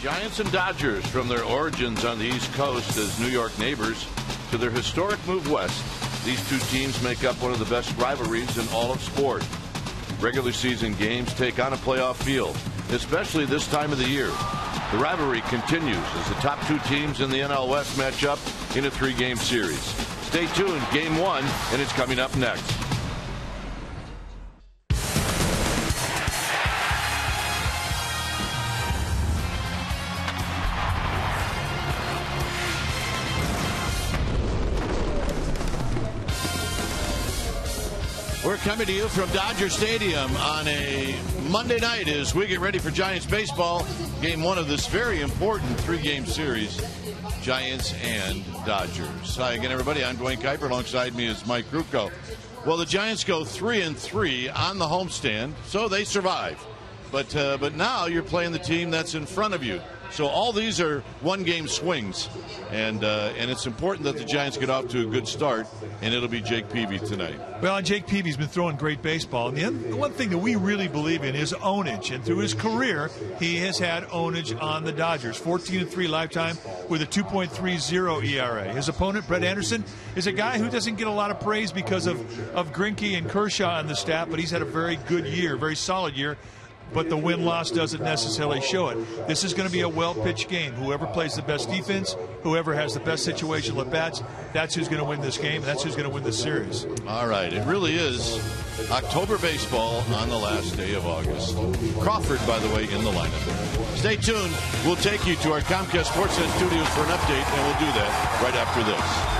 Giants and Dodgers, from their origins on the East Coast as New York neighbors to their historic move west, these two teams make up one of the best rivalries in all of sport. Regular season games take on a playoff feel, especially this time of the year. The rivalry continues as the top two teams in the NL West match up in a three-game series. Stay tuned, Game 1, and it's coming up next. We're coming to you from Dodger Stadium on a Monday night as we get ready for Giants baseball. Game 1 of this very important three-game series, Giants and Dodgers. Hi again, everybody. I'm Dwayne Kuiper. Alongside me is Mike Krukow. Well, the Giants go 3-3 on the homestand, so they survive. But now you're playing the team that's in front of you. So all these are one-game swings, and it's important that the Giants get off to a good start, and it'll be Jake Peavy tonight. Well, Jake Peavy's been throwing great baseball. And the one thing that we really believe in is ownage. And through his career, he has had ownage on the Dodgers. 14-3 lifetime with a 2.30 ERA. His opponent, Brett Anderson, is a guy who doesn't get a lot of praise because of Greinke and Kershaw on the staff, but he's had a very good year, very solid year. But the win-loss doesn't necessarily show it. This is going to be a well-pitched game. Whoever plays the best defense, whoever has the best situational at-bats, that's who's going to win this game, and that's who's going to win this series. All right. It really is October baseball on the last day of August. Crawford, by the way, in the lineup. Stay tuned. We'll take you to our Comcast Sportsnet studios for an update, and we'll do that right after this.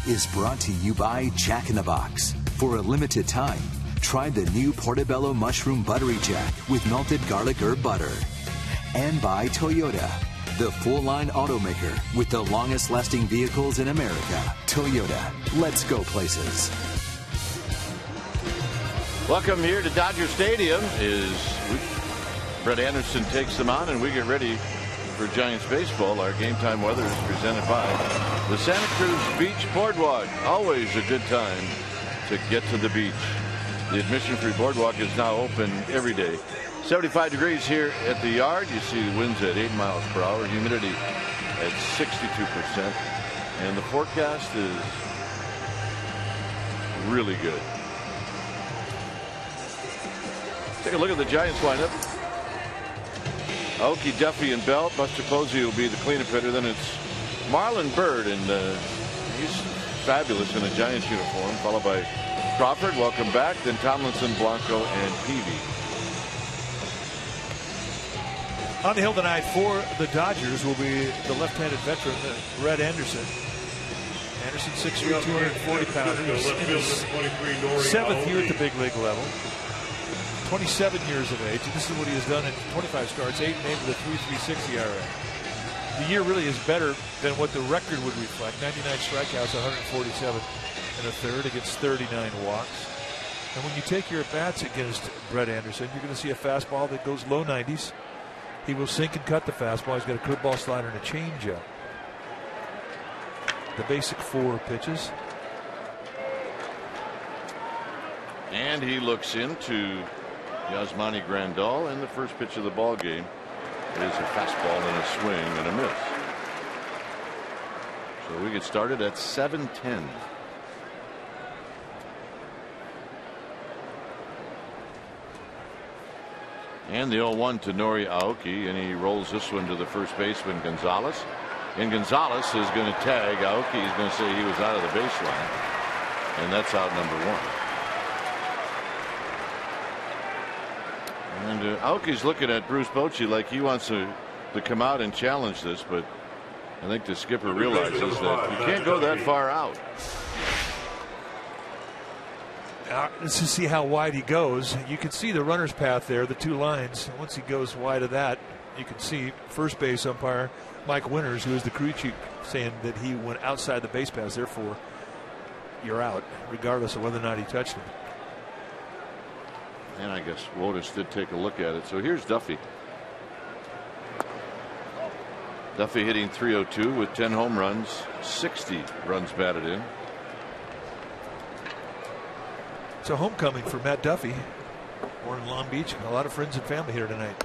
is brought to you by Jack in the Box. For a limited time, try the new Portobello Mushroom Buttery Jack with melted garlic herb butter. And by Toyota, the full-line automaker with the longest-lasting vehicles in America. Toyota, let's go places. Welcome here to Dodger Stadium. Brett Anderson takes them on, and we get ready for Giants baseball. Our game time weather is presented by the Santa Cruz Beach Boardwalk. Always a good time to get to the beach. The admission-free boardwalk is now open every day. 75 degrees here at the yard. You see the winds at 8 miles per hour. Humidity at 62%. And the forecast is really good. Take a look at the Giants lineup. Aoki, Duffy, and Belt. Buster Posey will be the cleanup hitter. Then it's Marlon Byrd, and he's fabulous in a Giants uniform, followed by Crawford. Welcome back. Then Tomlinson, Blanco, and Peavy. On the hill tonight for the Dodgers will be the left-handed veteran, Brett Anderson. Anderson, 6'3", 240 pounds. He's in his 7th year at the big league level. 27 years of age. This is what he has done in 25 starts, 8 and 8 with a 3.36 ERA. The year really is better than what the record would reflect. 99 strikeouts, 147 and a third against 39 walks. And when you take your at-bats against Brett Anderson, you're going to see a fastball that goes low 90s. He will sink and cut the fastball. He's got a curveball, slider, and a changeup. The basic 4 pitches. And he looks into Yasmani Grandal, and the first pitch of the ball game is a fastball and a swing and a miss. So we get started at 7:10. And the 0-1 to Nori Aoki, and he rolls this one to the first baseman Gonzalez. And Gonzalez is going to tag Aoki. He's going to say he was out of the baseline, and that's out number 1. And Aoki's looking at Bruce Bochy like he wants to come out and challenge this, but I think the skipper realizes that you can't go that far out. Let's just see how wide he goes. You can see the runner's path there, the 2 lines. Once he goes wide of that, you can see first base umpire Mike Winters, who is the crew chief, saying that he went outside the base paths. Therefore, you're out, regardless of whether or not he touched him. And I guess Wotus did take a look at it. So here's Duffy. Duffy hitting .302 with 10 home runs, 60 runs batted in. It's a homecoming for Matt Duffy. Born in Long Beach. A lot of friends and family here tonight.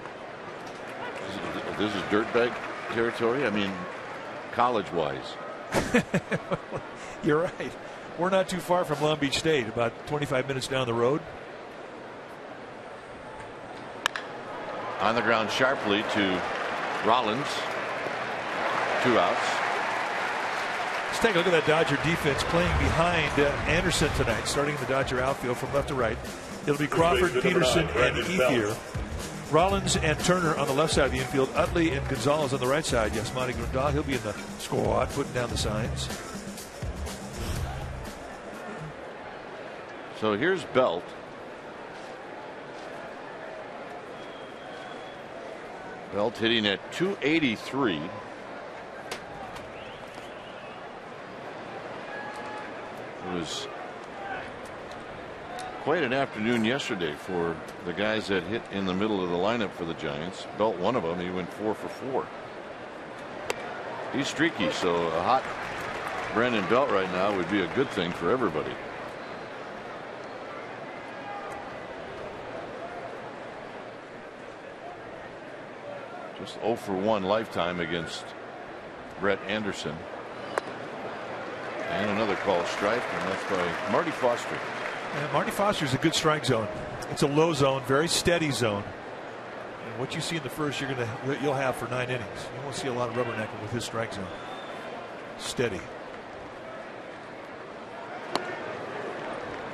This is dirtbag territory. I mean, college-wise. You're right. We're not too far from Long Beach State, about 25 minutes down the road. On the ground sharply to Rollins. 2 outs. Let's take a look at that Dodger defense playing behind Anderson tonight, starting in the Dodger outfield from left to right. It'll be Crawford, Peterson, and Ethier. Rollins and Turner on the left side of the infield. Utley and Gonzalez on the right side. Yasmani Grandal, he'll be in the squad, putting down the signs. So here's Belt. Belt hitting at .283. It was quite an afternoon yesterday for the guys that hit in the middle of the lineup for the Giants. Belt, one of them, he went 4 for 4. He's streaky, so a hot Brandon Belt right now would be a good thing for everybody. Just 0 for 1 lifetime against Brett Anderson. And another call strike, and that's by Marty Foster. And Marty Foster's a good strike zone. It's a low zone, very steady zone. And what you see in the first, you'll have for 9 innings. You won't see a lot of rubbernecking with his strike zone. Steady.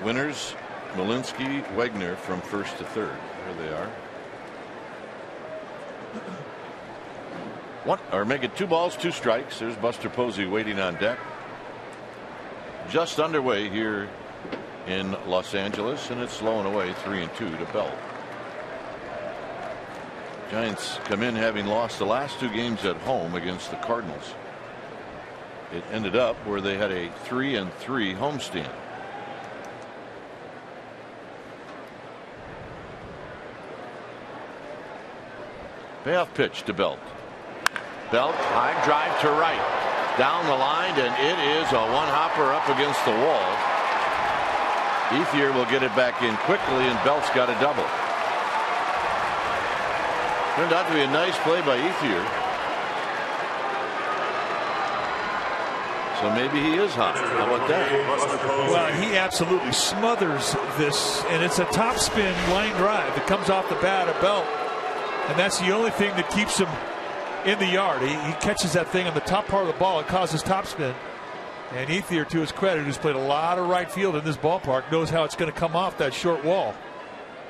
Winners, Malinsky, Wegner from first to third. There they are. Make it 2 balls, 2 strikes. There's Buster Posey waiting on deck. just underway here in Los Angeles, and it's low and away 3-2 to Belt. Giants come in having lost the last 2 games at home against the Cardinals. It ended up where they had a 3-3 homestand. Payoff pitch to Belt. Belt, high drive to right. Down the line, and it is a one-hopper up against the wall. Ethier will get it back in quickly, and Belt's got a double. Turned out to be a nice play by Ethier. So maybe he is hot. How about that? Well, he absolutely smothers this, and it's a topspin line drive that comes off the bat of Belt. And that's the only thing that keeps him in the yard. He catches that thing on the top part of the ball. It causes topspin. And Ethier, to his credit, who's played a lot of right field in this ballpark, knows how it's going to come off that short wall.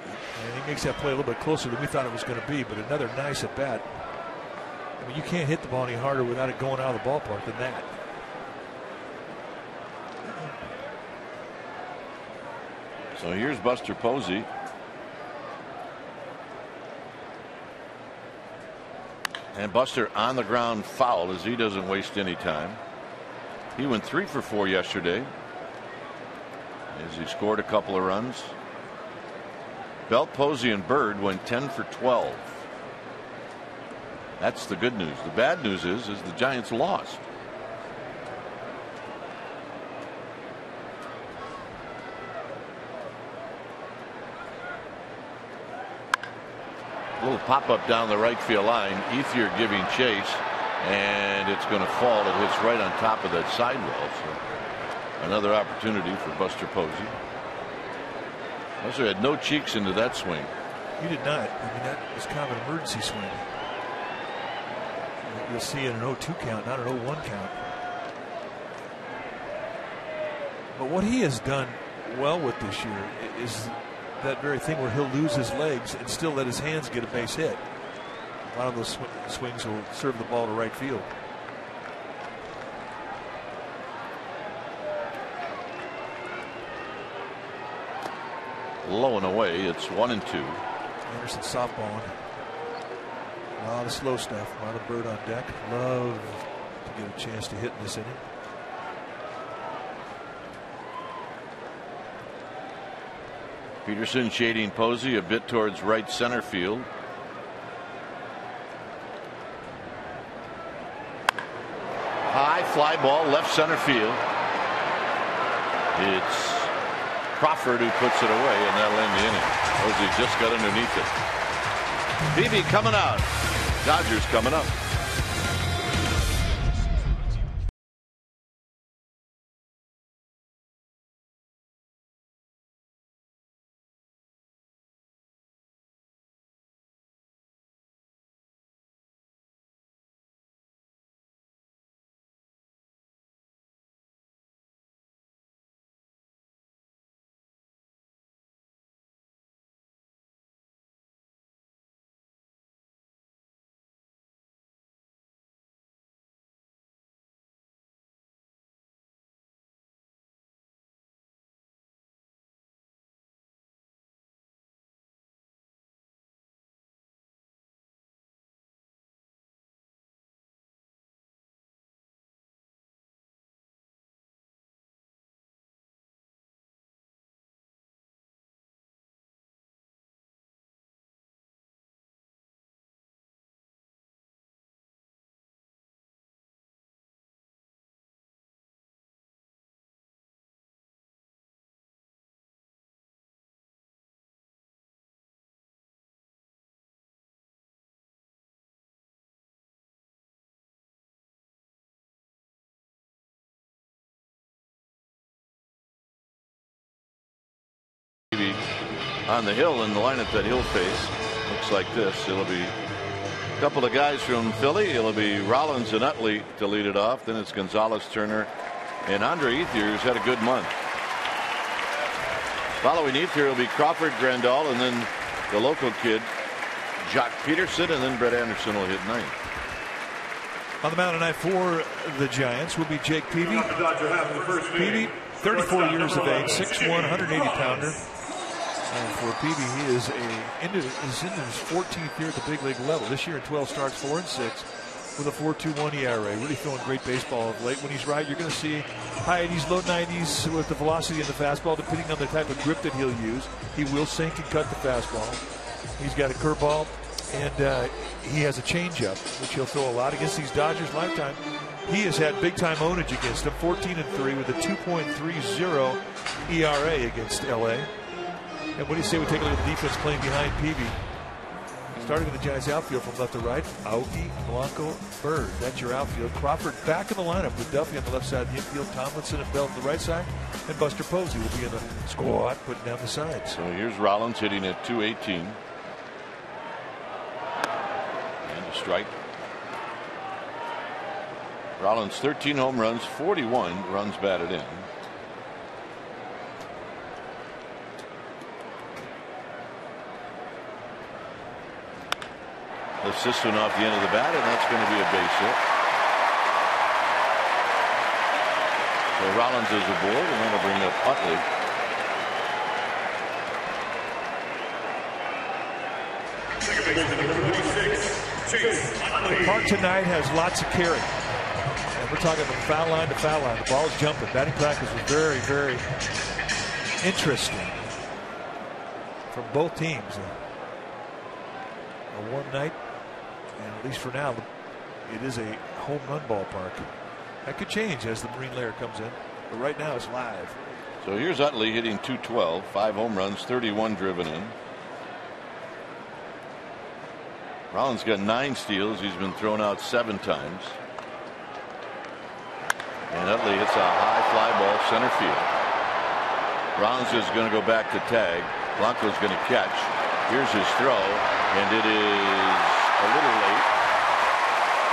And he makes that play a little bit closer than we thought it was going to be. But another nice at bat. I mean, you can't hit the ball any harder without it going out of the ballpark than that. So here's Buster Posey. And Buster on the ground foul as he doesn't waste any time. He went 3 for 4 yesterday as he scored a couple of runs. Belt, Posey, and Bird went 10 for 12. That's the good news. The bad news is the Giants lost. A little pop-up down the right field line. Ethier giving chase, and it's going to fall. It hits right on top of that sidewall. So another opportunity for Buster Posey. Buster had no cheeks into that swing. He did not. I mean, that was kind of an emergency swing. You'll see it an 0-2 count, not an 0-1 count. But what he has done well with this year is that very thing where he'll lose his legs and still let his hands get a base hit. A lot of those swings will serve the ball to right field. Low and away. It's 1-2. Anderson softballing. A lot of slow stuff. A lot of Bird on deck. Love to get a chance to hit in this inning. Peterson shading Posey a bit towards right center field. High fly ball left center field. It's Crawford who puts it away, and that'll end the inning. Posey just got underneath it. Beebe coming out. Dodgers coming up. On the hill in the lineup that he'll face looks like this. It'll be a couple of guys from Philly. It'll be Rollins and Utley to lead it off. Then it's Gonzalez, Turner, and Andre Ethier, who's had a good month. Following Ethier will be Crawford, Grandal, and then the local kid Jock Peterson, and then Brett Anderson will hit ninth. On the mound tonight for the Giants will be Jake Peavy. Peavy 34 years of age, 6'1", 180-pounder. And for Peavy, he is into his 14th year at the big league level. This year in 12 starts, 4-6, with a 4.21 ERA. Really throwing great baseball of late. When he's right, you're going to see high 80s, low 90s with the velocity in the fastball, depending on the type of grip that he'll use. He will sink and cut the fastball. He's got a curveball, and he has a changeup, which he'll throw a lot against these Dodgers lifetime. He has had big-time ownage against them, 14-3 with a 2.30 ERA against L.A. And what do you say we take a look at the defense playing behind Peavy? Starting in the Giants outfield from left to right, Aoki, Blanco, Bird. That's your outfield. Crawford back in the lineup with Duffy on the left side of the infield, Tomlinson and Bell on the right side, and Buster Posey will be in the squad putting down the sides. So here's Rollins hitting at .218. And a strike. Rollins 13 home runs, 41 runs batted in. This one off the end of the bat, and that's going to be a base hit. So Rollins is aboard, and that'll bring up Utley. The park tonight has lots of carry. And we're talking from foul line to foul line. The ball's jumping. Batting practice was very, very interesting from both teams. A warm night. And at least for now, it is a home run ballpark. That could change as the Marine layer comes in. But right now, it's live. So here's Utley hitting .212, 5 home runs, 31 driven in. Rollins got 9 steals. He's been thrown out 7 times. And Utley hits a high fly ball center field. Rollins is going to go back to tag. Blanco's going to catch. Here's his throw, and it is a little late,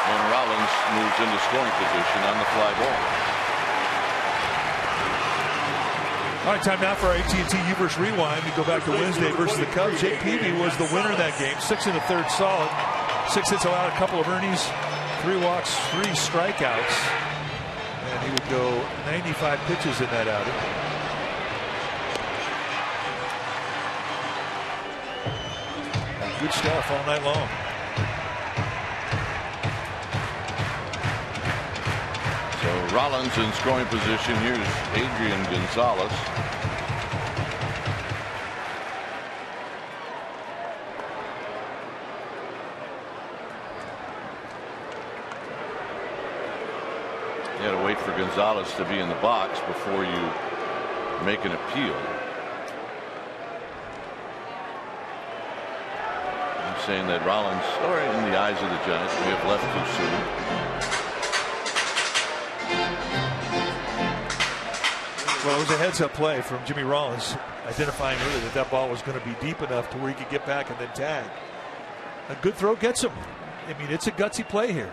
and Rollins moves into scoring position on the fly ball. All right, time now for our AT&T U-verse Rewind. We go back to Wednesday versus the Cubs. Jake Peavy was the winner of that game. 6 1/3 solid. 6 hits allowed, a couple of earnings, 3 walks, 3 strikeouts. And he would go 95 pitches in that outing. Good stuff all night long. So Rollins in scoring position. Here's Adrian Gonzalez. You got to wait for Gonzalez to be in the box before you make an appeal. Saying that Rollins, or in the eyes of the Giants, may have left too soon. Well, it was a heads-up play from Jimmy Rollins, identifying early that that ball was going to be deep enough to where he could get back and then tag. A good throw gets him. I mean, it's a gutsy play here,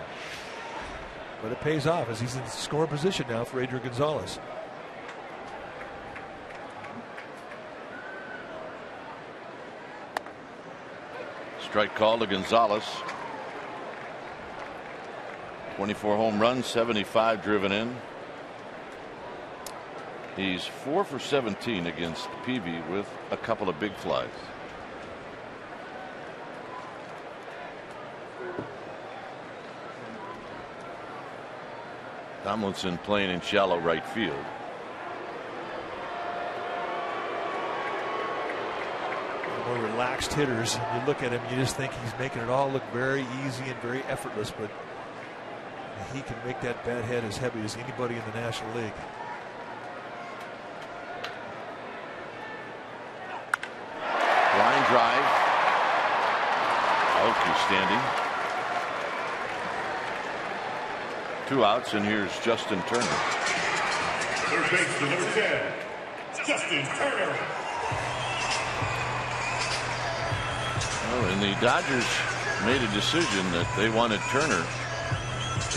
but it pays off as he's in scoring position now for Adrian Gonzalez. Strike call to Gonzalez. 24 home runs, 75 driven in. He's 4 for 17 against Peavy with a couple of big flies. Tomlinson playing in shallow right field. More relaxed hitters. You look at him, you just think he's making it all look very easy and very effortless, but he can make that bat head as heavy as anybody in the National League. Line drive. Aoki standing. 2 outs, and here's Justin Turner. Third baseman, number 10, Justin Turner. And the Dodgers made a decision that they wanted Turner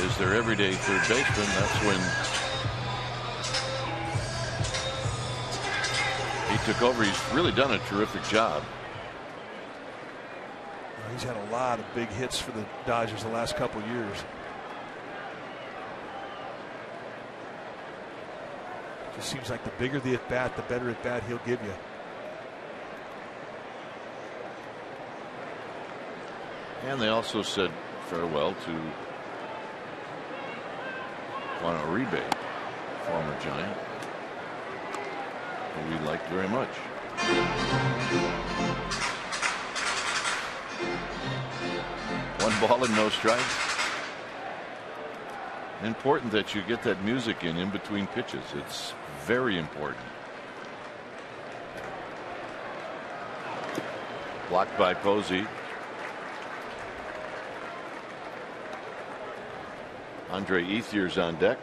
as their everyday third baseman. That's when he took over. He's really done a terrific job. He's had a lot of big hits for the Dodgers the last couple years. It seems like the bigger the at bat, the better at bat he'll give you. And they also said farewell to Juan Uribe, former Giant, who we liked very much. One ball and no strikes. Important that you get that music in between pitches. It's very important. Blocked by Posey. Andre Ethier's on deck.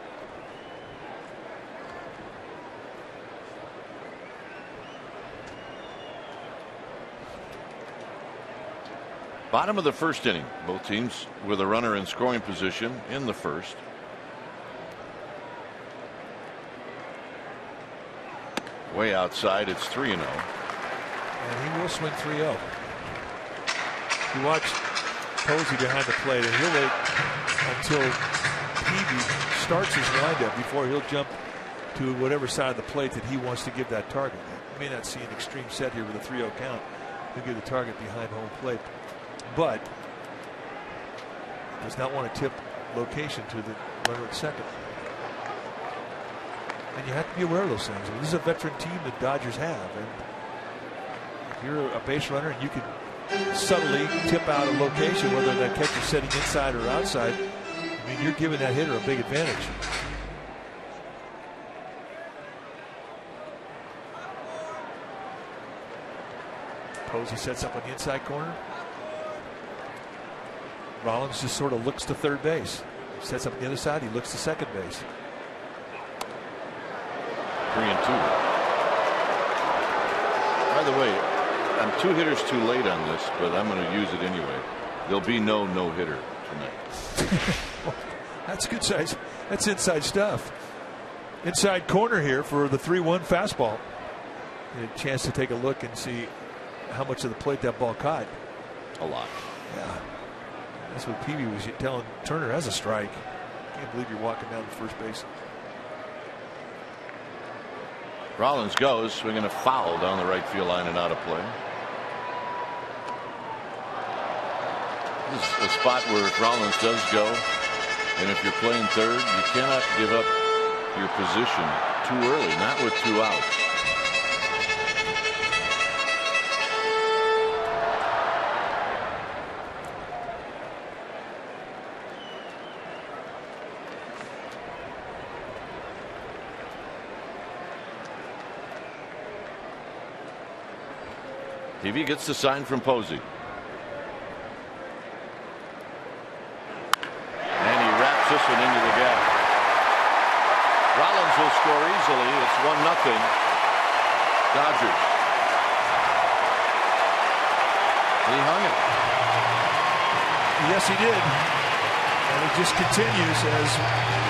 Bottom of the first inning. Both teams with a runner in scoring position in the first. Way outside, it's 3-0. And he will swing 3-0. You watch Posey behind the plate, and he'll wait until Peavy starts his windup before he'll jump to whatever side of the plate that he wants to give that target. You may not see an extreme set here with a 3-0 count. He'll give the target behind home plate, but does not want to tip location to the runner at second. And you have to be aware of those things. I mean, this is a veteran team that Dodgers have, and if you're a base runner and you can subtly tip out a location, whether that catch is setting inside or outside, I mean, you're giving that hitter a big advantage. Posey sets up on the inside corner. Rollins just sort of looks to third base. Sets up on the other side. He looks to second base. 3-2. By the way, I'm 2 hitters too late on this, but I'm going to use it anyway. There'll be no no-hitter tonight. That's good size. That's inside stuff. Inside corner here for the 3-1 fastball. A chance to take a look and see how much of the plate that ball caught. A lot. Yeah. That's what Peavy was telling Turner as a strike. Can't believe you're walking down the first base. Rollins goes, swinging a foul down the right field line and out of play. This is a spot where if Rollins does go, and if you're playing third, you cannot give up your position too early, not with 2 outs. TV gets the sign from Posey. And he wraps this one into the gap. Rollins will score easily. It's 1-0 Dodgers. He hung it. Yes, he did. And it just continues as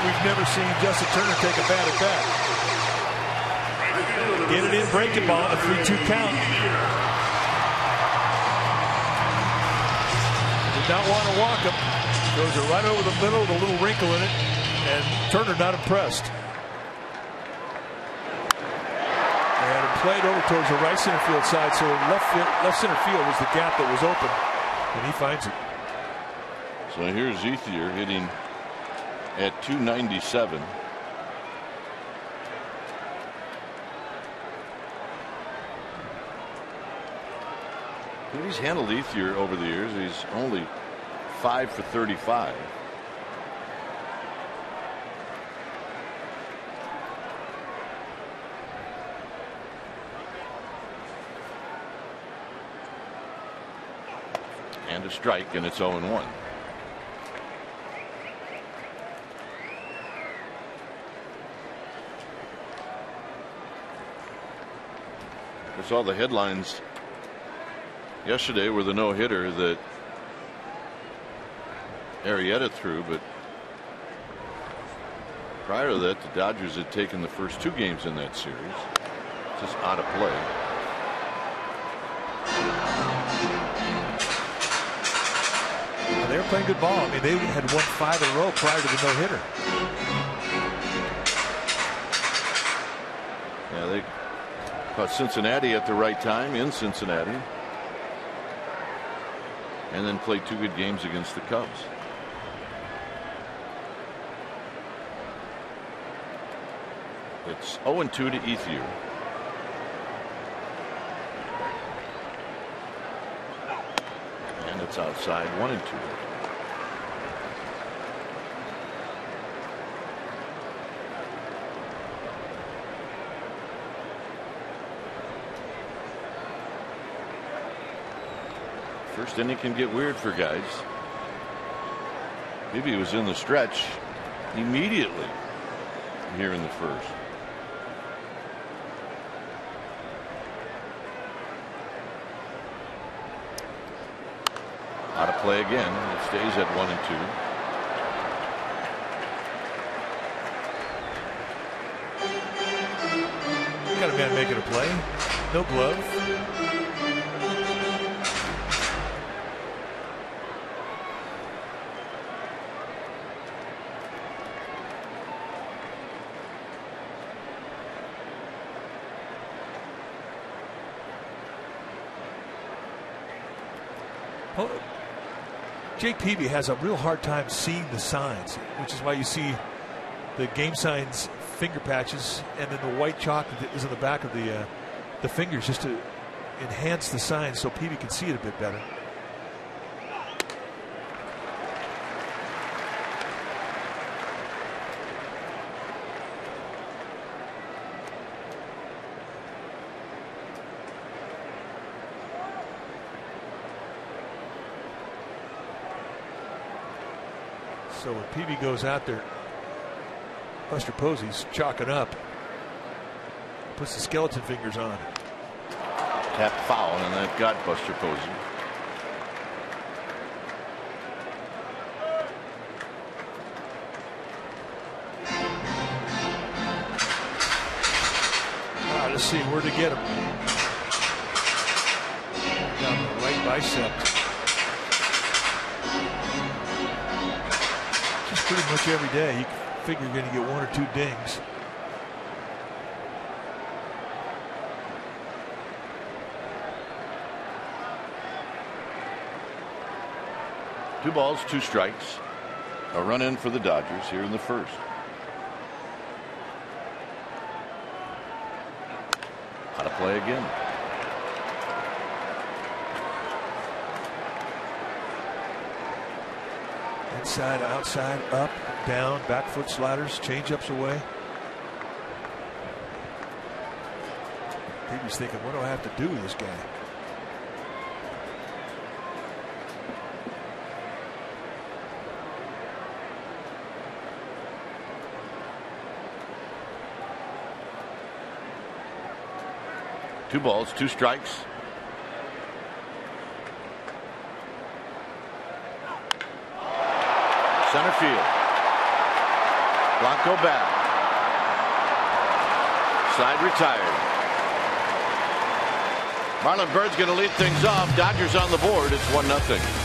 we've never seen Justin Turner take a bat at bat. Get it in, break it ball, a 3-2 count. Did not want to walk him. Throws it right over the middle with a little wrinkle in it. And Turner not impressed. And it played over towards the right center field side, so left center field was the gap that was open. And he finds it. So here's Ethier hitting at 297. He's handled Ethier over the years. He's only 5 for 35. And a strike, and it's 0-1. I saw the headlines yesterday were the no-hitter that Arrieta threw, but prior to that, the Dodgers had taken the first 2 games in that series. Just out of play. Well, they were playing good ball. I mean, they had won 5 in a row prior to the no-hitter. Yeah, they caught Cincinnati at the right time in Cincinnati, and then played 2 good games against the Cubs. It's 0-2 to Ethier. And it's outside, 1-2. First inning can get weird for guys. Maybe he was in the stretch immediately here in the first. Out of play again. It stays at 1-2. Got a man making a play. No glove. Jake Peavy has a real hard time seeing the signs, which is why you see the game signs finger patches and then the white chalk that is in the back of the fingers, just to enhance the signs so Peavy can see it a bit better. So when Peavy goes out there, Buster Posey's chalking up, puts the skeleton fingers on. Tap foul, and that got Buster Posey. Let's see where to get him. Down the right bicep. Pretty much every day, you figure you're going to get 1 or 2 dings. Two balls, 2 strikes. A run in for the Dodgers here in the first. Out of play again. Inside, outside, up, down, back foot sliders, change-ups away. Peavy's thinking, what do I have to do with this guy? Two balls, 2 strikes. Center field. Blanco back. Side retired. Marlon Byrd's going to lead things off. Dodgers on the board. It's 1-0.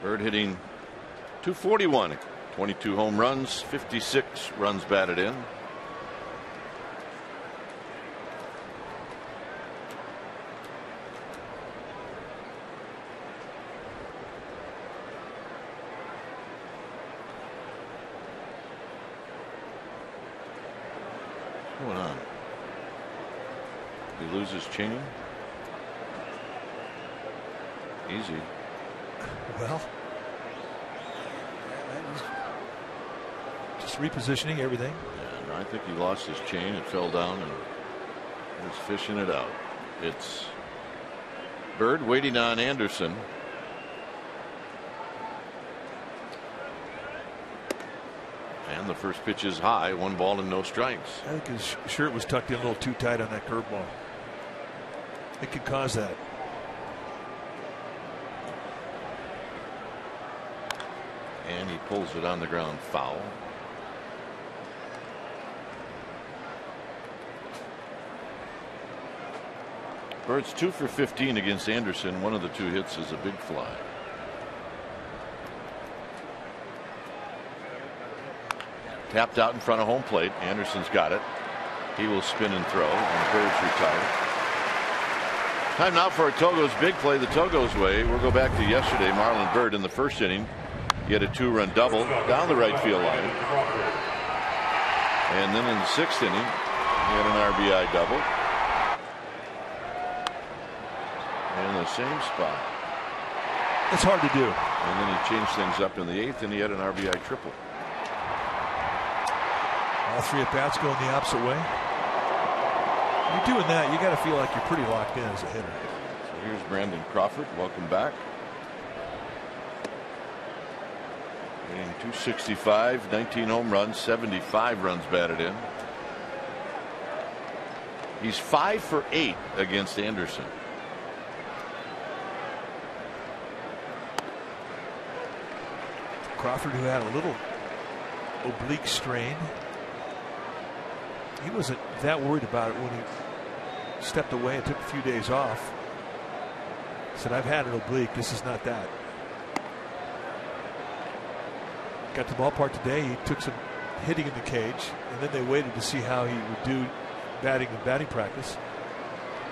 Bird hitting .241, 22 home runs, 56 runs batted in. What's going on? Did he lose his chain? Easy. Well, just repositioning everything. And I think he lost his chain. It fell down and was fishing it out. It's Bird waiting on Anderson. And the first pitch is high, 1 ball and no strikes. I think his shirt was tucked in a little too tight on that curveball. It could cause that. And he pulls it on the ground foul. Bird's 2 for 15 against Anderson. One of the 2 hits is a big fly. Tapped out in front of home plate. Anderson's got it. He will spin and throw, and Bird's retired. Time now for a Togo's big play the Togo's way. We'll go back to yesterday. Marlon Byrd in the first inning. He had a 2-run double down the right field line. And then in the 6th inning, he had an RBI double. In the same spot. It's hard to do. And then he changed things up in the 8th, and he had an RBI triple. All 3 at bats going the opposite way. When you're doing that, you got to feel like you're pretty locked in as a hitter. So here's Brandon Crawford. Welcome back. Hitting .265, 19 home runs, 75 runs batted in. He's 5 for 8 against Anderson. Crawford, who had a little oblique strain, he wasn't that worried about it when he stepped away and took a few days off. He said, I've had an oblique. This is not that. Got to the ballpark today. He took some hitting in the cage, and then they waited to see how he would do batting in batting practice.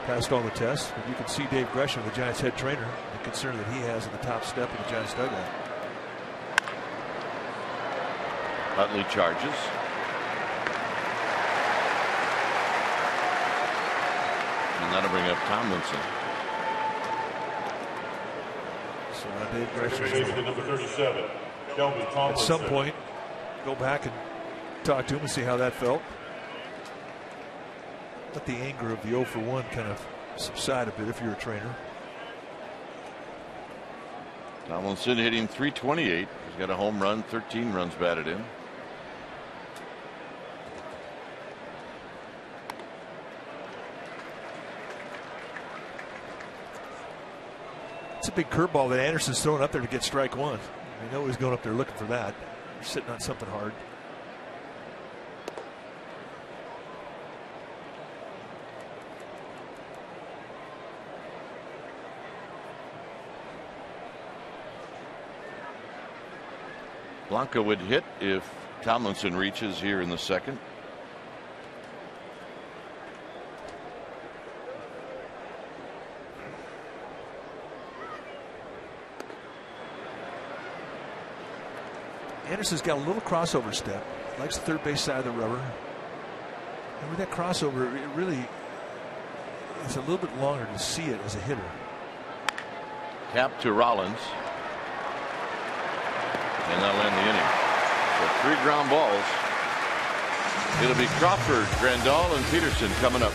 Passed all the tests, but you can see Dave Gresham, the Giants head trainer, the concern that he has in the top step of the Giants dugout. Utley charges. And that'll bring up Tomlinson. So now Dave Gresham, Number 37, at some point, go back and talk to him and see how that felt. Let the anger of the 0 for 1 kind of subside a bit if you're a trainer. Tomlinson hitting .328. He's got a home run, 13 runs batted in. It's a big curveball that Anderson's throwing up there to get strike 1. We know he's going up there looking for that. He's sitting on something hard. Blanca would hit if Tomlinson reaches here in the 2nd. Anderson's got a little crossover step. Likes the third base side of the rubber. And with that crossover, it really is a little bit longer to see it as a hitter. Tap to Rollins. And that'll end the inning. So 3 ground balls. It'll be Crawford, Grandal, and Peterson coming up.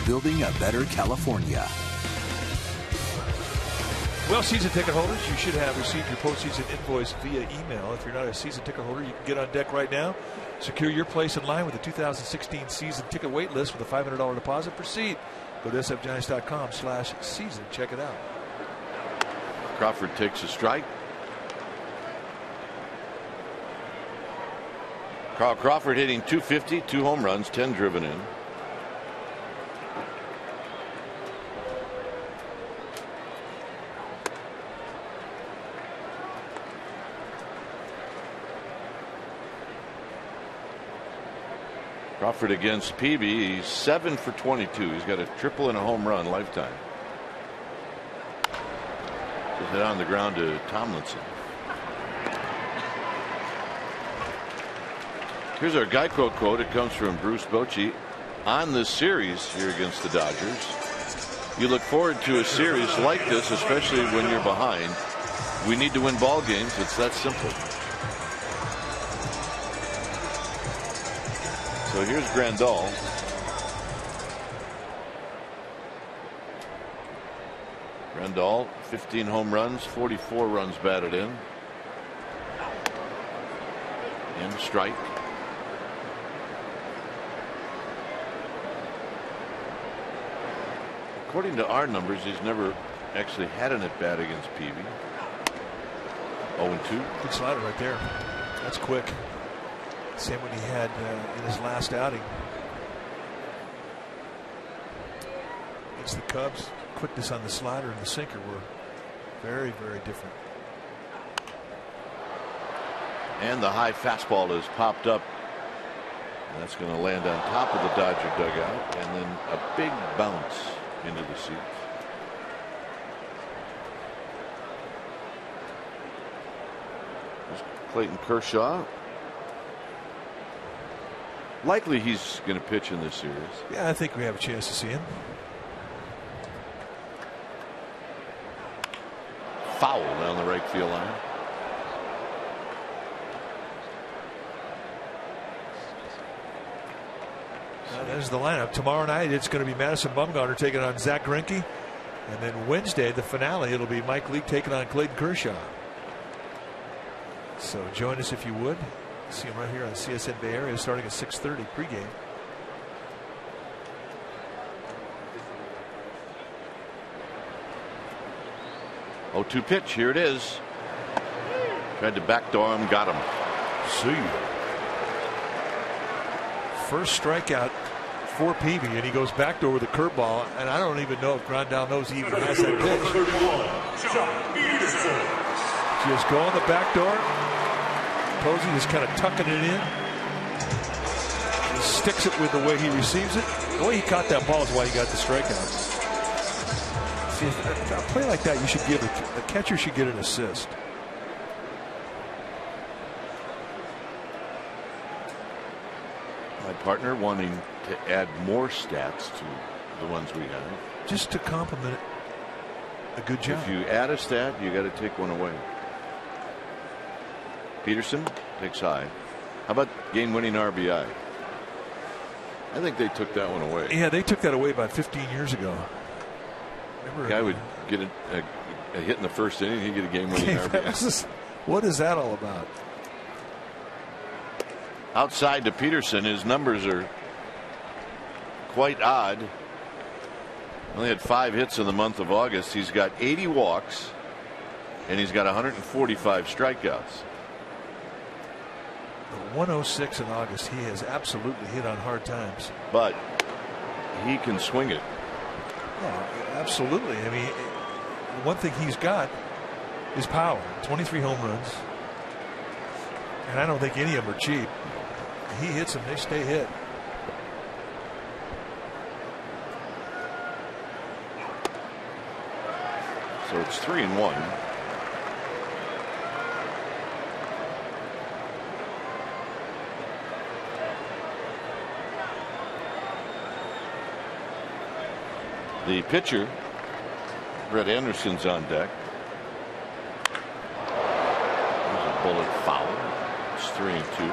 building a better California. Well, season ticket holders, you should have received your postseason invoice via email. If you're not a season ticket holder, you can get on deck right now. Secure your place in line with the 2016 season ticket wait list with a $500 deposit per seat. Go to sfgiants.com/season. Check it out. Crawford takes a strike. Carl Crawford hitting .250, 2 home runs, 10 driven in. Crawford against Peavy, he's 7 for 22. He's got a triple and a home run lifetime. Just hit on the ground to Tomlinson. Here's our Geico quote. It comes from Bruce Bochy. On this series here against the Dodgers, you look forward to a series like this, especially when you're behind. We need to win ball games. It's that simple. So here's Grandal. Grandal, 15 home runs, 44 runs batted in. And strike. According to our numbers, he's never actually had an at bat against Peavy. 0-2. Good slider right there. That's quick. Same what he had in his last outing against the Cubs. Quickness on the slider and the sinker were very, very different. And the high fastball has popped up. That's going to land on top of the Dodger dugout, and then a big bounce into the seats. There's Clayton Kershaw. Likely he's going to pitch in this series. Yeah, I think we have a chance to see him. Foul down the right field line. There's the lineup. Tomorrow night it's going to be Madison Bumgarner taking on Zach Greinke. And then Wednesday, the finale, it'll be Mike Leake taking on Clayton Kershaw. So join us if you would. See him right here on CSN Bay Area starting at 6:30 pregame. Oh, 2 pitch. Here it is. Tried to backdoor him, got him. See you. First strikeout for Peavy, and he goes backdoor with a curveball, and I don't even know if Grandal knows he even has that pitch. Just go on the back door. Posey just kind of tucking it in. He sticks it with the way he receives it. The way he caught that ball is why he got the strikeout. See, a play like that, you should give the catcher should get an assist. My partner wanting to add more stats to the ones we have. Just to compliment a good job. If you add a stat, you got to take one away. Peterson takes high. How about game-winning RBI? I think they took that one away. Yeah, they took that away about 15 years ago. The guy would get a hit in the first inning, he'd get a game-winning RBI. What is that all about? Outside to Peterson, his numbers are quite odd. Only had 5 hits in the month of August. He's got 80 walks, and he's got 145 strikeouts. 106 in August. He has absolutely hit on hard times. But he can swing it. Oh, absolutely. I mean, one thing he's got is power. 23 home runs. And I don't think any of them are cheap. He hits them, they stay hit. So it's 3-1. The pitcher, Brett Anderson's on deck. There's a bullet foul. It's 3-2.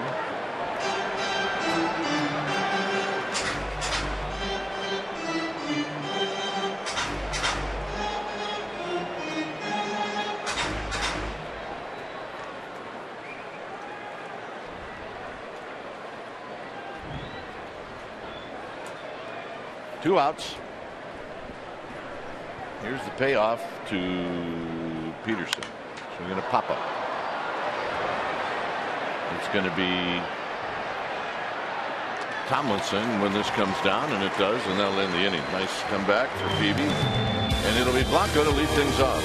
2 outs. Here's the payoff to Peterson. So we're going to pop up. It's going to be Tomlinson when this comes down, and it does, and that'll end the inning. Nice comeback for Peavy, and it'll be Blanco to lead things off.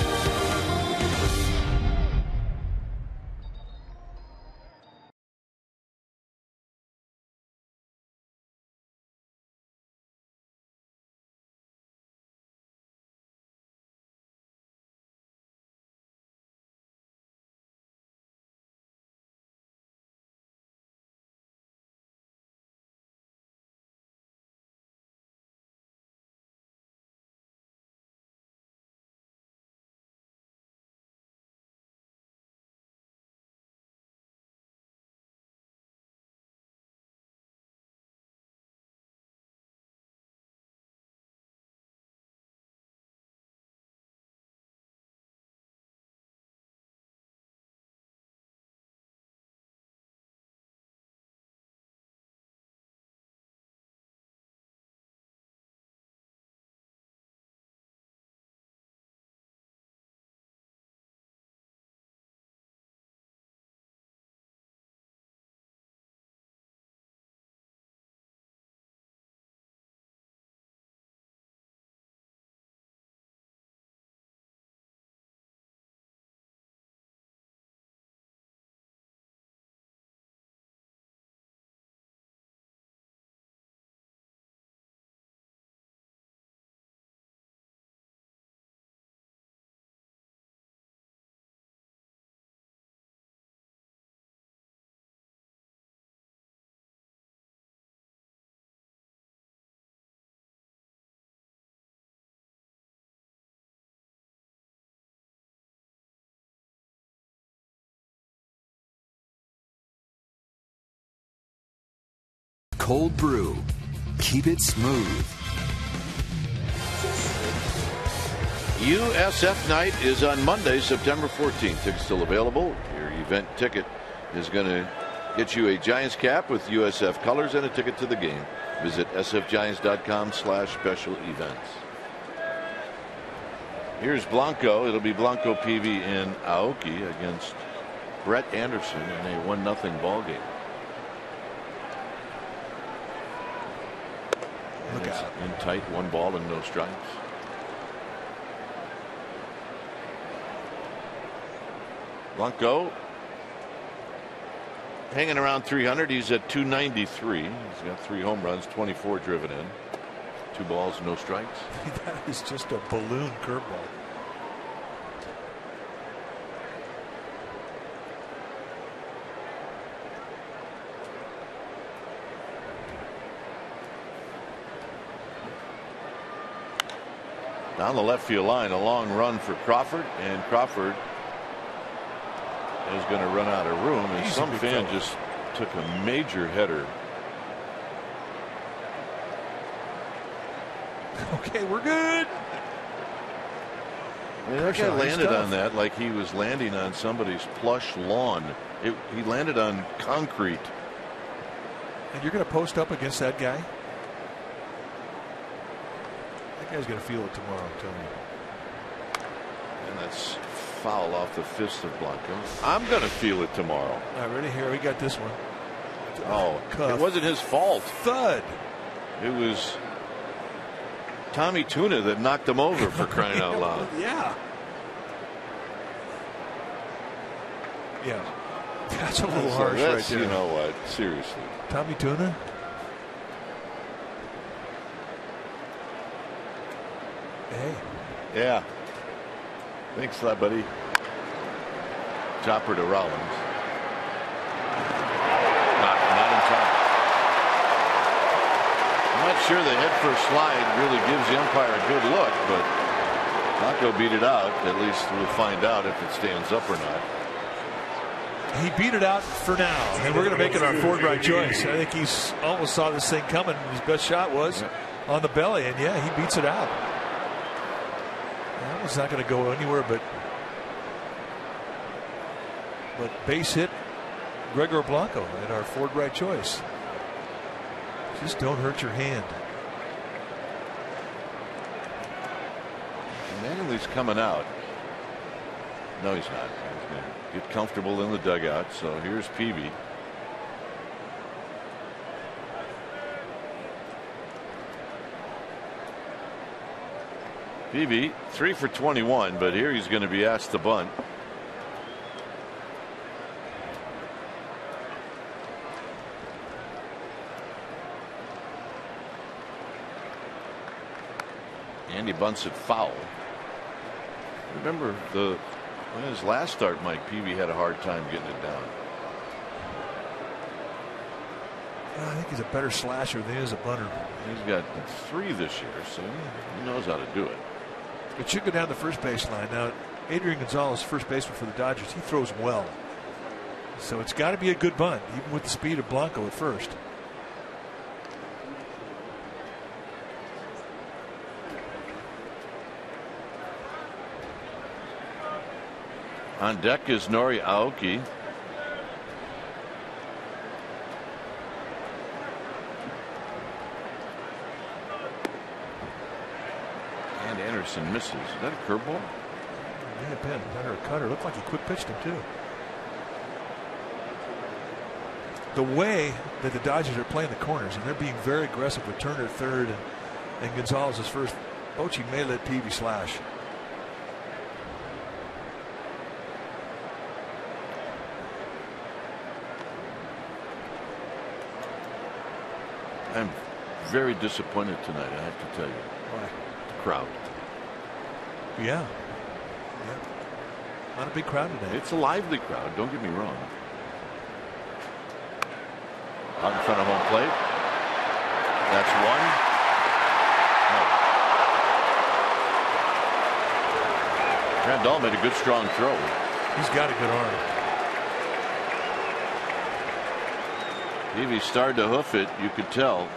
Cold brew. Keep it smooth. USF night is on Monday, September 14th. Tickets still available. Your event ticket is going to get you a Giants cap with USF colors and a ticket to the game. Visit sfgiants.com/special events. Here's Blanco. It'll be Blanco, Peavy, and Aoki against Brett Anderson in a 1-0 ball game. Look out. In tight, 1 ball and no strikes. Blanco hanging around 300. He's at 293. He's got 3 home runs, 24 driven in. 2 balls, no strikes. That is just a balloon curveball. Down the left field line, a long run for Crawford, and Crawford is going to run out of room, and some fan just took a major header. Okay, we're good. That guy landed on that like he was landing on somebody's plush lawn. He landed on concrete. And you're going to post up against that guy? That guy's going to feel it tomorrow, I'm telling you. And that's foul off the fist of Blanco. I'm going to feel it tomorrow. All right, ready? Here, we got this one. Oh, Cuff. It wasn't his fault. Thud. It was Tommy Tuna that knocked him over, for crying out loud. Yeah. Yeah. That's a little harsh right there. You know what? Seriously. Tommy Tuna? Hey. Yeah. Thanks a lot, buddy. Chopper to Rollins. Not in time. I'm not sure the head first slide really gives the umpire a good look, but Blanco beat it out. At least we'll find out if it stands up or not. He beat it out for now, and we're going to make it our Ford right choice. I think he's almost saw this thing coming. His best shot was on the belly, and yeah, he beats it out. That one's not going to go anywhere but base hit Gregor Blanco at our Ford right choice. Just don't hurt your hand. Manley's coming out. No, he's not. He's going to get comfortable in the dugout. So here's Peavy. Peavy 3 for 21, but here he's going to be asked to bunt. And he bunts it foul. Remember in his last start, Mike Peavy had a hard time getting it down. I think he's a better slasher than he is a bunter. He's got 3 this year, so he knows how to do it. It should go down the first baseline. Now, Adrian Gonzalez, first baseman for the Dodgers, he throws well. So it's got to be a good bunt, even with the speed of Blanco at first. On deck is Nori Aoki. And Anderson misses. Is that a curveball? May have been under a cutter. Looked like he quick pitched him too. The way that the Dodgers are playing the corners, and they're being very aggressive with Turner at third and Gonzalez as first. Bochy may let Peavy slash. I'm very disappointed tonight, I have to tell you. Why? The crowd. Yeah. Not a big crowd today. It's a lively crowd, don't get me wrong. Out in front of home plate. That's one. No. Randall made a good strong throw. He's got a good arm. Peavy started to hoof it, you could tell.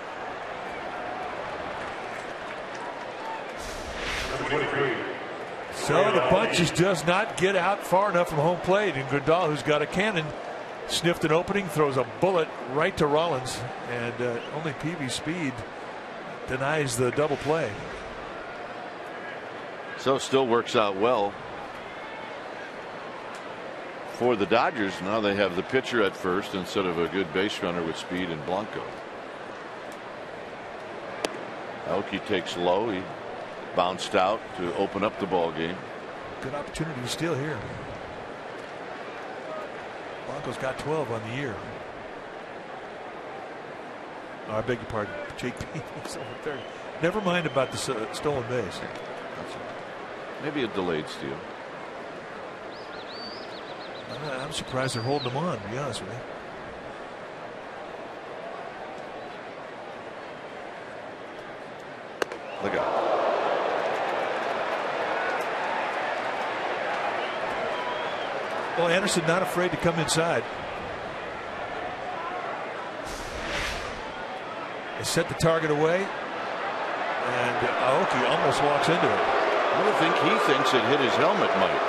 So the bunt just does not get out far enough from home plate, and Grandal, who's got a cannon, sniffed an opening, throws a bullet right to Rollins, and only Peavy's speed denies the double play. So still works out well for the Dodgers. Now they have the pitcher at first instead of a good base runner with speed and Blanco. Aoki takes low. He bounced out to open up the ball game. Good opportunity to steal here. Blanco's got 12 on the year. Oh, I beg your pardon. Jake Peavy's over 30. Never mind about the stolen base. Maybe a delayed steal. I'm surprised they're holding him on, to be honest with you. Look out. Well, Anderson not afraid to come inside. They set the target away, and Aoki almost walks into it. I don't think he thinks it hit his helmet, Mike.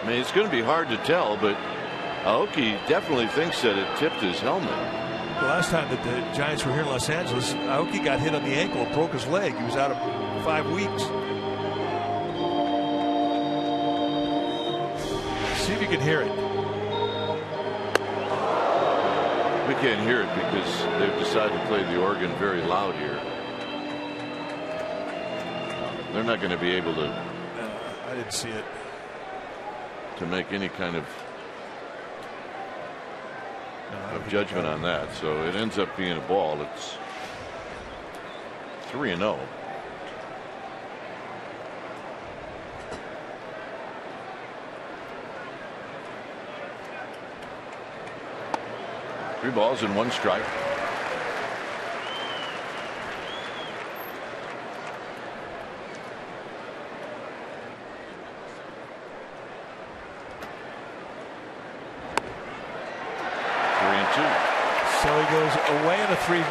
I mean, it's going to be hard to tell, but Aoki definitely thinks that it tipped his helmet. The last time that the Giants were here in Los Angeles, Aoki got hit on the ankle and broke his leg. He was out of 5 weeks. See if you can hear it. We can't hear it because they've decided to play the organ very loud here. They're not going to be able to. I didn't see it. To make any kind of judgment on that. So it ends up being a ball. It's 3-0. Three balls and 1 strike. So he goes away in a 3-0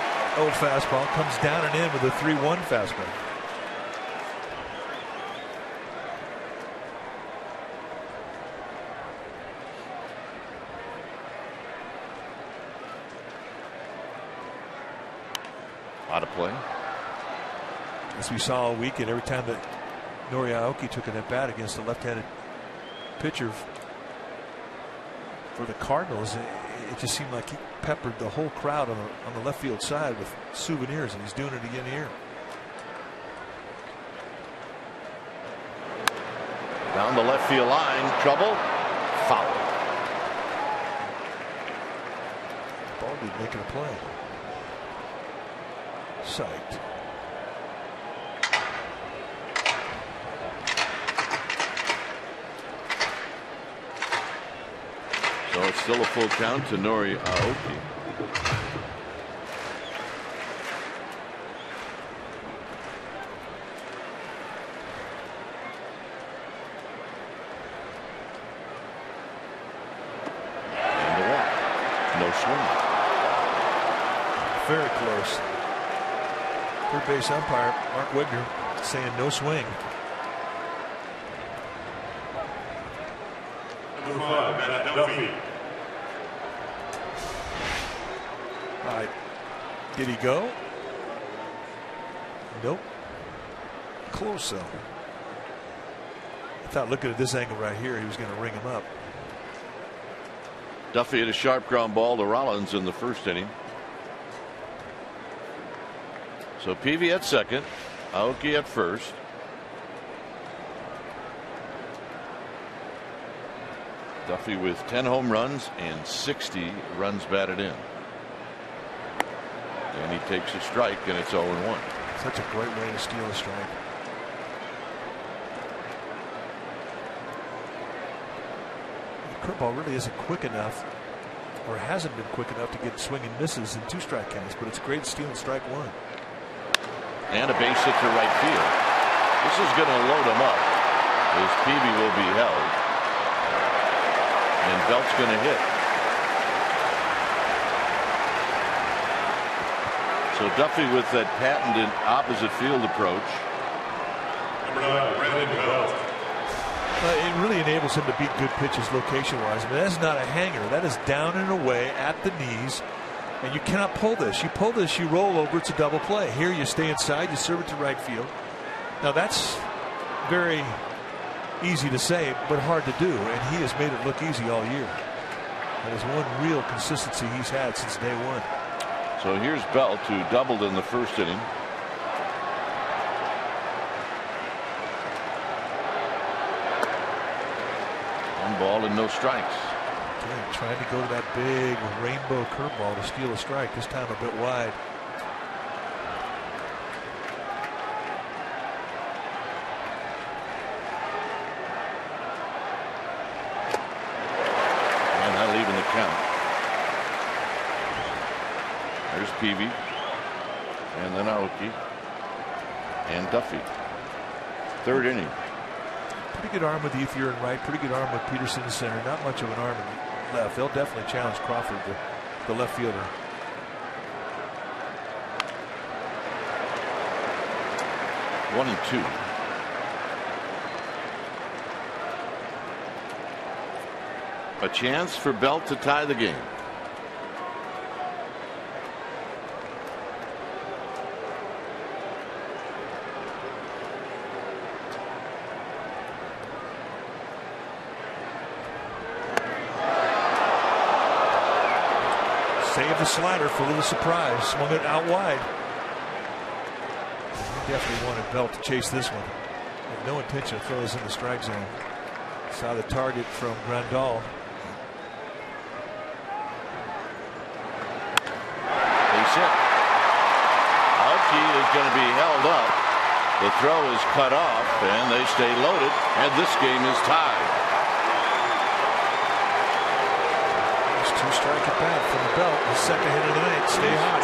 fastball, comes down and in with a 3-1 fastball. out of play. As we saw all weekend, every time that Aoki took an at-bat against a left-handed pitcher for the Cardinals, it just seemed like he peppered the whole crowd on the left field side with souvenirs, and he's doing it again here. Down the left field line, trouble, foul. Ball dude making a play. Psyched. So it's still a full count to Nori Aoki. And the walk. No swing. Very close. Third base umpire Mark Wigner saying no swing. Number 5, Matt Duffy. All right. Did he go? Nope. Close though. I thought looking at this angle right here, he was going to ring him up. Duffy hit a sharp ground ball to Rollins in the first inning. So Peavy at second, Aoki at first. Duffy with 10 home runs and 60 runs batted in. And he takes a strike, and it's 0-1. Such a great way to steal a strike. The curveball really isn't quick enough, or hasn't been quick enough to get swing and misses in 2-strike counts, but it's great stealing strike one. And a base hit to right field. This is going to load him up, as Peavy will be held. And Belt's going to hit. So Duffy with that patented opposite field approach. Number 9, Brandon Belt. It really enables him to beat good pitches location-wise. I mean, that's not a hanger. That is down and away at the knees. And you cannot pull this. You pull this, you roll over, it's a double play. Here you stay inside, you serve it to right field. Now that's very easy to say, but hard to do. And he has made it look easy all year. That is one real consistency he's had since day one. So here's Belt, who doubled in the first inning. One ball and no strikes. Okay, trying to go to that big rainbow curveball to steal a strike, this time a bit wide. And not leaving the count. There's Peavy, and then Aoki, and Duffy. Third inning. Pretty good arm with Ethier in right, pretty good arm with Peterson in center. Not much of an arm in left. They'll definitely challenge Crawford, the left fielder. One and two. A chance for Belt to tie the game. Saved the slider for a little surprise. Swung it out wide. He definitely wanted Belt to chase this one. Had no intention to throw this in the strike zone. Saw the target from Grandal. Base hit. Aoki is going to be held up. The throw is cut off, and they stay loaded, and this game is tied. Two-strike at bat from Belt. The second hit of the night. Stay hot.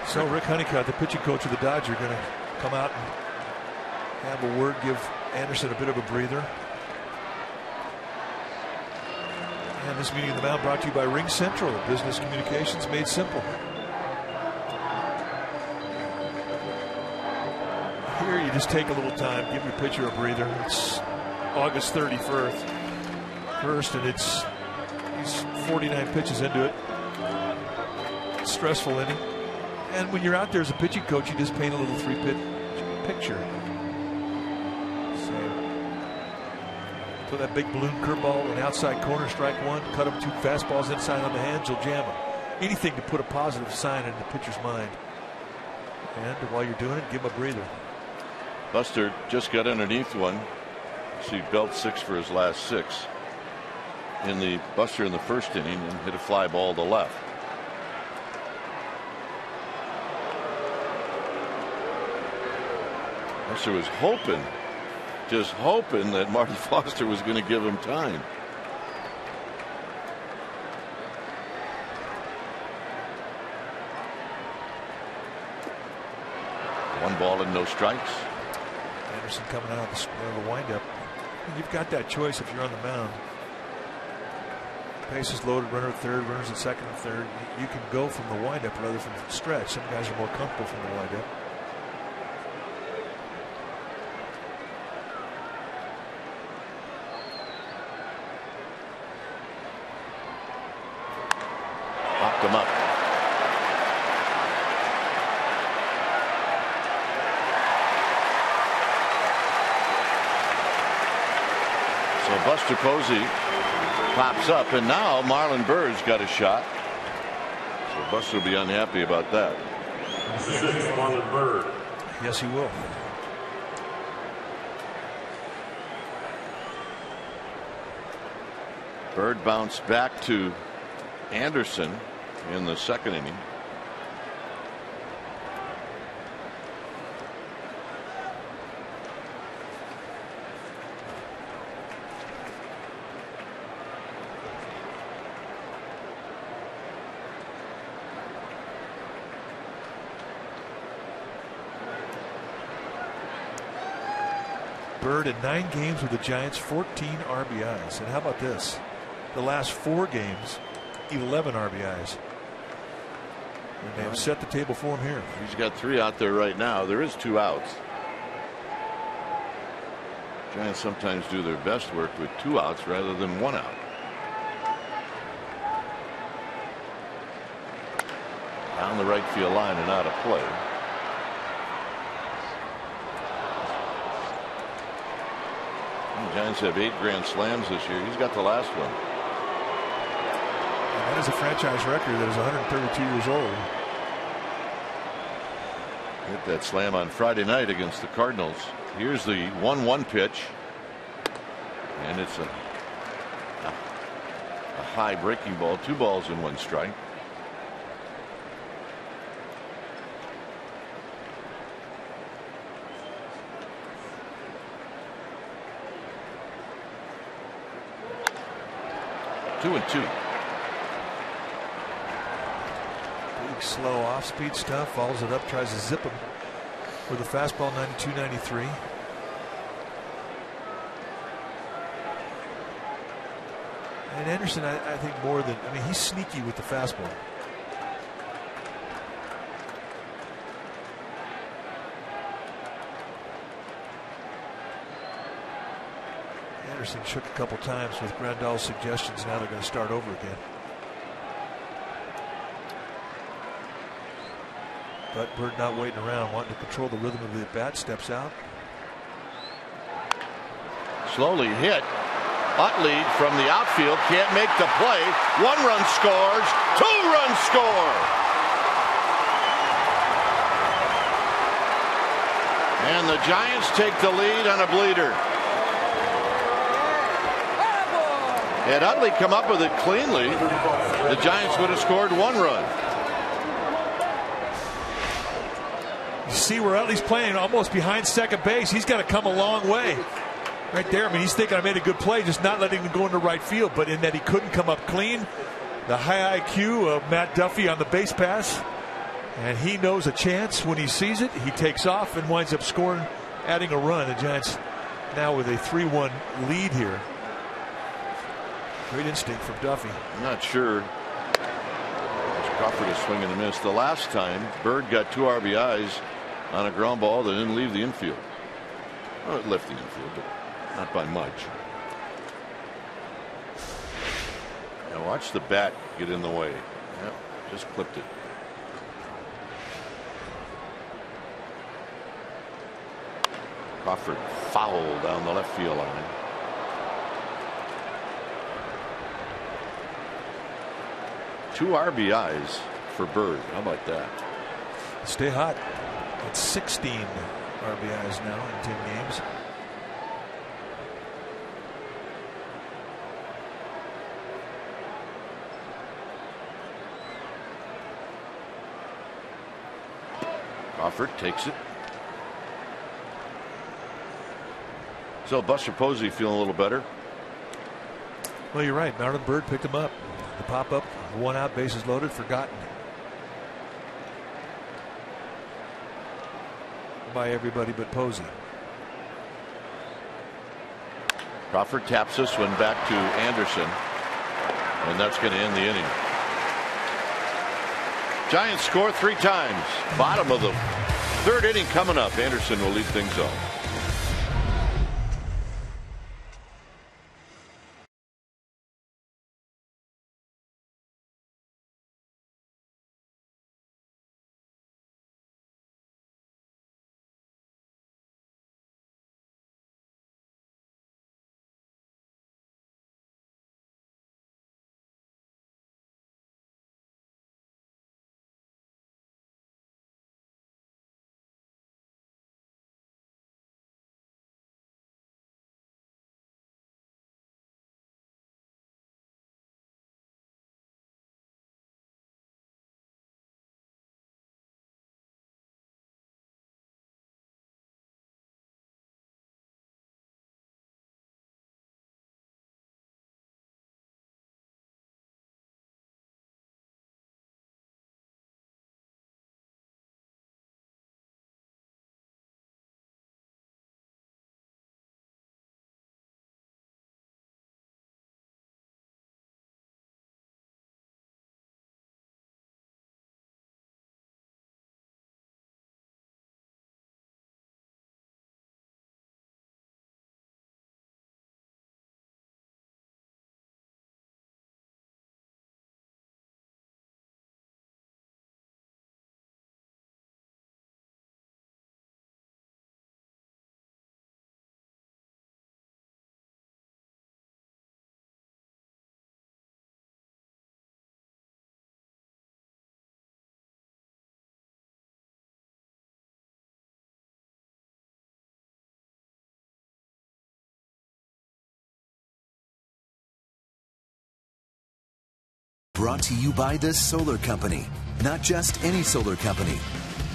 So Rick Honeycutt, the pitching coach of the Dodgers, going to come out and have a word, give Anderson a bit of a breather. And this meeting of the mound brought to you by Ring Central, business communications made simple. Here you just take a little time, give your pitcher a breather. It's August 31st, and he's 49 pitches into it. Stressful inning. And when you're out there as a pitching coach, you just paint a little 3-pitch picture. So, throw that big balloon curveball in outside corner, strike one. Cut him 2 fastballs inside on the hands, you'll jam him. Anything to put a positive sign in the pitcher's mind. And while you're doing it, give him a breather. Buster just got underneath one. See, Belt 6 for his last 6. Buster in the first inning and hit a fly ball to left. Buster was just hoping that Marty Foster was going to give him time. One ball and no strikes. Anderson coming out of the windup. You've got that choice if you're on the mound. Bases loaded, runner at third, runners at second and third. You can go from the windup rather than from the stretch. Some guys are more comfortable from the windup. Popped him up. So Buster Posey pops up, and now Marlon Bird's got a shot. So Buster will be unhappy about that. Marlon Bird. Yes, he will. Bird bounced back to Anderson in the second inning. Bird in 9 games with the Giants, 14 RBIs. And how about this? The last 4 games, 11 RBIs. And they have set the table for him here. He's got 3 out there right now. There is 2 outs. Giants sometimes do their best work with 2 outs rather than 1 out. Down the right field line and out of play. The Giants have 8 grand slams this year. He's got the last one. And that is a franchise record that is 132 years old. Hit that slam on Friday night against the Cardinals. Here's the 1-1 pitch. And it's a high breaking ball. 2 balls and 1 strike. Two and 2. Big slow off speed stuff, follows it up, tries to zip him with a fastball. 92-93. And Anderson, I think more than, I mean, he's sneaky with the fastball. Anderson shook a couple times with Grandal's suggestions. Now they're going to start over again. But Bird not waiting around, wanting to control the rhythm of the at-bat, steps out. Slowly hit. Utley from the outfield can't make the play. 1 run scores. 2 runs score. And the Giants take the lead on a bleeder. Had Utley come up with it cleanly, the Giants would have scored 1 run. You see where Utley's playing almost behind second base. He's got to come a long way. Right there. I mean, he's thinking I made a good play, just not letting him go into right field. But in that he couldn't come up clean. The high IQ of Matt Duffy on the base pass. And he knows a chance when he sees it. He takes off and winds up scoring, adding a run. The Giants now with a 3-1 lead here. Great instinct from Duffy. I'm not sure. Crawford is swinging and miss. The last time Bird got 2 RBIs on a ground ball that didn't leave the infield. Oh, left the infield, but not by much. Now watch the bat get in the way. Yep, just clipped it. Crawford foul down the left field line. Two RBIs for Bird. How about that? Stay hot. It's 16 RBIs now in 10 games. Crawford takes it. So Buster Posey feeling a little better. Well, you're right. Marlon Bird picked him up. The pop up, 1 out, bases loaded, forgotten by everybody but Posey. Crawford taps this one back to Anderson, and that's going to end the inning. Giants score 3 times. Bottom of the 3rd inning coming up. Anderson will lead things off. Brought to you by the Solar Company. Not just any solar company.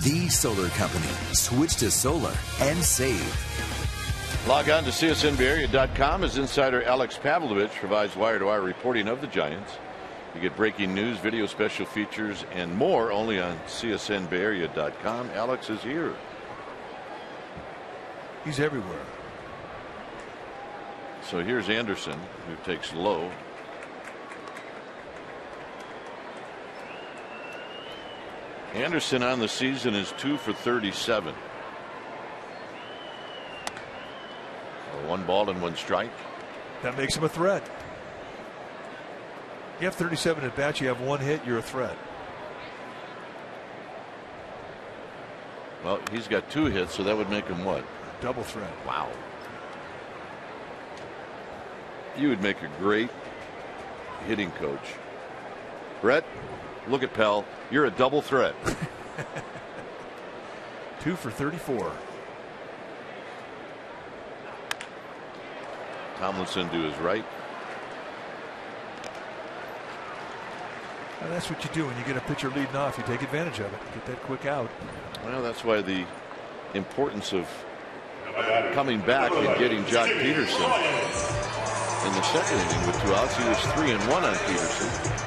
The Solar Company. Switch to solar and save. Log on to csnbayarea.com as insider Alex Pavlovich provides wire-to-wire reporting of the Giants. You get breaking news, video special features, and more only on csnbayarea.com. Alex is here. He's everywhere. So here's Anderson, who takes low. Anderson on the season is 2 for 37. 1 ball and 1 strike. That makes him a threat. You have 37 at bats, you have 1 hit, you're a threat. Well, he's got 2 hits, so that would make him what? Double threat. Wow. You would make a great hitting coach. Brett, look at Pell. You're a double threat. 2 for 34. Tomlinson to his right. And that's what you do when you get a pitcher leading off. You take advantage of it. Get that quick out. Well, that's why the importance of coming back and getting Jock Peterson in the 2nd inning with 2 outs. He was 3-1 on Peterson.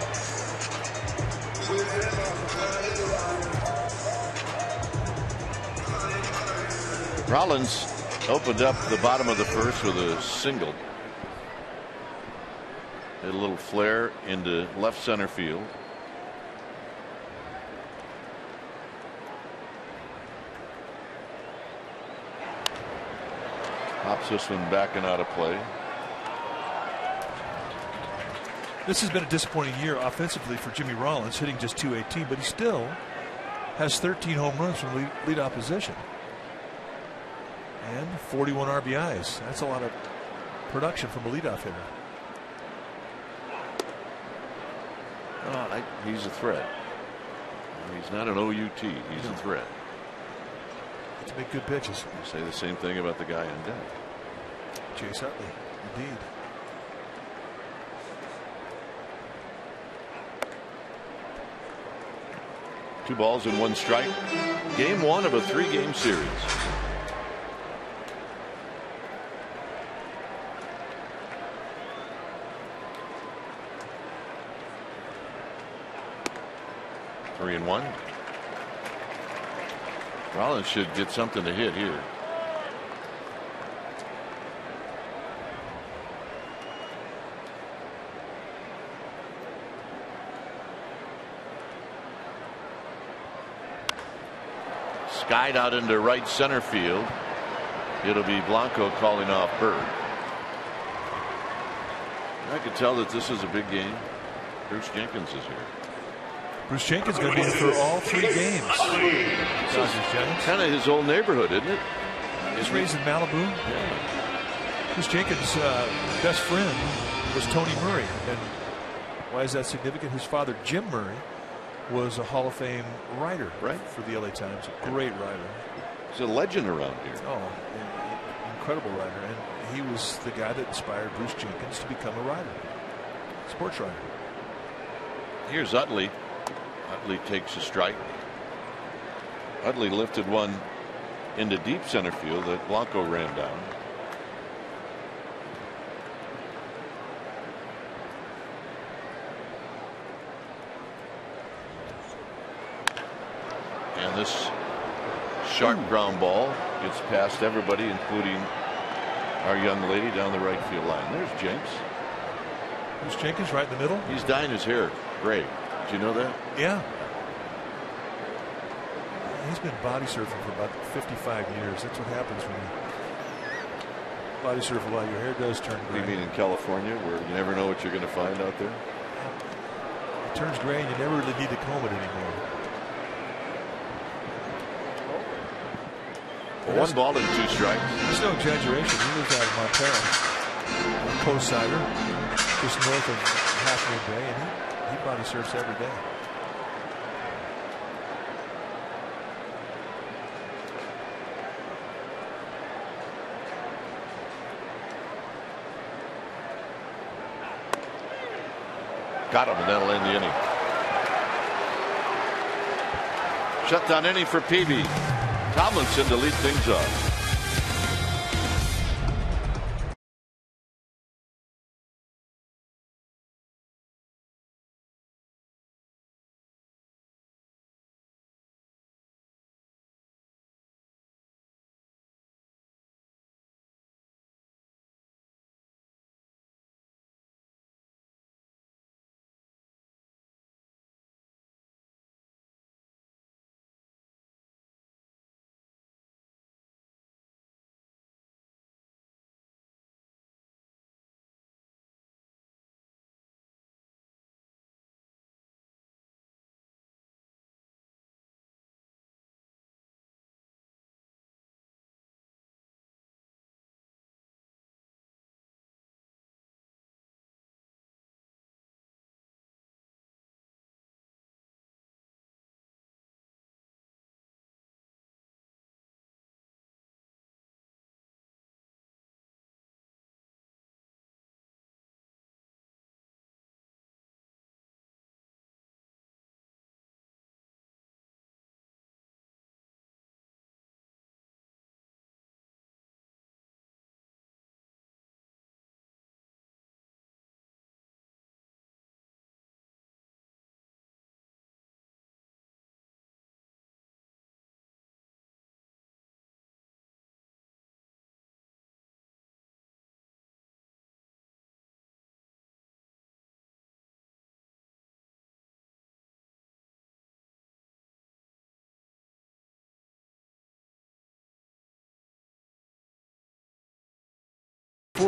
Rollins opened up the bottom of the 1st with a single. Hit a little flare into left center field. This one backing out of play. This has been a disappointing year offensively for Jimmy Rollins, hitting just .218, but he still has 13 home runs from leadoff position and 41 RBIs. That's a lot of production from a leadoff hitter. Oh, he's a threat. He's not an OUT. He's a threat. To make good pitches. You say the same thing about the guy on deck. Chase Utley, indeed. Two balls and one strike. Game one of a 3-game series. Three and one. Rollins should get something to hit here. Skied out into right center field. It'll be Blanco calling off Bird. I can tell that this is a big game. Bruce Jenkins is here. Bruce Jenkins going to be here for all 3 games. Kind of his old neighborhood, isn't it? He's raised in Malibu. Yeah. Bruce Jenkins' best friend was Tony Murray. And why is that significant? His father, Jim Murray, was a Hall of Fame writer for the LA Times. A great writer. He's a legend around here. Oh, incredible writer. And he was the guy that inspired Bruce Jenkins to become a writer, sports writer. Here's Utley. Utley takes a strike. Utley lifted one into deep center field that Blanco ran down. And this sharp ground ball gets past everybody, including our young lady down the right field line. There's Jenks. Bruce Jenkins right in the middle. He's dyeing his hair gray. Did you know that? Yeah. He's been body surfing for about 55 years. That's what happens when you body surf a lot. Your hair does turn gray. You mean in California, where you never know what you're going to find out there? It turns gray and you never really need to comb it anymore. Well, 1 ball and 2 strikes. There's no exaggeration. He lives out of Montana, a coast-sider, just north of Half Moon Bay, and he body surfs every day. Got him, and that'll end the inning. Shutdown inning for PB. Tomlinson to lead things off.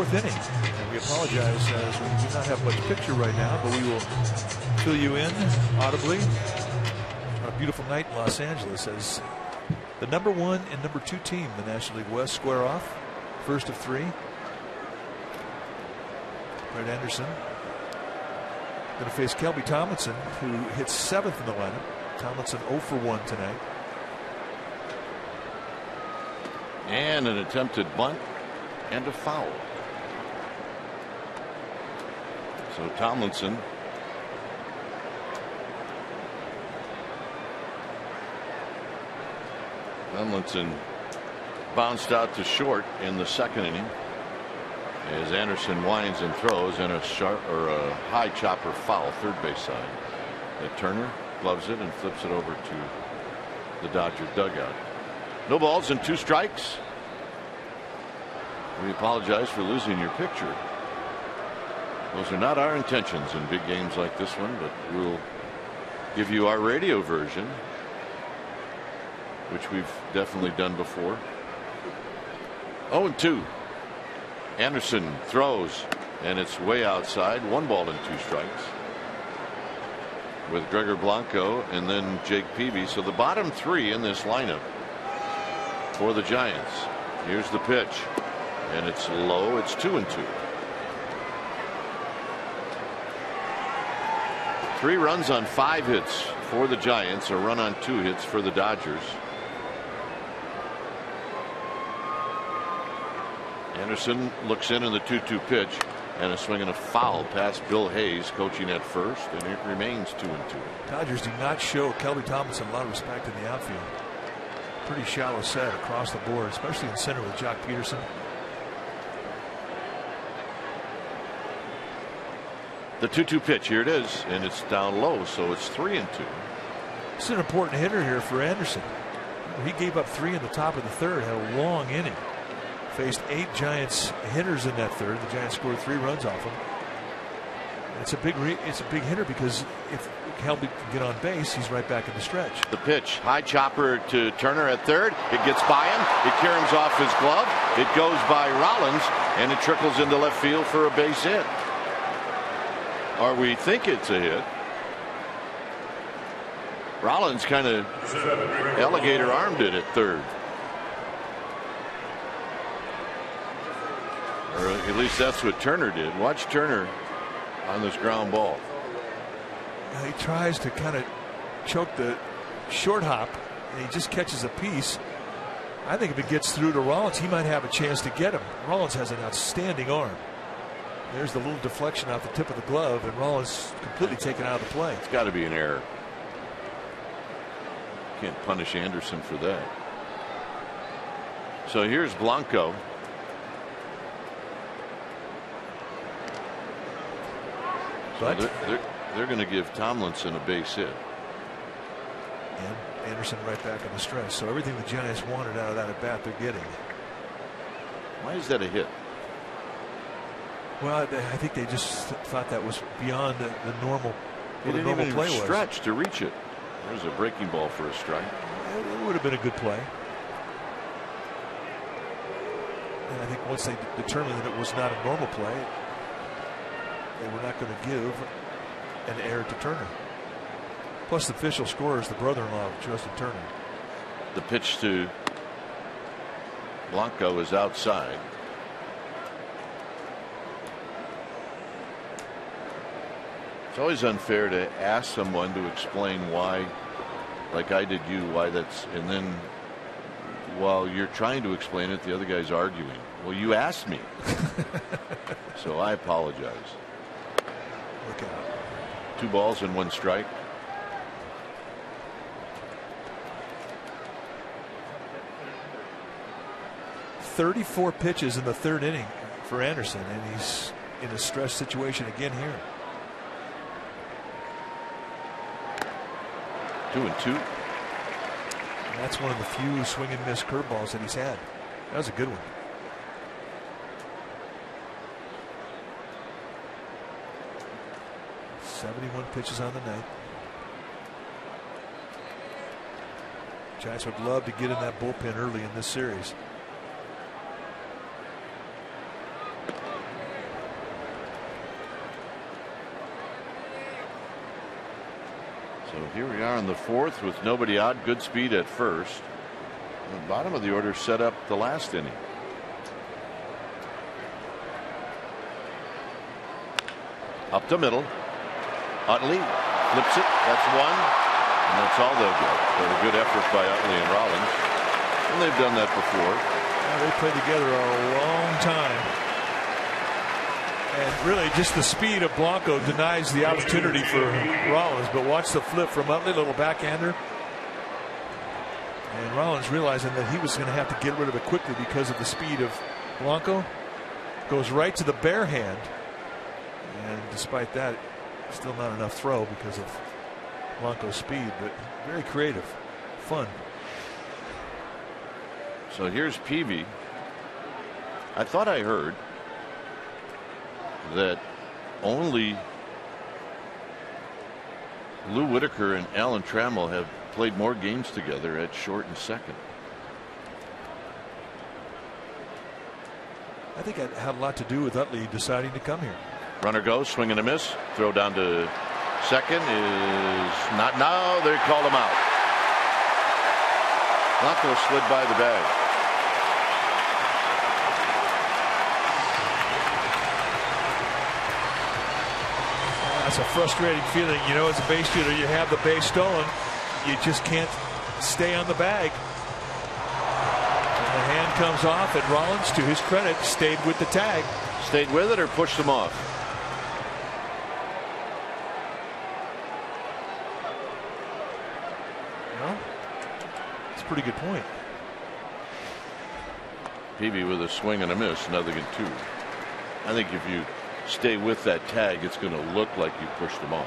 4th inning. And we apologize as we do not have much picture right now, but we will fill you in audibly on a beautiful night in Los Angeles as the number 1 and number 2 team, the National League West, square off. First of 3. Brett Anderson going to face Kelby Tomlinson, who hits 7th in the lineup. Tomlinson 0 for 1 tonight. And an attempted bunt and a foul. So Tomlinson bounced out to short in the 2nd inning as Anderson winds and throws in a high chopper foul, third base side. Turner gloves it and flips it over to the Dodger dugout. No balls and 2 strikes. We apologize for losing your picture. Those are not our intentions in big games like this one, but we'll give you our radio version, which we've definitely done before. 0-2. Anderson throws, and it's way outside. 1 ball and 2 strikes. With Gregor Blanco and then Jake Peavy. So the bottom 3 in this lineup for the Giants. Here's the pitch, and it's low. It's 2-2. 3 runs on 5 hits for the Giants. A run on 2 hits for the Dodgers. Anderson looks in the 2-2 pitch, and a swing and a foul past Bill Hayes, coaching at first, and it remains 2-2. Dodgers do not show Kelby Tomlinson a lot of respect in the outfield. Pretty shallow set across the board, especially in center with Jock Peterson. The 2-2 pitch, here it is, and it's down low, so it's 3-2. This is an important hitter here for Anderson. He gave up 3 in the top of the 3rd, had a long inning. Faced 8 Giants hitters in that 3rd. The Giants scored 3 runs off him. It's a big hitter because if Kelby can get on base, he's right back in the stretch. The pitch, high chopper to Turner at 3rd. It gets by him. It caroms off his glove. It goes by Rollins, and it trickles into left field for a base hit. Or we think it's a hit. Rollins kind of alligator armed it at 3rd. Or at least that's what Turner did. Watch Turner on this ground ball. He tries to kind of choke the short hop, and he just catches a piece. I think if it gets through to Rollins, he might have a chance to get him. Rollins has an outstanding arm. There's the little deflection off the tip of the glove, and Rollins completely taken out of the play. It's got to be an error. Can't punish Anderson for that. So here's Blanco. So they're going to give Tomlinson a base hit. And Anderson right back in the stretch. So everything the Giants wanted out of that at bat, they're getting. Why is that a hit? Well, I think they just thought that was beyond the normal. He didn't even play stretch to reach it. There's a breaking ball for a strike. It would have been a good play. And I think once they determined that it was not a normal play, they were not going to give an error to Turner. Plus, the official scorer is the brother-in-law of Justin Turner. The pitch to Blanco is outside. It's always unfair to ask someone to explain why, like I did you, why that's, and then while you're trying to explain it, the other guy's arguing. Well, you asked me. So I apologize. Look out. 2 balls and 1 strike. "34 pitches in the 3rd inning for Anderson, and he's in a stress situation again here. 2-2. And that's one of the few swing and miss curveballs that he's had. That was a good one. "71 pitches on the night. Giants would love to get in that bullpen early in this series. So here we are in the fourth with nobody out. Good speed at first. The bottom of the order set up the last inning. Up the middle. Utley flips it. That's one. And that's all they'll get. But a good effort by Utley and Rollins. And they've done that before. They played together a long time. And really just the speed of Blanco denies the opportunity for Rollins. But watch the flip from Utley, little backhander. And Rollins realizing that he was going to have to get rid of it quickly because of the speed of Blanco. Goes right to the bare hand. And despite that, still not enough throw because of Blanco's speed. But very creative. Fun. So here's Peavy. I thought I heard that only Lou Whitaker and Alan Trammell have played more games together at short and second. I think it had a lot to do with Utley deciding to come here. Runner goes, swing and a miss. Throw down to second is not. No, they called him out. Blanco slid by the bag. That's a frustrating feeling. You know, as a base shooter, you have the base stolen. You just can't stay on the bag. And the hand comes off, and Rollins, to his credit, stayed with the tag. Stayed with it or pushed him off? Well, that's a pretty good point. Peavy with a swing and a miss, nothing in two. I think if you stay with that tag, it's going to look like you pushed him off.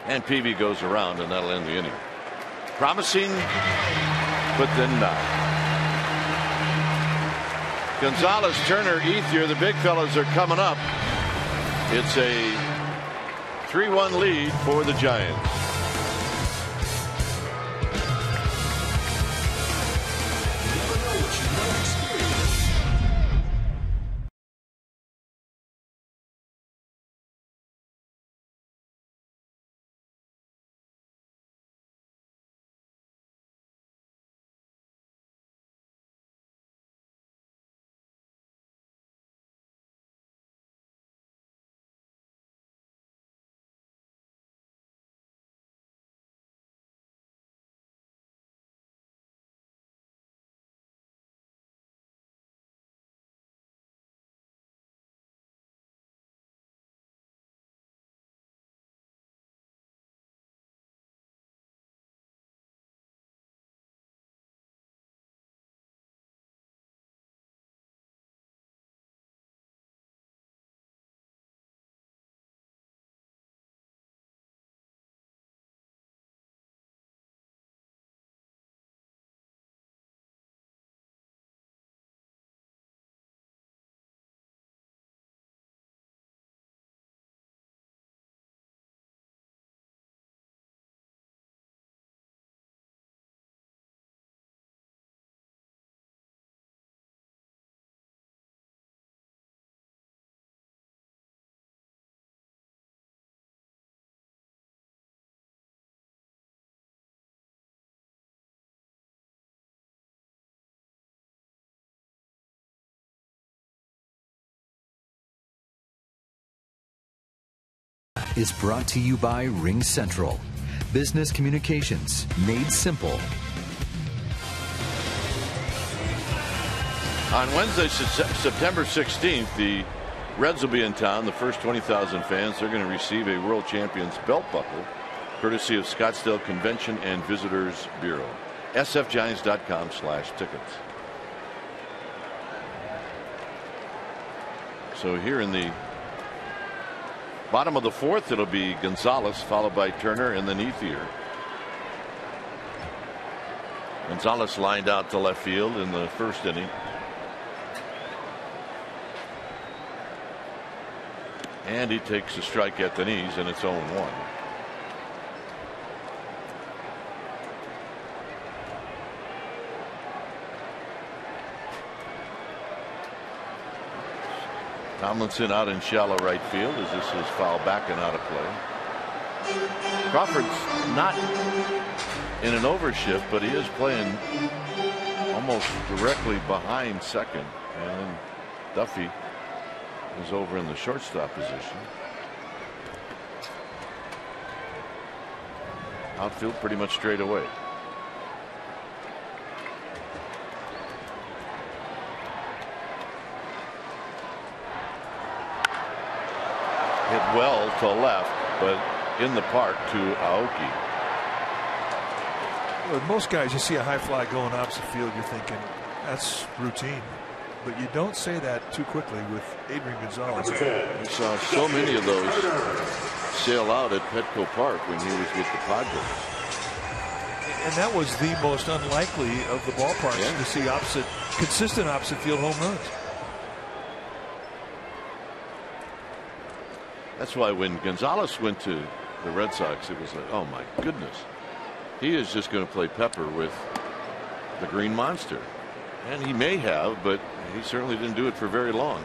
And Peavy goes around, and that'll end the inning. Promising, but then not. Gonzalez, Turner, Ethier, the big fellas are coming up. It's a 3-1 lead for the Giants. Is brought to you by Ring Central. Business communications made simple. On Wednesday, September 16th, the Reds will be in town. The first 20,000 fans, they're going to receive a World Champions belt buckle, courtesy of Scottsdale Convention and Visitors Bureau. sfgiants.com/tickets. So here in the bottom of the fourth, it'll be Gonzalez, followed by Turner, and then Ethier. Gonzalez lined out to left field in the first inning. And he takes a strike at the knees, and it's 0-1. Tomlinson out in shallow right field as this is foul back and out of play. Crawford's not in an overshift, but he is playing almost directly behind second, and Duffy is over in the shortstop position. Outfield pretty much straight away. Hit well to left, but in the park to Aoki. Well, most guys, you see a high fly going opposite field, you're thinking that's routine. But you don't say that too quickly with Adrian Gonzalez. We saw so many of those sail out at Petco Park when he was with the Padres. And that was the most unlikely of the ballparks to see consistent opposite field home runs. That's why when Gonzalez went to the Red Sox, it was like, oh my goodness, he is just going to play Pepper with the Green Monster. And he may have, but he certainly didn't do it for very long.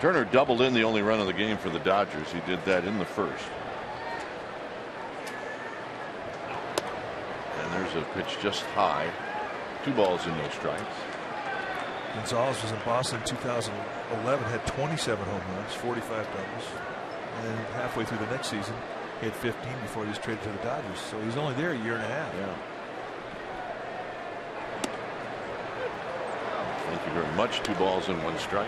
Turner doubled in the only run of the game for the Dodgers. He did that in the first. And there's a pitch just high. 2 balls and no strikes. Gonzalez was in Boston in 2011, had 27 home runs, 45 doubles. And then halfway through the next season, he had 15 before he was traded to the Dodgers. So he was only there a year and a half. Yeah. Thank you very much. 2 balls and 1 strike.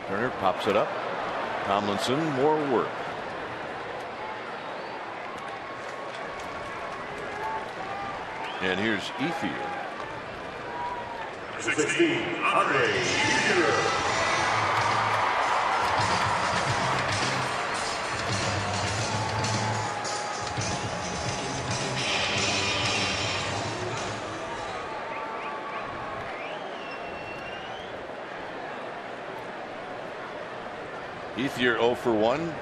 Turner pops it up. Tomlinson, more work. And here's Ethier. 16, Andre Ethier. Ethier 0 for 1.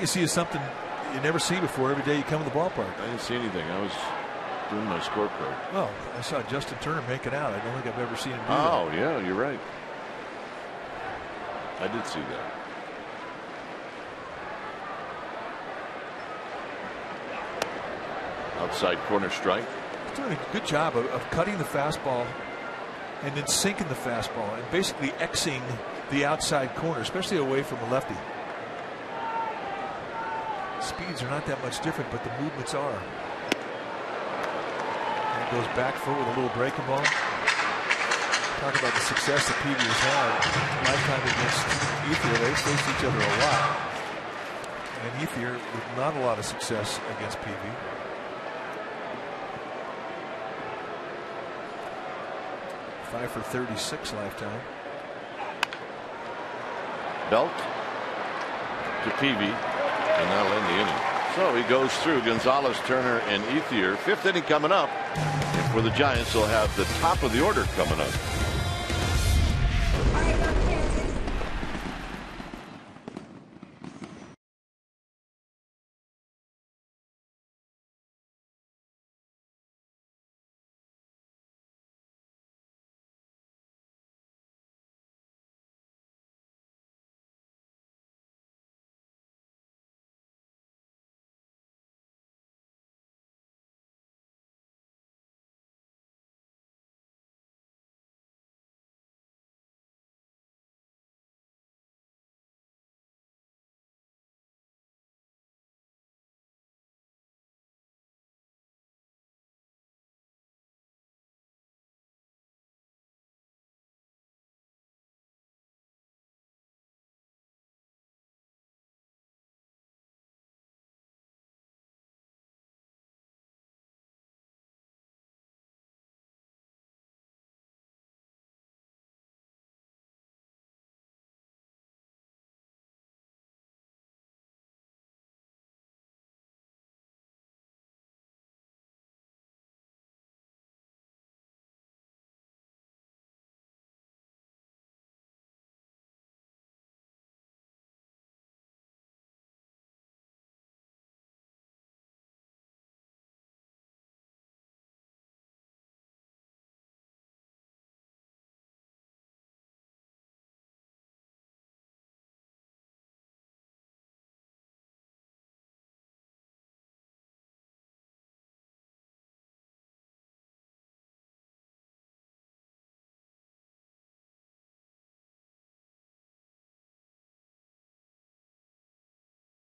See something you never see before every day you come to the ballpark. I didn't see anything. I was doing my scorecard. Well, I saw Justin Turner make it out. I don't think I've ever seen him do that. Oh, yeah, you're right. I did see that. Outside corner strike. He's doing a good job of cutting the fastball and then sinking the fastball and basically Xing the outside corner, especially away from the lefty. Speeds are not that much different, but the movements are. And goes back foot with a little breaking ball. Talk about the success that Peavy has had lifetime against Ethier. They faced each other a lot. And Ethier with not a lot of success against Peavy. Five for 36 lifetime. Belt to Peavy. And that'll end the inning. So he goes through Gonzalez, Turner, and Ethier. 5th inning coming up. And for the Giants, they'll have the top of the order coming up.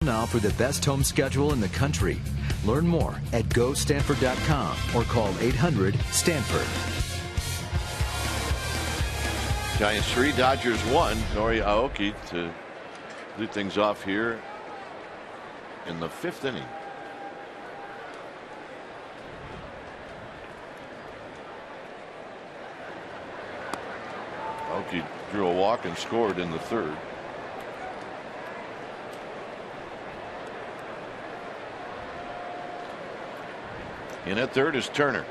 now for the best home schedule in the country. Learn more at gostanford.com or call 800-STANFORD. Giants 3, Dodgers 1. Nori Aoki to lead things off here in the 5th inning. Aoki drew a walk and scored in the 3rd. In at 3rd is Turner.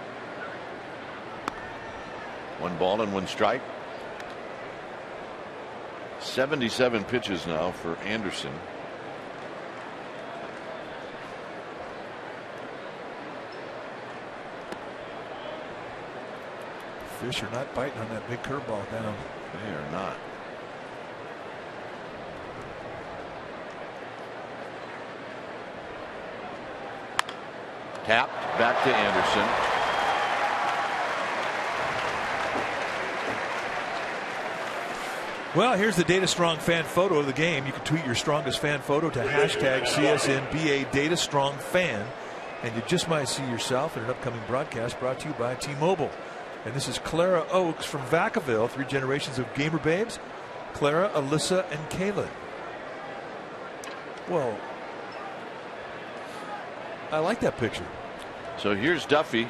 1 ball and 1 strike. 77 pitches now for Anderson. Fish are not biting on that big curveball down. They are not. Tapped back to Anderson. Well, here's the Data Strong fan photo of the game. You can tweet your strongest fan photo to hashtag CSNBA Data Strong Fan, and you just might see yourself in an upcoming broadcast brought to you by T-Mobile. And this is Clara Oaks from Vacaville, 3 generations of gamer babes, Clara, Alyssa, and Kaylin. Well, I like that picture. So here's Duffy.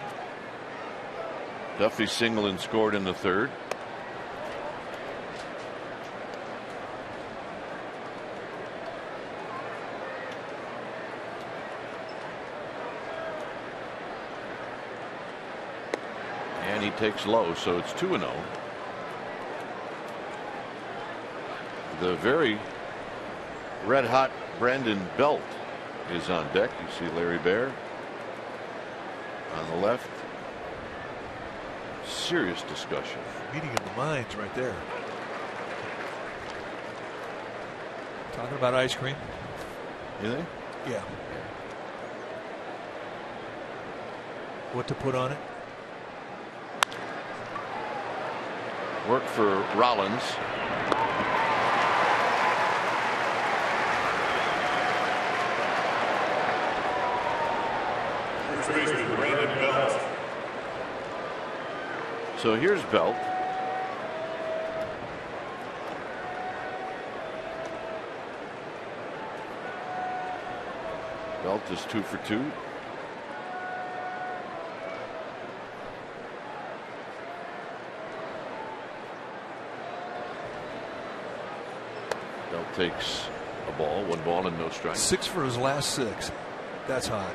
Duffy singled and scored in the 3rd. And he takes low, so it's 2-0. The very red hot Brandon Belt is on deck. You see Larry Baer on the left. Serious discussion. Meeting of the minds right there. Talking about ice cream. You think? Yeah. What to put on it? Work for Rollins. So here's Belt. Belt is 2 for 2. Belt takes a ball, 1 ball and no strike. 6 for his last 6. That's hot.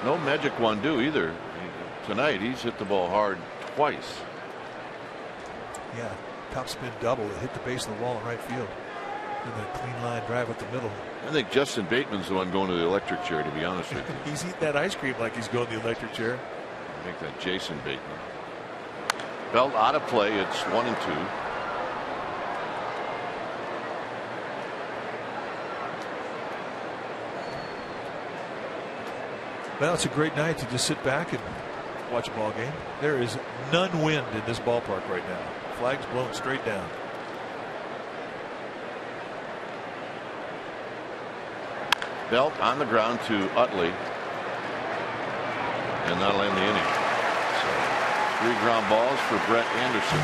No magic Wandu either. Tonight he's hit the ball hard twice. Yeah, top spin double that hit the base of the wall in right field. And then a clean line drive up the middle. I think Justin Bateman's the one going to the electric chair, to be honest with you. He's eating that ice cream like he's going to the electric chair. I think that Jason Bateman. Belt out of play. It's 1-2. Well, it's a great night to just sit back and watch a ball game. There is none wind in this ballpark right now. Flags blown straight down. Belt on the ground to Utley, and that'll end the inning. So 3 ground balls for Brett Anderson.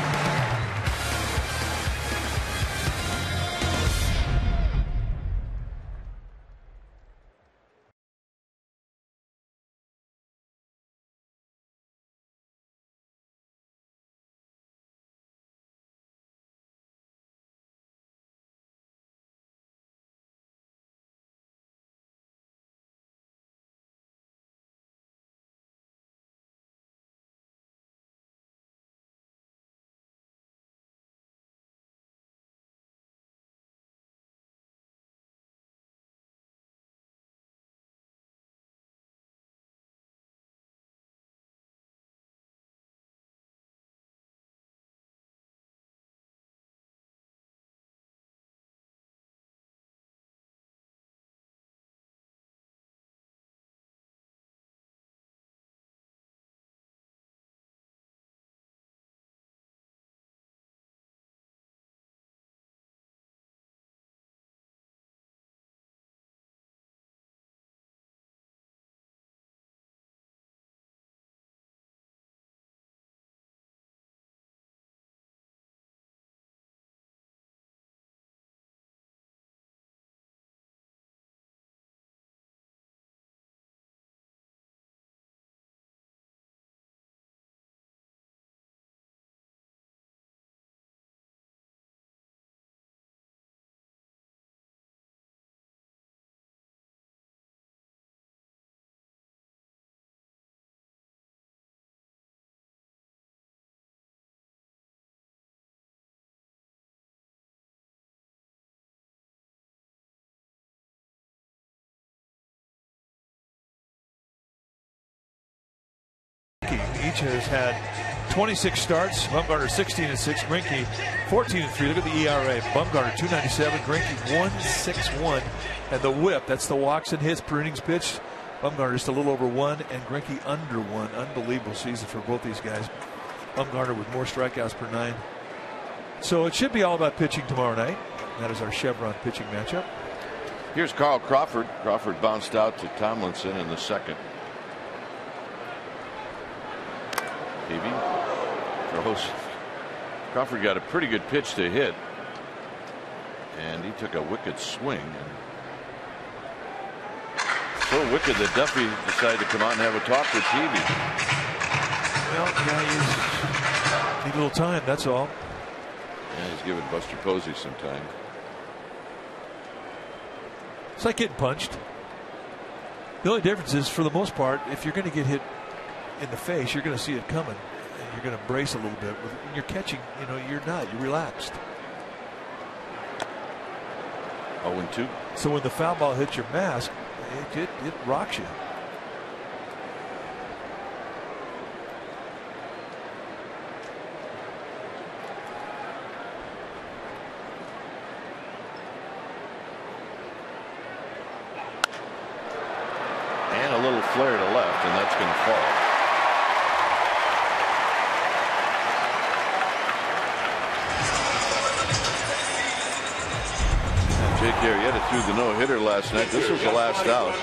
Each has had 26 starts. Bumgarner 16-6, Greinke 14-3. Look at the ERA. Bumgarner 2.97, Greinke 1.61, and the WHIP, that's the walks and hits per innings pitched. Bumgarner just a little over 1, and Greinke under 1. Unbelievable season for both these guys. Bumgarner with more strikeouts per 9. So it should be all about pitching tomorrow night. That is our Chevron pitching matchup. Here's Carl Crawford. Crawford bounced out to Tomlinson in the second. Peavy throws. Crawford got a pretty good pitch to hit, and he took a wicked swing. So wicked that Duffy decided to come out and have a talk with Peavy. Well, yeah, need a little time, that's all. Yeah, he's giving Buster Posey some time. It's like getting punched. The only difference is, for the most part, if you're going to get hit in the face, you're going to see it coming, and you're going to brace a little bit. When you're catching, you're not. You're relaxed. 0-2. So when the foul ball hits your mask, it rocks you. And a little flare to left, and that's going to fall. Jake Arrieta threw the no-hitter last night. This was the last out.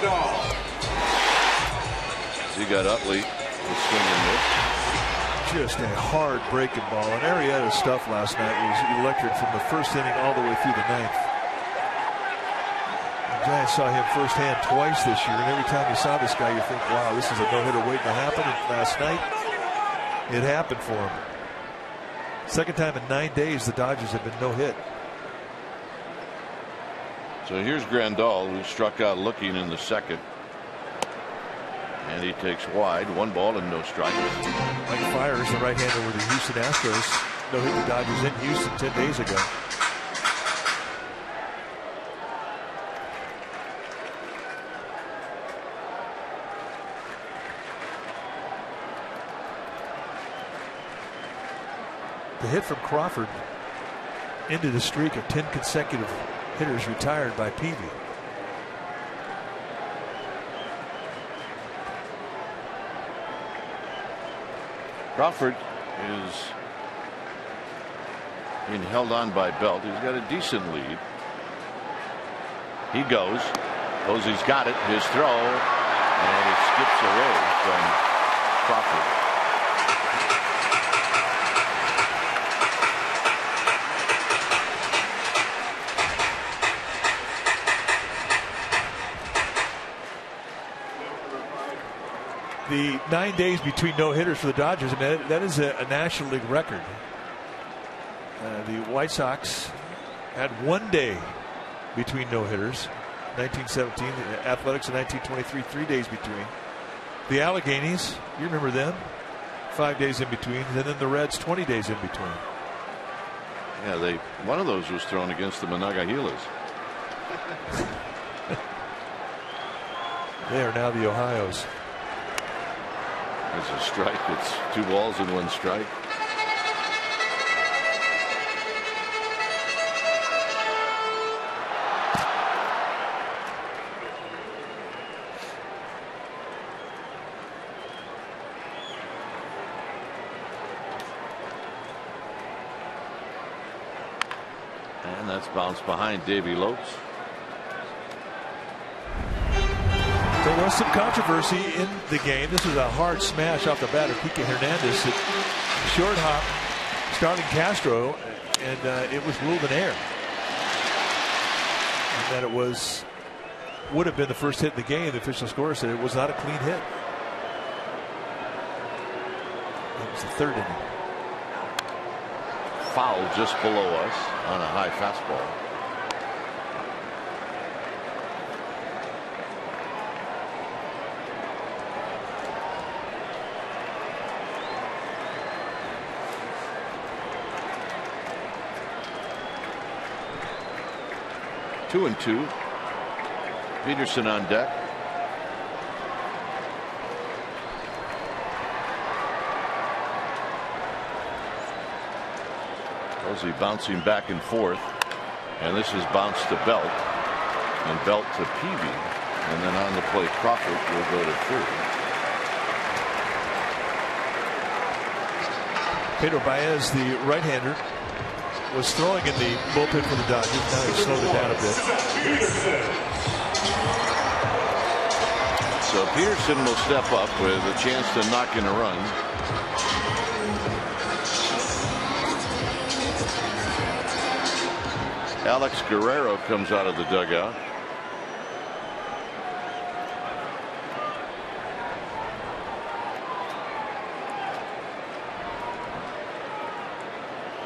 He got Utley with swinging this. Just a hard breaking ball. And Arrieta's stuff last night was electric from the first inning all the way through the ninth. The Giants saw him firsthand twice this year, and every time you saw this guy, you think, wow, this is a no-hitter waiting to happen. And last night, it happened for him. Second time in 9 days the Dodgers have been no-hit. So here's Grandal, who struck out looking in the second. And he takes wide. 1 ball and no strikes. Mike Fiers, the right-hander with the Houston Astros, no-hit the Dodgers in Houston 10 days ago. The hit from Crawford ended a streak of 10 consecutive hitters retired by Peavy. Crawford is being held on by Belt. He's got a decent lead. He goes. Posey's got it. His throw, and it skips away from Crawford. The 9 days between no-hitters for the Dodgers, I mean, that is a National League record. The White Sox had 1 day between no-hitters. 1917, the Athletics in 1923, 3 days between. The Alleghenies, you remember them? 5 days in between. And then the Reds, 20 days in between. Yeah, one of those was thrown against the Monongahela's. They are now the Ohios. It's a strike. It's 2 balls and 1 strike. And that's bounced behind Davey Lopes. There was some controversy in the game. This was a hard smash off the bat of Kike Hernandez. Short hop starting Castro, and it was ruled an error. And that it would have been the first hit in the game. The official scorer said it was not a clean hit. It was the 3rd inning. Foul just below us on a high fastball. Two and 2. Peterson on deck. Posey bouncing back and forth, and this is bounced to Belt, and Belt to Peavy, and then on the play Crawford will go to third. Pedro Baez, the right-hander, was throwing in the bullpen for the Dodgers. Now he slowed it down a bit. So Peterson will step up with a chance to knock in a run. Alex Guerrero comes out of the dugout.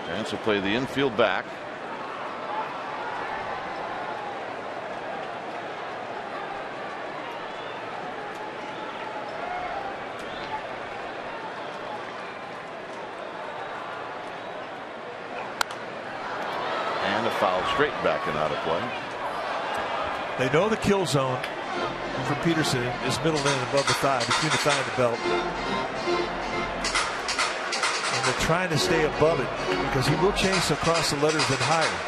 Chance to play the infield back. And a foul straight back and out of play. They know the kill zone for Peterson is middle in above the thigh, between the thigh and the belt. And they're trying to stay above it because he will chase across the letters and higher.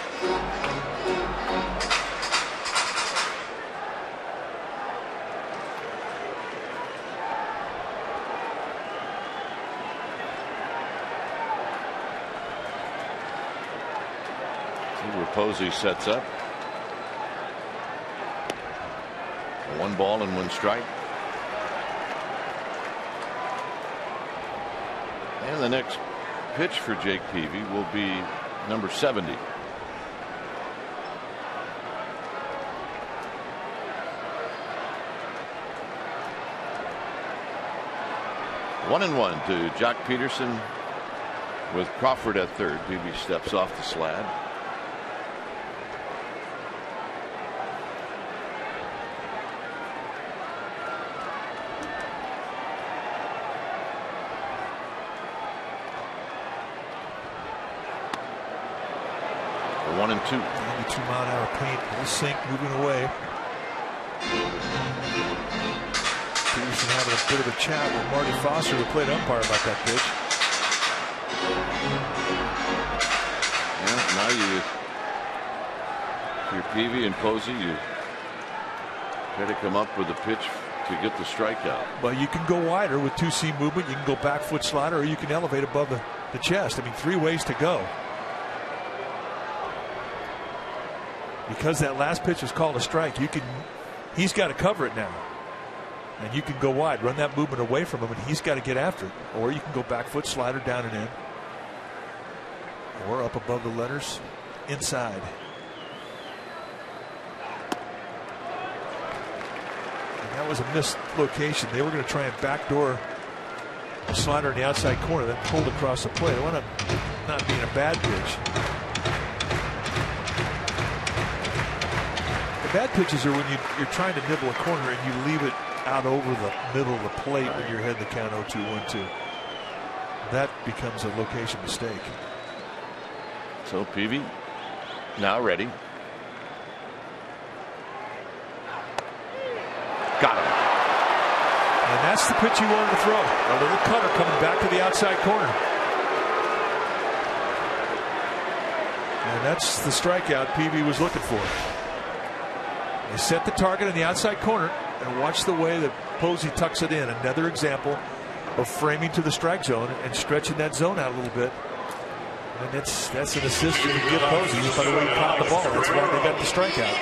Posey sets up. 1 ball and 1 strike. And the next pitch for Jake Peavy will be number 70. One and one to Jock Peterson with Crawford at third. Peavy steps off the slab. The 1 and 2. 92-mile-an-hour paint. Full sink, moving away. Peterson having a bit of a chat with Marty Foster, who played umpire, about that pitch. Yeah, now you're Peavy and Posey. You try to come up with a pitch to get the strikeout. Well, you can go wider with 2-seam movement. You can go back foot slider, or you can elevate above the chest. I mean, 3 ways to go. Because that last pitch was called a strike, he's got to cover it now. And you can go wide, run that movement away from him, and he's got to get after it. Or you can go back foot slider down and in. Or up above the letters inside. And that was a missed location. They were going to try and backdoor a slider in the outside corner, then pulled across the plate. It wound up not being a bad pitch. The bad pitches are when you're trying to nibble a corner and you leave it out over the middle of the plate when you're heading the count 0-2-1-2. That becomes a location mistake. So Peavy now ready. Got him. And that's the pitch he wanted to throw. A little cutter coming back to the outside corner. And that's the strikeout Peavy was looking for. They set the target in the outside corner, and watch the way that Posey tucks it in. Another example of framing to the strike zone and stretching that zone out a little bit. And that's an assist you can give Posey by the way he caught the ball. That's why they got the strikeout.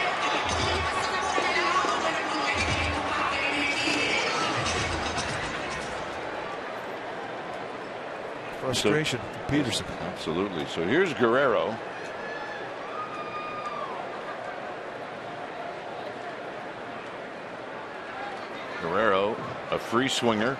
Frustration from Peterson. Absolutely. So here's Guerrero. Guerrero, a free swinger.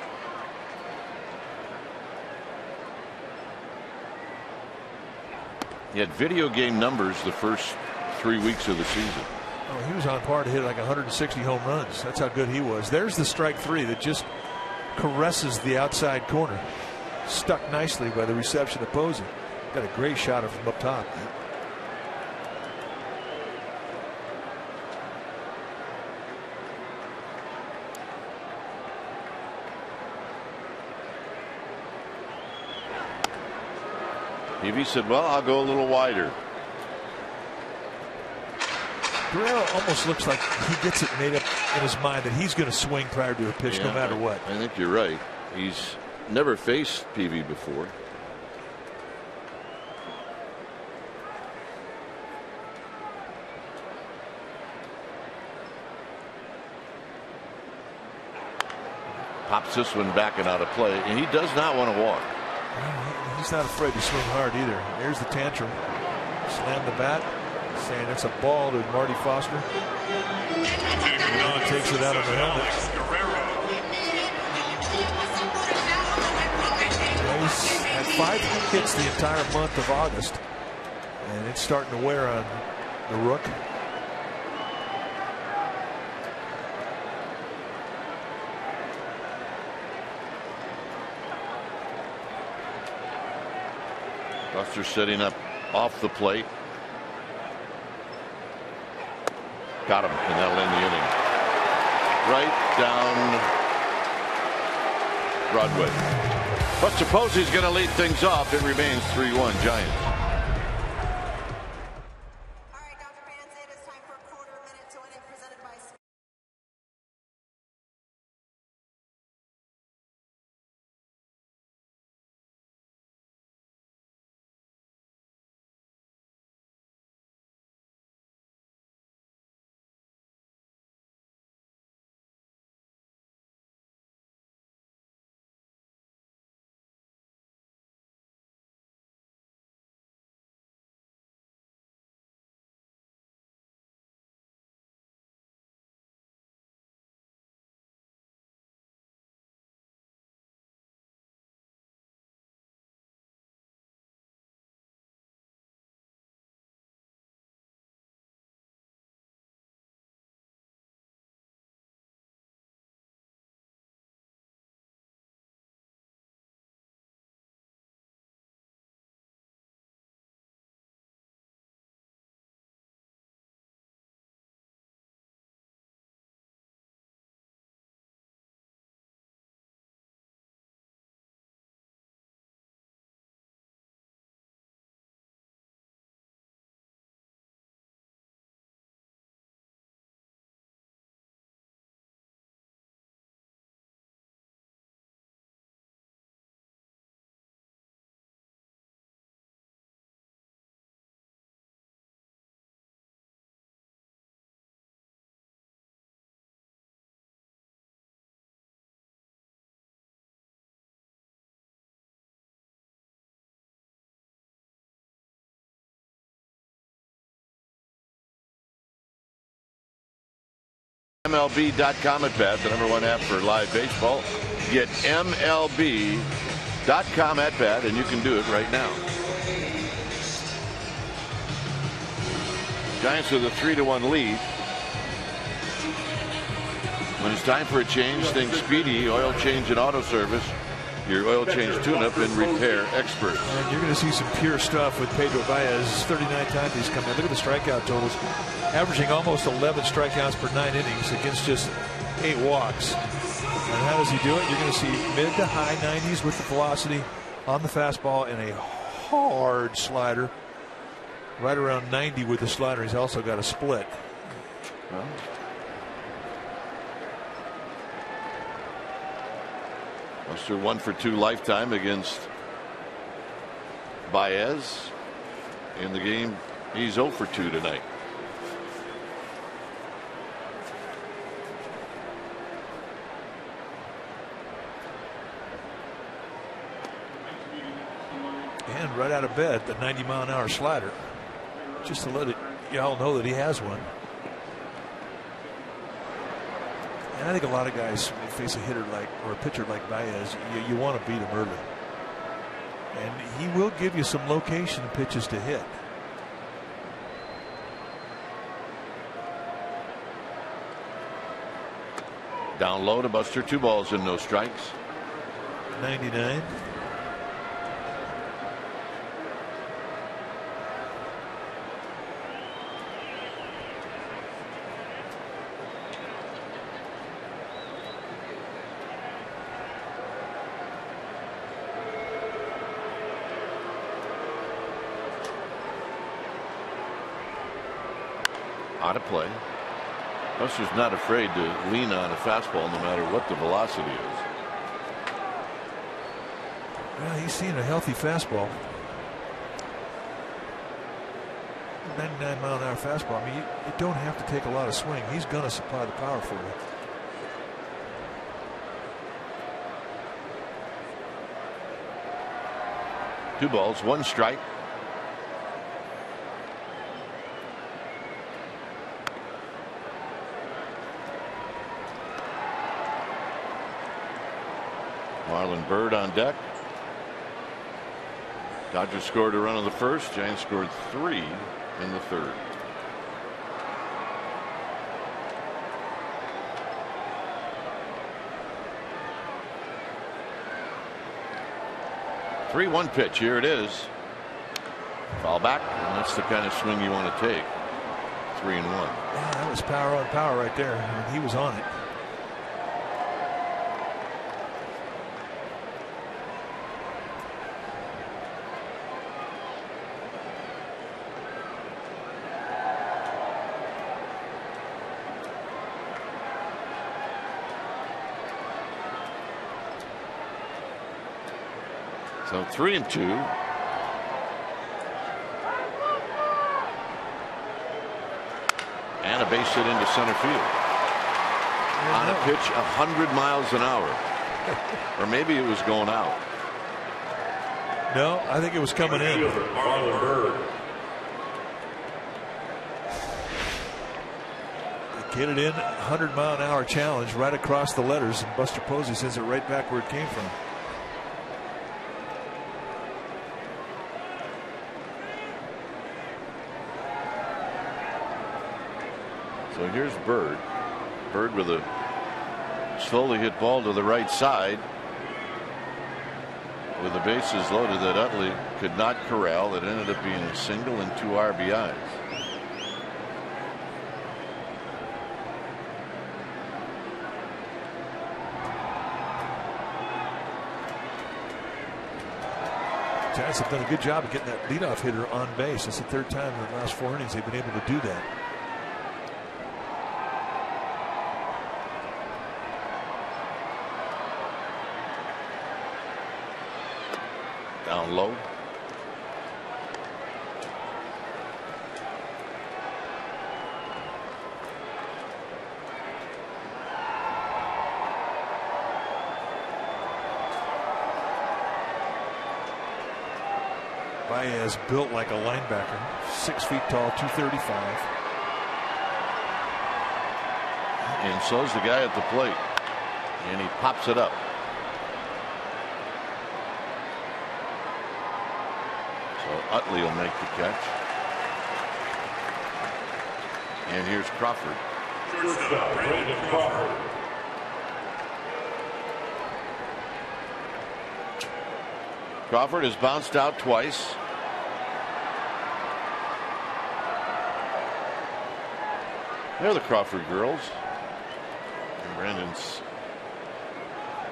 He had video game numbers the first 3 weeks of the season. Oh, he was on par to hit like 160 home runs. That's how good he was. There's the strike 3 that just caresses the outside corner. Stuck nicely by the reception of Posey. Got a great shot from up top. Peavy said, well, I'll go a little wider. Guerrero almost looks like he gets it made up in his mind that he's going to swing prior to a pitch no matter what. I think you're right. He's never faced Peavy before. Pops this one back and out of play, and he does not want to walk. He's not afraid to swing hard either. There's the tantrum. Slam the bat, saying it's a ball to Marty Foster. He takes it out of the helmet. He's had 5 hits the entire month of August, and it's starting to wear on the Rook. Buster setting up off the plate. Got him, and that'll end the inning. Right down Broadway. Buster Posey's going to lead things off. It remains 3-1 Giants. MLB.com at bat, the #1 app for live baseball. Get MLB.com at bat, and you can do it right now. Giants with a 3-1 lead. When it's time for a change, think Speedy Oil Change and Auto Service. Your oil change tune-up and repair expert. And you're going to see some pure stuff with Pedro Baez. 39 times he's come in. Look at the strikeout totals. Averaging almost 11 strikeouts per 9 innings against just 8 walks. And how does he do it? You're going to see mid to high 90s with the velocity on the fastball and a hard slider. Right around 90 with the slider. He's also got a split. Well, Buster 1 for 2 lifetime against Baez. In the game, he's 0 for 2 tonight. And right out of bed, the 90-mile-an-hour slider. Just to let y'all know that he has one. And I think a lot of guys, when they face a hitter like, or a pitcher like Baez, you want to beat him early. And he will give you some location pitches to hit. Down low to Buster, 2 balls and no strikes. 99. Out of play. Buster's not afraid to lean on a fastball no matter what the velocity is. Well, he's seeing a healthy fastball. 99-mile-an-hour fastball. I mean, you don't have to take a lot of swing. He's going to supply the power for you. Two balls, one strike. Marlon Byrd on deck. Dodgers scored a run in the first. Giants scored 3 in the third. Three-one pitch. Here it is. Foul back, and that's the kind of swing you want to take. 3-1. Yeah, that was power on power right there. And he was on it. So 3-2. And a base hit into center field. On a pitch 100 miles an hour. Or maybe it was going out. No, I think it was coming in. Get it in, 100-mile-an-hour challenge right across the letters, and Buster Posey sends it right back where it came from. So here's Byrd. Byrd with a slowly hit ball to the right side. With the bases loaded that Utley could not corral. It ended up being a single and 2 RBIs. Giants have done a good job of getting that leadoff hitter on base. It's the third time in the last 4 innings they've been able to do that. Down low. Baez built like a linebacker, 6 feet tall, 235. And so's the guy at the plate. And he pops it up. So Utley will make the catch. And here's Crawford. Crawford has bounced out twice. They're the Crawford girls. And Brandon's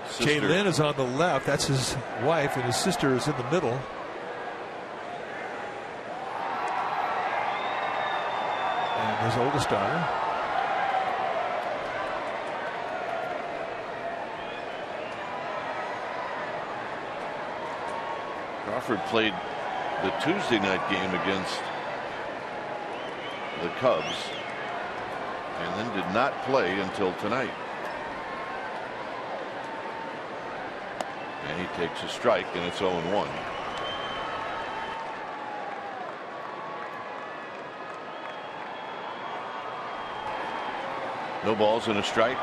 sister. Jay is on the left. That's his wife, and his sister is in the middle. And his oldest daughter. Crawford played the Tuesday night game against the Cubs and then did not play until tonight. And he takes a strike, and it's 0-1. No balls and a strike.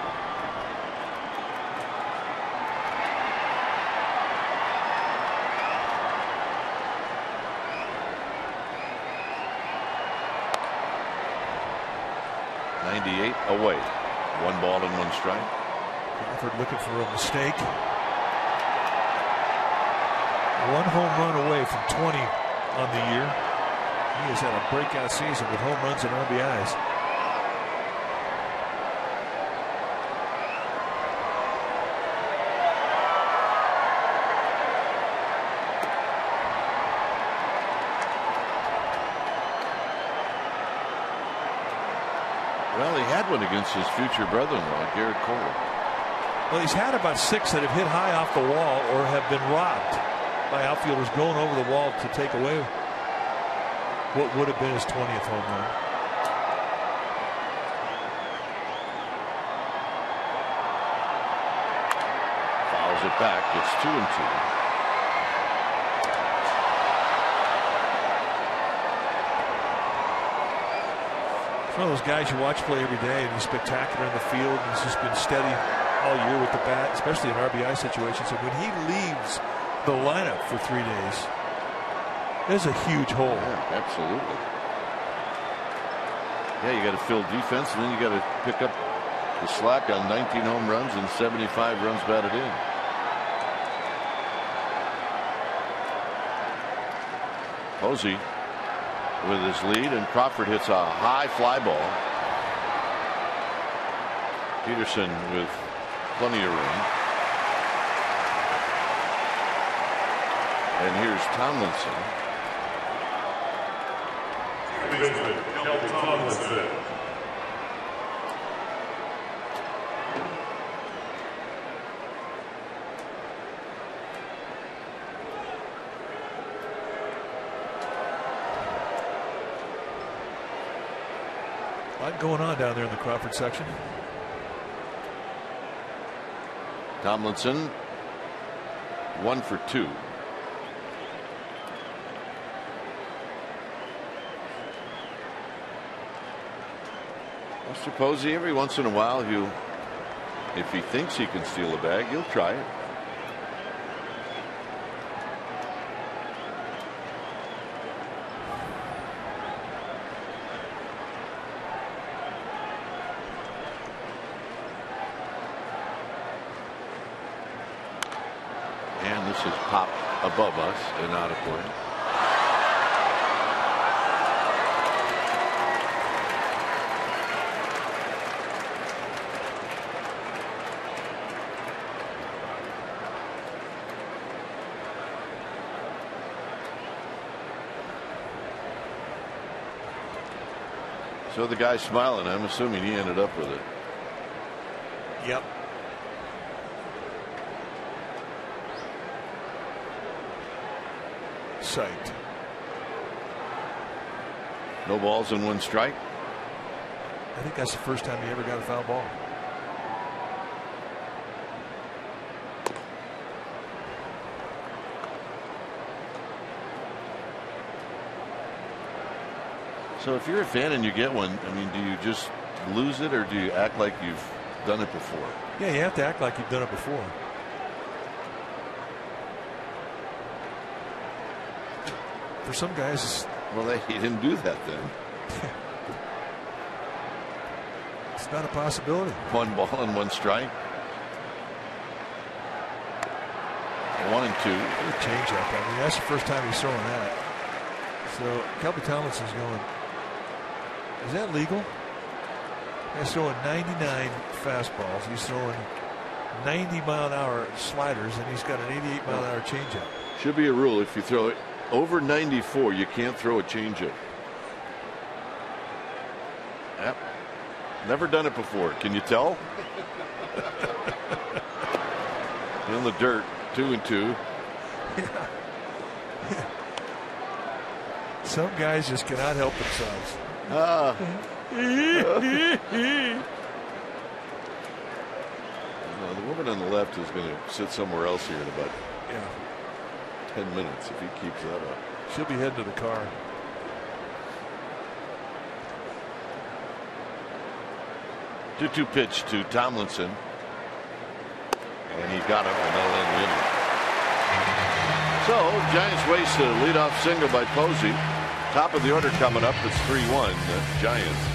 Away. 1 ball and 1 strike. Crawford looking for a mistake. 1 home run away from 20 on the year. He has had a breakout season with home runs and RBIs. Well, he had one against his future brother-in-law, Garrett Cole. Well, he's had about 6 that have hit high off the wall or have been robbed by outfielders going over the wall to take away what would have been his 20th home run. Fouls it back. It's 2-2. He's one of those guys you watch play every day, and he's spectacular in the field. And he's just been steady all year with the bat, especially in RBI situations. And when he leaves the lineup for 3 days, there's a huge hole. Yeah, absolutely. Yeah, you got to fill defense, and then you got to pick up the slack on 19 home runs and 75 runs batted in. Posey with his lead, and Crawford hits a high fly ball. Peterson with plenty of room. And here's Tomlinson. Tomlinson. A lot going on down there in the Crawford section. Tomlinson 1 for 2. Mr. Posey, every once in a while, if he thinks he can steal a bag, he'll try it. And this is popped above us and out of play. So the guy's smiling. I'm assuming he ended up with it. Yep. Psyched. No balls and 1 strike. I think that's the first time he ever got a foul ball. So if you're a fan and you get one, I mean, do you just lose it, or do you act like you've done it before? Yeah, you have to act like you've done it before. For some guys, well, he didn't do that then. It's not a possibility. 1 ball and 1 strike. 1 and 2. Change up. I mean, that's the first time he's throwing that. So Kelby Tomlinson's going, is that legal? He's throwing 99 fastballs. He's throwing 90-mile-an-hour sliders, and he's got an 88-mile-an-hour changeup. Should be a rule: if you throw it over 94, you can't throw a changeup. Yep. Never done it before. Can you tell? In the dirt, 2 and 2. Yeah. Some guys just cannot help themselves. The woman on the left is going to sit somewhere else here in about 10 minutes if he keeps that up. She'll be heading to the car. Two pitch to Tomlinson, and he got him, and that'll end the inning. So Giants waste a leadoff single by Posey. Top of the order coming up. It's 3-1 Giants.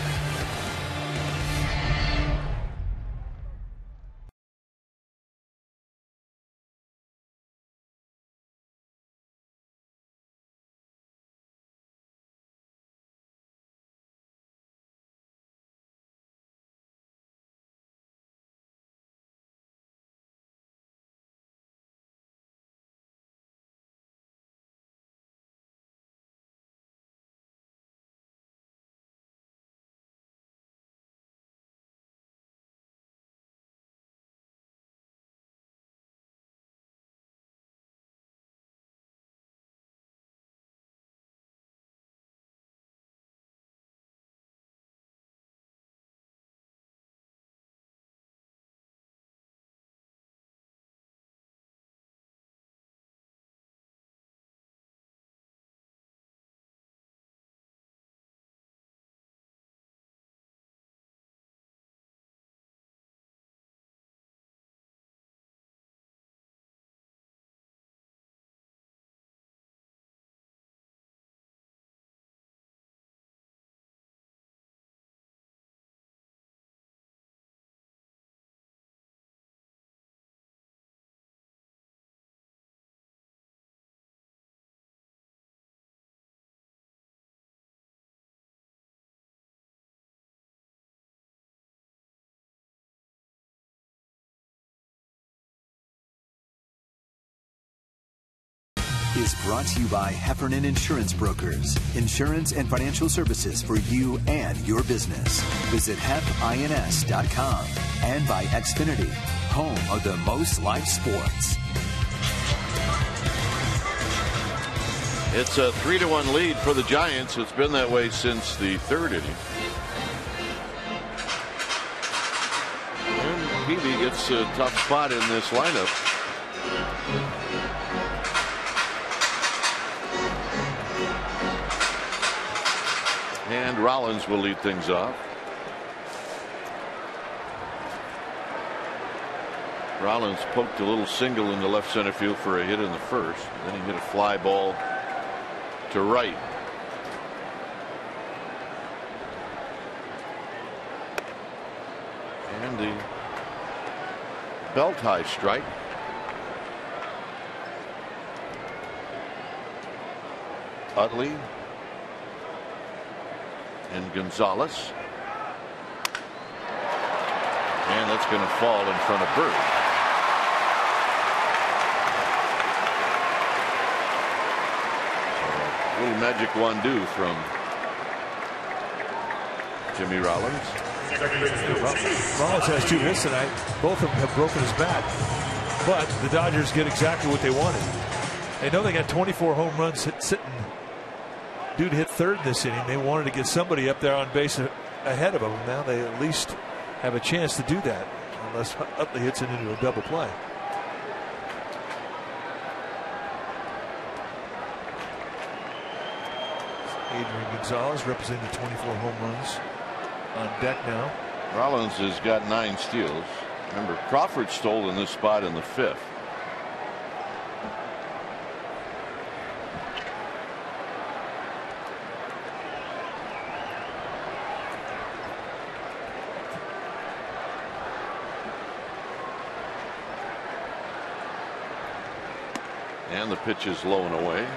is brought to you by Heffernan Insurance Brokers. Insurance and financial services for you and your business. Visit hefins.com. And by Xfinity, home of the most live sports. It's a 3-1 lead for the Giants. It's been that way since the third inning. And Peavy gets a tough spot in this lineup. And Rollins will lead things off. Rollins poked a little single in the left center field for a hit in the first. Then he hit a fly ball to right. And the belt high strike. Utley and Gonzalez. And that's going to fall in front of Bird. A little magic one-do from Jimmy Rollins. Rollins has 2 hits tonight. Both of them have broken his bat. But the Dodgers get exactly what they wanted. They know they got 24 home runs sitting. Dude hit third this inning. They wanted to get somebody up there on base ahead of him. Now they at least have a chance to do that, unless Utley hits it into a double play. Adrian Gonzalez representing the 24 home runs on deck now. Rollins has got 9 steals. Remember, Crawford stole in this spot in the 5th. And the pitch is low and away.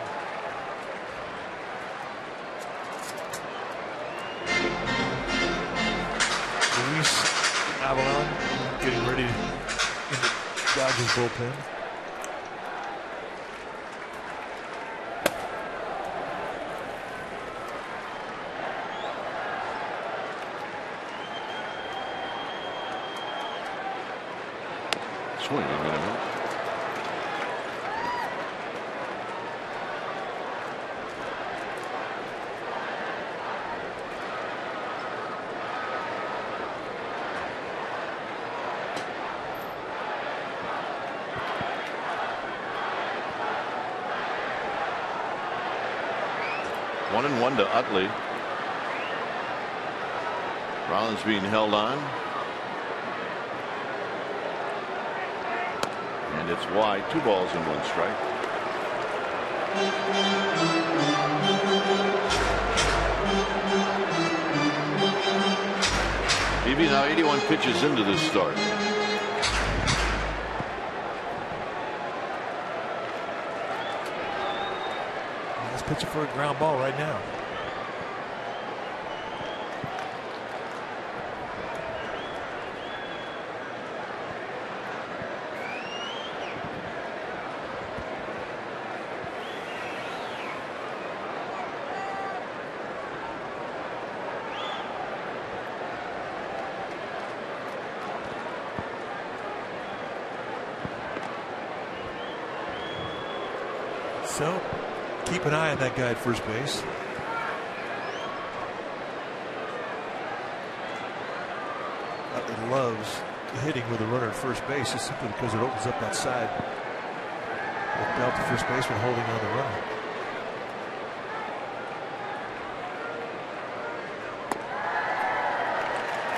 Avalon getting ready in the Dodgers bullpen. Swinging in a minute. One and one to Utley. Rollins being held on. And it's wide. 2 balls and 1 strike. Peavy now 81 pitches into this start. Pitching for a ground ball right now. So keep an eye on that guy at first base. Utley loves hitting with a runner at first base just simply because it opens up that side. With Belt to first baseman holding on the runner.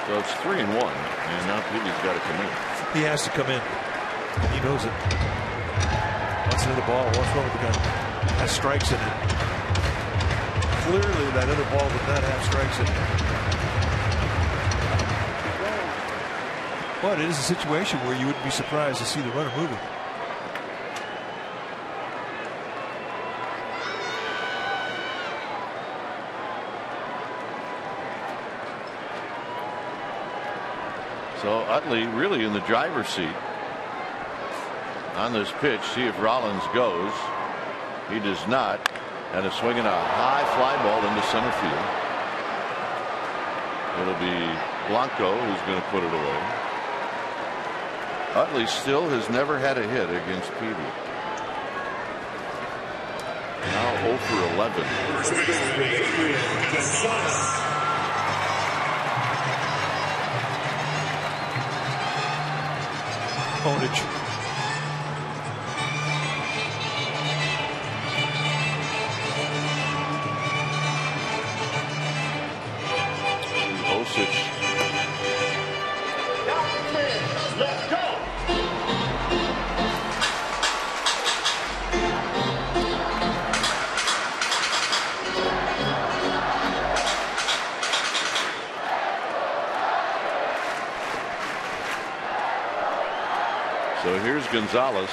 So it's 3-1, and now Peavy's got to come in. He has to come in. He knows it. Wants another ball. What's wrong with the gun? Has strikes in it. Clearly, that other ball did not have strikes in it. But it is a situation where you wouldn't be surprised to see the runner moving. So Utley really in the driver's seat on this pitch. See if Rollins goes. He does not. And a swing and a high fly ball into center field. It'll be Blanco who's going to put it away. Utley still has never had a hit against Peavy. Now 0 for 11. Ownage. Osich. Let's go. So here's Gonzalez.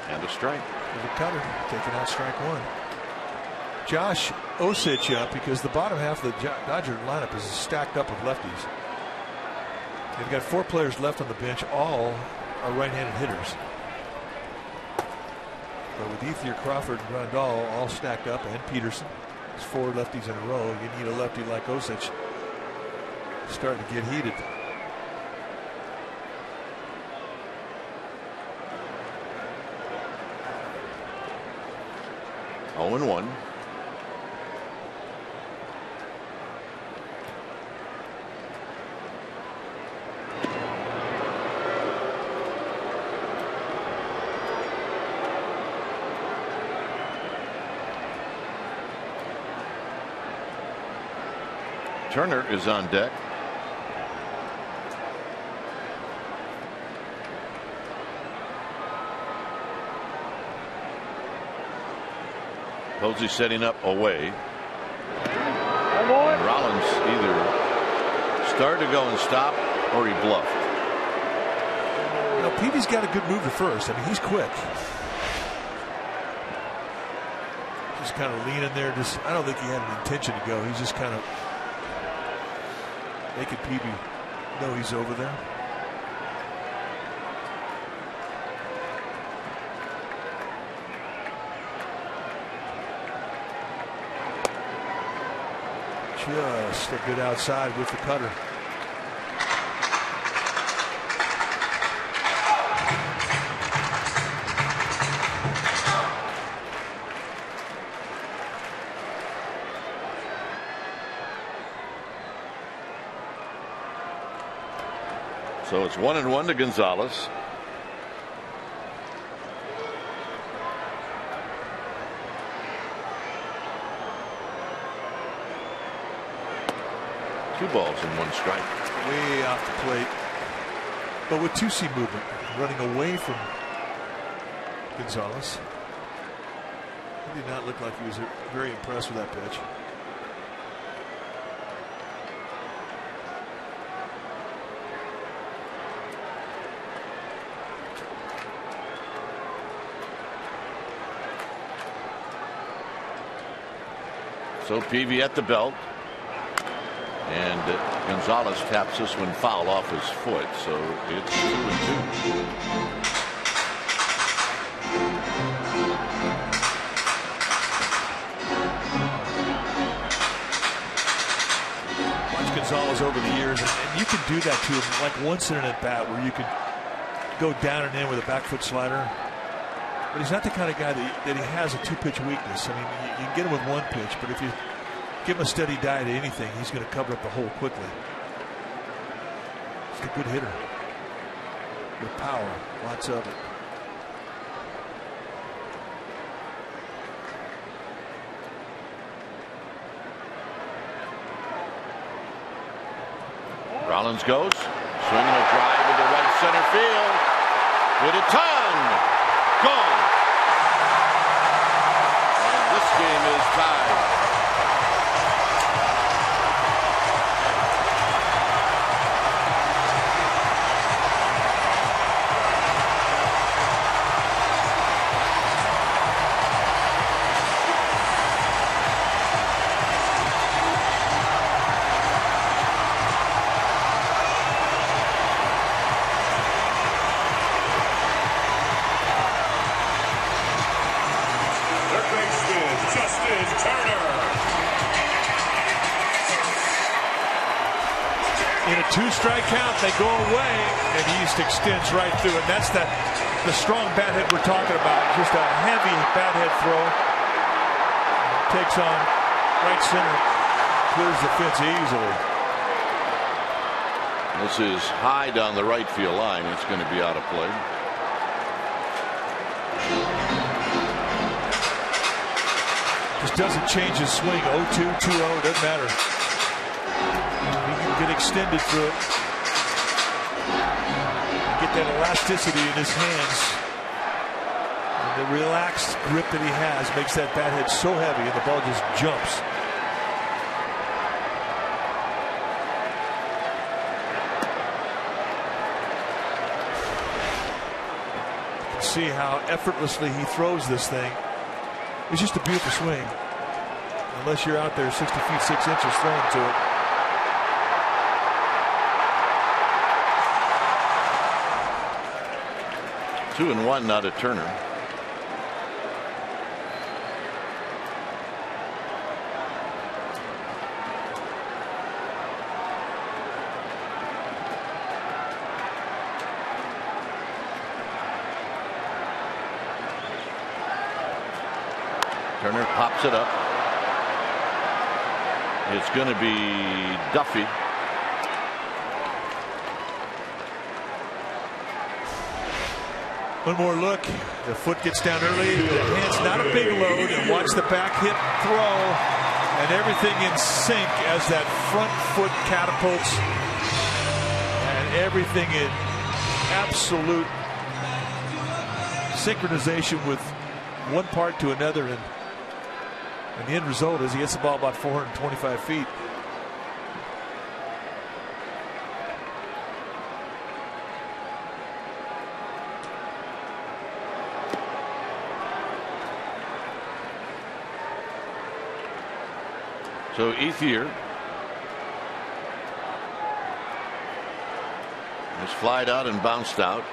And a strike. There's a cutter taking out strike one. Josh Osich up because the bottom half of the Dodger lineup is stacked up with lefties. They've got 4 players left on the bench. All are right-handed hitters. But with Ethier, Crawford, and Grandal all stacked up, and Peterson, it's 4 lefties in a row. You need a lefty like Osich starting to get heated. Oh and 1. Turner is on deck. Posey setting up away. And Rollins either started to go and stop or he bluffed. You know, Peavy's got a good move to first. I mean, he's quick. Just kind of leaning there. I don't think he had an intention to go. He's just kind of making Peavy know he's over there. Just a bit outside with the cutter. So it's 1-1 to Gonzalez. Two balls and 1 strike. Way off the plate. But with 2C movement, running away from Gonzalez. He did not look like he was very impressed with that pitch. So Peavy at the belt. And Gonzalez taps this one foul off his foot, so it's 2-2. Watch Gonzalez over the years, and you can do that to him like once in an at bat where you could go down and in with a back foot slider. But he's not the kind of guy that he has a 2-pitch weakness. I mean, you can get him with 1 pitch, but if you give him a steady diet of anything, he's going to cover up the hole quickly. He's a good hitter with power, lots of it. Rollins goes, swinging a drive into right center field with a ton. Gone. And this game is tied. 2-strike count. They go away, and East extends right through it. That's the strong bat head we're talking about. Just a heavy bat head throw. Takes on right center. Clears the fence easily. This is high down the right field line. It's going to be out of play. Just doesn't change his swing. 0-2, 2-0, doesn't matter. He can get extended through it. Get that elasticity in his hands. And the relaxed grip that he has makes that bat head so heavy, and the ball just jumps. See how effortlessly he throws this thing. It's just a beautiful swing, unless you're out there 60 feet 6 inches throwing to it. Two and one, not a Turner. Turner pops it up. It's going to be Duffy. One more look. The foot gets down early. The hand's not a big load. And watch the back hip throw. And everything in sync as that front foot catapults. And everything in absolute synchronization with one part to another. And the end result is he hits the ball about 425 feet. So Ethier was flied out and bounced out.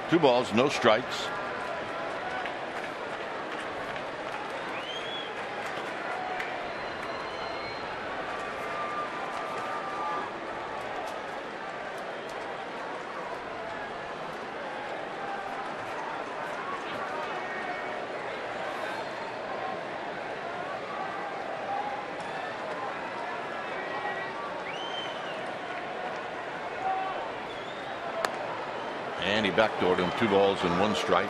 Two balls, no strikes. And he backdoored him. 2 balls and 1 strike.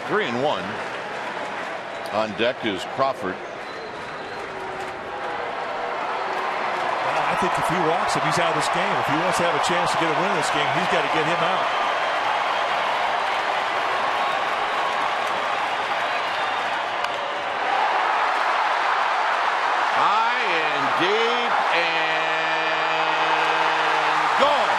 Three and 1. On deck is Crawford. I think if he walks him, he's out of this game. If he wants to have a chance to get a win in this game, he's got to get him out. High and deep and gone.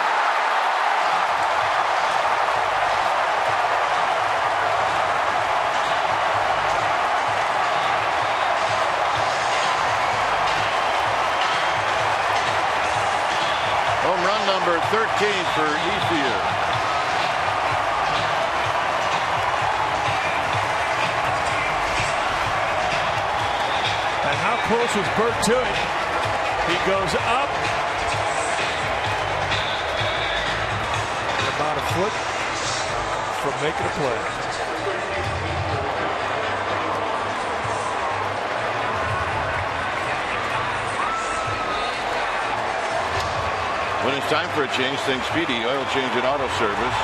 Home run number 13 for Ethier. And how close was Burt to it? He goes up. About a foot from making a play. When it's time for a change, think Speedy Oil Change and Auto Service.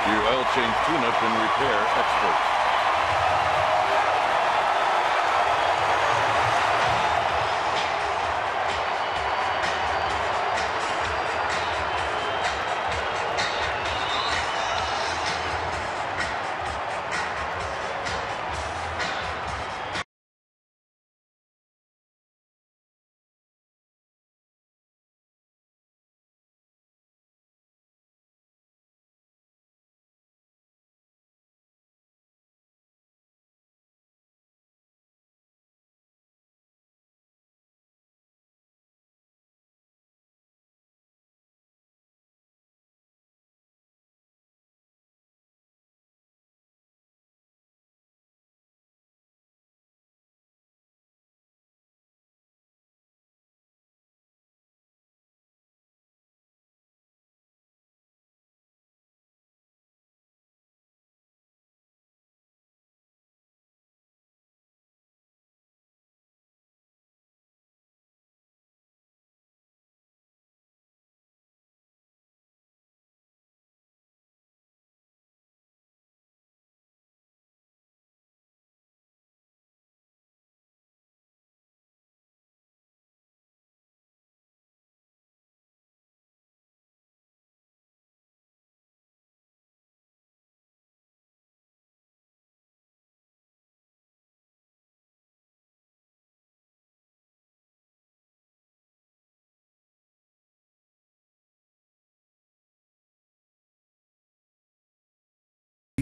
Your oil change tune-up and repair experts.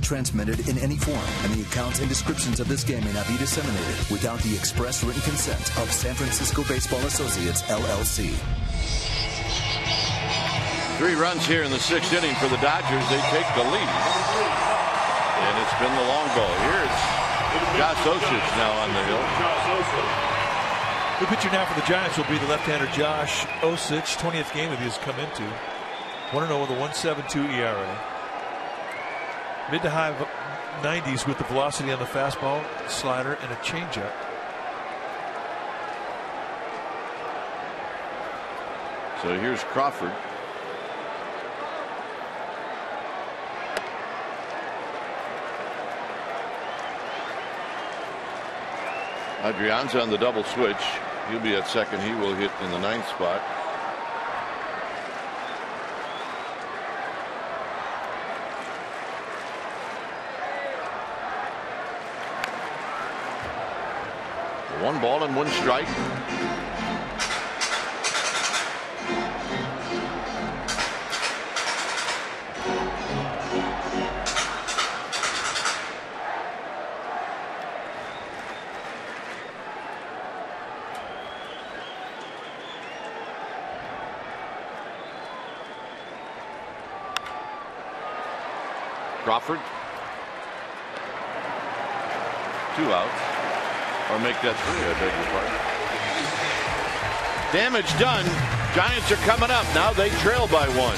transmitted in any form, and the accounts and descriptions of this game may not be disseminated without the express written consent of San Francisco Baseball Associates, LLC. 3 runs here in the 6th inning for the Dodgers. They take the lead. And it's been the long ball. Here it's Josh Osich now on the hill. The pitcher now for the Giants will be the left-hander Josh Osich. 20th game that he has come into. 1-0 with a 1.72 ERA. Mid to high 90s with the velocity on the fastball, slider, and a changeup. So here's Crawford. Adrianza on the double switch. He'll be at second. He will hit in the 9th spot. One ball and 1 strike. Crawford. 2 outs. Or make that 3, I beg your pardon. Damage done. Giants are coming up. Now they trail by 1.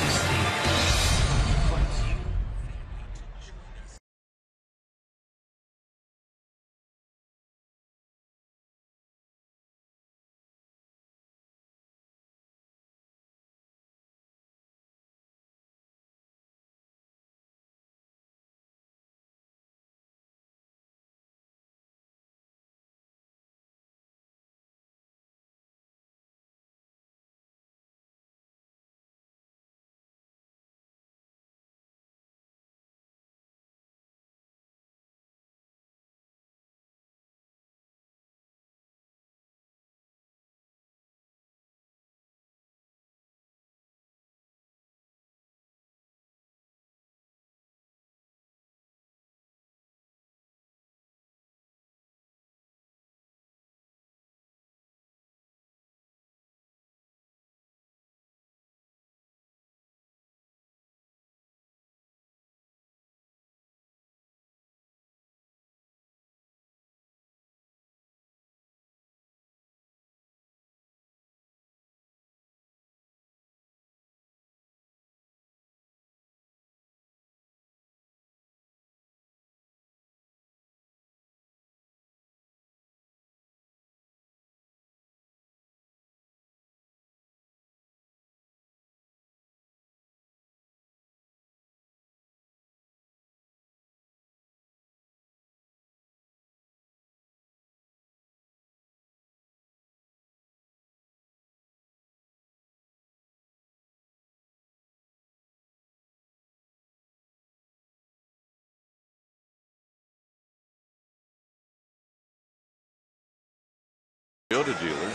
Toyota dealer.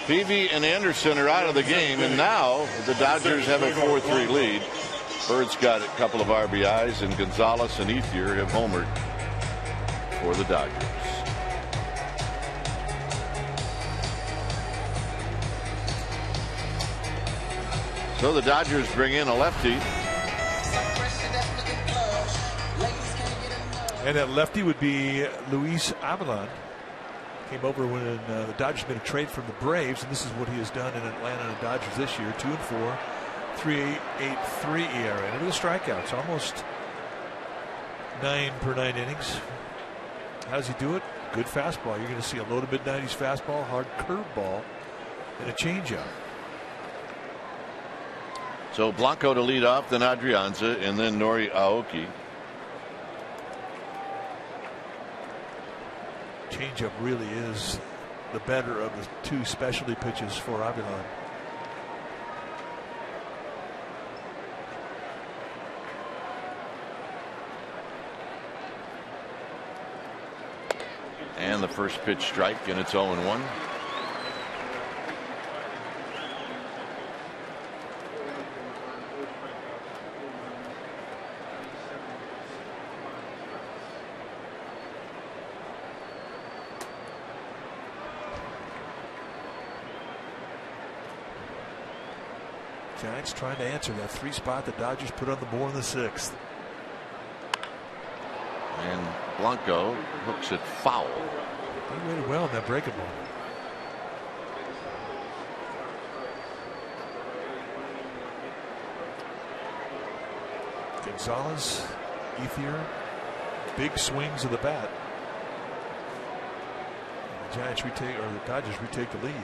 Peavy and Anderson are out of the game, and now the Dodgers have a 4-3 lead. Bird's got a couple of RBIs, and Gonzalez and Ethier have homered for the Dodgers. So the Dodgers bring in a lefty. And that lefty would be Luis Avilan. Came over when the Dodgers made a trade from the Braves, and this is what he has done in Atlanta and the Dodgers this year. 2-4, 3.83 ERA. And look at the strikeouts, almost 9 per 9 innings. How does he do it? Good fastball. You're going to see a low to mid 90s fastball, hard curveball, and a changeup. So Blanco to lead off, then Adrianza, and then Nori Aoki. Changeup really is the better of the 2 specialty pitches for Avilan. And the first pitch strike, and it's 0-1. Giants trying to answer that 3 spot the Dodgers put on the board in the 6th. And Blanco hooks it foul. He waited well in that breaking ball. Gonzalez, Ethier, big swings of the bat. The Giants retake, or the Dodgers retake the lead.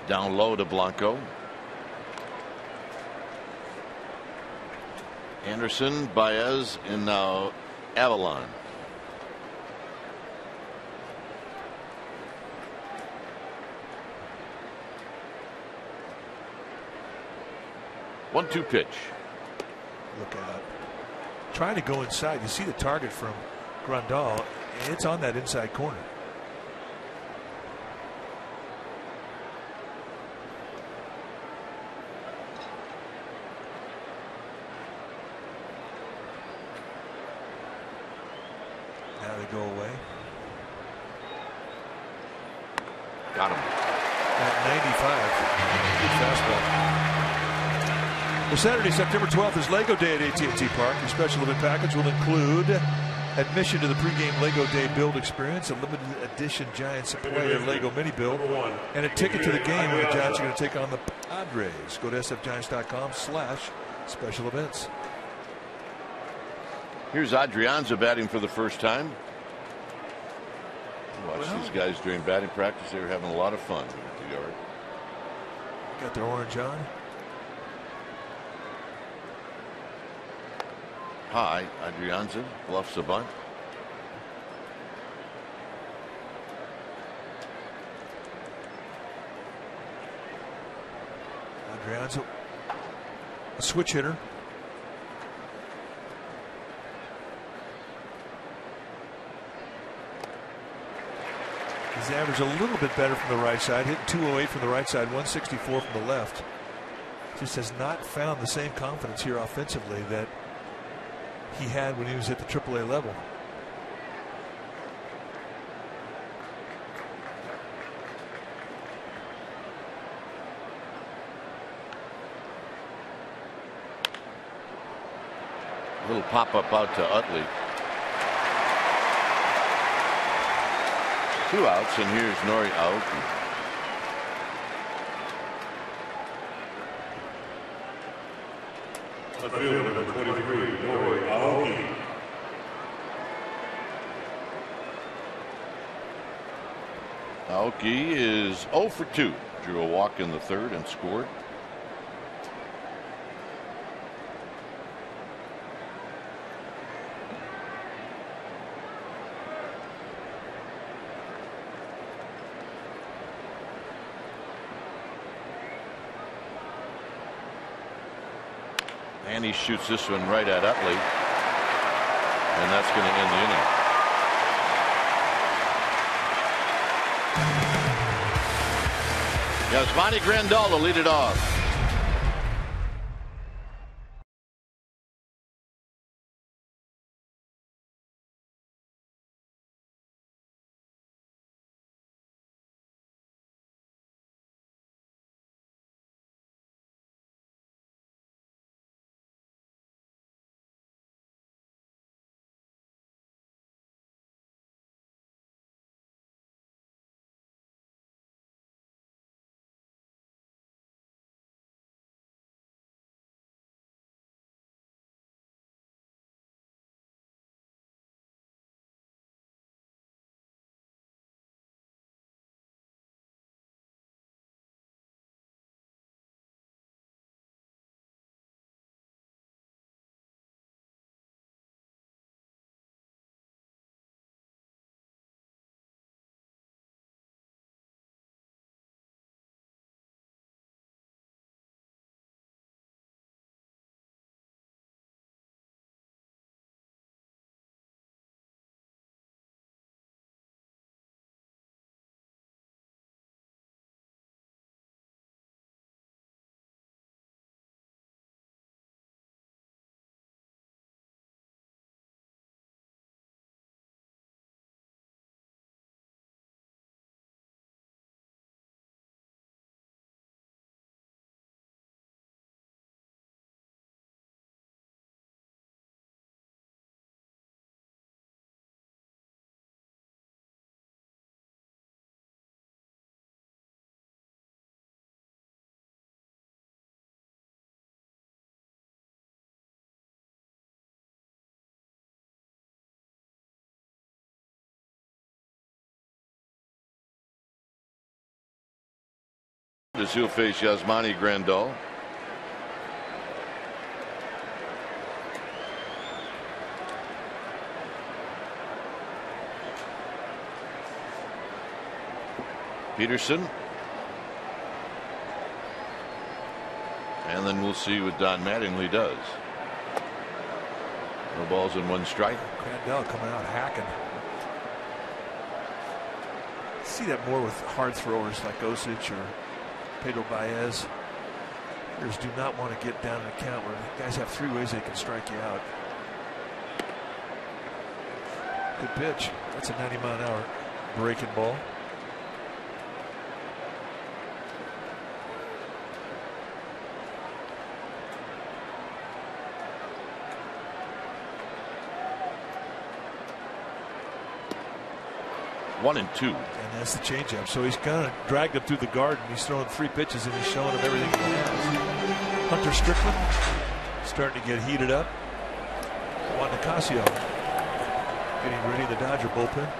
Down low to Blanco. Anderson, Baez, and now Avalon. One-two pitch. Look out. Trying to go inside. You see the target from Grandal. It's on that inside corner. Now they go away. Got him. At 95. Good fastball. Well, Saturday, September 12th is Lego Day at AT&T Park. Your special event package will include admission to the pregame Lego Day build experience, a limited edition Giants player Lego mini build, and a ticket to the game where the Giants are going to take on the Padres. Go to sfgiants.com/special events. Here's Adrianza batting for the first time. Watch these guys during batting practice. They were having a lot of fun at the yard. Got their orange on. High, Adrianza bluffs a bunt. Adrianza, a switch hitter. He's averaged a little bit better from the right side, hitting 208 from the right side, 164 from the left. Just has not found the same confidence here offensively that he had when he was at the AAA level. A little pop up out to Utley. 2 outs, and here's Nori Aoki. The fielder, number 23, Nori Aoki. Aoki is 0 for 2. Drew a walk in the 3rd and scored. And he shoots this one right at Utley. And that's going to end the inning. Yasmani Grandal to lead it off. as he'll face Yasmani Grandal. Peterson. And then we'll see what Don Mattingly does. No balls and one strike. Grandal coming out hacking. See that more with hard throwers like Osich or Pedro Baez. Hitters do not want to get down an account where guys have 3 ways they can strike you out. Good pitch. That's a 90-mile-an-hour breaking ball. One and two. And that's the changeup. So he's kind of dragged him through the garden. He's throwing 3 pitches and he's showing him everything he has. Hunter Strickland starting to get heated up. Juan Nicasio getting ready, the Dodger bullpen.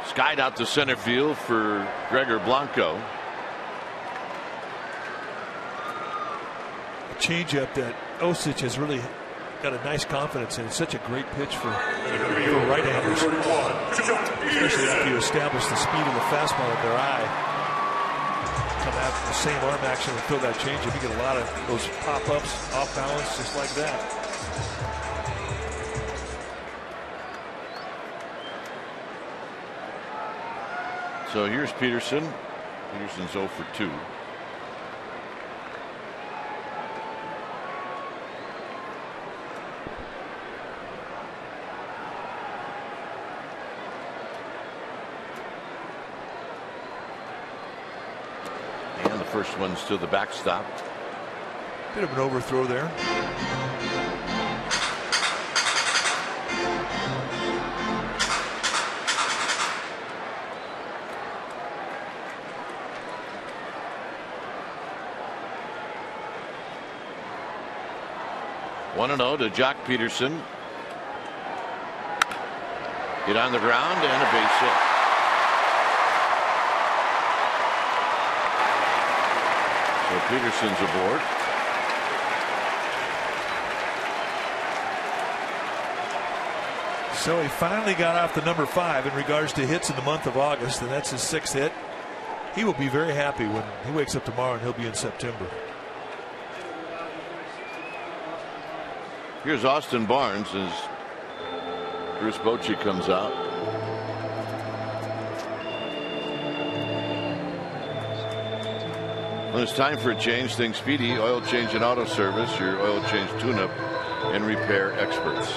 Skied out to center field for Gregor Blanco. A changeup that Osich has really got a nice confidence in. It's such a great pitch for right-handers, especially after you establish the speed of the fastball in their eye. Come out with the same arm action and throw that changeup. You get a lot of those pop-ups off balance just like that. So here's Peterson. Peterson's 0 for 2. First one's to the backstop. Bit of an overthrow there. One and 0 to Jock Peterson. Get on the ground and a base hit. So Peterson's aboard. So he finally got off the number 5 in regards to hits in the month of August, and that's his 6th hit. He will be very happy when he wakes up tomorrow and he'll be in September. Here's Austin Barnes as Bruce Bochy comes out. When it's time for a change, think Speedy Oil Change and Auto Service, your oil change tune-up and repair experts.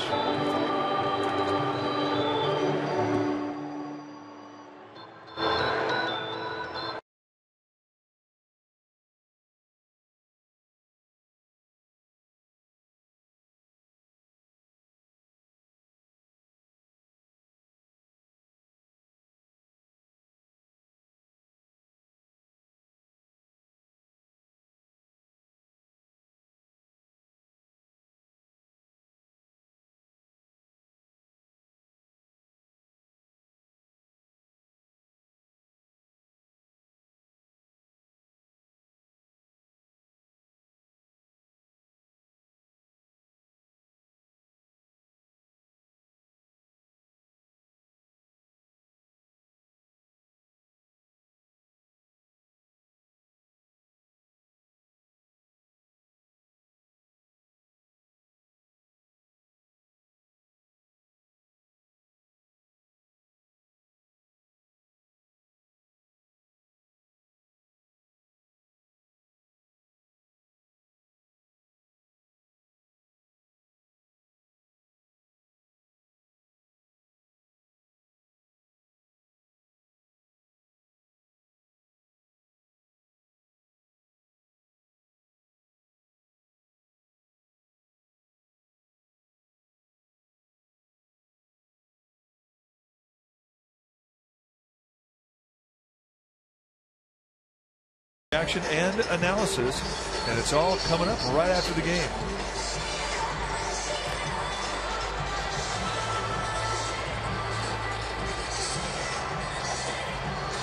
Action and analysis, and it's all coming up right after the game.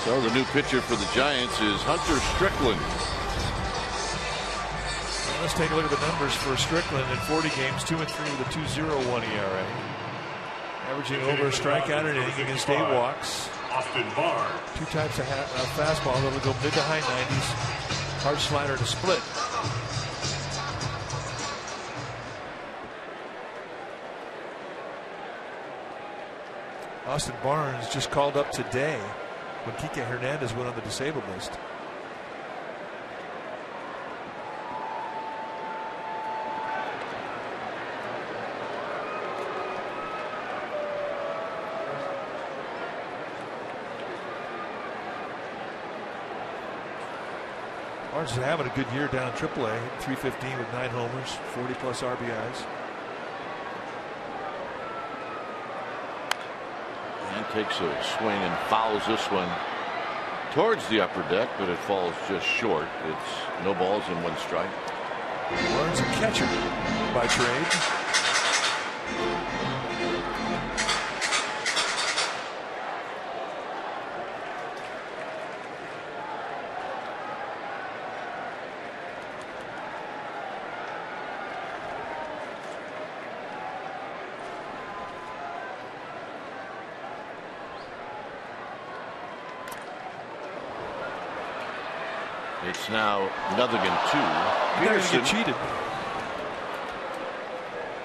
So the new pitcher for the Giants is Hunter Strickland. Well, let's take a look at the numbers for Strickland in 40 games, 2-3 with a 2.01 ERA. Averaging over a strikeout an inning against 8 walks. 2 types of fastball that'll go mid to high 90s. Hard slider to split. Austin Barnes just called up today when Kike Hernandez went on the disabled list. Barnes is having a good year down in AAA, 315 with 9 homers, 40 plus RBIs. And takes a swing and fouls this one towards the upper deck, but it falls just short. It's no balls and 1 strike. Barnes a catcher by trade. It's now nothing in 2. Peterson cheated.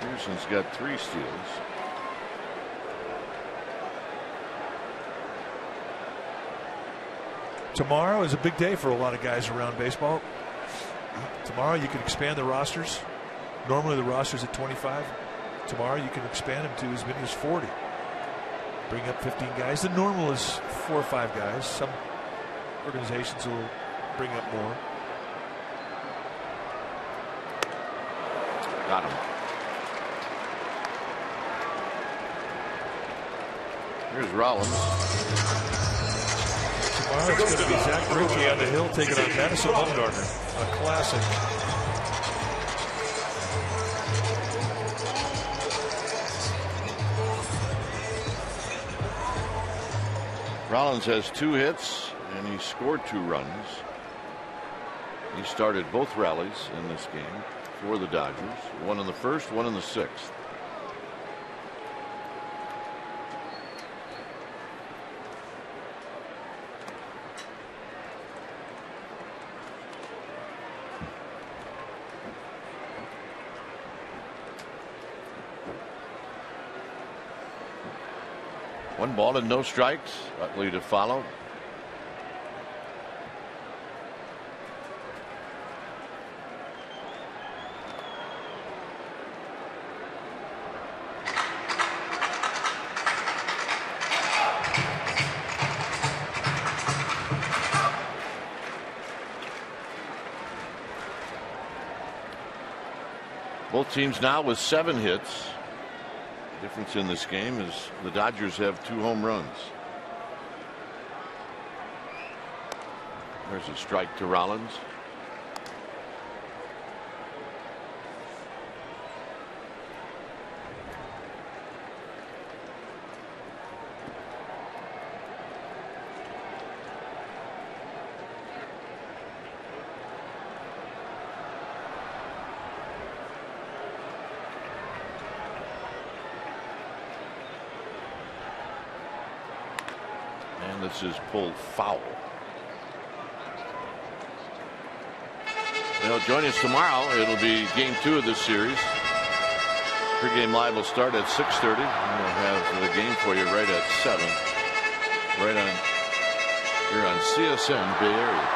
Peterson's got 3 steals. Tomorrow is a big day for a lot of guys around baseball. Tomorrow you can expand the rosters. Normally the roster's at 25. Tomorrow you can expand them to as many as 40. Bring up 15 guys. The normal is 4 or 5 guys. Some organizations will bring up more. Got him. Here's Rollins. Tomorrow it's going to be Zach Greinke on the hill taking on Madison Bumgarner. A classic. Rollins has 2 hits and he scored 2 runs. He started both rallies in this game for the Dodgers. 1 in the 1st, 1 in the 6th. One ball and no strikes. Utley to follow. Both teams now with 7 hits. The difference in this game is the Dodgers have 2 home runs. There's a strike to Rollins. This is pulled foul. They'll join us tomorrow. It'll be game 2 of this series. Pregame live will start at 6:30. We'll have the game for you right at 7. Right on here on CSN Bay Area.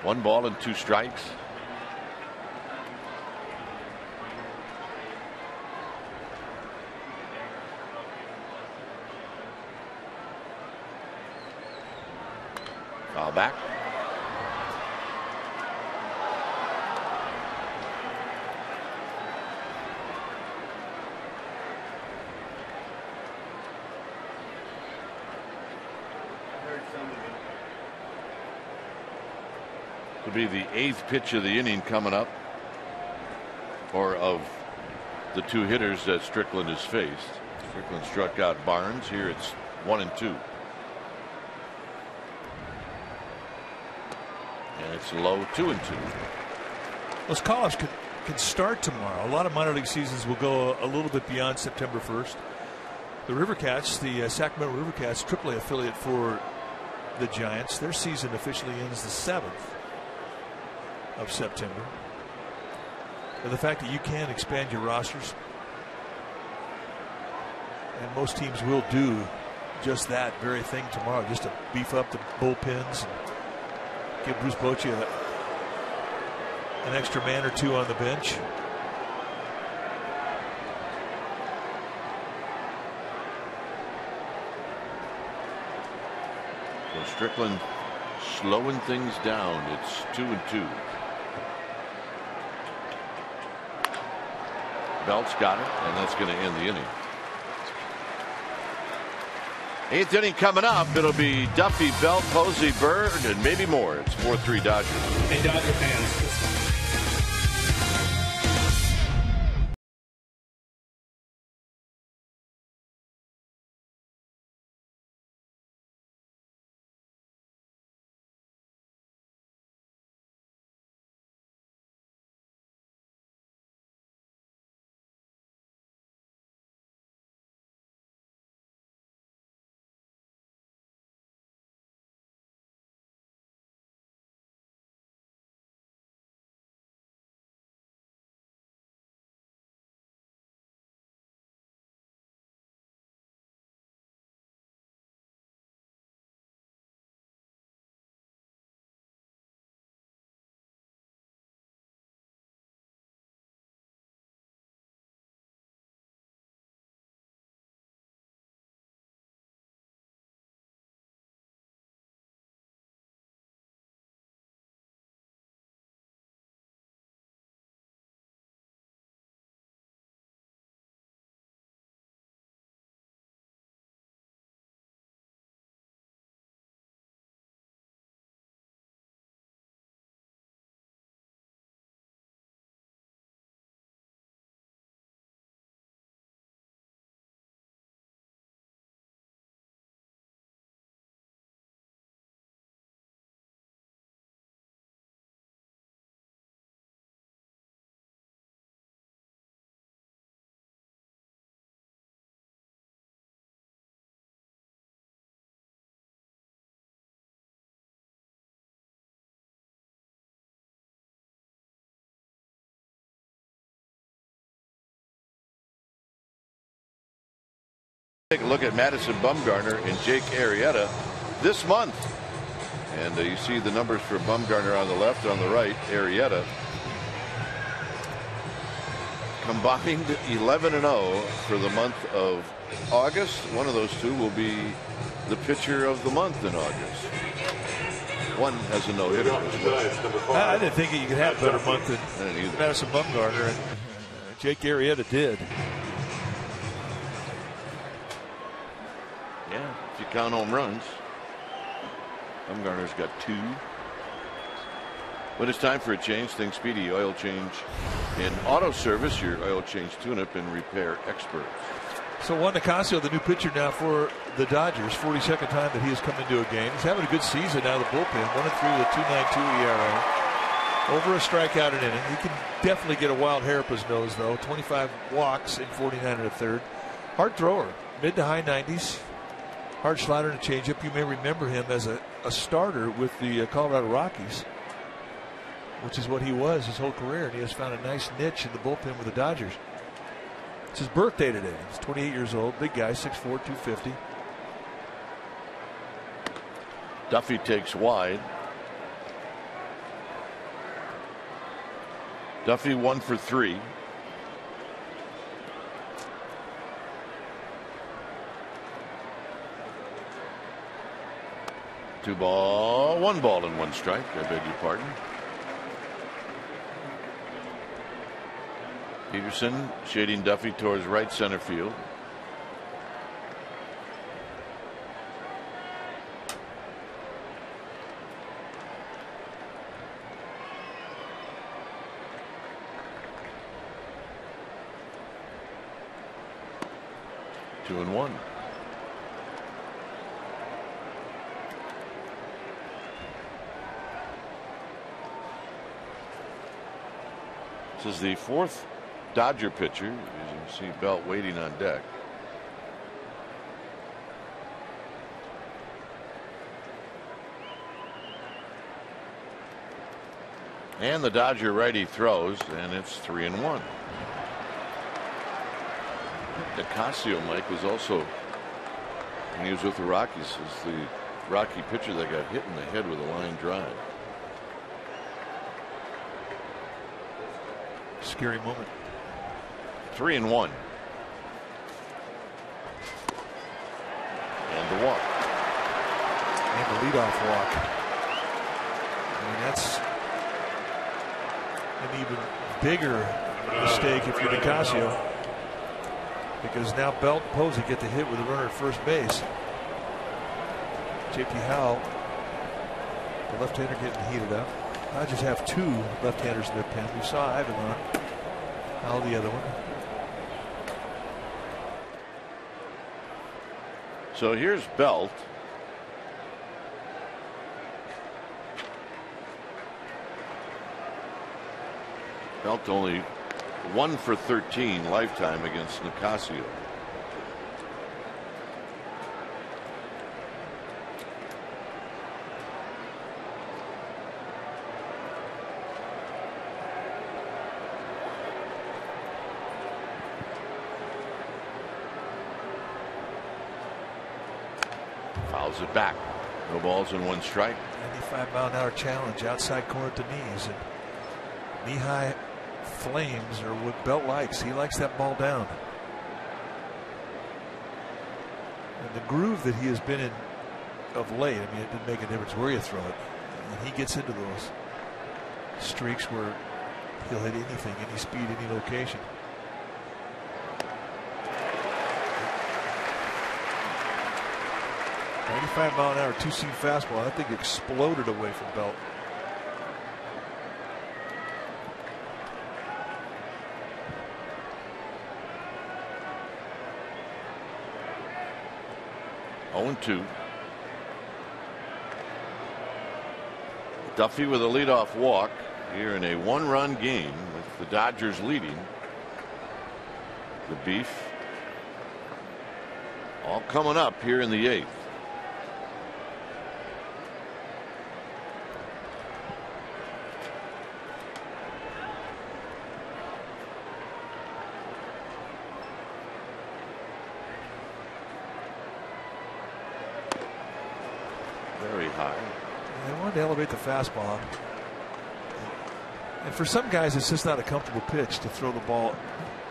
One ball and 2 strikes. Foul back. To be the 8th pitch of the inning coming up, or of the two hitters that Strickland has faced. Strickland struck out Barnes. Here it's 1-2. And it's low, 2-2. Those call-ups can start tomorrow. A lot of minor league seasons will go a little bit beyond September 1st. The River Cats, the Sacramento River Cats, AAA affiliate for the Giants, their season officially ends the 7th of September. And the fact that you can expand your rosters, and most teams will do just that very thing tomorrow, just to beef up the bullpens and give Bruce Bochy an extra man or two on the bench. So Strickland slowing things down. It's 2-2. Belt's got it, and that's going to end the inning. 8th inning coming up. It'll be Duffy, Belt, Posey, Bird, and maybe more. It's 4-3 Dodgers. Hey, Dodger fans. Take a look at Madison Bumgarner and Jake Arrieta this month. And you see the numbers for Bumgarner on the left, on the right, Arrieta. Combined 11-0 for the month of August. One of those two will be the pitcher of the month in August. One has a no-hitter as well. I didn't think you could have a better month than Madison Bumgarner, and Jake Arrieta did. Yeah, if you count home runs. Bumgarner's got 2. But it's time for a change. Think Speedy Oil Change in Auto Service, your oil change tune-up and repair experts. So Juan Nicasio, the new pitcher now for the Dodgers, 42nd time that he has come into a game. He's having a good season now. The bullpen 1-3 with a 2.92 ERA. Over a strikeout an inning. He can definitely get a wild hair up his nose, though. 25 walks in 49 1/3. Hard thrower, mid to high 90s. Hard slider and a changeup. You may remember him as a starter with the Colorado Rockies, which is what he was his whole career, and he has found a nice niche in the bullpen with the Dodgers. It's his birthday today. He's 28 years old, big guy, 6'4", 250. Duffy takes wide. Duffy 1 for 3. Two ball, 1 ball and 1 strike. I beg your pardon. Peterson shading Duffy towards right center field. 2-1. This is the fourth Dodger pitcher. As you see Belt waiting on deck. And the Dodger righty throws, and it's 3-1. Nicasio, Mike, was also, when he was with the Rockies, was the Rocky pitcher that got hit in the head with a line drive. Scary moment. 3-1. And the walk. And the leadoff walk. I mean, that's an even bigger mistake if you're Nicasio, because now Belt and Posey get the hit with a runner at first base. J.P. Howell, the left-hander, getting heated up. Dodgers have two left-handers in their pen. We saw Ivan on Howell, the other one. So here's Belt. Belt only 1 for 13 lifetime against Nicasio. Fouls it back. No balls and 1 strike. 95-mile-an-hour challenge, outside corner to knees, and knee-high flames are what Belt likes. He likes that ball down. And the groove that he has been in of late, I mean, it didn't make a difference where you throw it. And he gets into those streaks where he'll hit anything, any speed, any location. .95-mile-an-hour two-seam fastball. That thing exploded away from Belt. Oh, 2. Duffy with a leadoff walk here in a 1-run game with the Dodgers leading. The beef all coming up here in the 8th. Very high. They wanted to elevate the fastball. And for some guys, it's just not a comfortable pitch to throw the ball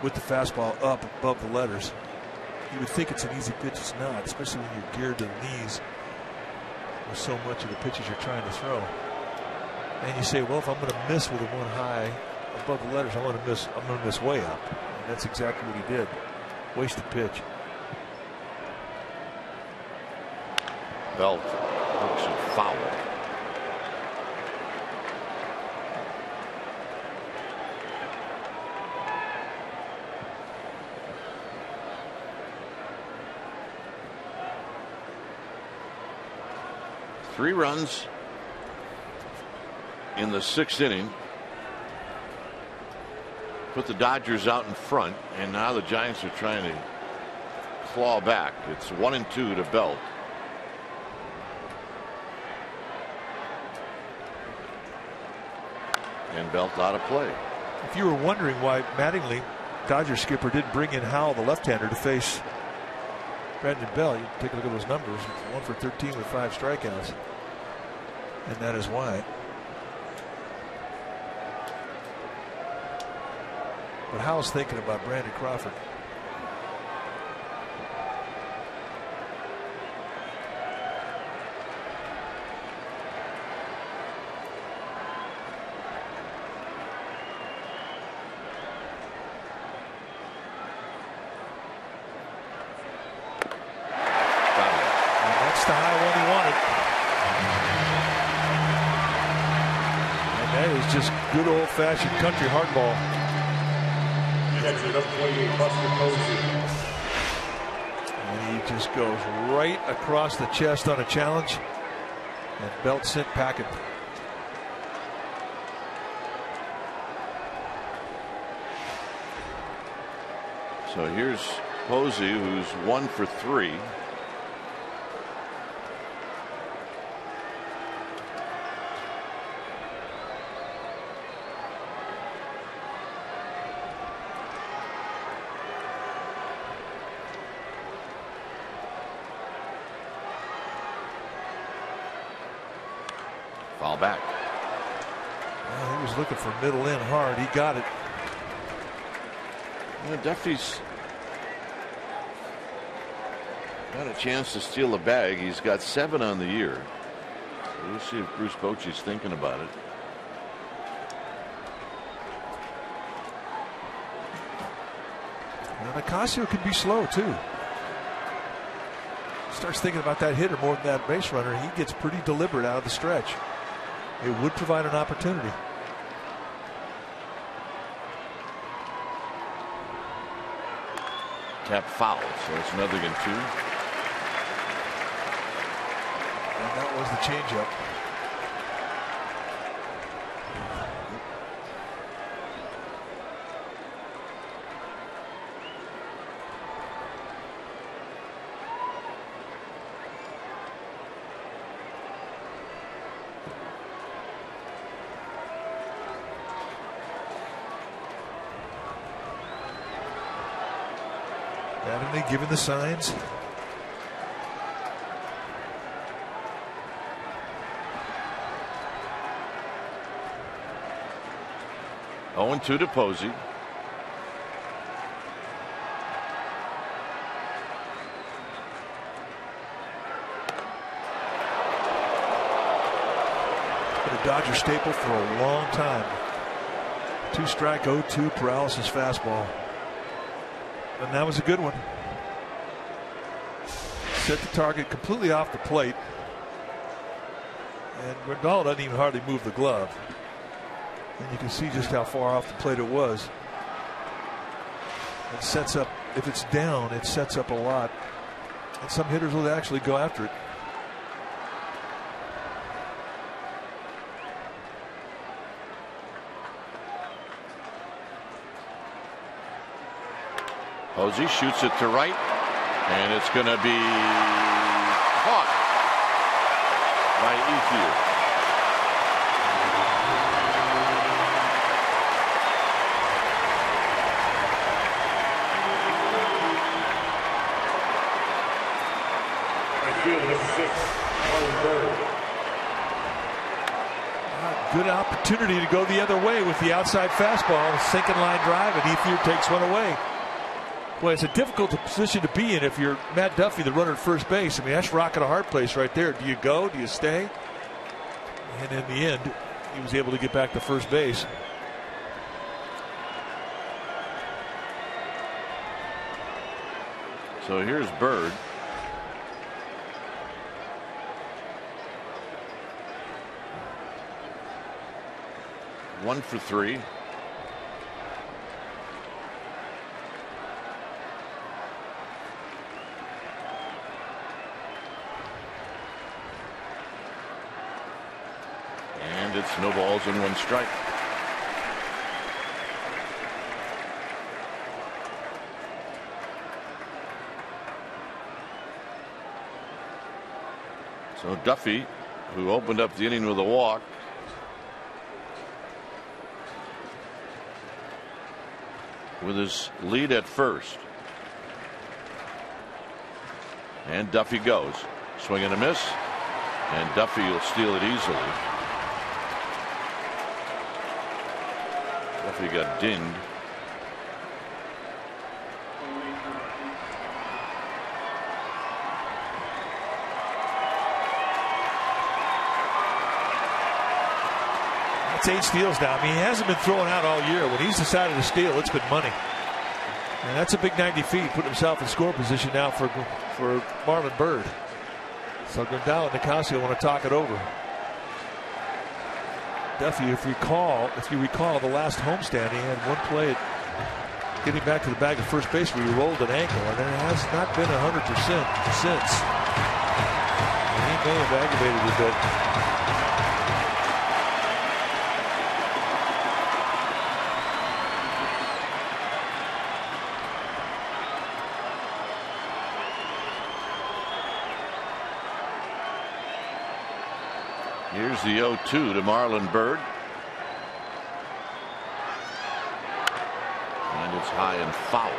with the fastball up above the letters. You would think it's an easy pitch. It's not, especially when you're geared to the knees with so much of the pitches you're trying to throw. And you say, well, if I'm going to miss with a 1 high above the letters, I'm going to miss way up. And that's exactly what he did. Wasted pitch. Belt hooks it foul. Three runs in the 6th inning. Put the Dodgers out in front, and now the Giants are trying to claw back. It's 1-2 to Belt. And Belt out of play. If you were wondering why Mattingly, Dodger skipper, didn't bring in Howell, the left-hander, to face Brandon Belt, you take a look at those numbers. 1 for 13 with 5 strikeouts. And that is why. But Howell's thinking about Brandon Crawford. Just good old-fashioned country hardball. just goes right across the chest on a challenge and belts it packing. So here's Posey, who's 1 for 3. Foul back. Well, he was looking for middle in hard. He got it. Duffy's got a chance to steal a bag. He's got 7 on the year. So we'll see if Bruce Bochy's thinking about it. Now, Nicasio can be slow too. Starts thinking about that hitter more than that base runner. He gets pretty deliberate out of the stretch. It would provide an opportunity. Tap foul, so it's another again 2. And that was the changeup. Mattingly giving the signs. Oh, 2 to Posey. Been a Dodger staple for a long time. 2-strike 0-2 paralysis fastball. And that was a good one. Set the target completely off the plate. And Grandal doesn't even hardly move the glove. And you can see just how far off the plate it was. It sets up, if it's down, it sets up a lot. And some hitters will actually go after it. Posey shoots it to right, and it's going to be caught by Ethier. Good opportunity to go the other way with the outside fastball, sinking line drive, and Ethier takes one away. Well, it's a difficult position to be in if you're Matt Duffy, the runner at first base. I mean, that's rock and a hard place right there. Do you go? Do you stay? And in the end, he was able to get back to first base. So here's Bird. One for 3. And it's no balls and 1 strike. So Duffy, who opened up the inning with a walk, with his lead at first. And Duffy goes. Swing and a miss. And Duffy will steal it easily. Duffy got dinged. That's 8 steals now. I mean, he hasn't been throwing out all year. When he's decided to steal, it's been money. And that's a big 90 feet. Put himself in score position now for Marlon Bird. So Grandal and Nicasio want to talk it over. Duffy, if you recall the last homestand, he had one play at getting back to the bag of first base where he rolled an ankle, and it has not been 100% since. And he may have aggravated it a bit. Here's the 0-2 to Marlon Byrd. And it's high and foul.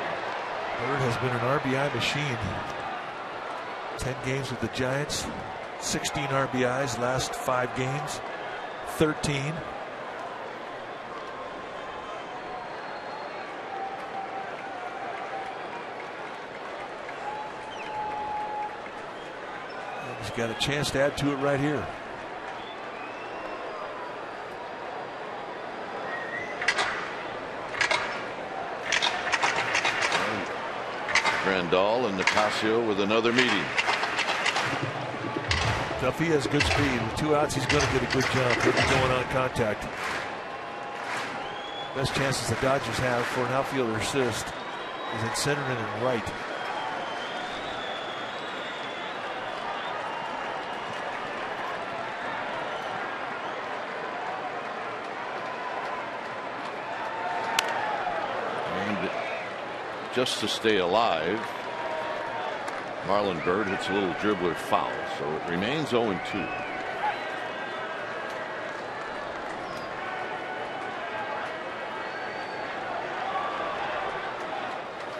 Byrd has been an RBI machine. 10 games with the Giants, 16 RBIs last 5 games, 13. And he's got a chance to add to it right here. Grandal and Nicasio with another meeting. Duffy has good speed. With 2 outs, he's going to get a good jump. He'll be going on contact. Best chances the Dodgers have for an outfielder assist is in center and in right. Just to stay alive, Marlon Byrd hits a little dribbler foul, so it remains 0-2.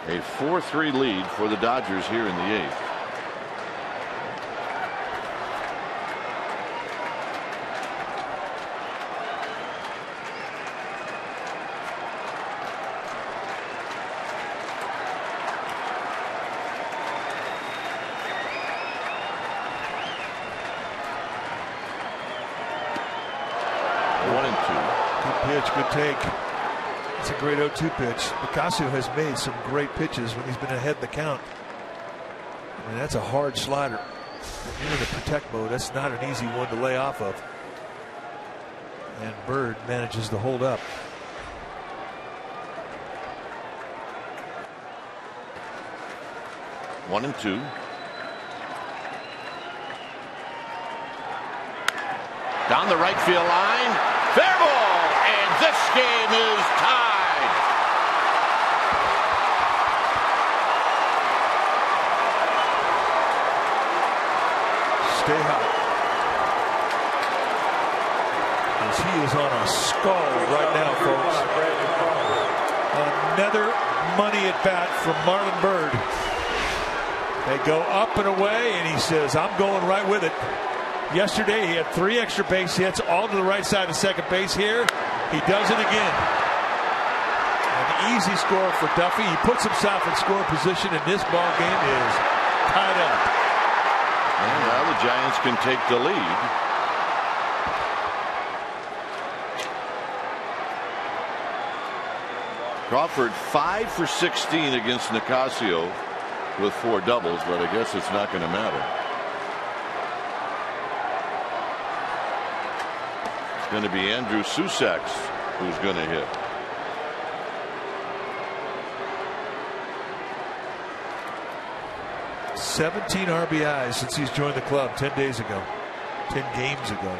A 4-3 lead for the Dodgers here in the 8th. Good take. It's a great 0-2 pitch. Nicasio has made some great pitches when he's been ahead in the count. I mean, that's a hard slider. When you're in the protect mode, that's not an easy one to lay off of. And Byrd manages to hold up. One and 2. Down the right field line. Fair ball. This game is tied. Stay hot. As he is on a skull right now, folks. Another money at bat from Marlon Byrd. They go up and away, and he says, I'm going right with it. Yesterday, he had 3 extra base hits, all to the right side of second base. Here, he does it again. An easy score for Duffy. He puts himself in score position, and this ball game is tied up. And now the Giants can take the lead. Crawford 5 for 16 against Nicasio with 4 doubles, but I guess it's not going to matter. It's going to be Andrew Sussex who's going to hit. "17 RBIs since he's joined the club 10 days ago, 10 games ago.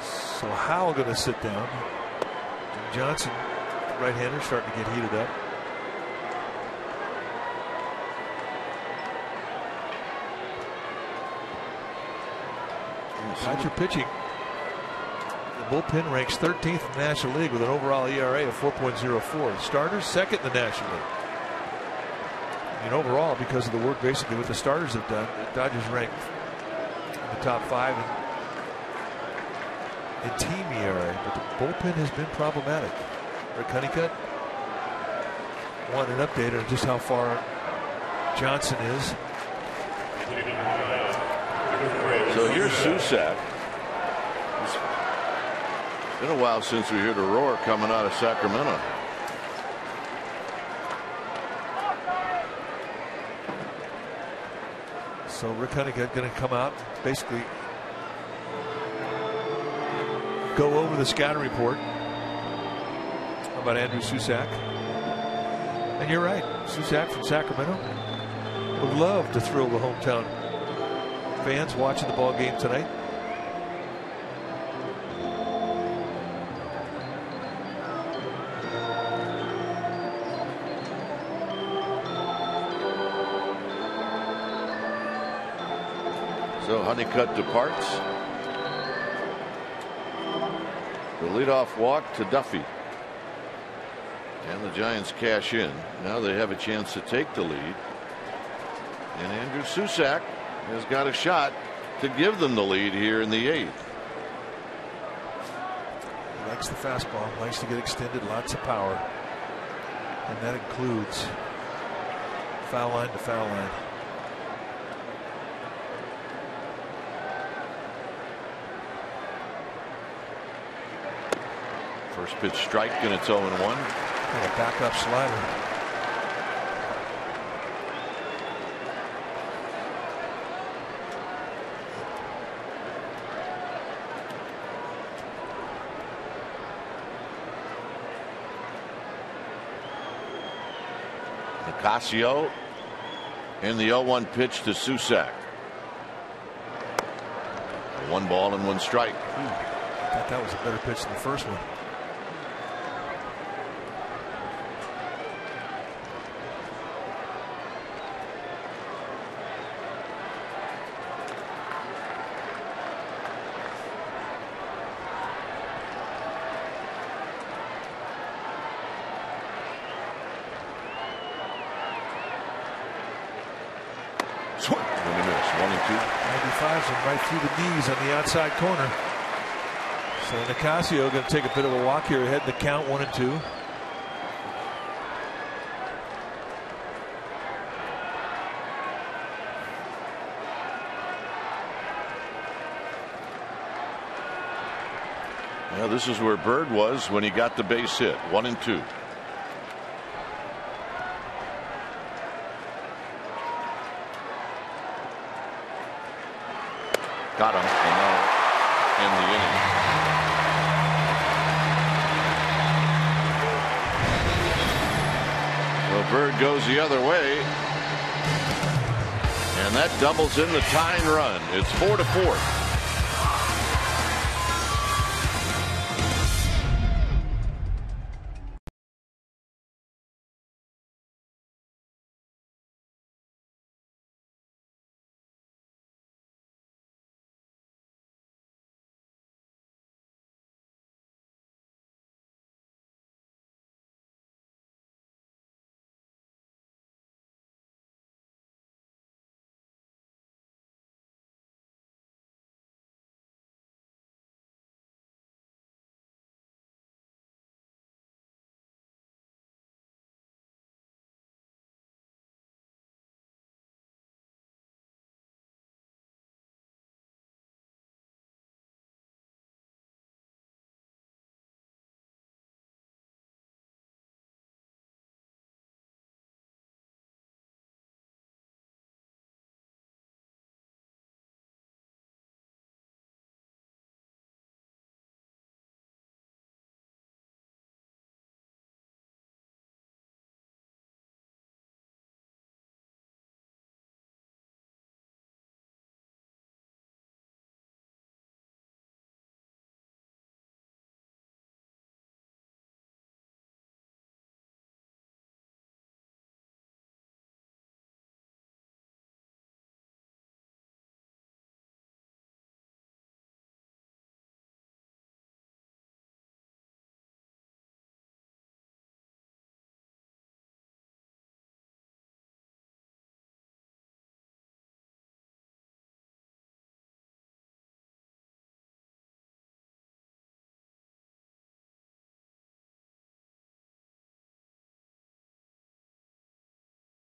So Howell going to sit down. Johnson, right-hander, starting to get heated up. How's your pitching? The bullpen ranks 13th in the National League with an overall ERA of 4.04. Starters second in the National League. And overall, because of the work basically what the starters have done, the Dodgers ranked in the top 5 in team ERA, but the bullpen has been problematic. Rick Honeycutt wanted an update on just how far Johnson is. So here's Susak. It's been a while since we heard a roar coming out of Sacramento. So Rick Honeycutt going to come out, basically go over the scouting report about Andrew Susac. And you're right, Susac from Sacramento would love to thrill the hometown fans watching the ball game tonight. So Honeycutt departs. The leadoff walk to Duffy. And the Giants cash in. Now they have a chance to take the lead. And Andrew Susac has got a shot to give them the lead here in the 8th. He likes the fastball, likes to get extended, lots of power. And that includes foul line to foul line. First pitch strike, and it's 0-1. And a backup slider. Nicasio and the 0-1 pitch to Susac. 1 ball and 1 strike. I thought that was a better pitch than the first one. Right through the knees on the outside corner. So Nicasio going to take a bit of a walk here ahead in the count, 1-2. Well, this is where Bird was when he got the base hit. 1-2. Got him, and now in the inning. So Bird goes the other way, and that doubles in the tying run. It's 4-4.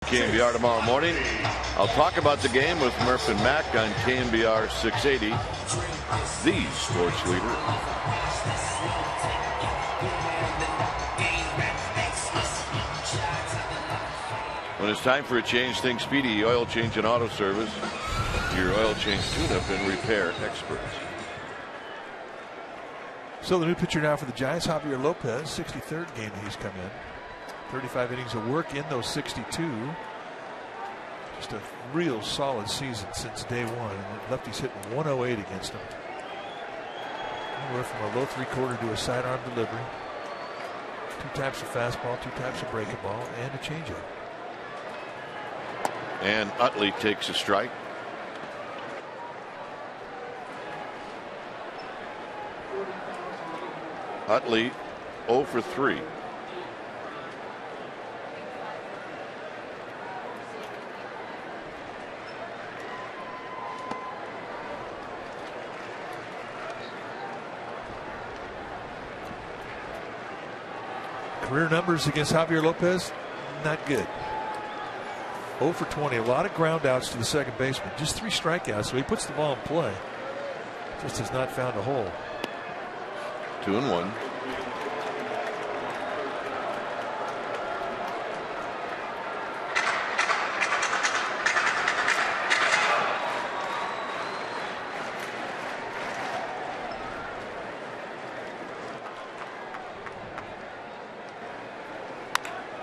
KNBR tomorrow morning. I'll talk about the game with Murph and Mac on KNBR 680, the sports leader. When it's time for a change, think Speedy Oil Change and Auto Service. your oil change tune-up and repair experts. So the new pitcher now for the Giants, Javier Lopez, 63rd game that he's come in. 35 innings of work in those 62. Just a real solid season since day one. Lefty's hitting 108 against him. Anywhere from a low 3/4 to a sidearm delivery. 2 types of fastball, 2 types of breaking ball, and a changeup. And Utley takes a strike. Utley 0 for 3. Career numbers against Javier Lopez, not good. 0 for 20. A lot of ground outs to the second baseman. Just 3 strikeouts, so he puts the ball in play. Just has not found a hole. 2-1.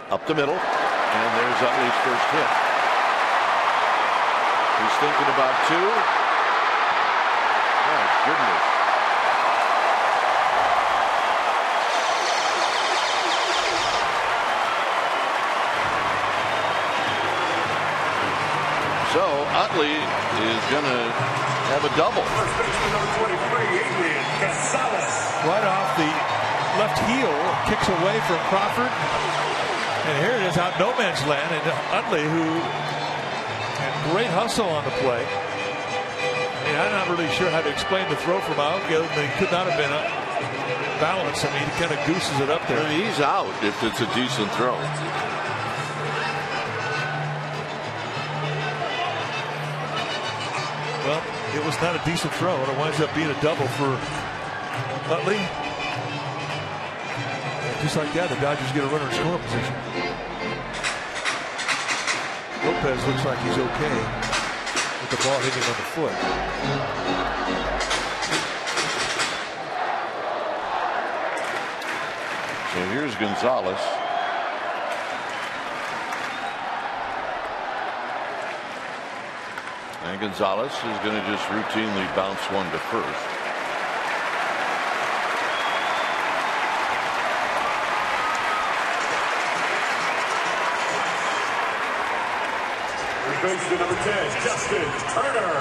Up the middle, and there's Utley's first hit. He's thinking about 2. My goodness. So Utley is going to have a double. First baseman number 23, Adrian Gonzalez. Right off the left heel, kicks away from Crawford. And here it is out no man's land, and Utley, who had great hustle on the play. I mean, I'm not really sure how to explain the throw from Aoki, other than he could not have been balanced. I mean, he kind of gooses it up there. I mean, he's out if it's a decent throw. Well, it was not a decent throw, and it winds up being a double for Utley. Just like that, the Dodgers get a runner in scoring position. Lopez looks like he's okay with the ball hitting on the foot. So here's Gonzalez. And Gonzalez is going to just routinely bounce one to first. Baseman number 10, Justin Turner.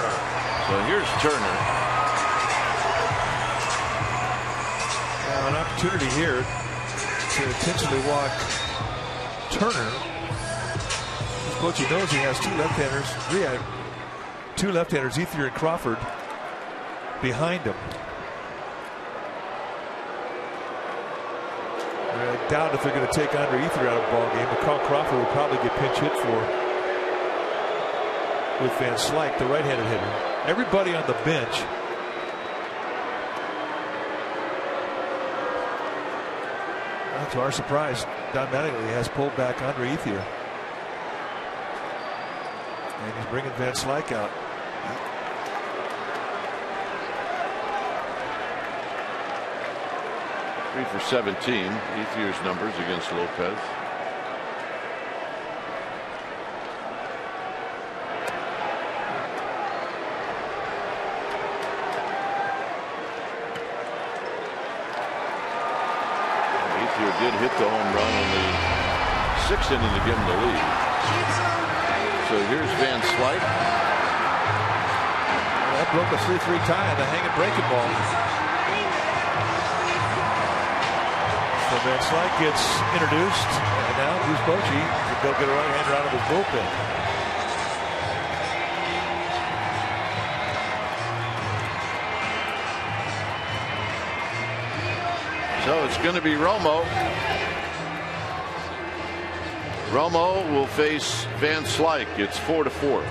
So here's Turner. Now an opportunity here to intentionally walk Turner. Bochy knows he has 2 left-handers, 2 left-handers, Ethier and Crawford, behind him. I doubt if they're going to take Andre Ethier out of the ball game, but Carl Crawford will probably get pinch hit for with Van Slyke, the right-handed hitter. Everybody on the bench to our surprise, Don Mattingly has pulled back Andre Ethier. And he's bringing Van Slyke out. Three for 17. Ethier's numbers against Lopez. Did hit the home run in the 6th inning to give him the lead. So here's Van Slyke. That broke a 3-3 tie on the hanging breaking ball. So Van Slyke gets introduced, and now Bruce Bochy can go get a right-hander out of his bullpen. So it's going to be Romo. Romo will face Van Slyke. It's 4-4.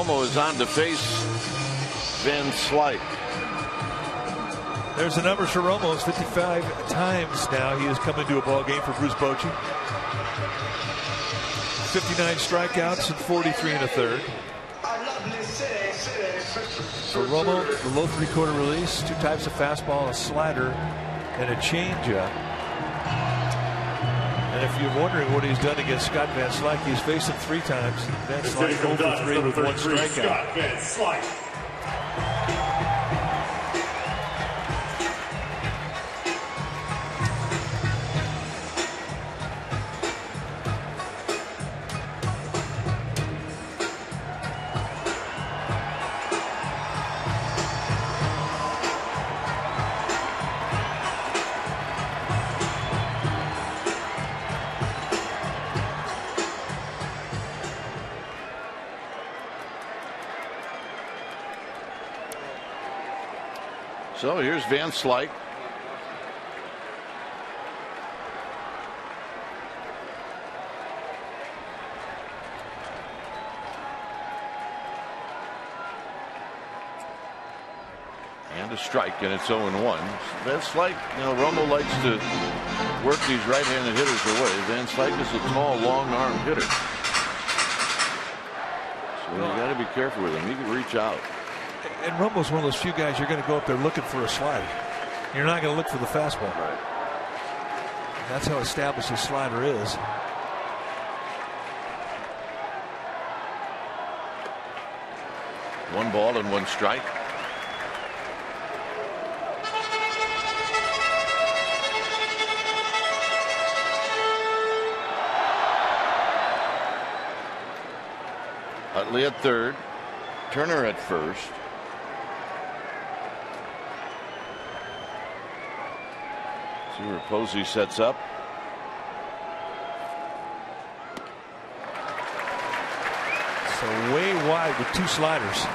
Romo is on to face Van Slyke. There's the numbers for Romo. It's 55 times now he has come into a ball game for Bruce Bochy. 59 strikeouts and 43 1/3. For Romo, the low three-quarter release, 2 types of fastball, a slider, and a changeup. And if you're wondering what he's done against Scott Van Slyke, he's faced him 3 times. Van Slyke 0 for 3 with 1 strikeout. Scott Van Slyke. So here's Van Slyke. And a strike, and it's 0-1. Van Slyke, Romo likes to work these right-handed hitters away. Van Slyke is a tall, long-armed hitter. So you got to be careful with him. He can reach out. And Romo's one of those few guys you're going to go up there looking for a slider. You're not going to look for the fastball. Right. That's how established his slider is. One ball and 1 strike. Utley at third. Turner at first. See where Posey sets up. So way wide with 2 sliders.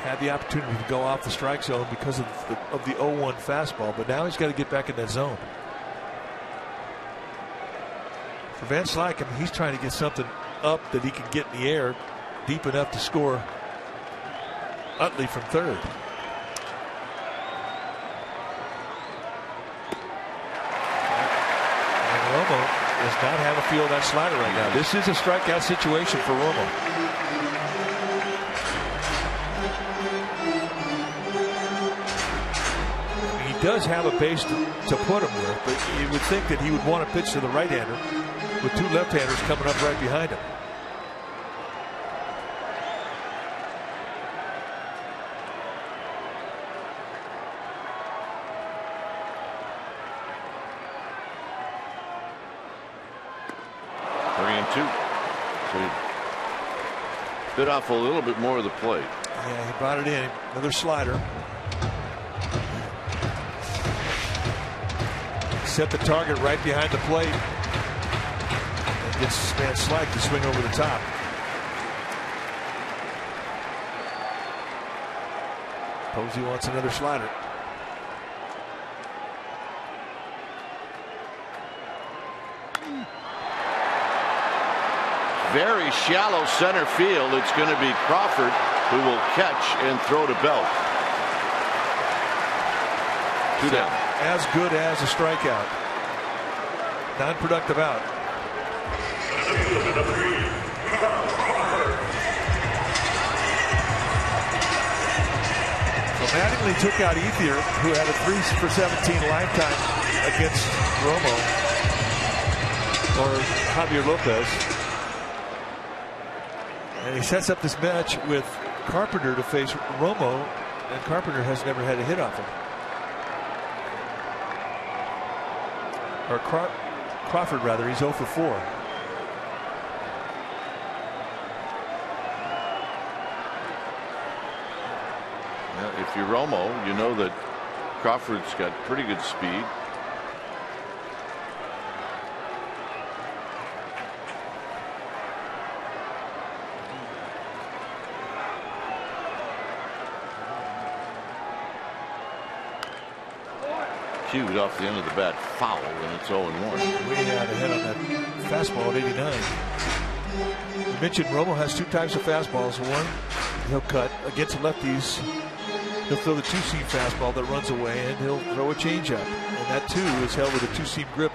Had the opportunity to go off the strike zone because of the 0-1 fastball, but now he's got to get back in that zone. For Van Slyke, I mean, he's trying to get something up that he can get in the air deep enough to score Utley from third. And Romo does not have a feel of that slider right now. This is a strikeout situation for Romo. He does have a base to put him with, but you would think that he would want to pitch to the right-hander with 2 left-handers coming up right behind him. So he bit off a little bit more of the plate. Yeah, he brought it in. Another slider. Set the target right behind the plate. And gets Van Slyke to swing over the top. Posey wants another slider. Very shallow center field. It's going to be Crawford who will catch and throw to Belt. 2 down. As good as a strikeout. Non-productive out. So Mattingly took out Ethier, who had a 3 for 17 lifetime against Romo or Javier Lopez. And he sets up this match with Carpenter to face Romo, and Carpenter has never had a hit off him. Or Crawford, rather. He's 0 for 4. Well, if you're Romo, you know that Crawford's got pretty good speed. Cued off the end of the bat, foul, and it's 0-1. Way out ahead on that fastball at 89. You mentioned Romo has 2 types of fastballs. One, he'll cut against lefties. He'll throw the 2-seam fastball that runs away, and he'll throw a changeup. And that, too, is held with a 2-seam grip,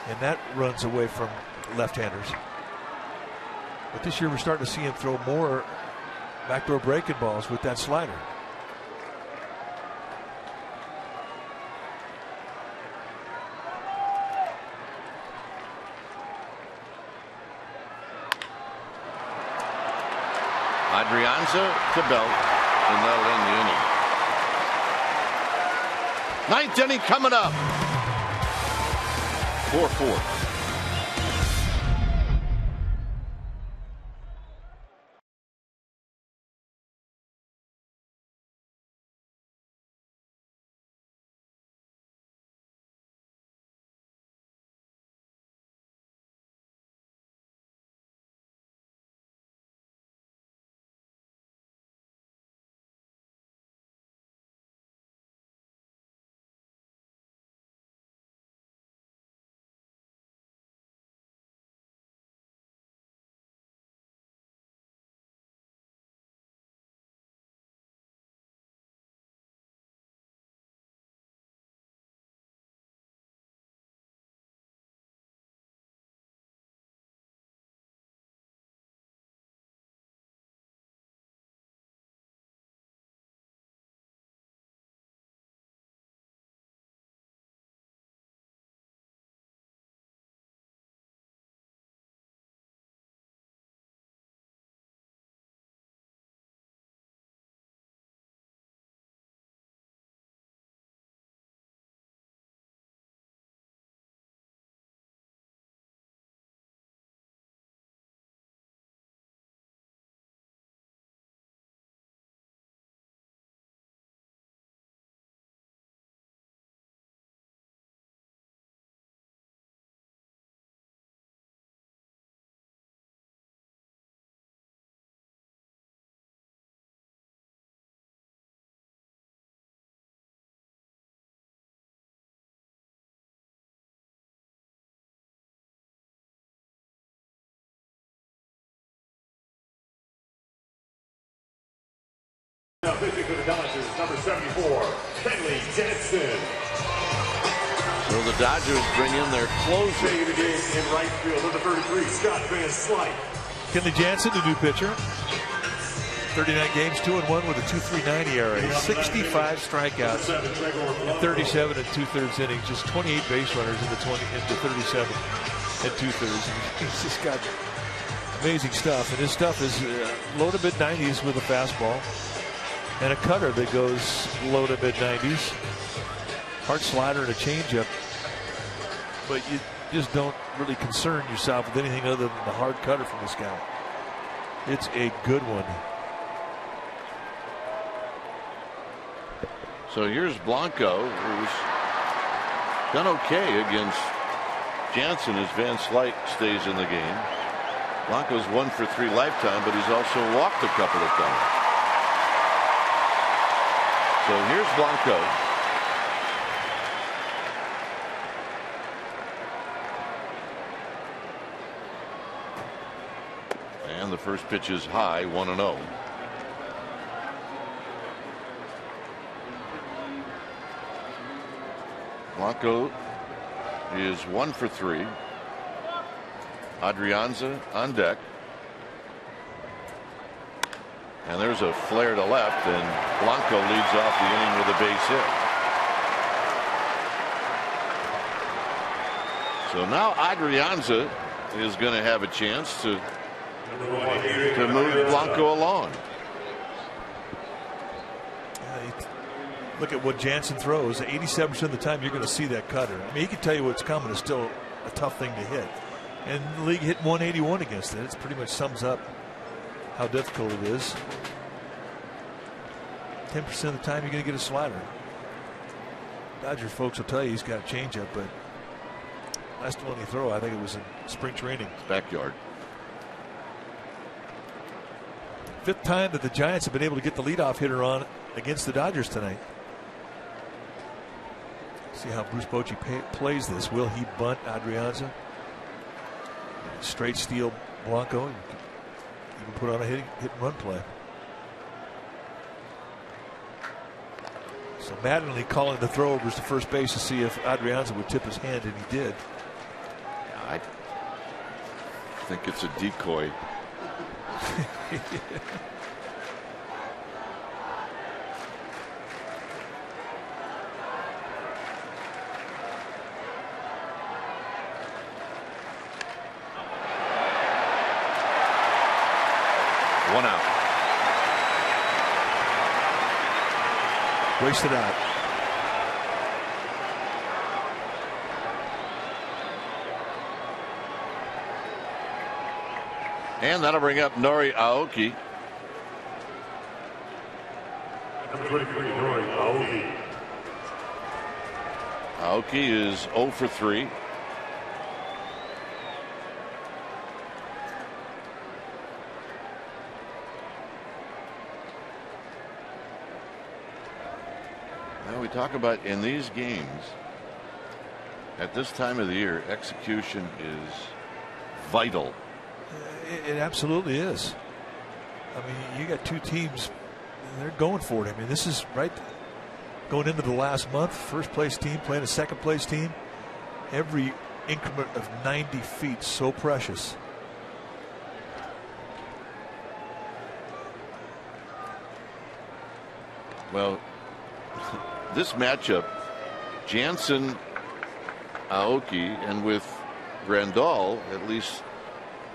and that runs away from left-handers. But this year we're starting to see him throw more backdoor breaking balls with that slider. Adrianza to Belt, and that'll end the inning. 9th inning coming up. 4-4. Now pitching for the Dodgers, number 74, Kenley Jansen. So the Dodgers bring in their closer. Taking the game in right field, number 33, Scott Van Slyke. Kenley Jansen, the new pitcher. 39 games, 2-1 with a 2.39 ERA, 65 strikeouts in 37 and 2/3 innings, just 28 base runners into 37 and 2/3. He's just got amazing stuff, and his stuff is low to mid 90s with a fastball and a cutter that goes low to mid 90s. Hard slider and a changeup, but you just don't really concern yourself with anything other than the hard cutter from this guy. It's a good one. So here's Blanco, who's done okay against Jansen as Van Slyke stays in the game. Blanco's 1 for 3 lifetime, but he's also walked a couple of times. So here's Blanco. And the first pitch is high, 1-0. Blanco is 1 for 3. Adrianza on deck. And there's a flare to left, and Blanco leads off the inning with a base hit. So now Adrianza is going to have a chance to move Blanco along. Look at what Jansen throws. 87% of the time you're going to see that cutter. I mean, he can tell you what's coming. It's still a tough thing to hit. And the league hit 181 against it. It pretty much sums up how difficult it is. 10% of the time you're going to get a slider. Dodger folks will tell you he's got a changeup, but last one he threw, I think it was in spring training. Backyard. 5th time that the Giants have been able to get the leadoff hitter on against the Dodgers tonight. See how Bruce Bochy plays this. Will he bunt Adrianza? Straight steal Blanco. You can put on a hit and run play. So Mattingly calling the throwovers to first base to see if Adrianza would tip his hand, and he did. Yeah, I think it's a decoy. One out. Wasted out. And that'll bring up Nori Aoki. Number 23, Nori Aoki. Aoki is 0 for 3. Now we talk about in these games, at this time of the year, execution is vital. It absolutely is. I mean, you got two teams, they're going for it. I mean, this is right going into the last month. First place team playing a second place team. Every increment of 90 feet, so precious. Well, this matchup, Jansen, Aoki, and with Grandal, at least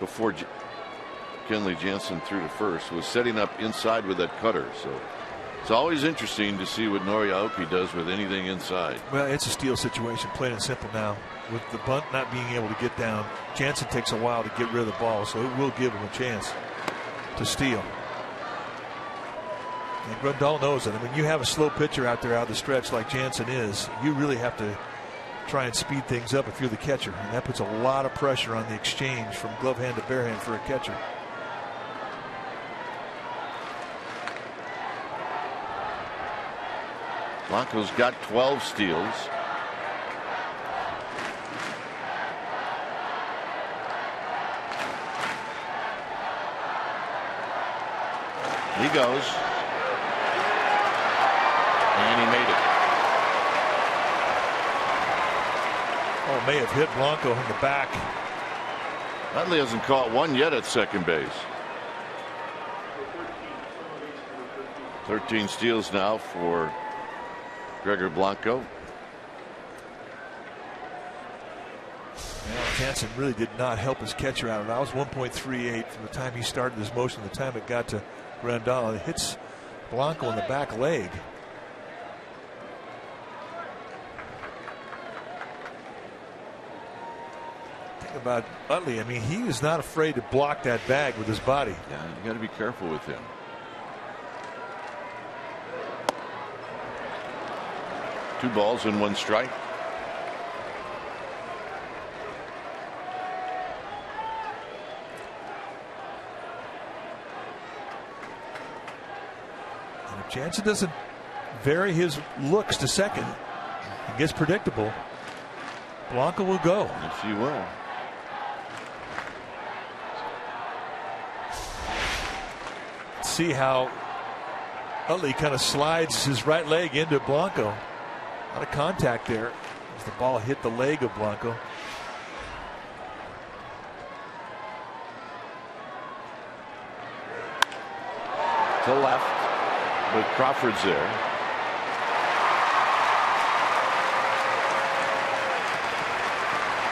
before Kenley Jansen threw to first, was setting up inside with that cutter. So it's always interesting to see what Nori Aoki does with anything inside. Well, it's a steal situation, plain and simple now. With the bunt not being able to get down, Jansen takes a while to get rid of the ball, so it will give him a chance to steal. And Grandal knows that. I mean, you have a slow pitcher out there out of the stretch like Jansen is, you really have to try and speed things up if you're the catcher. And that puts a lot of pressure on the exchange from glove hand to bare hand for a catcher. Blanco's got 12 steals. He goes. And he made it. Oh, may have hit Blanco in the back. Utley hasn't caught one yet at second base. 13 steals now for Gregor Blanco. Well, Jansen really did not help his catcher out. That was 1.38 from the time he started his motion to the time it got to Grandal. It hits Blanco in the back leg. Think about Utley. I mean, he is not afraid to block that bag with his body. Yeah, you got to be careful with him. Two balls and one strike. And if Jansen doesn't vary his looks to second, it gets predictable, Blanco will go. Yes, he will. See how Utley kind of slides his right leg into Blanco. A lot of contact there as the ball hit the leg of Blanco. To left, but Crawford's there.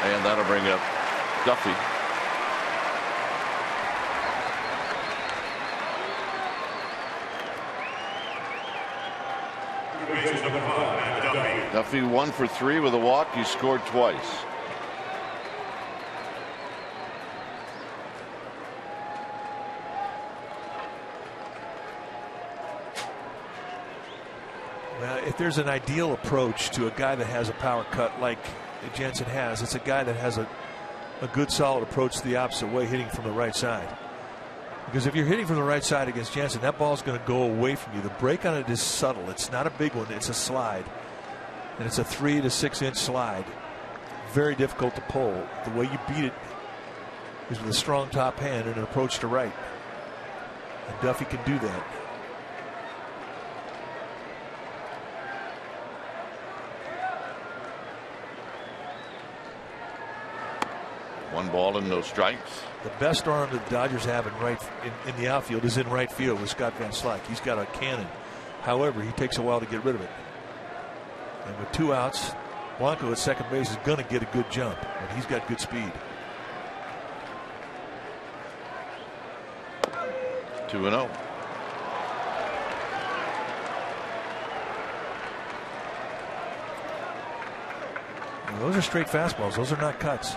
And that'll bring up Duffy. Duffy 1 for 3 with a walk. He scored twice. Well, if there's an ideal approach to a guy that has a power cut like Jansen has, it's a guy that has a good solid approach the opposite way, hitting from the right side. Because if you're hitting from the right side against Jansen, that ball's going to go away from you. The break on it is subtle. It's not a big one. It's a slide. And it's a 3 to 6 inch slide. Very difficult to pull. The way you beat it is with a strong top hand and an approach to right. And Duffy can do that. One ball and no strikes. The best arm that the Dodgers have in the outfield is in right field with Scott Van Slyke. He's got a cannon. However, he takes a while to get rid of it. And with 2 outs, Blanco at second base is going to get a good jump, and he's got good speed. 2-0. Those are straight fastballs. Those are not cuts.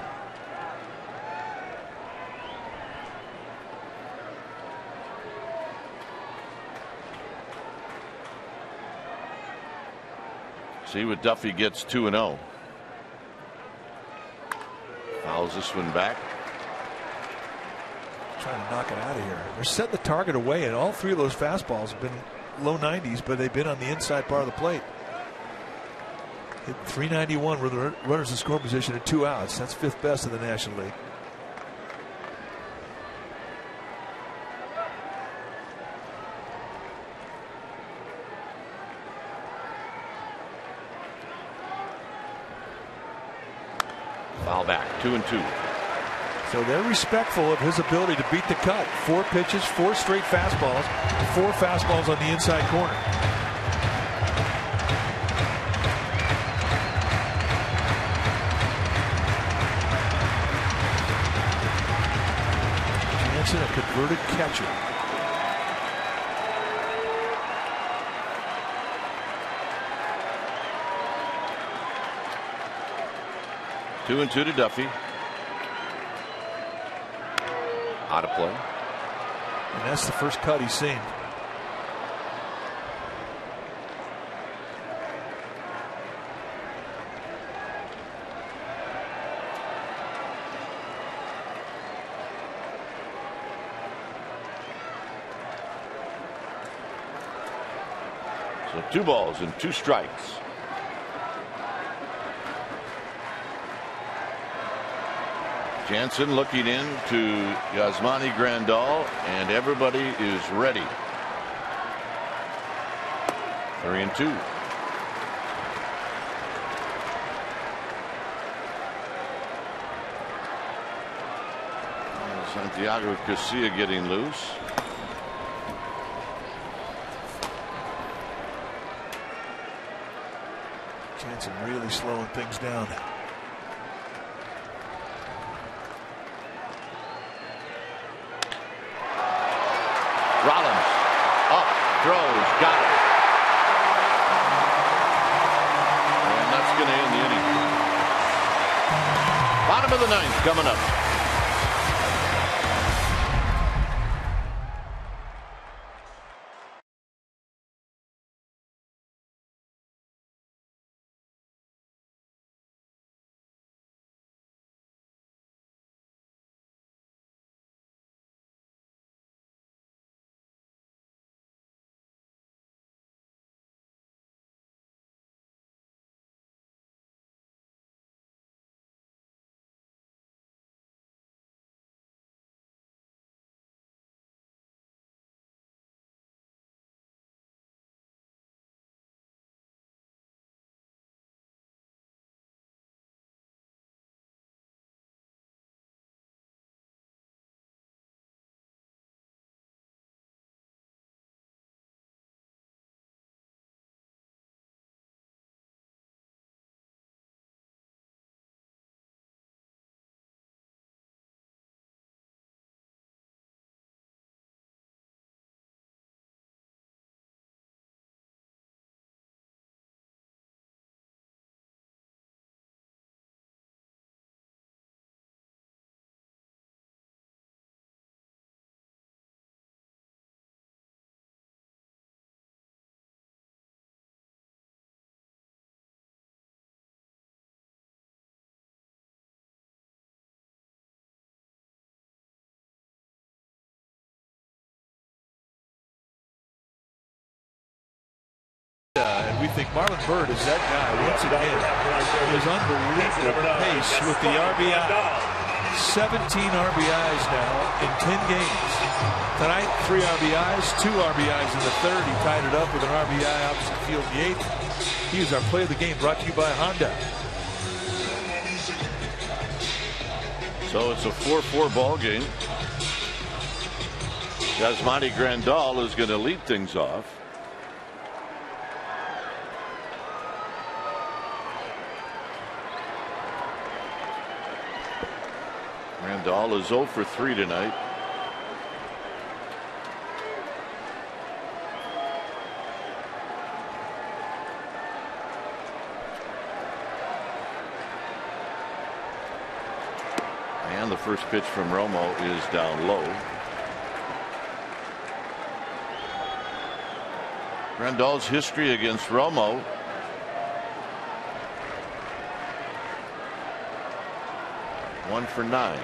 See what Duffy gets. 2-0. Fouls this one back. Trying to knock it out of here. They're setting the target away, and all 3 of those fastballs have been low 90s, but they've been on the inside part of the plate. Hit 391 with the runners in score position at 2 outs. That's 5th best in the National League. Foul back. 2-2. So they're respectful of his ability to beat the cut. 4 pitches, 4 straight fastballs, 4 fastballs on the inside corner. Jansen, a converted catcher. Two and 2 to Duffy. Out of play. And that's the first cut he's seen. So 2 balls and 2 strikes. Jansen looking in to Yasmani Grandal, and everybody is ready. 3-2. Santiago Casilla getting loose. Jansen really slowing things down. Rollins up, throws, got it. And that's going to end the inning. Bottom of the 9th coming up. And we think Marlon Byrd is that guy once again. His unbelievable pace with the RBI. 17 RBIs now in 10 games. Tonight, 3 RBIs, 2 RBIs in the third. He tied it up with an RBI opposite field in the 8th. He is our play of the game, brought to you by Honda. So it's a 4-4 ball game. Yasmani Grandal is going to lead things off. Grandal is 0 for 3 tonight. And the first pitch from Romo is down low. Grandal's history against Romo: 1 for 9.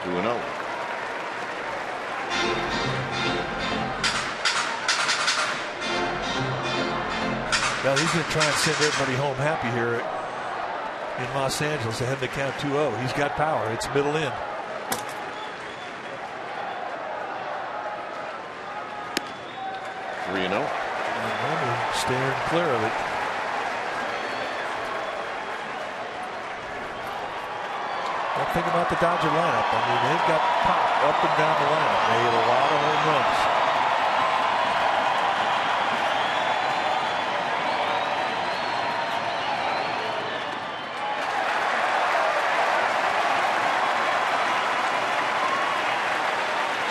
Two and 0. Now he's going to try and send everybody home happy here in Los Angeles ahead of the count 2-0. He's got power. It's middle in. Three and 0. Staring clear of it. Now think about the Dodger lineup. I mean, they've got pop up and down the lineup. They hit a lot of home runs.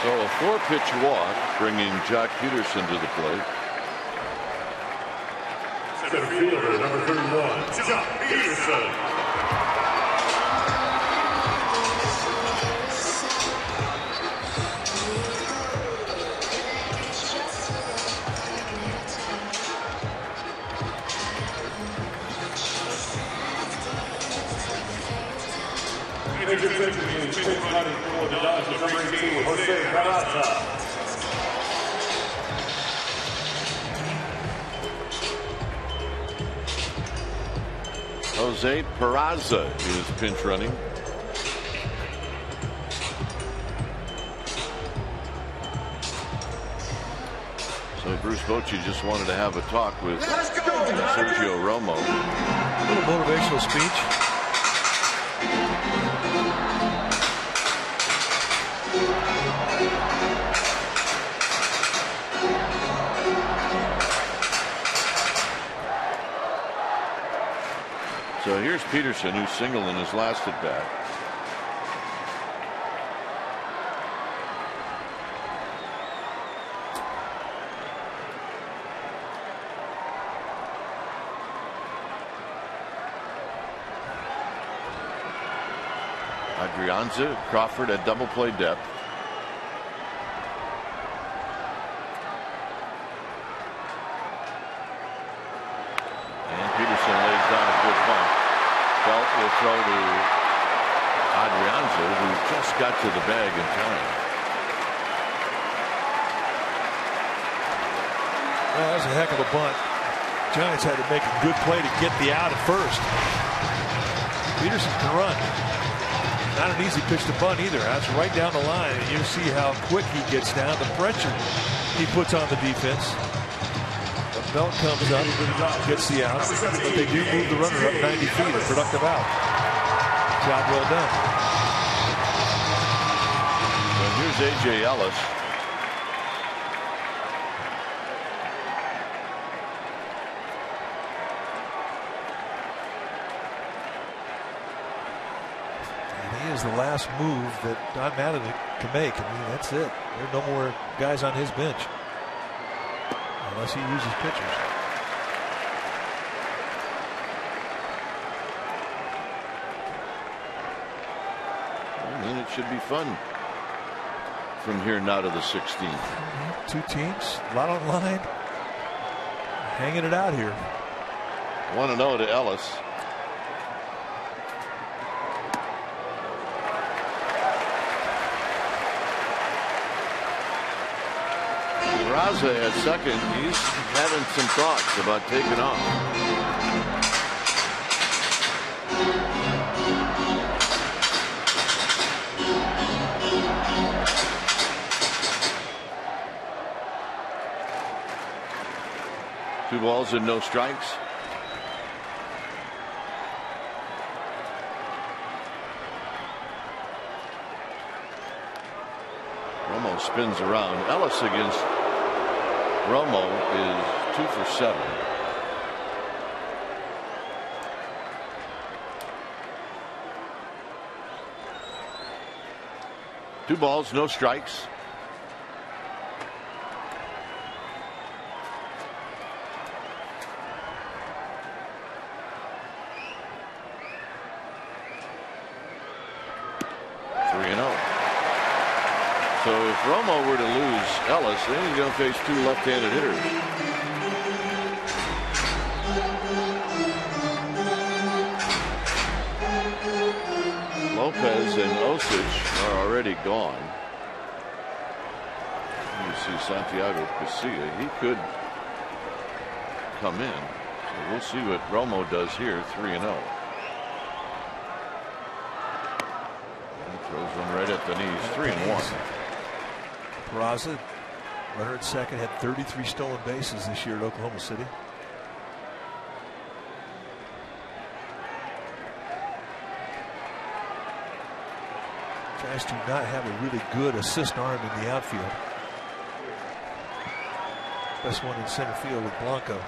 So a 4-pitch walk, bringing Jock Peterson to the plate. Center fielder, number 31, Jock Peterson. Jose Peraza is pinch running. So Bruce Bochy just wanted to have a talk with Sergio Romo. A little motivational speech. So here's Peterson, who's single in his last at bat. Adrianza, Crawford at double play depth. And Peterson lays down a good punt. Belt will throw to Adrianza, who just got to the bag in time. Well, that was a heck of a bunt. Giants had to make a good play to get the out at first. Peterson can run. Not an easy pitch to bunt either. That's right down the line, and you see how quick he gets down, the pressure he puts on the defense. The belt comes up, gets the out, but they do move the runner up 90 feet, a productive out. Job well done. So here's A.J. Ellis. The last move that Don Mattingly can make. I mean, that's it. There are no more guys on his bench unless he uses pitchers. And then it should be fun from here now to the 16th. Two teams, a lot on line, hanging it out here. 1-0 to Ellis. Raza at second. He's having some thoughts about taking off. Two balls and no strikes. Romo spins around. Ellis against Romo is 2 for 7. Two balls, no strikes. So if Romo were to lose Ellis, then he's going to face two left-handed hitters. Lopez and Osich are already gone. You see Santiago Casilla. He could come in. So we'll see what Romo does here, 3-0. Throws one right at the knees, 3-1. Peraza, runner at second, had 33 stolen bases this year at Oklahoma City. Giants do not have a really good assist arm in the outfield. Best one in center field with Blanco.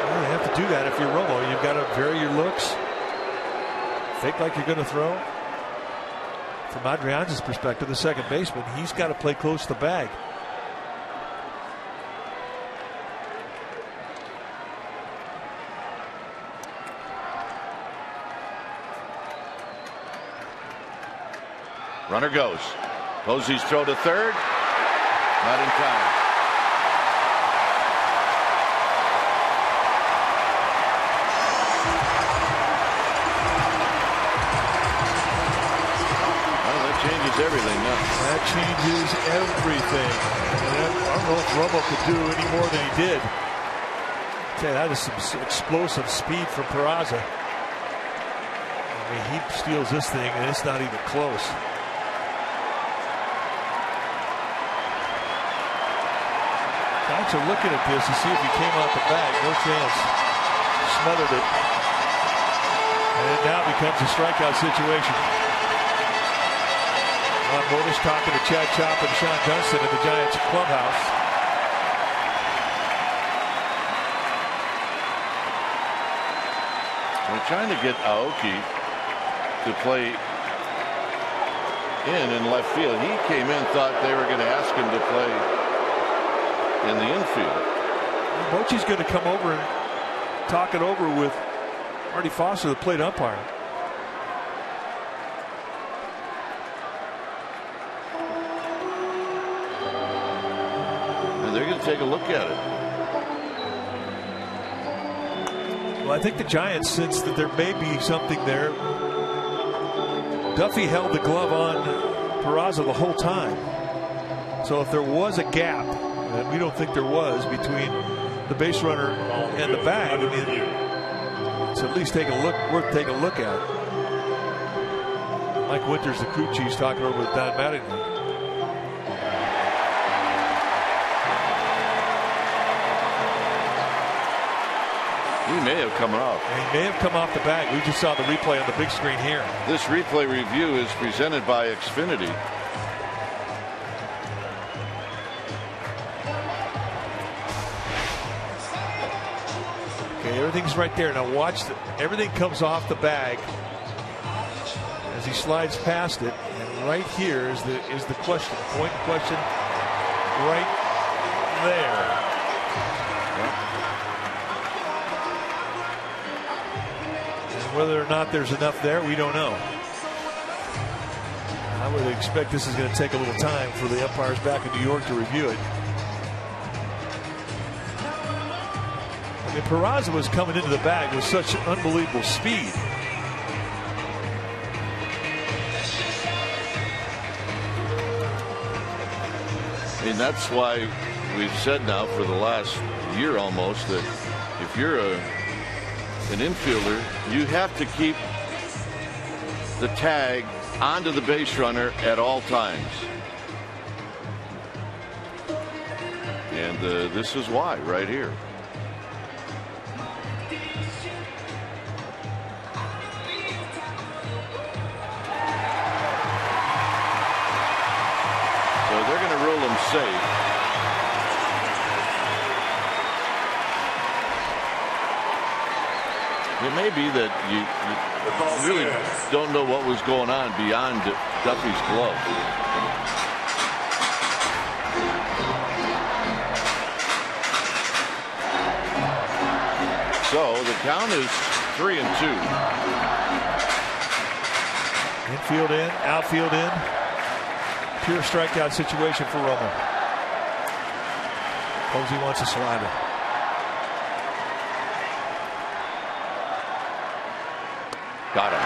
Well, you have to do that if you're Romo. You've got to vary your looks. Fake like you're going to throw. From Adrian's perspective, the second baseman, he's got to play close to the bag. Runner goes. Posey's throw to third. Not in time. Everything now. That changes everything. I don't know if Romo could do any more than he did. Okay, that is some explosive speed from Peraza. I mean, he steals this thing and it's not even close. Giants are looking at this to see if he came out the bag. No chance. Smothered it. And it now becomes a strikeout situation. Monish talking to Chad Chop and Sean Dunston in the Giants clubhouse. We're trying to get Aoki to play in left field. He came in, thought they were going to ask him to play in the infield. Bochy's going to come over and talk it over with Marty Foster, the plate umpire. They're going to take a look at it. Well, I think the Giants sense that there may be something there. Duffy held the glove on Peraza the whole time. So if there was a gap, and we don't think there was, between the base runner and the bag, I mean, it's at least worth taking a look at. Mike Winters, the crew chief's talking over with Don Mattingly. He may have come off. He may have come off the bag. We just saw the replay on the big screen here. This replay review is presented by Xfinity. Okay, everything's right there. Now watch, everything comes off the bag as he slides past it. And right here is the question. Point question right there. Whether or not there's enough there, we don't know. I would expect this is going to take a little time for the umpires back in New York to review it. I mean, Peraza was coming into the bag with such unbelievable speed. I mean, that's why we've said now for the last year almost that if you're an infielder, you have to keep the tag onto the base runner at all times. And this is why right here. So they're going to rule him safe. It may be that you really don't know what was going on beyond Duffy's glove. So the count is 3-2. Infield in, outfield in. Pure strikeout situation for Romo. Posey wants a slider. Got him.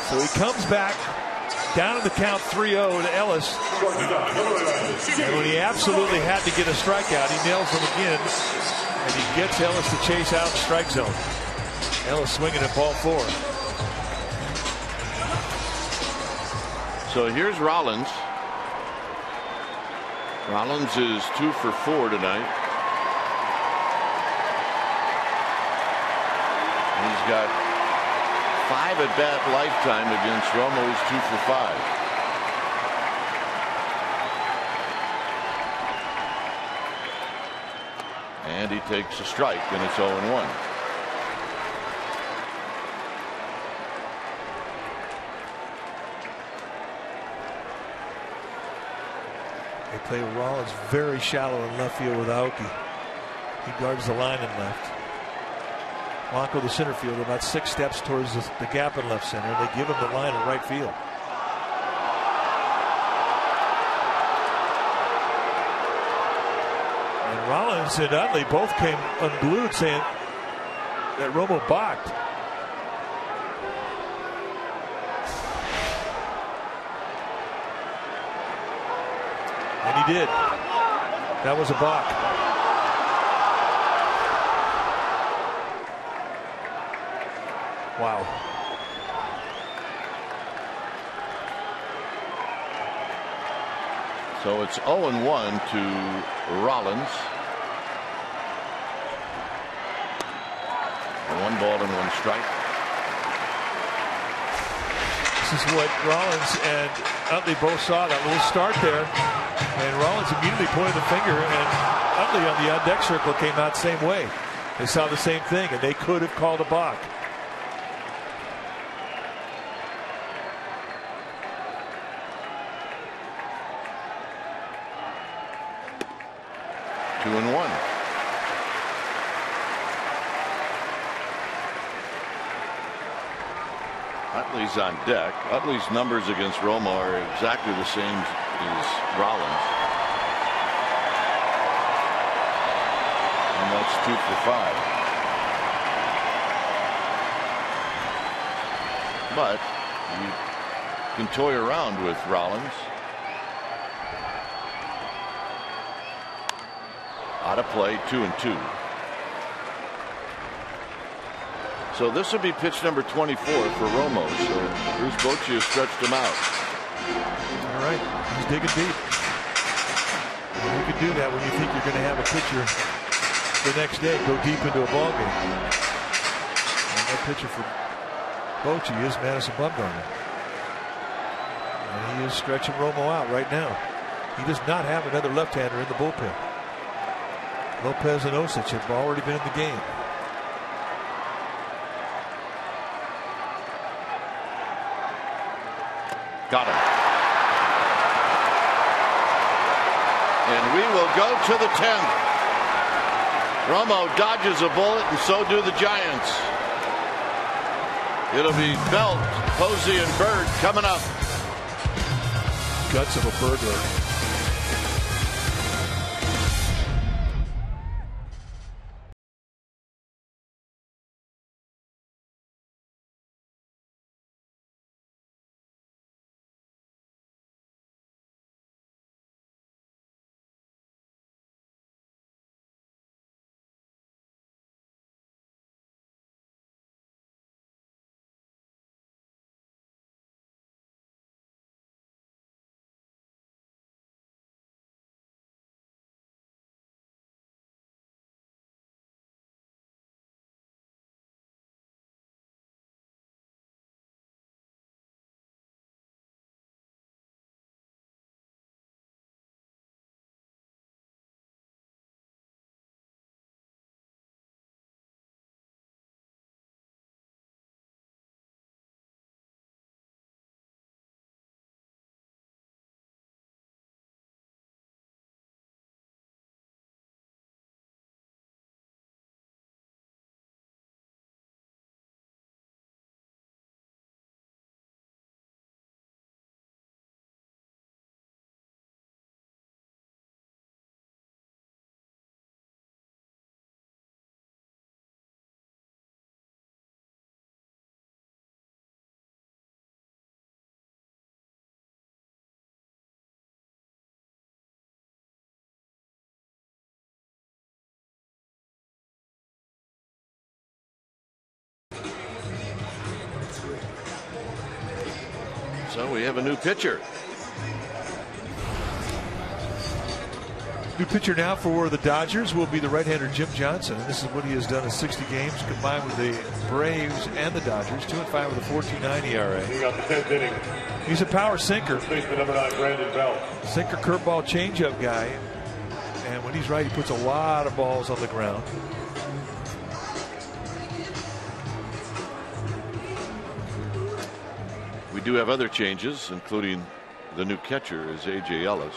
So he comes back down in the count 3-0 to Ellis. And when he absolutely had to get a strikeout, he nails him again. And he gets Ellis to chase out the strike zone. Ellis swinging at ball 4. So here's Rollins. Rollins is 2 for 4 tonight. He's got 5 at-bat lifetime against Romo's 2 for 5. And he takes a strike, and it's 0-1. They play Rollins very shallow in left field with Aoki. He guards the line in left. Blanco, the center fielder, about 6 steps towards the gap in left center. They give him the line in right field. And Rollins and Utley both came unglued saying that Romo balked. And he did. That was a balk. Wow. So it's 0-1 to Rollins. 1 ball and 1 strike. This is what Rollins and Utley both saw, that little start there. And Rollins immediately pointed the finger, and Utley on the on-deck circle came out the same way. They saw the same thing, and they could have called a balk. Two and 1. Utley's on deck. Utley's numbers against Romo are exactly the same as Rollins. And that's 2 for 5. But you can toy around with Rollins. Out of play, 2-2. So this would be pitch number 24 for Romo. So Bruce Bochy has stretched him out. All right, he's digging deep. And you can do that when you think you're going to have a pitcher the next day go deep into a ball game. And that pitcher for Bochy is Madison Bumgarner. And he is stretching Romo out right now. He does not have another left-hander in the bullpen. Lopez and Osich have already been in the game. Got him. And we will go to the 10th. Romo dodges a bullet, and so do the Giants. It'll be Belt, Posey, and Bird coming up. Guts of a burglar. So we have a new pitcher. New pitcher now for the Dodgers will be the right-hander Jim Johnson. And this is what he has done in 60 games combined with the Braves and the Dodgers. 2-5 with a 4.29 ERA. He got the 10th inning. He's a power sinker. Baseman number 9, Brandon Belt. Sinker, curveball, changeup guy. And when he's right, he puts a lot of balls on the ground. We do have other changes, including the new catcher is A.J. Ellis.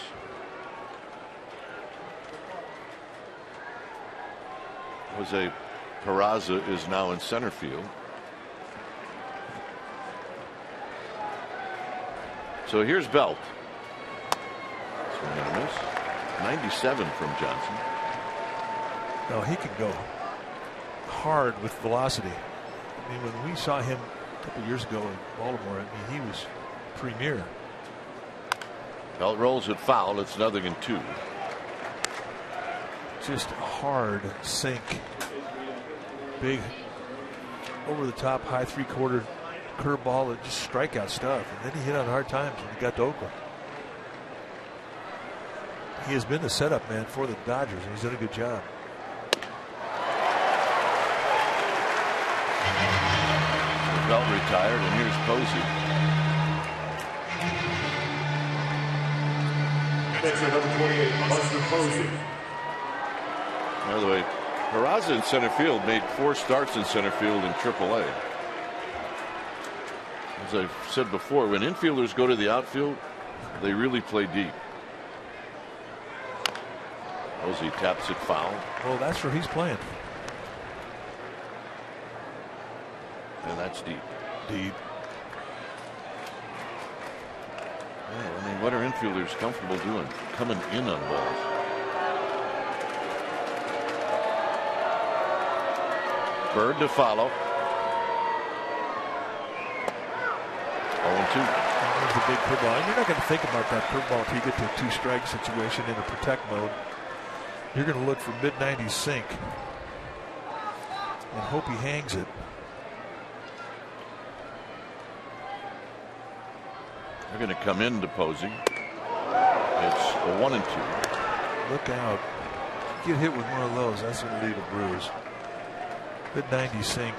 Jose Peraza is now in center field. So here's Belt. Swing and a miss. 97 from Johnson. No, he can go hard with velocity. I mean, when we saw him a couple years ago in Baltimore, I mean, he was premier. Belt rolls it foul. It's 0-2. Just hard sink, big over the top high 3/4 curveball, that just strikeout stuff. And then he hit on hard times when he got to Oakland. He has been the setup man for the Dodgers, and he's done a good job. Belt retired, and here's Posey. Pitcher number 28, Buster Posey. By the way, Peraza in center field made 4 starts in center field in AAA. As I've said before, when infielders go to the outfield, they really play deep. Posey taps it foul. Well, that's where he's playing. And that's deep. Deep. Yeah, I mean, what are infielders comfortable doing? Coming in on balls. Bird to follow. 0-2. There's the big curveball. And you're not going to think about that curveball until you get to a 2-strike situation in a protect mode. You're going to look for mid-90s sink and hope he hangs it. They're going to come into Posey. It's a 1-2. Look out. Get hit with one of those. That's going to lead the Brewers. Mid-90s sink.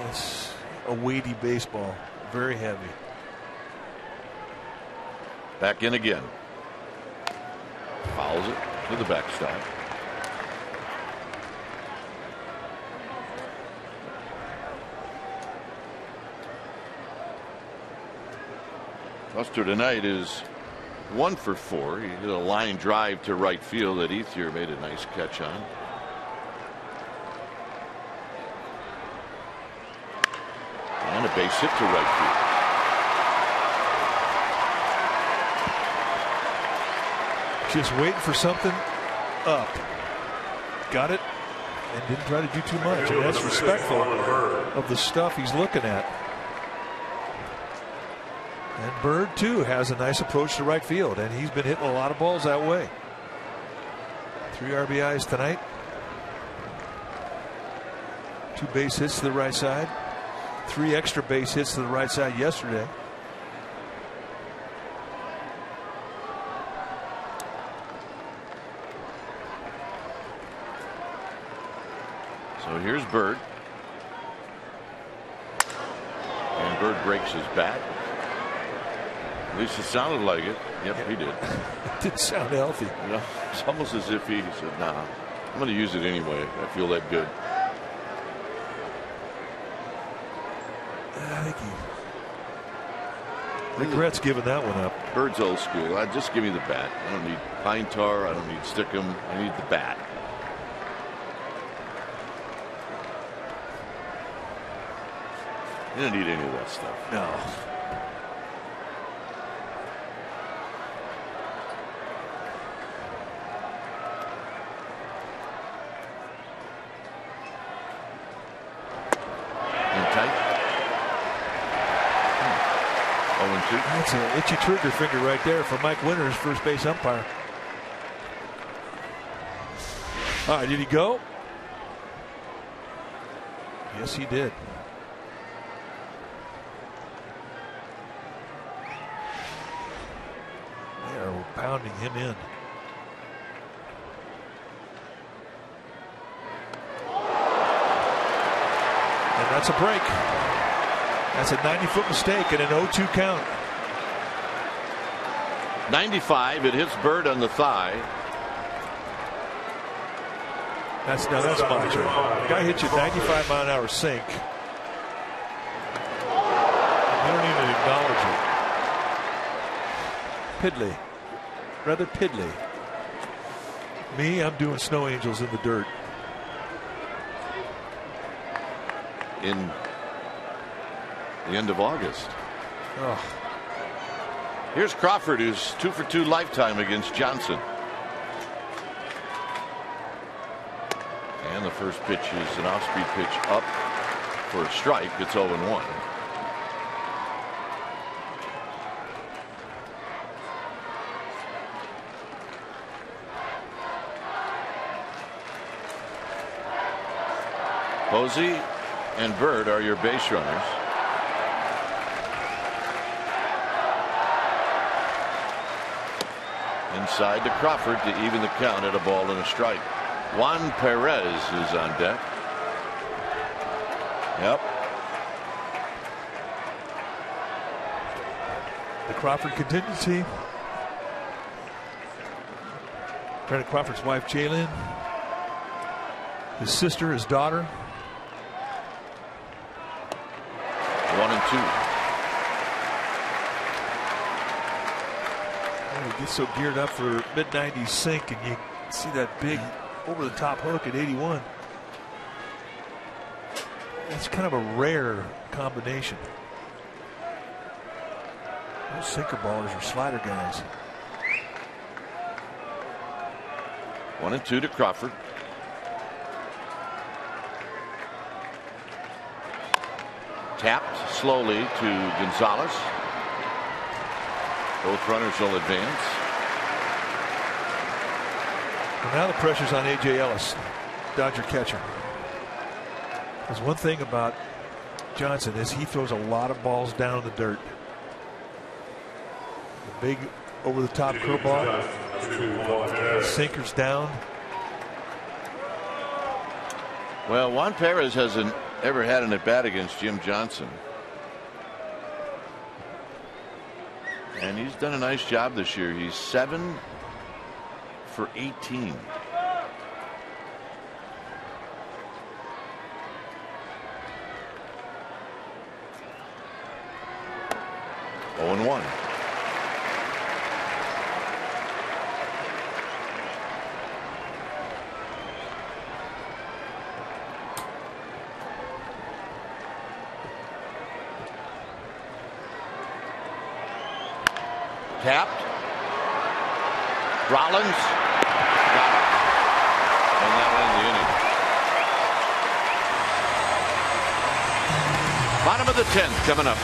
It's a weighty baseball. Very heavy. Back in again. Fouls it to the backstop. Buster tonight is 1 for 4. He hit a line drive to right field that Ethier made a nice catch on. And a base hit to right field. Just waiting for something up. Got it and didn't try to do too much. And that's respectful of the stuff he's looking at. And Bird, too, has a nice approach to right field, and he's been hitting a lot of balls that way. 3 RBIs tonight. 2 base hits to the right side. 3 extra base hits to the right side yesterday. So here's Bird. And Bird breaks his bat. At least it sounded like it. Yep, he did. It didn't sound healthy. You know, it's almost as if he said, nah, I'm going to use it anyway. I feel that good. I think he regrets giving that one up. Bird's old school. Just give me the bat. I don't need pine tar. I don't need stickum. I need the bat. You don't need any of that stuff. No. That's an itchy trigger finger right there for Mike Winters, first base umpire. All right, did he go? Yes, he did. pounding him in. And that's a break. That's a 90-foot mistake and an 0-2 count. 95. It hits Bird on the thigh. That's macho. The guy hits you 95-mile-an-hour sink. You don't even acknowledge it. Piddly. Rather piddly. Me, I'm doing snow angels in the dirt. In the end of August. Oh. Here's Crawford, who's 2 for 2 lifetime against Johnson. And the first pitch is an off-speed pitch up for a strike. It's 0-1. Posey and Bird are your base runners. Inside to Crawford to even the count at a ball and a strike. Juan Perez is on deck. Yep. The Crawford contingency. Brandon Crawford's wife, Jalen. His sister, his daughter. 1-2. He gets so geared up for mid-90s sink, and you see that big over-the-top hook at 81. That's kind of a rare combination. Those sinker ballers are slider guys. 1-2 to Crawford. Tapped slowly to Gonzalez. Both runners will advance. And now the pressure's on A.J. Ellis, Dodger catcher. There's one thing about Johnson is he throws a lot of balls down in the dirt. The big over-the-top curveball. Sinkers down. Well, Juan Perez hasn't ever had an at-bat against Jim Johnson. And he's done a nice job this year. He's 7 for 18. Oh, 1. Tapped. Rollins got it. And that'll end the inning. Bottom of the 10th coming up.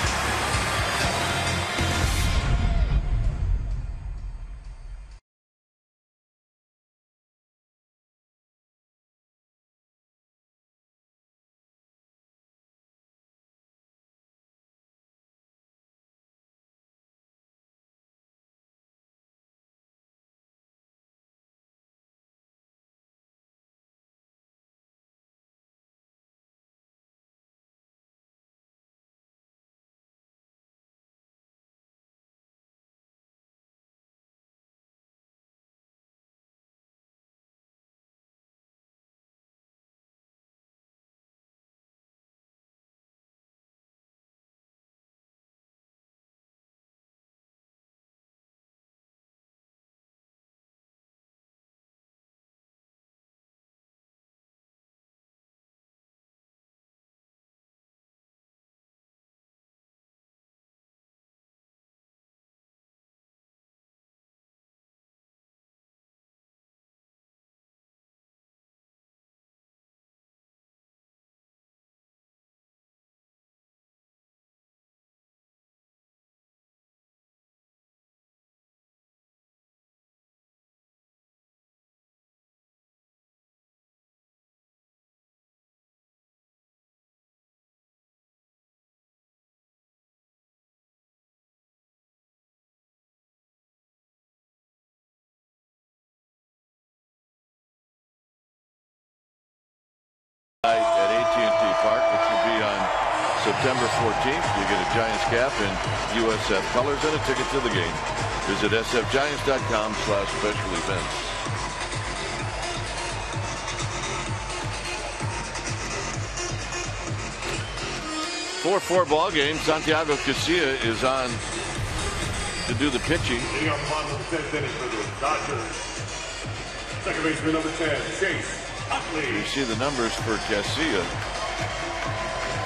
which will be on September 14th. You get a Giants cap in USF colors and a ticket to the game. Visit sfgiants.com/special events. Four 4 ball game. Santiago Casilla is on to do the pitching. Leading up on the 10th inning for the Dodgers. Second baseman number 10, Chase Utley. You see the numbers for Casilla.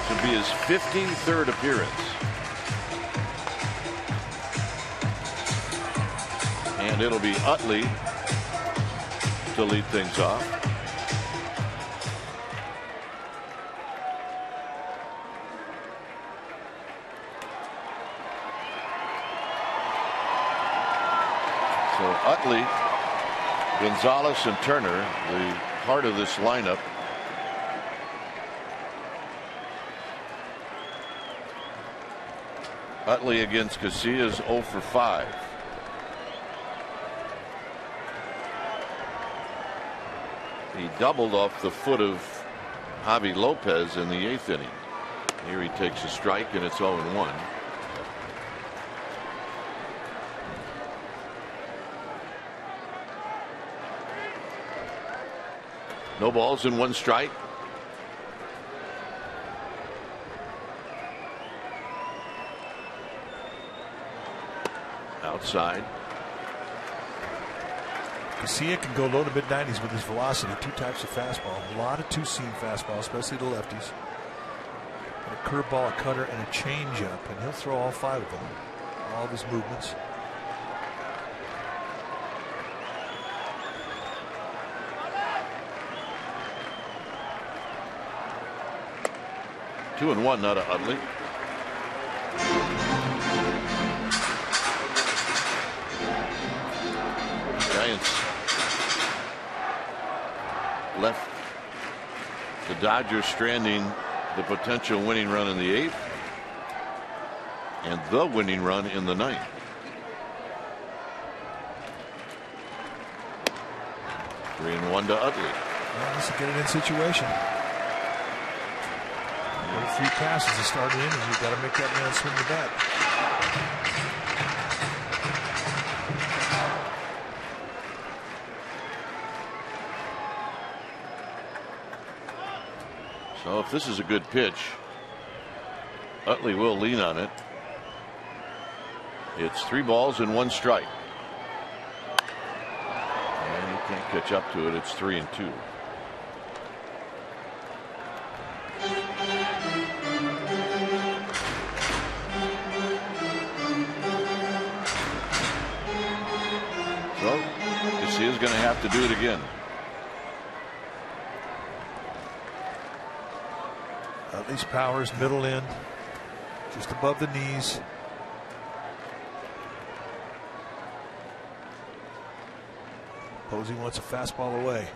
To be his 53rd appearance. And it'll be Utley to lead things off. So Utley, Gonzalez, and Turner, the heart of this lineup. Utley against Casilla is 0 for 5. He doubled off the foot of Javi Lopez in the 8th inning. Here he takes a strike and it's 0-1. No balls and 1 strike. Outside. Casilla can go low to mid-90s with his velocity. 2 types of fastball. A lot of 2-seam fastball, especially the lefties. And a curveball, a cutter, and a changeup. And he'll throw all 5 of them. All of his movements. Two and 1 out of Utley. Giants left the Dodgers stranding the potential winning run in the 8th and the winning run in the 9th. Three and 1 to Utley. Well, this is a get it in situation. 3 passes to start the inning. You've got to make that man swing the bat. So if this is a good pitch, Utley will lean on it. It's 3 balls and 1 strike. And he can't catch up to it. It's 3 and 2. So Cassilla's going to have to do it again. Utley's powers, middle end, just above the knees. Posey wants a fastball away.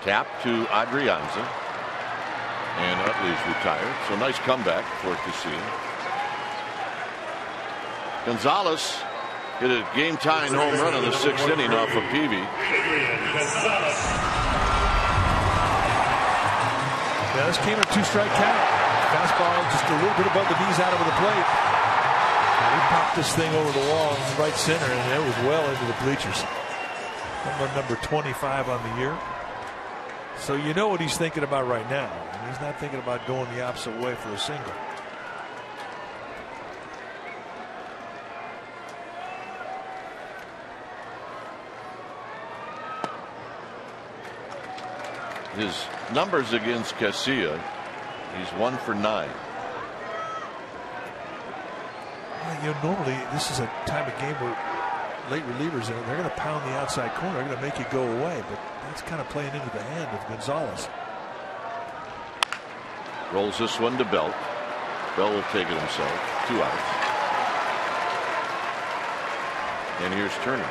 Tap to Adrianza. And Utley's retired. So nice comeback for Casilla. Gonzalez hit a game-tying home run in the 6th inning off of Peavy. Yeah, this came a 2-strike count. Fastball just a little bit above the knees out over the plate. And he popped this thing over the wall in right center, and it was well into the bleachers. Number 25 on the year. So you know what he's thinking about right now. And he's not thinking about going the opposite way for a single. His numbers against Casilla, he's 1 for 9. Well, you know, normally this is a time of game where late relievers, they're going to pound the outside corner. They're going to make it go away, but that's kind of playing into the hand of Gonzalez. Rolls this one to Belt. Bell will take it himself. 2 outs. And here's Turner.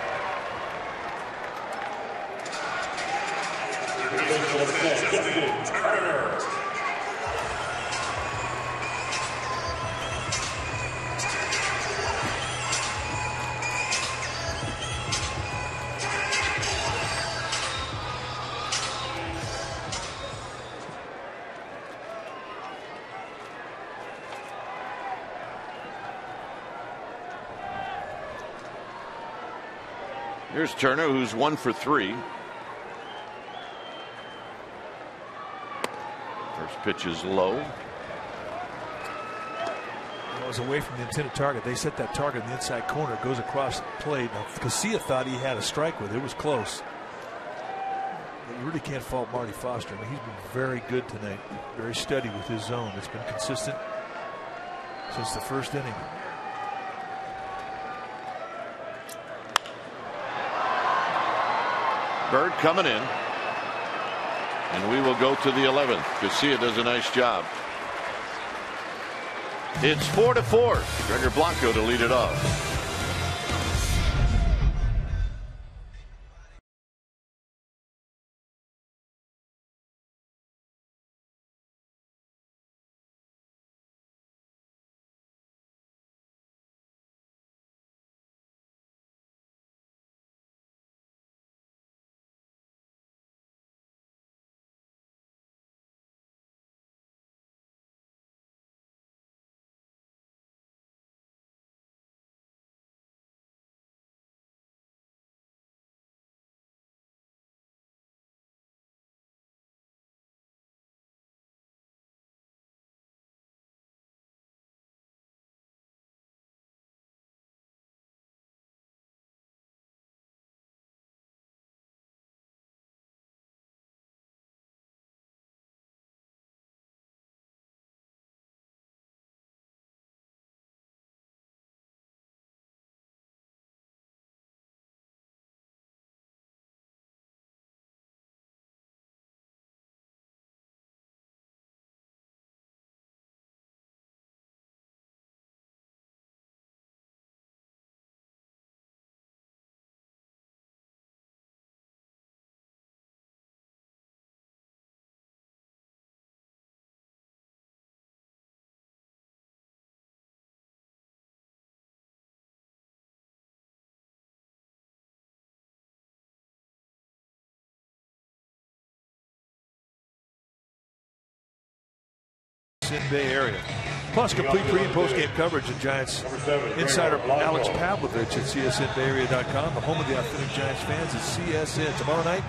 Here's Turner, who's 1 for 3. First pitch is low. It was away from the intended target. They set that target in the inside corner. It goes across the plate. Now, Casilla thought he had a strike with it. It was close. But you really can't fault Marty Foster. I mean, he's been very good tonight. Very steady with his zone. It's been consistent since the first inning. Bird coming in. And we will go to the 11th. Casilla does a nice job. It's 4-4. Gregor Blanco to lead it off. In Bay Area. Plus complete pre and post game coverage of Giants insider Alex Pavlovich at csnbayarea.com. The home of the authentic Giants fans is CSN. Tomorrow night,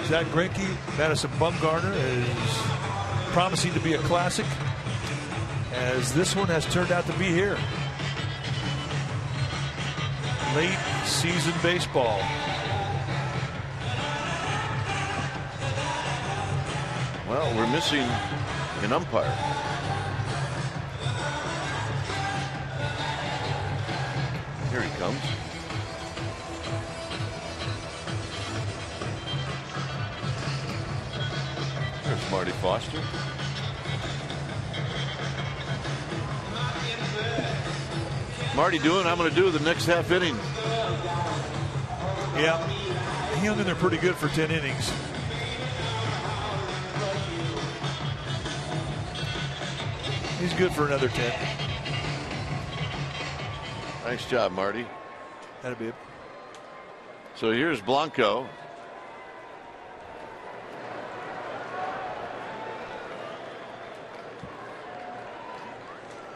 Zach Greinke, Madison Bumgarner is promising to be a classic, as this one has turned out to be here. Late season baseball. Well, we're missing an umpire. Here he comes. There's Marty Foster. Marty doing, I'm going to do the next half inning. Yeah, he hung in there pretty good for 10 innings. He's good for another 10. Nice job, Marty. That'd be it. So here's Blanco.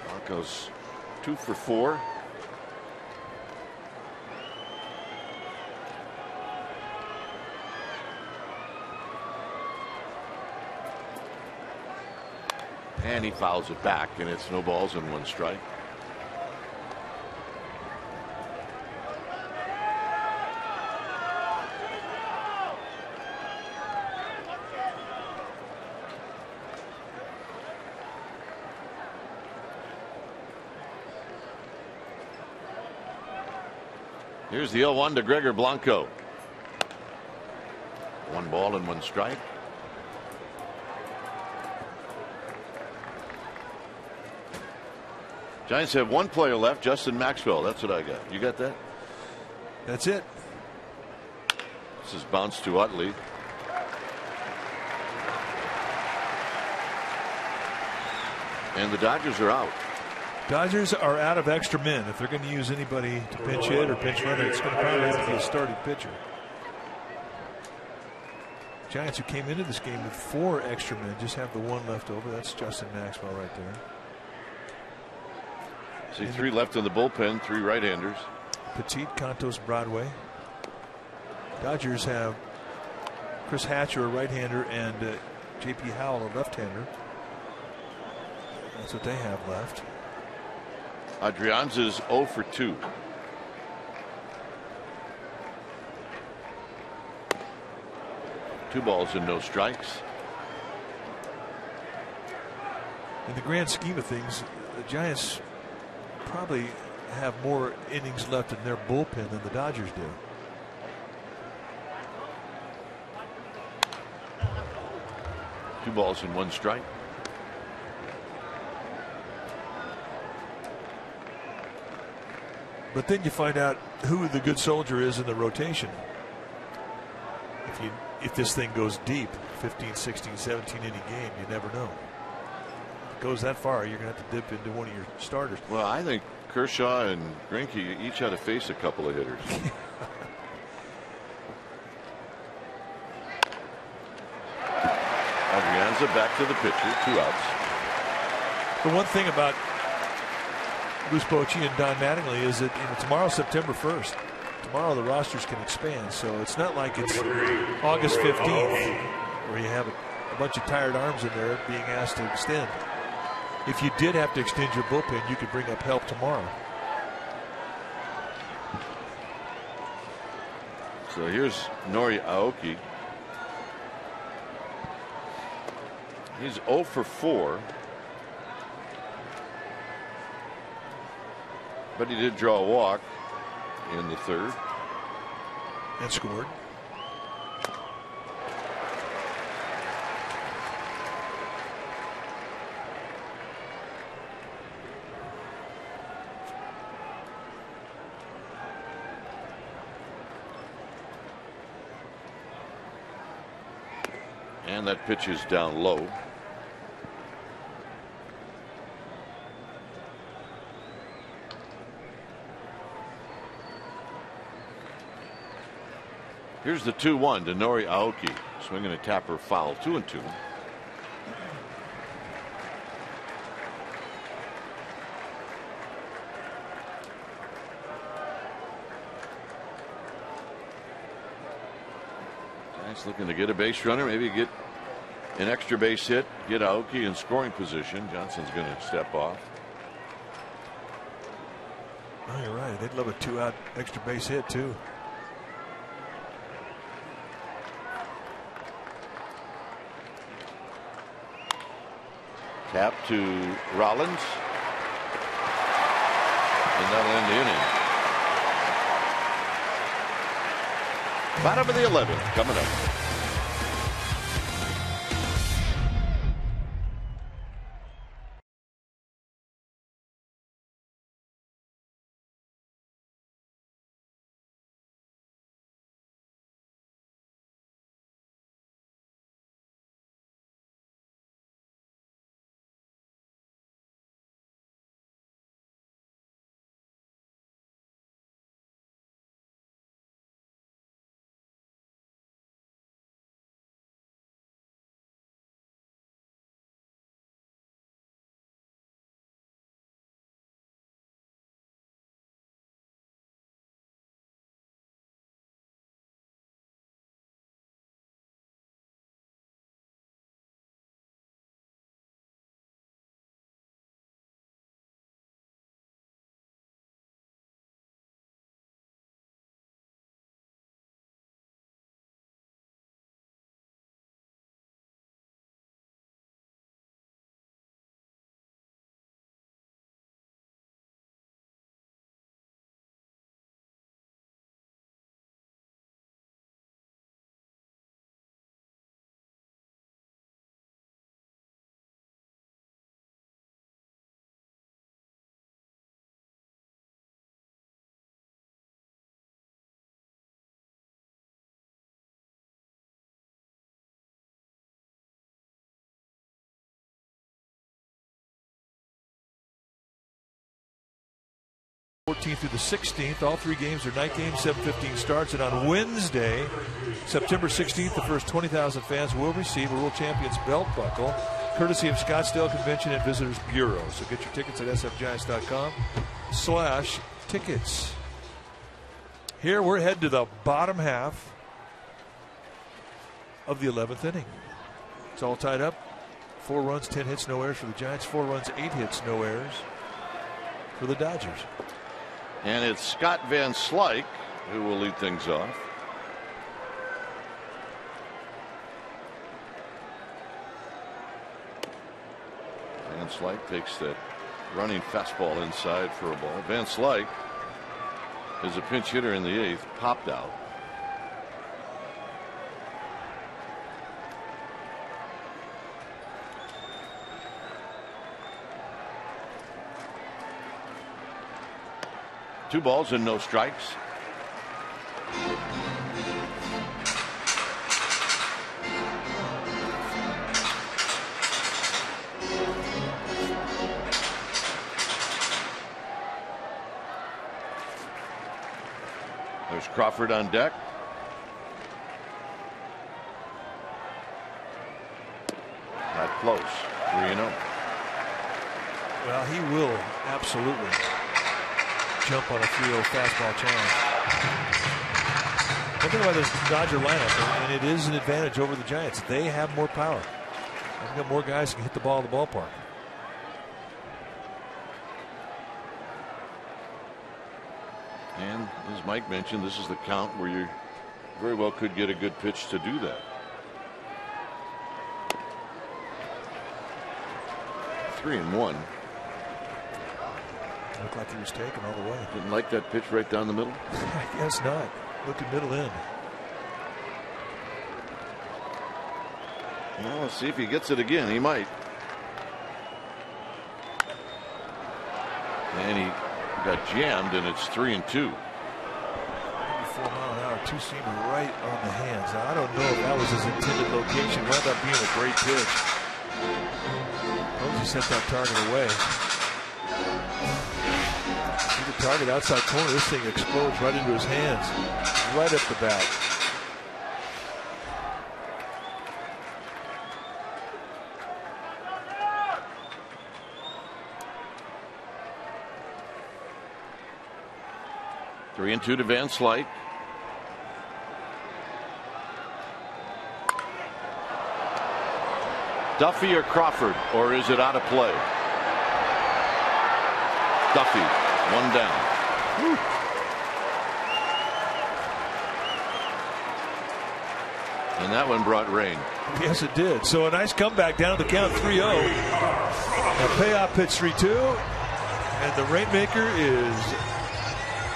Blanco's 2 for 4. And he fouls it back, and it's no balls and 1 strike. Here's the 0-1 to Gregor Blanco. 1 ball and 1 strike. Giants have 1 player left, Justin Maxwell. That's what I got. You got that? That's it. This is bounced to Utley. And the Dodgers are out. Dodgers are out of extra men. If they're going to use anybody to pinch hit or pinch run, it's going to probably have to be a starting pitcher. Giants, who came into this game with 4 extra men, just have the 1 left over. That's Justin Maxwell right there. See, 3 left in the bullpen, 3 right-handers. Petit, Cantos, Broadway. Dodgers have Chris Hatcher, a right-hander, and J.P. Howell, a left-hander. That's what they have left. Adrianza's 0 for 2. Two balls and no strikes. In the grand scheme of things, the Giants probably have more innings left in their bullpen than the Dodgers do. Two balls and one strike. But then you find out who the good soldier is in the rotation. If this thing goes deep, 15, 16, 17 inning game, you never know. If it goes that far, you're going to have to dip into one of your starters. Well, I think Kershaw and Greinke each had to face a couple of hitters. Adrianza back to the pitcher, 2 outs. The one thing about Bruce Bochy and Don Mattingly is that tomorrow, September 1st. Tomorrow the rosters can expand, so it's not like it's August 15th where you have a bunch of tired arms in there being asked to extend. If you did have to extend your bullpen, you could bring up help tomorrow. So here's Nori Aoki. He's 0 for 4. But he did draw a walk in the 3rd. And scored. And that pitch is down low. Here's the 2-1 to Nori Aoki. Swinging a tapper foul, 2-2. Giants looking to get a base runner, maybe get an extra base hit, get Aoki in scoring position. Johnson's going to step off. Oh, you're right. They'd love a 2-out extra base hit, too. Tap to Rollins. And that'll end the inning. Bottom of the 11th coming up. Through the 16th. All 3 games are night games, 7:15 starts. And on Wednesday, September 16th, the first 20,000 fans will receive a World Champions belt buckle, courtesy of Scottsdale Convention and Visitors Bureau. So get your tickets at sfgiants.com/tickets. Here we're headed to the bottom half of the 11th inning. It's all tied up. 4 runs, 10 hits, no errors for the Giants. 4 runs, 8 hits, no errors for the Dodgers. And it's Scott Van Slyke who will lead things off. Van Slyke takes that running fastball inside for a ball. Van Slyke is a pinch hitter in the 8th, popped out. Two balls and no strikes. There's Crawford on deck. Not close. 3-0. Well, he will absolutely jump on a 3-0 fastball challenge. One thing about this Dodger lineup, and it is an advantage over the Giants, they have more power. They've got more guys who can hit the ball in the ballpark. And as Mike mentioned, this is the count where you very well could get a good pitch to do that. 3-1. Looked like he was taken all the way. Didn't like that pitch right down the middle? I guess not. Looking middle in. Well, let's see if he gets it again. He might. And he got jammed, and it's 3-2. 94-mile-an-hour two-seamer right on the hands. Now, I don't know if that was his intended location. It wound up being a great pitch. He sent that target away. See the target outside corner. This thing explodes right into his hands, right up the bat. Three and two to Van Slyke. Duffy or Crawford, or is it out of play? Duffy, one down. Woo. And that one brought rain. Yes, it did. So a nice comeback down to the count 3-0. A payoff pitch 3-2. And the rainmaker is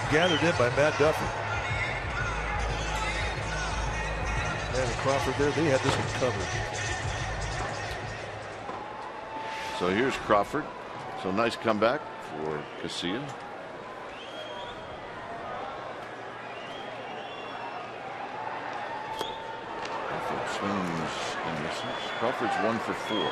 gathered in by Matt Duffy. And Crawford there, they had this one covered. So here's Crawford. So nice comeback for Casilla. Crawford swings and misses. Crawford's 1 for 4.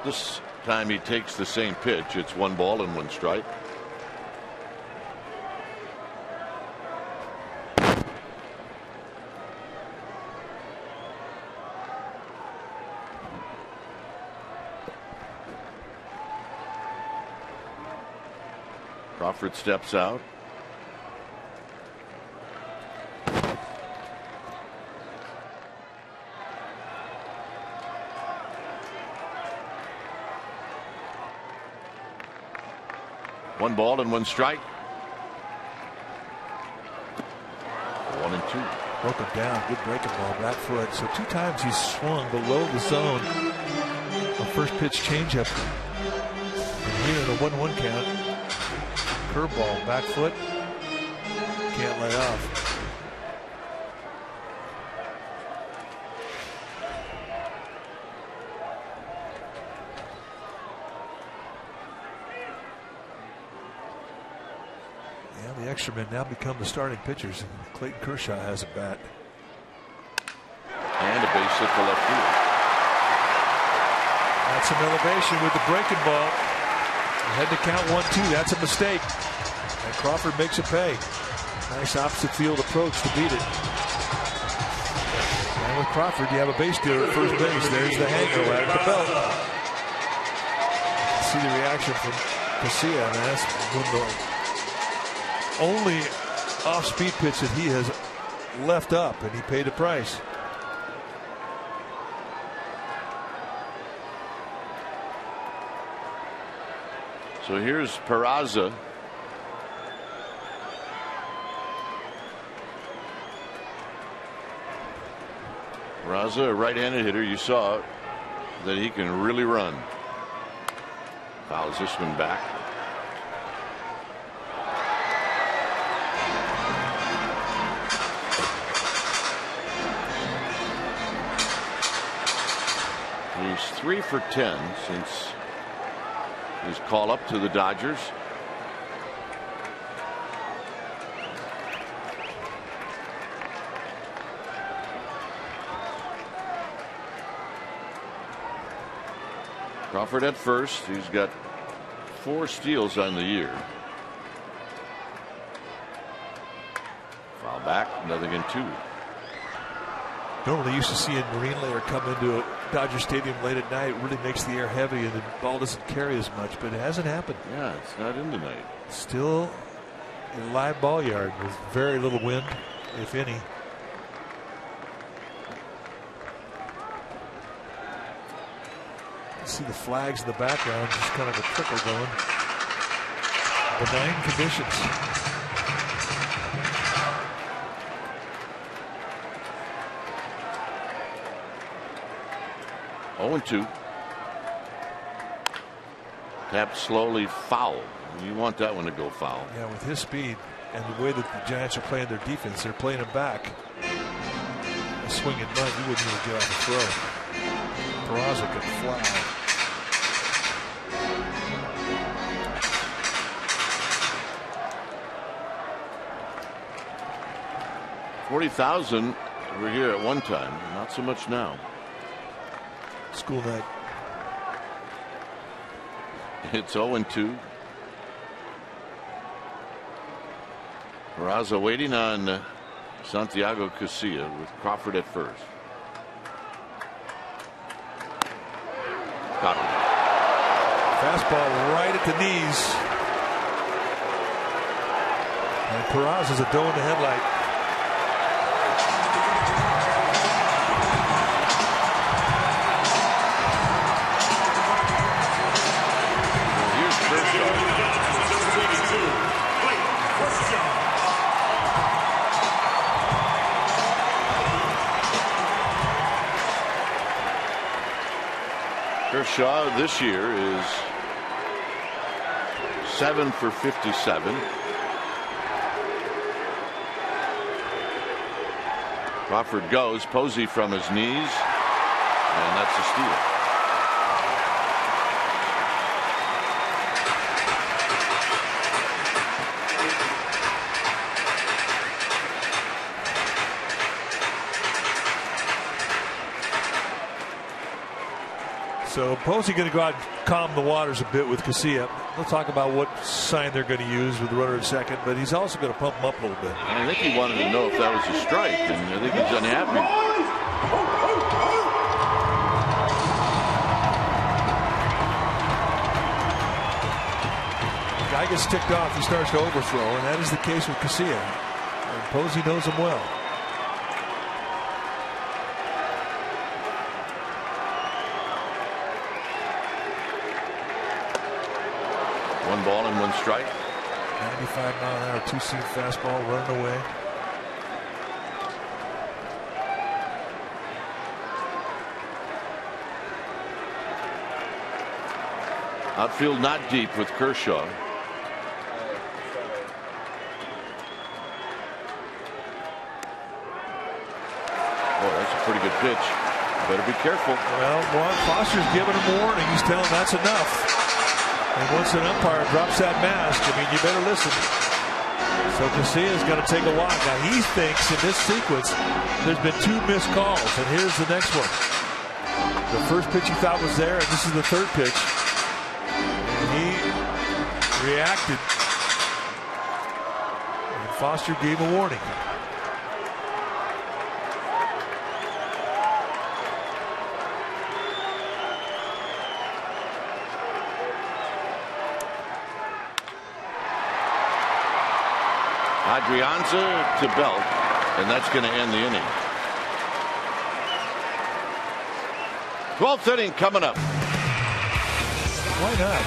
This time he takes the same pitch. It's 1 ball and 1 strike. Crawford steps out. One ball and 1 strike. 1 and 2. Broke him down. Good breaking ball, back foot. So 2 times he's swung below the zone. A first pitch changeup. And here in a 1-1 count. Curveball, back foot. Can't lay off. The extra men now become the starting pitchers. Clayton Kershaw has a bat. And a base hit to left field. That's some elevation with the breaking ball. Head to count 1-2. That's a mistake. And Crawford makes it pay. Nice opposite field approach to beat it. And with Crawford, you have a base stealer at first base. There's the hanger right at the belt. See the reaction from Casilla. And that's the only off-speed pitch that he has left up, and he paid the price. So here's Peraza. Peraza, a right-handed hitter. You saw that he can really run. Fouls this one back. He's 3 for 10 since his call up to the Dodgers. Crawford at first. He's got 4 steals on the year. Foul back, nothing in 2. Don't really used to see a Marine layer come into a Dodger Stadium late at night. It really makes the air heavy and the ball doesn't carry as much, but it hasn't happened. Yeah, it's not in tonight. Still a live ball yard with very little wind, if any. You see the flags in the background, just kind of a trickle going. Benign conditions. Oh, 2. Tapped slowly, foul. You want that one to go foul. Yeah, with his speed and the way that the Giants are playing their defense, they're playing him back. A swing and bunt, he wouldn't even get off the throw. Peraza could fly. $40,000 over here at one time. Not so much now. School night. It's 0-2. Peraza waiting on Santiago Casilla with Crawford at first. Got him. Fastball right at the knees. And Peraza's a doe in the headlight. Kershaw this year is 7 for 57. Crawford goes. Posey from his knees, and that's a steal. So Posey going to go out and calm the waters a bit with Casilla. We'll talk about what sign they're going to use with the runner at second, but he's also going to pump him up a little bit. I think he wanted to know if that was a strike, and I think he's unhappy. The guy gets ticked off, he starts to overthrow, and that is the case with Casilla. And Posey knows him well. One ball and 1 strike. 95-mile-an-hour two-seam fastball running away. Outfield not deep with Kershaw. Boy, that's a pretty good pitch. Better be careful. Well, Ron Foster's giving him a warning. He's telling him that's enough. And once an umpire drops that mask, I mean, you better listen. So Casilla's got to take a walk. Now he thinks in this sequence there's been 2 missed calls, and here's the next one. The first pitch he thought was there, and this is the third pitch. And he reacted. And Foster gave a warning. Adrianza to Belt, and that's going to end the inning. 12th inning coming up. Why not?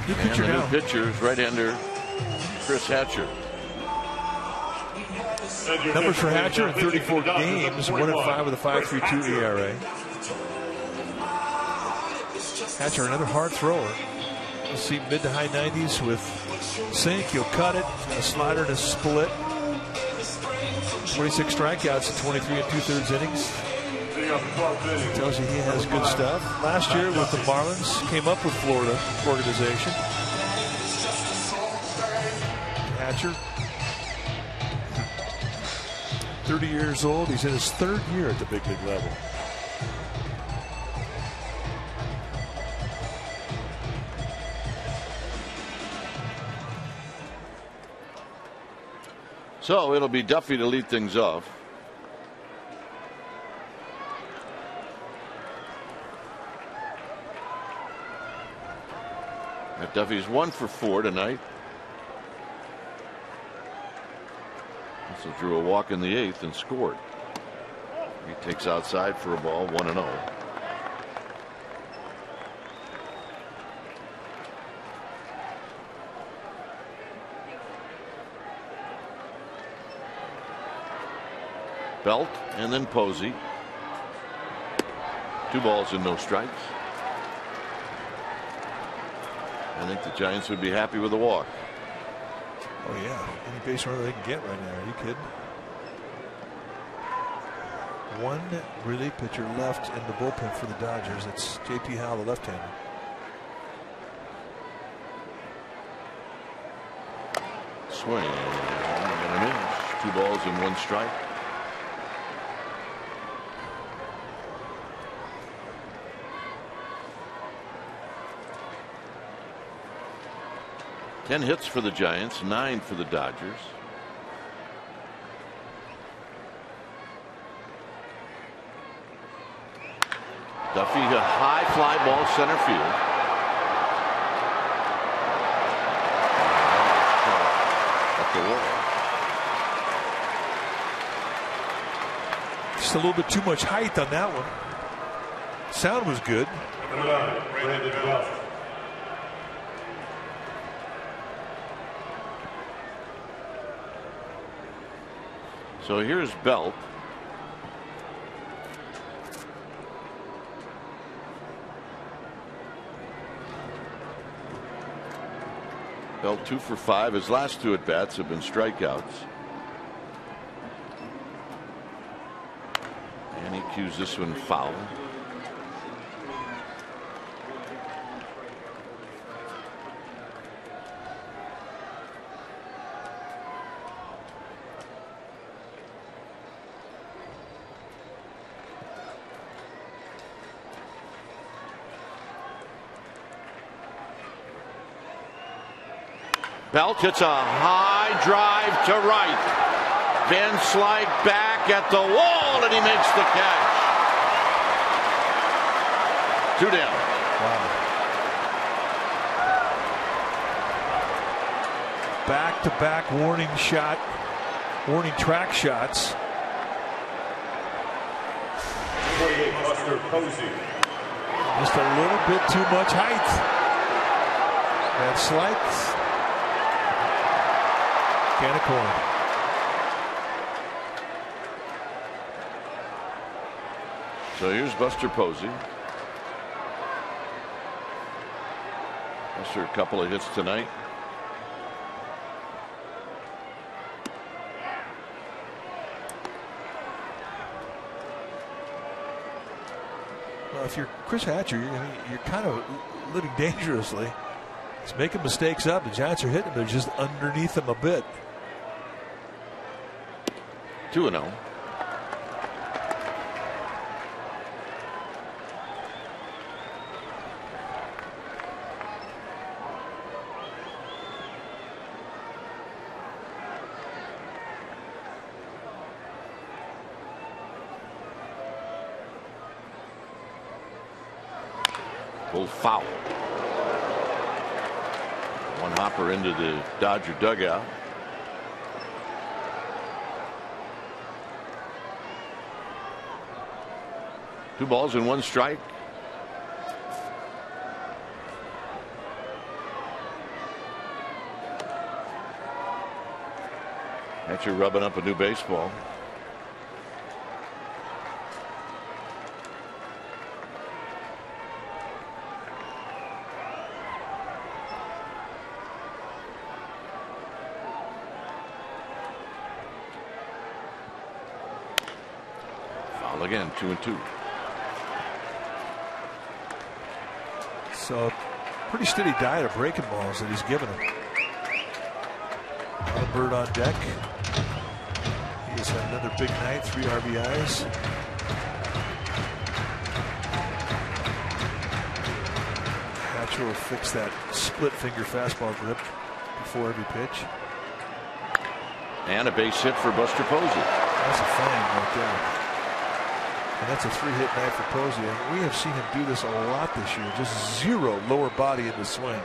New pitcher is right-hander Chris Hatcher. Numbers for Hatcher in 34 games, 1-5 with a 5.32 ERA. Hatcher, another hard thrower. You'll see mid to high 90s with sink. He'll cut it, a slider and a split. 26 strikeouts in 23 2/3 innings. Tells you he has good stuff. Last year with the Marlins, came up with Florida organization. Hatcher, 30 years old. He's in his third year at the big league level. So it'll be Duffy to lead things off. Duffy's 1 for 4 tonight. Also drew a walk in the 8th and scored. He takes outside for a ball, 1-0. Belt and then Posey. 2 balls and no strikes. I think the Giants would be happy with a walk. Oh yeah, any base runner they can get right now. Are you kidding? One relief pitcher left in the bullpen for the Dodgers. It's J.P. Howell, the left-hander. Swing and an inch. 2 balls and 1 strike. Ten hits for the Giants, 9 for the Dodgers. Duffy, a high fly ball center field. At the wall. Just a little bit too much height on that one. Sound was good. So here's Belt. Belt 2 for 5. His last 2 at bats have been strikeouts. cues this one foul. Belt hits a high drive to right. Van Slyke back at the wall, and he makes the catch. 2 down. Wow. Back-to-back warning track shots. 28, Buster Posey. Just a little bit too much height. Van Slyke. Can of corn. So here's Buster Posey. Buster, a couple of hits tonight. Well, if you're Chris Hatcher, you're kind of living dangerously. He's making mistakes up. The Giants are hitting him. They're just underneath him a bit. 2-0. Full foul. One hopper into the Dodger dugout. Two balls and one strike. Hatcher rubbing up a new baseball. Foul again, 2-2. So, pretty steady diet of breaking balls that he's given him. Bird on deck. He has had another big night, 3 RBIs. Hatcher will fix that split finger fastball grip before every pitch. And a base hit for Buster Posey. That's a fang right there. And that's a 3-hit night for Posey. And we have seen him do this a lot this year. Just zero lower body in the swing.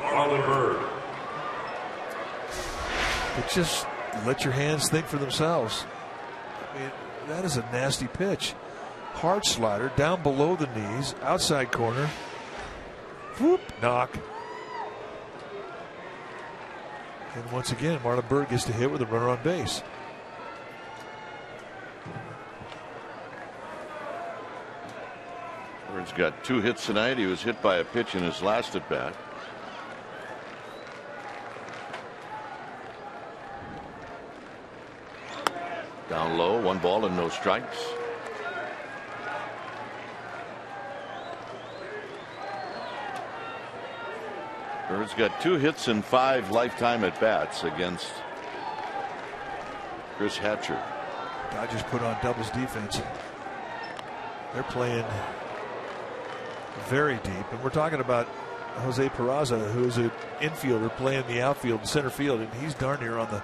Marlon Bird. But just let your hands think for themselves. I mean, that is a nasty pitch. Hard slider down below the knees, outside corner. Whoop, knock. And once again, Marlon Bird gets to hit with a runner on base. Bird's got 2 hits tonight. He was hit by a pitch in his last at bat. Down low, 1 ball and no strikes. Bird's got 2 hits and 5 lifetime at bats against Chris Hatcher. Dodgers put on doubles defense. They're playing very deep, and we're talking about Jose Peraza, who's an infielder playing the outfield and center field, and he's darn near on the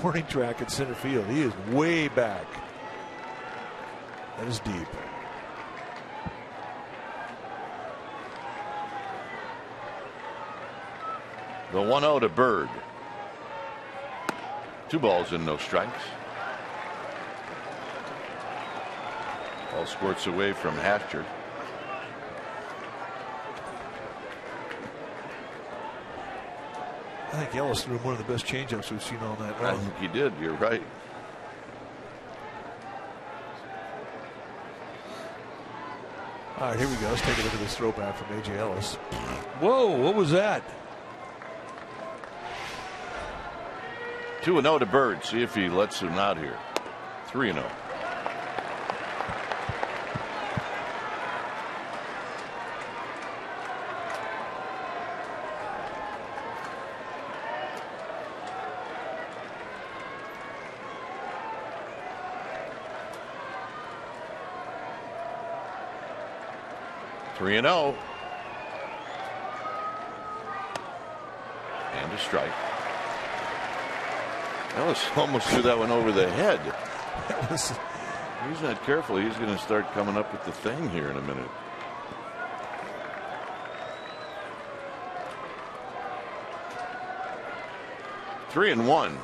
warning track at center field. He is way back. That is deep. The 1-0 to Bird. 2 balls and no strikes. Ball squirts away from Hatcher. I think Ellis threw one of the best changeups we've seen all night long. I think he did. You're right. All right, here we go. Let's take a look at this throwback from A.J. Ellis. Whoa, what was that? 2-0 to Bird. See if he lets him out here. 3-0. 3-0. And a strike. Ellis almost threw that one over the head. He's not careful. He's going to start coming up with the thing here in a minute. Three and one.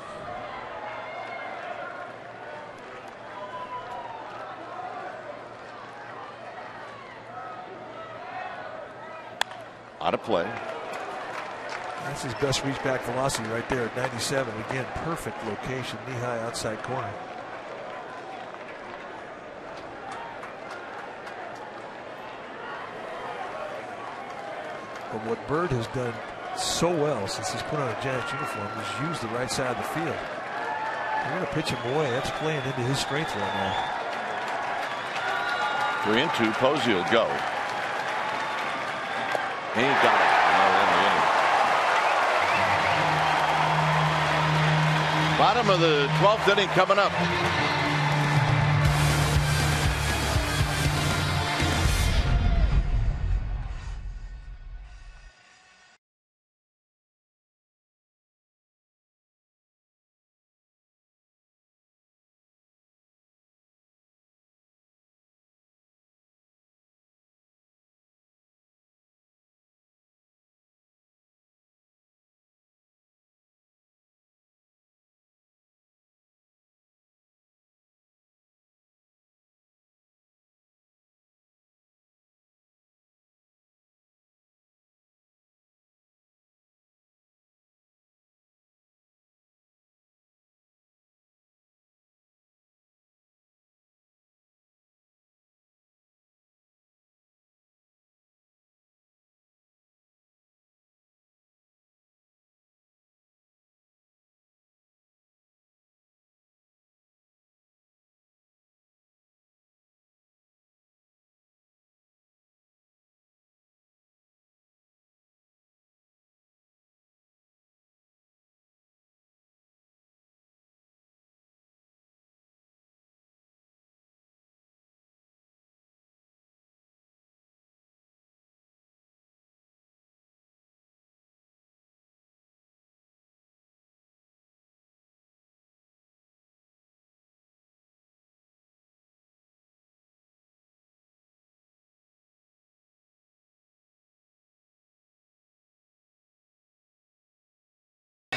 Out of play. That's his best reach back velocity right there at 97. Again, perfect location, knee high outside corner. But what Bird has done so well since he's put on a Giants uniform is use the right side of the field. They're going to pitch him away. That's playing into his strength right now. 3-2. Posey will go. He got it. Bottom of the 12th inning coming up.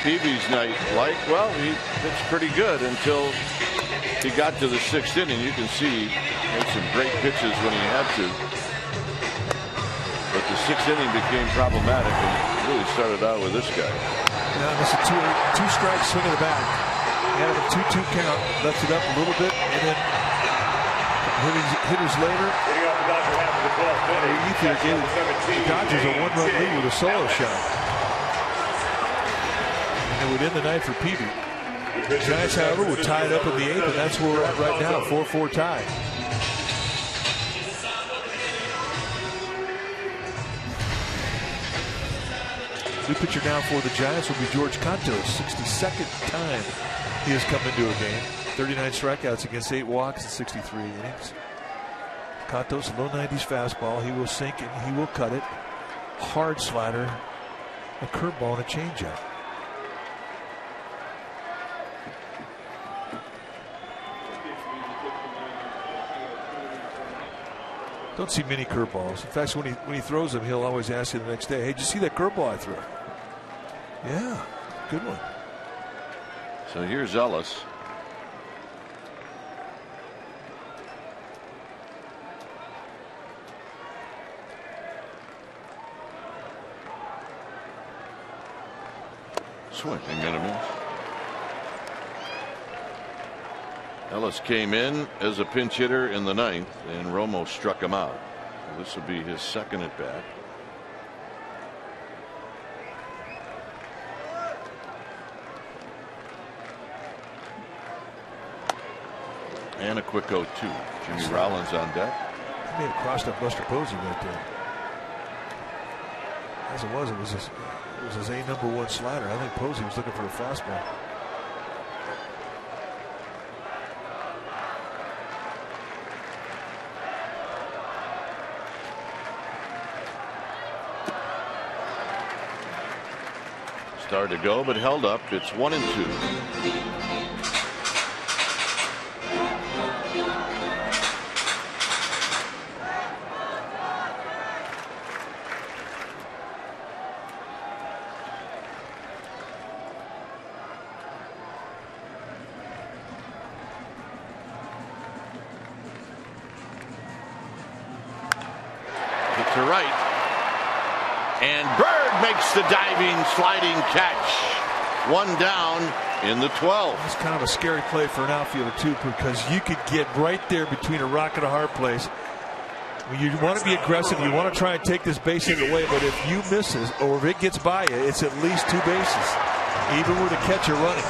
Peavy's night, well, he pitched pretty good until he got to the 6th inning. You can see he had some great pitches when he had to. But the 6th inning became problematic and really started out with this guy. Now this is two strikes, swing of the bat. He had a 2-2 count, left it up a little bit, and then hitters later. Ether gave the Dodgers a 1-run lead with a solo shot. It would end the night for Peavy. The Giants, however, would tie it up in the 8th, and that's where we're at right now, 4-4 tie. New pitcher now for the Giants will be George Cantos. 62nd time he has come into a game. 39 strikeouts against 8 walks in 63 innings. Cantos, low 90s fastball. He will sink and he will cut it. Hard slider, a curveball, and a changeup. Don't see many curveballs. In fact, when he throws them, he'll always ask you the next day, "Hey, did you see that curveball I threw?" Yeah, good one. So here's Ellis. Swing and a miss. Ellis came in as a pinch hitter in the 9th, and Romo struck him out. This will be his second at bat. And a quick 0-2. Jimmy Rollins on deck. He may have crossed up Buster Posey right there. As it was his #1 slider. I think Posey was looking for a fastball. Started to go, but held up. It's 1-2. To right, and Bird makes the diving, sliding catch. One down in the 12th. It's kind of a scary play for an outfielder too, because you could get right there between a rock and a hard place. You want to be aggressive. You want to try and take this base hit away, but if you miss it or if it gets by you, it's at least 2 bases, even with a catcher running.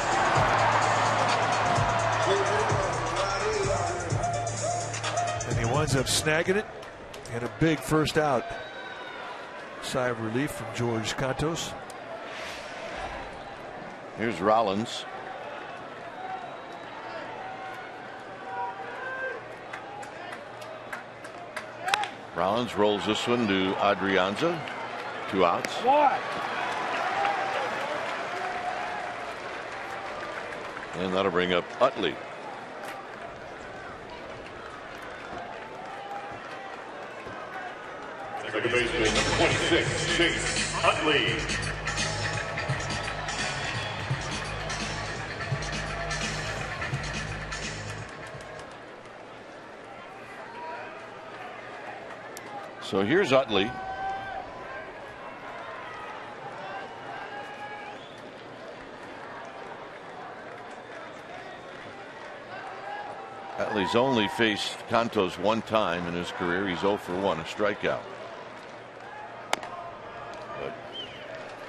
And he winds up snagging it. And a big first out. Sigh of relief from George Cantos. Here's Rollins. Rollins rolls this one to Adrianza. 2 outs. And that'll bring up Utley. Second baseman, number 26, Chase Utley. So here's Utley. Utley's only faced Cantos 1 time in his career. He's 0 for 1, a strikeout.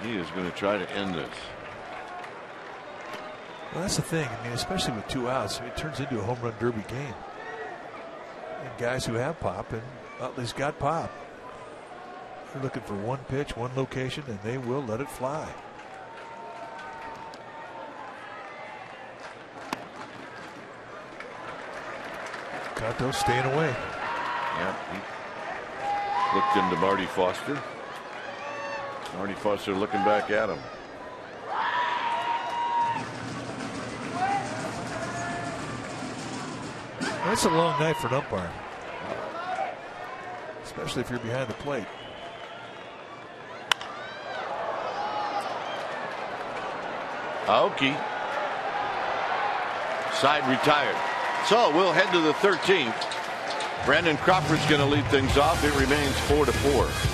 He is going to try to end this. Well, that's the thing. I mean, especially with 2 outs, it turns into a home run derby game. And guys who have pop, and Utley's got pop, they're looking for 1 pitch, 1 location, and they will let it fly. Cantos staying away. Yeah, he looked into Marty Foster. Marty Foster looking back at him. That's a long night for an umpire, especially if you're behind the plate. Aoki. Side retired. So we'll head to the 13th. Brandon Crawford's going to lead things off. It remains 4-4.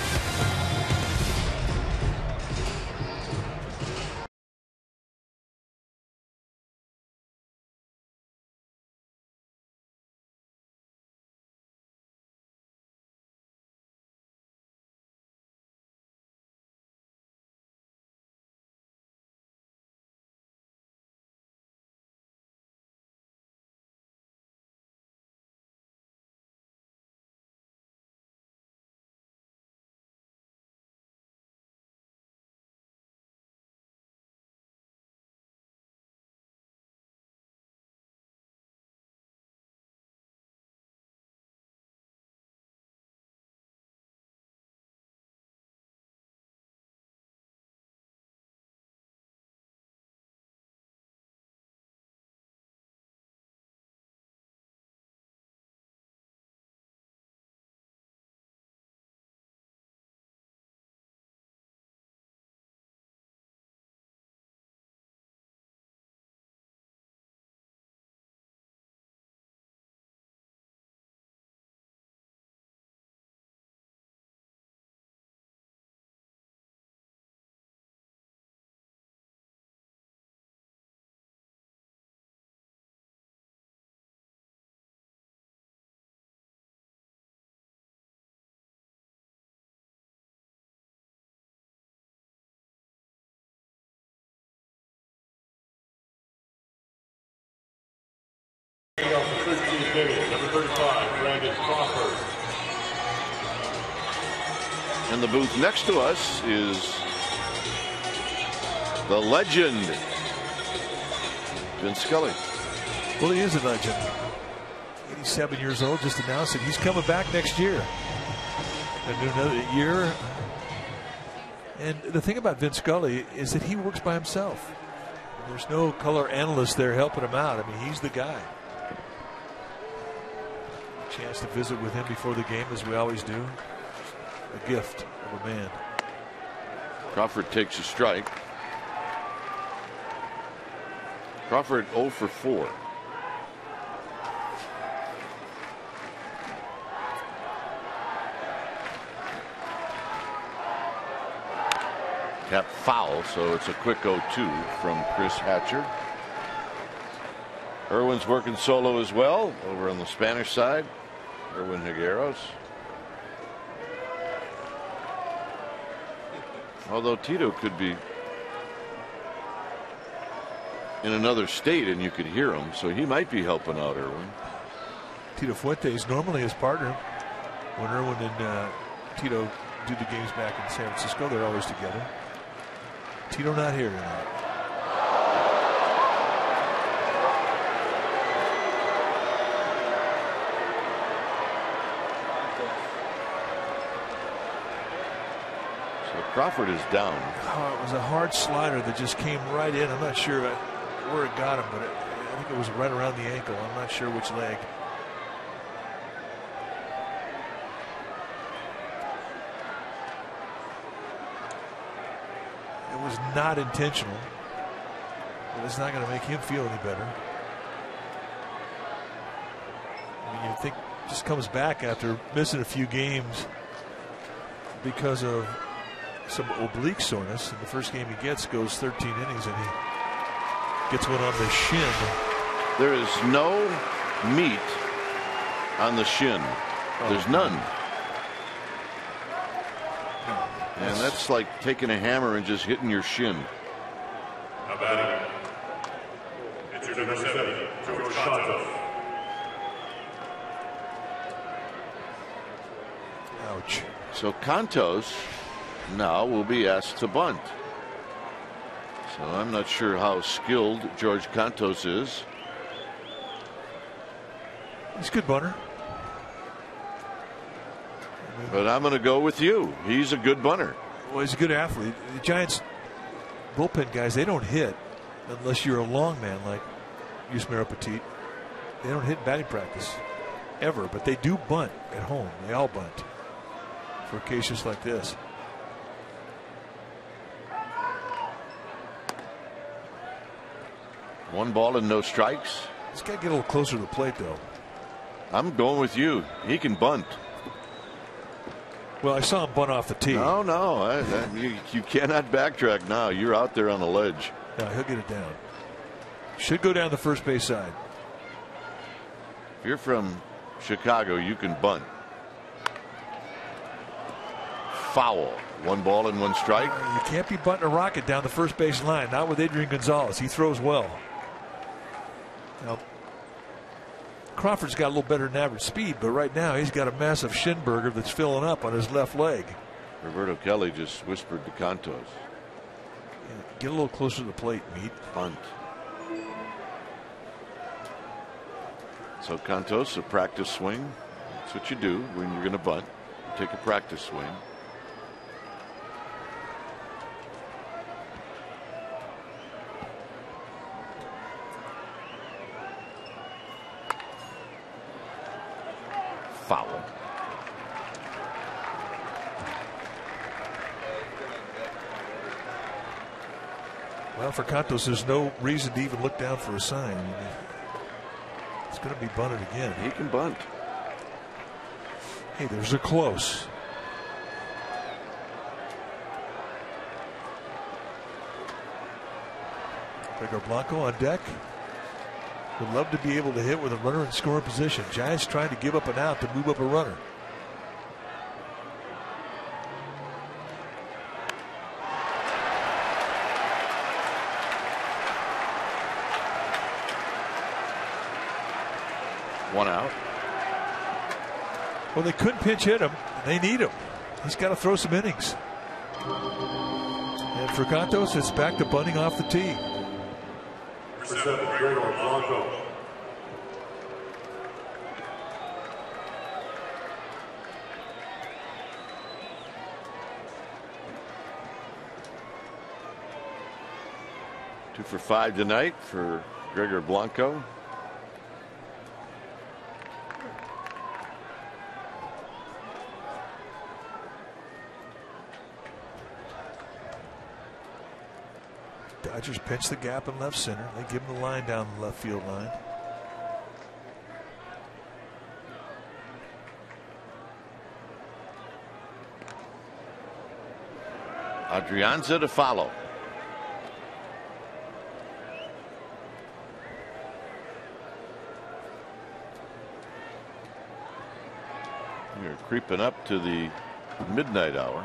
Number 35, Brandon Crawford. In the booth next to us is the legend, Vin Scully. Well, he is a legend. 87 years old, just announced it. He's coming back next year. Another year And the thing about Vince Scully is that he works by himself. There's no color analyst there helping him out. I mean, he's the guy. Chance to visit with him before the game, as we always do. A gift of a man. Crawford takes a strike. Crawford 0 for 4. Kept foul, so it's a quick 0-2 from Chris Hatcher. Irwin's working solo as well over on the Spanish side. Irwin Higueros. Although Tito could be in another state and you could hear him, so he might be helping out Irwin. Tito Fuentes normally his partner. When Irwin and Tito do the games back in San Francisco, they're always together. Tito not here tonight. So Crawford is down. Oh, it was a hard slider that just came right in. I'm not sure where it got him, but I think it was right around the ankle. I'm not sure which leg. It was not intentional, but it's not going to make him feel any better. I mean, you think just comes back after missing a few games because of some oblique soreness. And the first game he gets goes 13 innings, and he gets one on the shin. There is no meat on the shin. There's none. And that's like taking a hammer and just hitting your shin. Now batting. It's your number 7, George Santos. Ouch. So Cantos now will be asked to bunt. So I'm not sure how skilled George Cantos is. He's a good bunter. But I'm going to go with you. He's a good bunter. Well, he's a good athlete. The Giants bullpen guys, they don't hit unless you're a long man like Yusmeiro Petit. They don't hit in batting practice ever, but they do bunt at home. They all bunt for occasions like this. One ball and no strikes. He's got to get a little closer to the plate, though. I'm going with you. He can bunt. Well, I saw him bunt off the tee. No. You cannot backtrack now. You're out there on the ledge. No, he'll get it down. Should go down the first base side. If you're from Chicago, you can bunt. Foul. One ball and one strike. You can't be bunting a rocket down the first base line. Not with Adrian Gonzalez. He throws well. Now, Crawford's got a little better than average speed, but right now he's got a massive shin burger that's filling up on his left leg. Roberto Kelly just whispered to Cantos. Yeah, get a little closer to the plate, Meat. Bunt. So Cantos, a practice swing. That's what you do when you're going to bunt. You take a practice swing. Foul. Well, for Cantos, there's no reason to even look down for a sign. It's going to be bunted again. He can bunt. Hey, there's a close. Pedro Blanco on deck. Would love to be able to hit with a runner in scoring position. Giants trying to give up an out to move up a runner. One out. Well, they couldn't pinch hit him. They need him. He's got to throw some innings. And for Cantos, it's back to bunting off the tee. 2 for 5 tonight for Gregor Blanco. Dodgers pinch the gap in left center. They give him the line down the left field line. Adrianza to follow. We're creeping up to the midnight hour.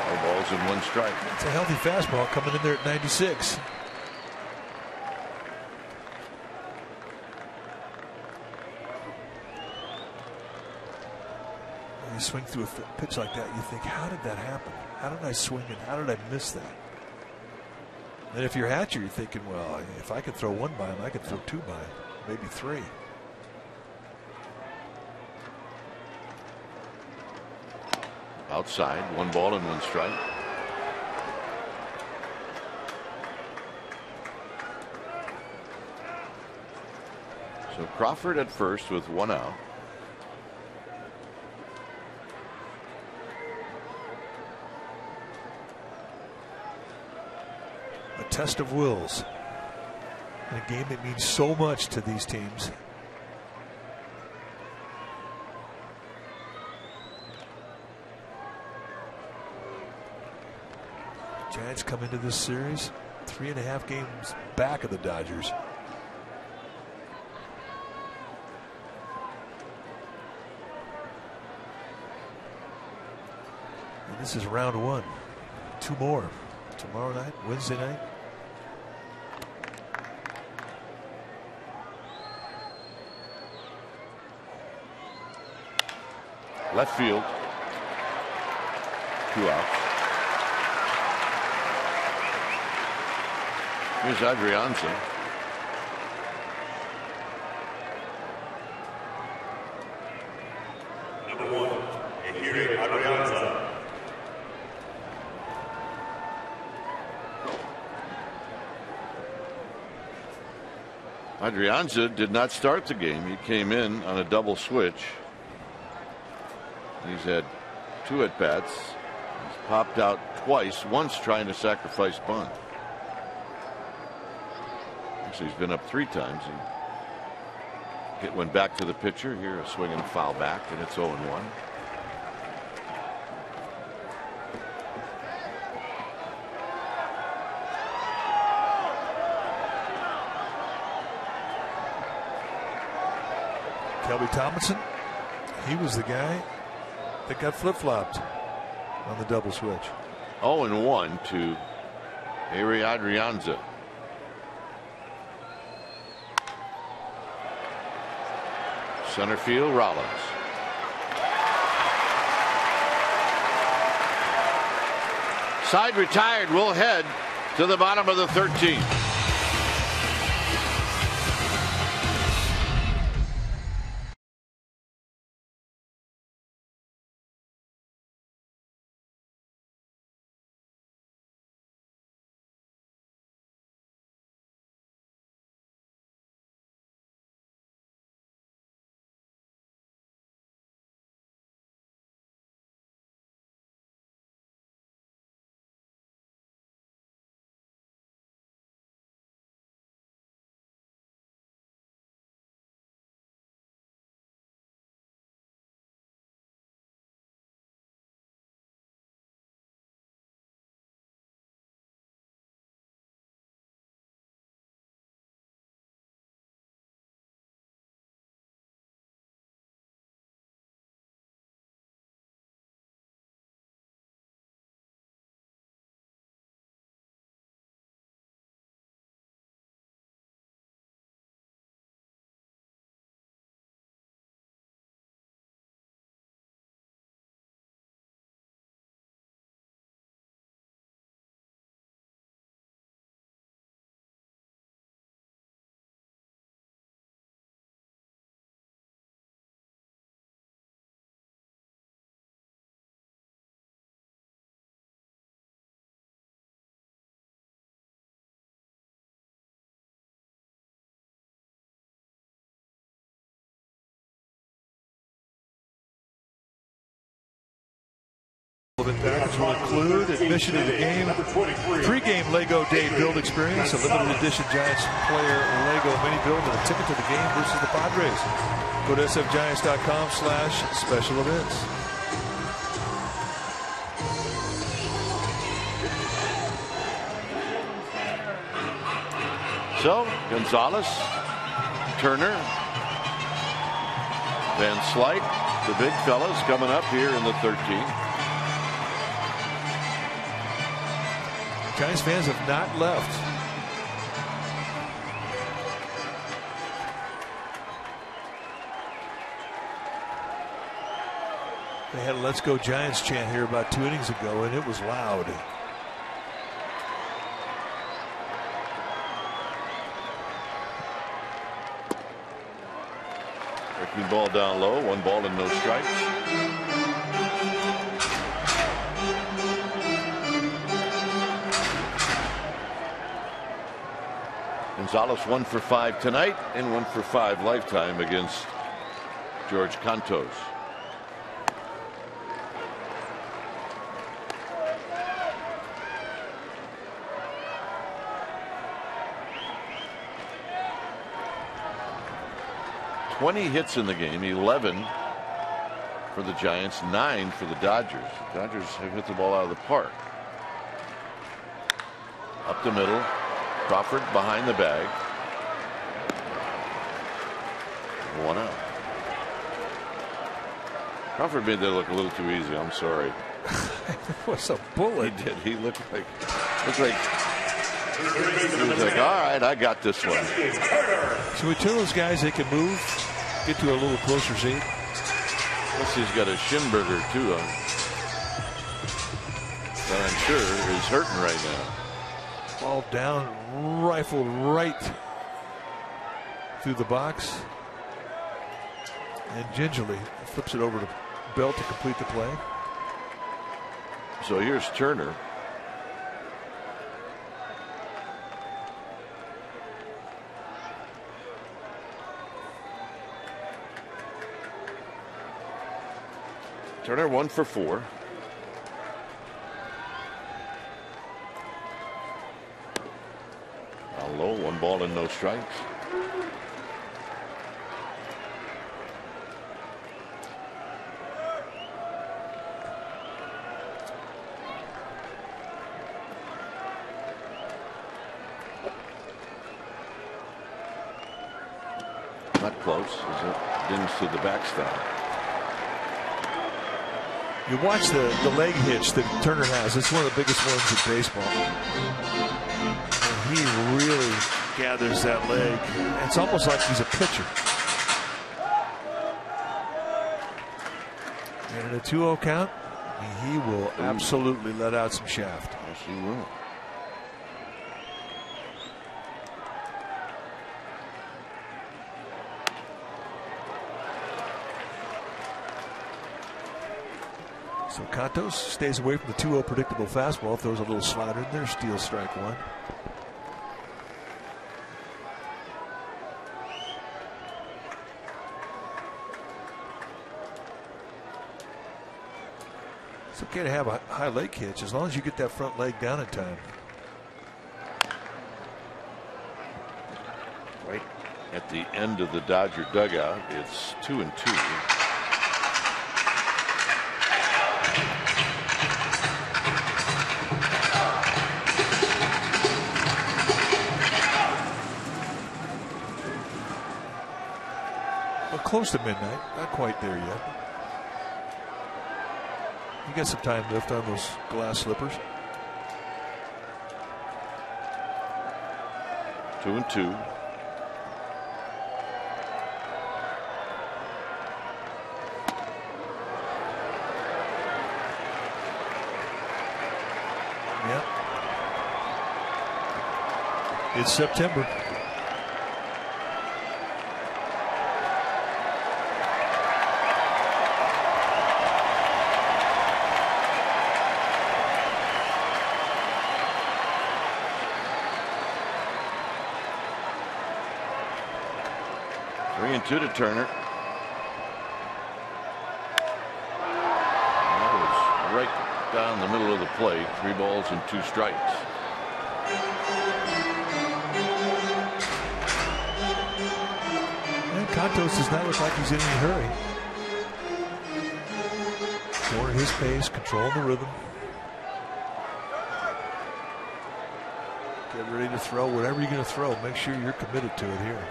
All balls and 1 strike. It's a healthy fastball coming in there at 96. When you swing through a pitch like that, you think, how did that happen? How did I swing it? How did I miss that? And if you're Hatcher, you're thinking, well, if I could throw 1 by him, I could throw 2 by him, maybe 3. Outside, 1 ball and 1 strike. So Crawford at first with 1 out. A test of wills in a game that means so much to these teams. Giants come into this series 3.5 games back of the Dodgers. And this is round 1. 2 more. Tomorrow night, Wednesday night. Left field. 2 outs. Here's Adrianza. Number 1, Ehire Adrianza. Adrianza did not start the game. He came in on a double switch. He's had 2 at-bats. He's popped out twice, once trying to sacrifice bunt. Actually, he's been up 3 times. Hit one back to the pitcher. Here, a swing and a foul back, and it's 0-1. Kelby Tomlinson, he was the guy that got flip-flopped on the double switch. 0-1 to Ehire Adrianza. Center field, Rollins. Side retired. We'll head to the bottom of the 13th. Packages will include admission to the game, pregame Lego Day build experience, a limited edition Giants player Lego mini build, and a ticket to the game versus the Padres. Go to sfgiants.com/special events. So, Gonzalez, Turner, Van Slyke, the big fellas coming up here in the 13th. Giants fans have not left. They had a "Let's Go Giants" chant here about 2 innings ago, and it was loud. Breaking ball down low, 1 ball and no strikes. Gonzalez 1 for 5 tonight and 1 for 5 lifetime against George Cantos. "20 hits in the game, 11 for the Giants, 9 for the Dodgers. The Dodgers have hit the ball out of the park. Up the middle, Crawford behind the bag. 1 out. Crawford made that look a little too easy. I'm sorry. What's a bullet? He did. He looked like he was like, all right, I got this one. So we tell those guys they can move, get to a little closer seat. Plus he's got a shin burger too on. That I'm sure is hurting right now. Ball down, rifled right through the box, and gingerly flips it over to Bell to complete the play. So here's Turner. Turner 1 for 4. Down low, 1 ball and no strikes. Not close. Dings to the backstop. You watch the leg hitch that Turner has. It's one of the biggest ones in baseball. And he really gathers that leg. It's almost like he's a pitcher. And in a 2-0 count, he will absolutely let out some shaft. Yes, he will. So Cantos stays away from the 2-0 predictable fastball, throws a little slider in there, steals strike 1. It's okay to have a high leg hitch as long as you get that front leg down in time. Right at the end of the Dodger dugout, it's 2-2. Close to midnight, not quite there yet. You got some time left on those glass slippers. 2-2. Yeah. It's September. To Turner. That was right down the middle of the plate. 3 balls and 2 strikes. And Cantos does not look like he's in any hurry. Going at his pace, controlling the rhythm. Get ready to throw. Whatever you're going to throw, make sure you're committed to it here.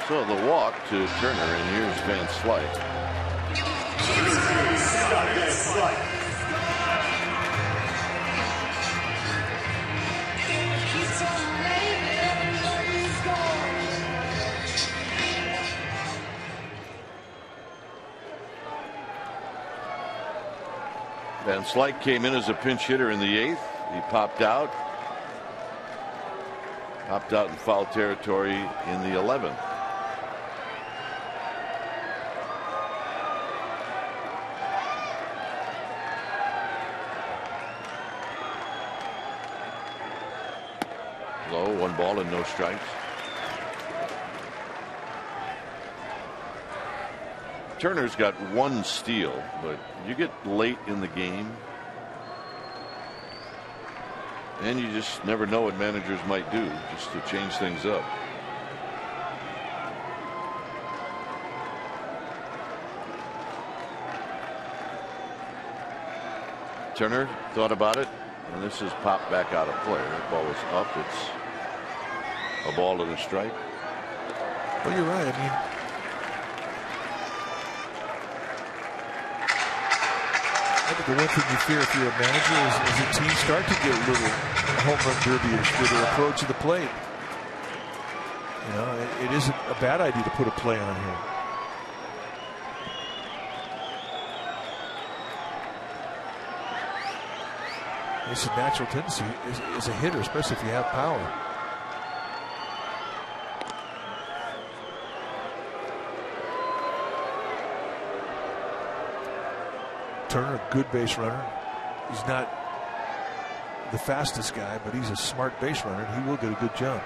So the walk to Turner, and here's Van Slyke. Van Slyke came in as a pinch hitter in the 8th. He popped out in foul territory in the 11th. Low, 1 ball and no strikes. Turner's got 1 steal, but you get late in the game and you just never know what managers might do just to change things up. Turner thought about it, and this is popped back out of play. That ball was up. It's a ball and a strike. Well, you're right. I mean, I think the one thing you fear if you're a manager is the team start to get a little home run derby-ish with their approach to the plate. You know, it isn't a bad idea to put a play on here. It's a natural tendency as a hitter, especially if you have power. Turner, a good base runner. He's not the fastest guy, but he's a smart base runner, and he will get a good jump.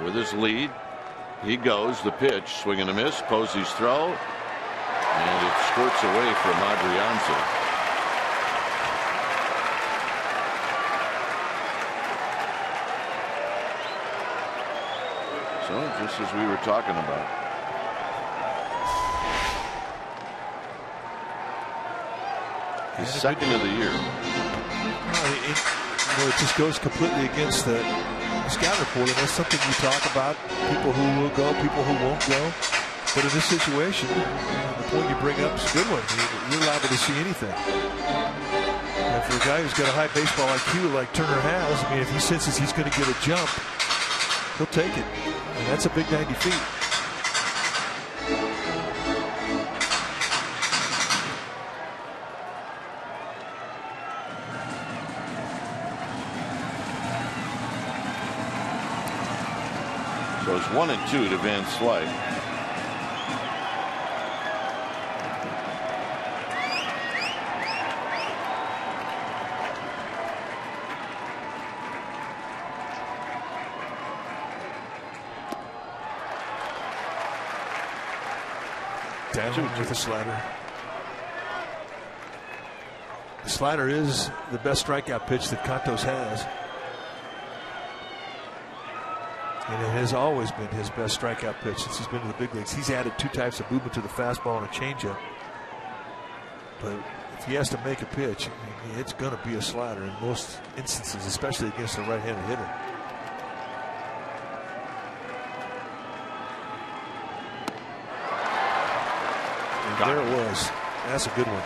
With his lead, he goes. The pitch, swing and a miss. Posey's throw, and it squirts away from Adrianza. So just as we were talking about. His second of the year. It just goes completely against the scout report, and that's something you talk about. People who will go, people who won't go. But in this situation, the point you bring up is a good one. You're liable to see anything. And for a guy who's got a high baseball IQ like Turner has, I mean, if he senses he's going to get a jump, he'll take it. And that's a big 90 feet. So it's 1-2 to Van Slyke. Down with the slider. The slider is the best strikeout pitch that Cantos has. And it has always been his best strikeout pitch since he's been in the big leagues. He's added 2 types of movement to the fastball and a changeup. But if he has to make a pitch, I mean, it's going to be a slider in most instances, especially against a right-handed hitter. And there it was. That's a good one.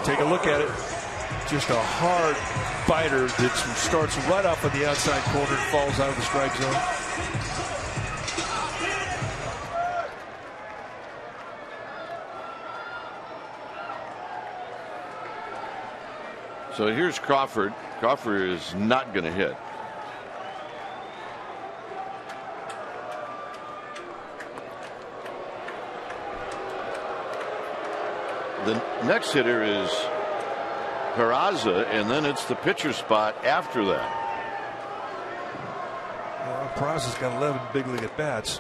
Take a look at it. Just a hard biter that starts right up on the outside corner and falls out of the strike zone. So here's Crawford. Crawford is not going to hit. The next hitter is Peraza, and then it's the pitcher spot after that. Well, Peraza's got 11 big league at bats.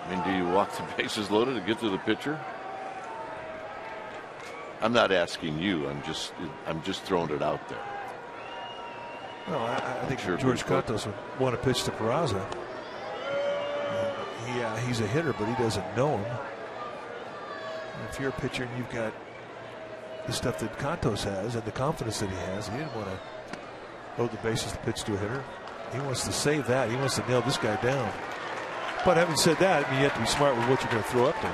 I mean, do you walk the bases loaded to get to the pitcher? I'm not asking you. I'm just throwing it out there. No, I think George Cantos would want to pitch to Peraza. He's a hitter, but he doesn't know him. And if you're a pitcher and you've got the stuff that Cantos has and the confidence that he has, he didn't want to load the bases to pitch to a hitter. He wants to save that. He wants to nail this guy down. But having said that, I mean, you have to be smart with what you're going to throw up there,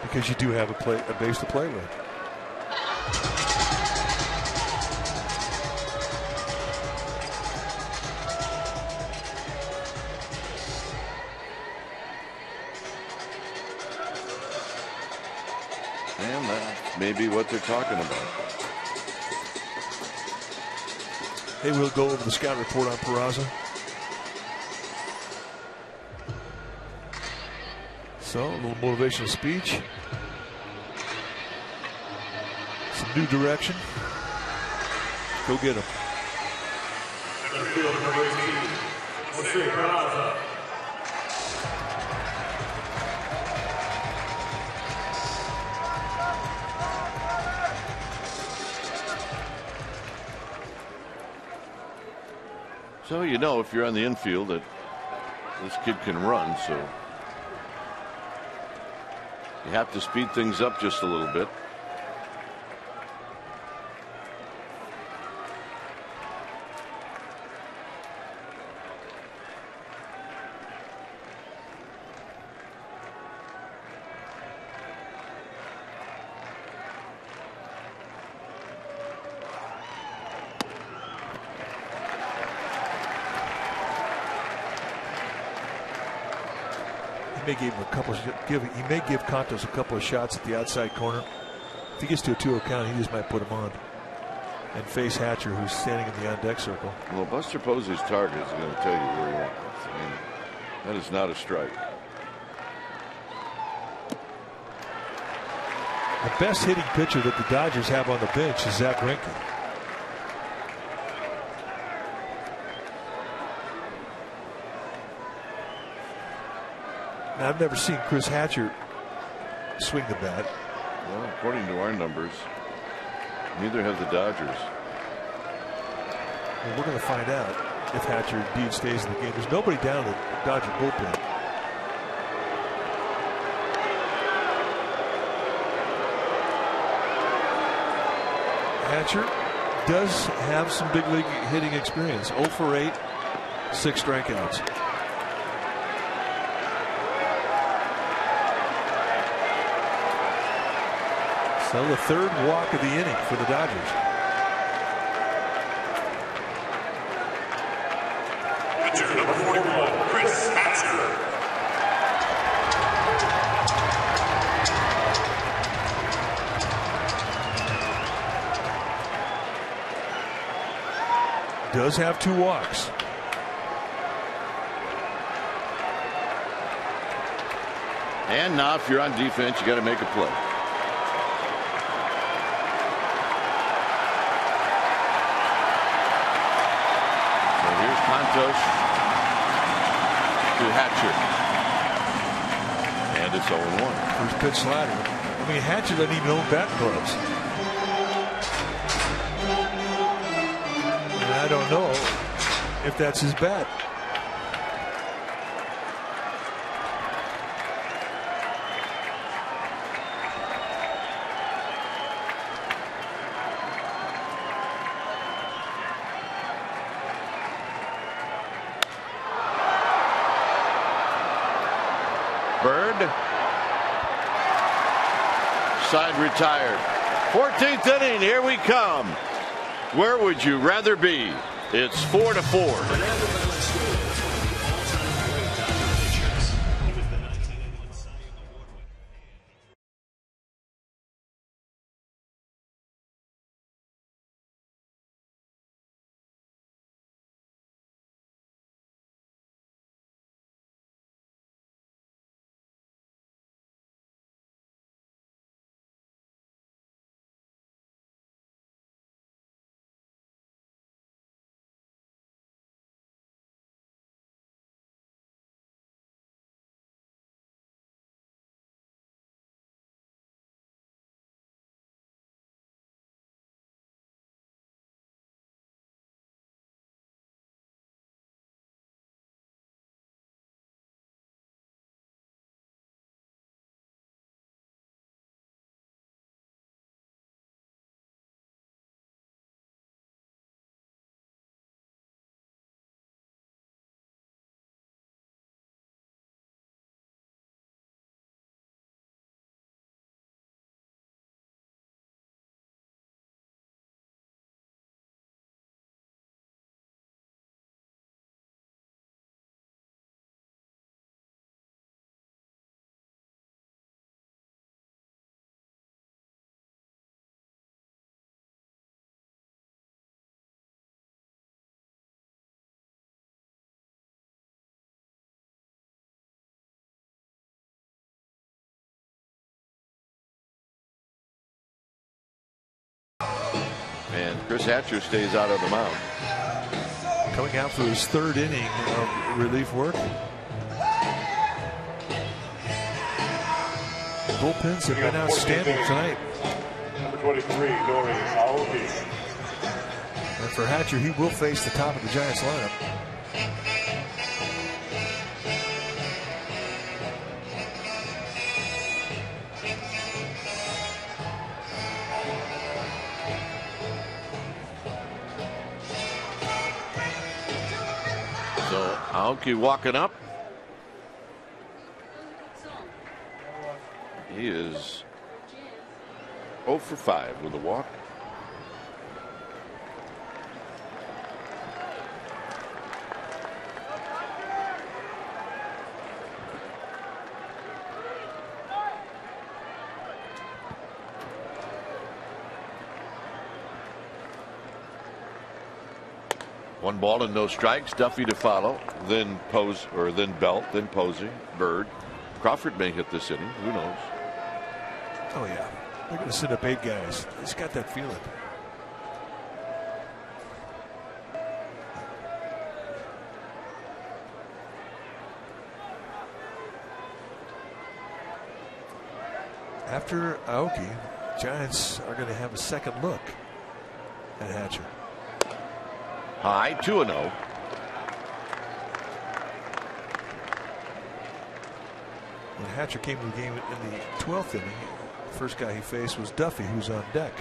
because you do have a base to play with. And that may be what they're talking about. Hey, we'll go over the scout report on Peraza. So, a little motivational speech. Some new direction. Go get him. So you know, if you're on the infield, that this kid can run, so you have to speed things up just a little bit. He may give Cantos a couple of shots at the outside corner. If he gets to a 2-0 count, he just might put him on and face Hatcher, who's standing in the on-deck circle. Well, Buster Posey's target is going to tell you where he wants. I mean, that is not a strike. The best hitting pitcher that the Dodgers have on the bench is Zach Greinke. Now, I've never seen Chris Hatcher swing the bat. Well, according to our numbers, neither have the Dodgers. Well, we're going to find out if Hatcher indeed stays in the game. There's nobody down in the Dodger bullpen. Hatcher does have some big league hitting experience. 0 for 8, 6 strikeouts. So the third walk of the inning for the Dodgers. Pitcher number 41, Chris Hatcher. Does have 2 walks. And now, if you're on defense, you got to make a play. Santos to Hatcher, and it's 0-1. First pitch slider. I mean, Hatcher doesn't even own batting gloves. And I don't know if that's his bat. Bird. Side retired. 14th inning, here we come. Where would you rather be? It's 4-4. Chris Hatcher stays out of the mound. Coming out for his third inning of relief work. Bullpens have been outstanding tonight. Number 23, Nori Aoki. And for Hatcher, he will face the top of the Giants lineup. So Aoki walking up. He is 0 for 5 with a walk. One ball and no strikes. Duffy to follow, then then Belt, then Posey, Bird. Crawford may hit this inning. Who knows? Oh yeah, they're going to sit up 8 guys. He's got that feeling. After Aoki, Giants are going to have a second look at Hatcher. High, 2-0. When Hatcher came to the game in the 12th inning, the first guy he faced was Duffy, who's on deck.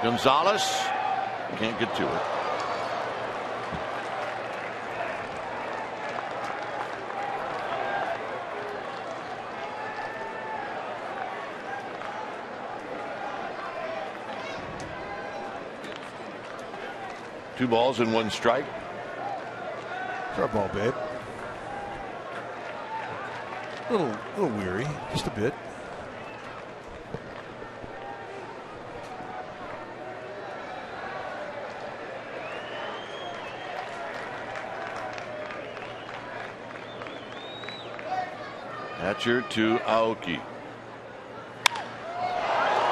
Gonzalez can't get to it. Two balls and one strike. Fair ball, babe. A little weary, just a bit. Hatcher to Aoki.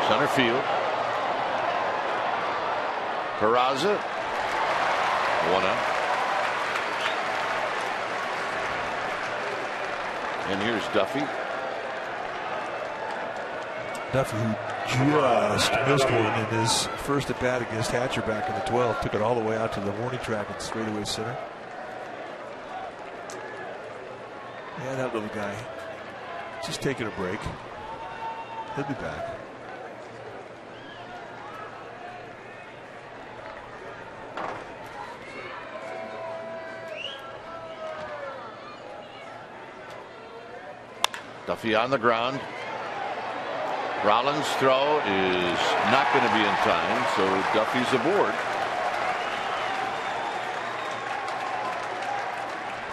Center field. Peraza. 1 out. And here's Duffy. Duffy, who just missed one in his first at bat against Hatcher back in the 12th, took it all the way out to the warning track at straightaway center. Yeah, that little guy just taking a break. He'll be back. Duffy on the ground. Rollins' throw is not going to be in time, so Duffy's aboard.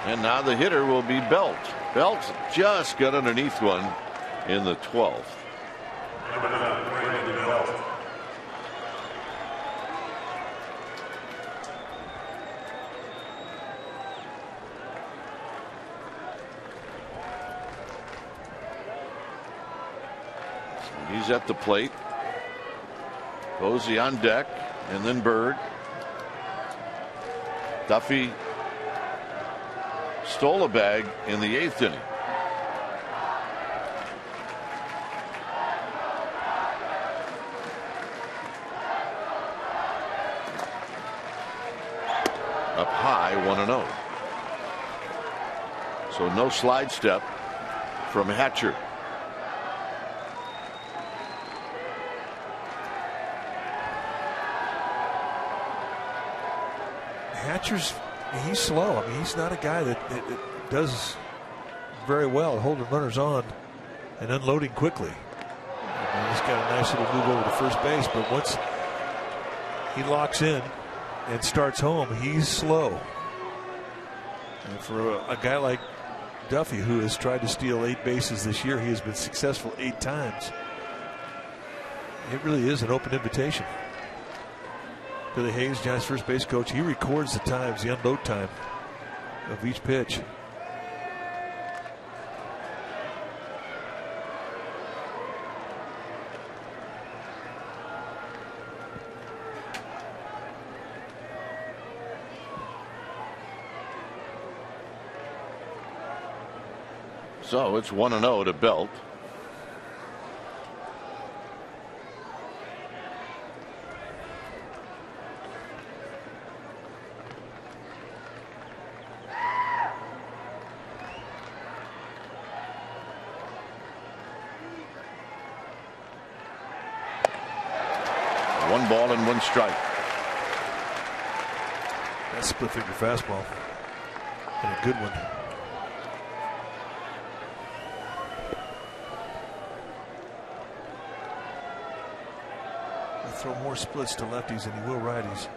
And now the hitter will be Belt. Belt just got underneath one in the 12th. He's at the plate. Posey on deck, and then Bird. Duffy stole a bag in the 8th inning. Up high, 1-0. So no slide step from Hatcher. Hatcher's, he's slow. I mean, he's not a guy that does very well at holding runners on and unloading quickly. I mean, he's got a nice little move over to first base, but once he locks in and starts home, he's slow. And for a guy like Duffy, who has tried to steal 8 bases this year, he has been successful 8 times. It really is an open invitation. Billy Hayes, Giants first base coach, he records the times, the unload time of each pitch. So it's 1-0 to Belt. One ball and one strike. That's split finger fastball. And a good one. He'll throw more splits to lefties than he will righties.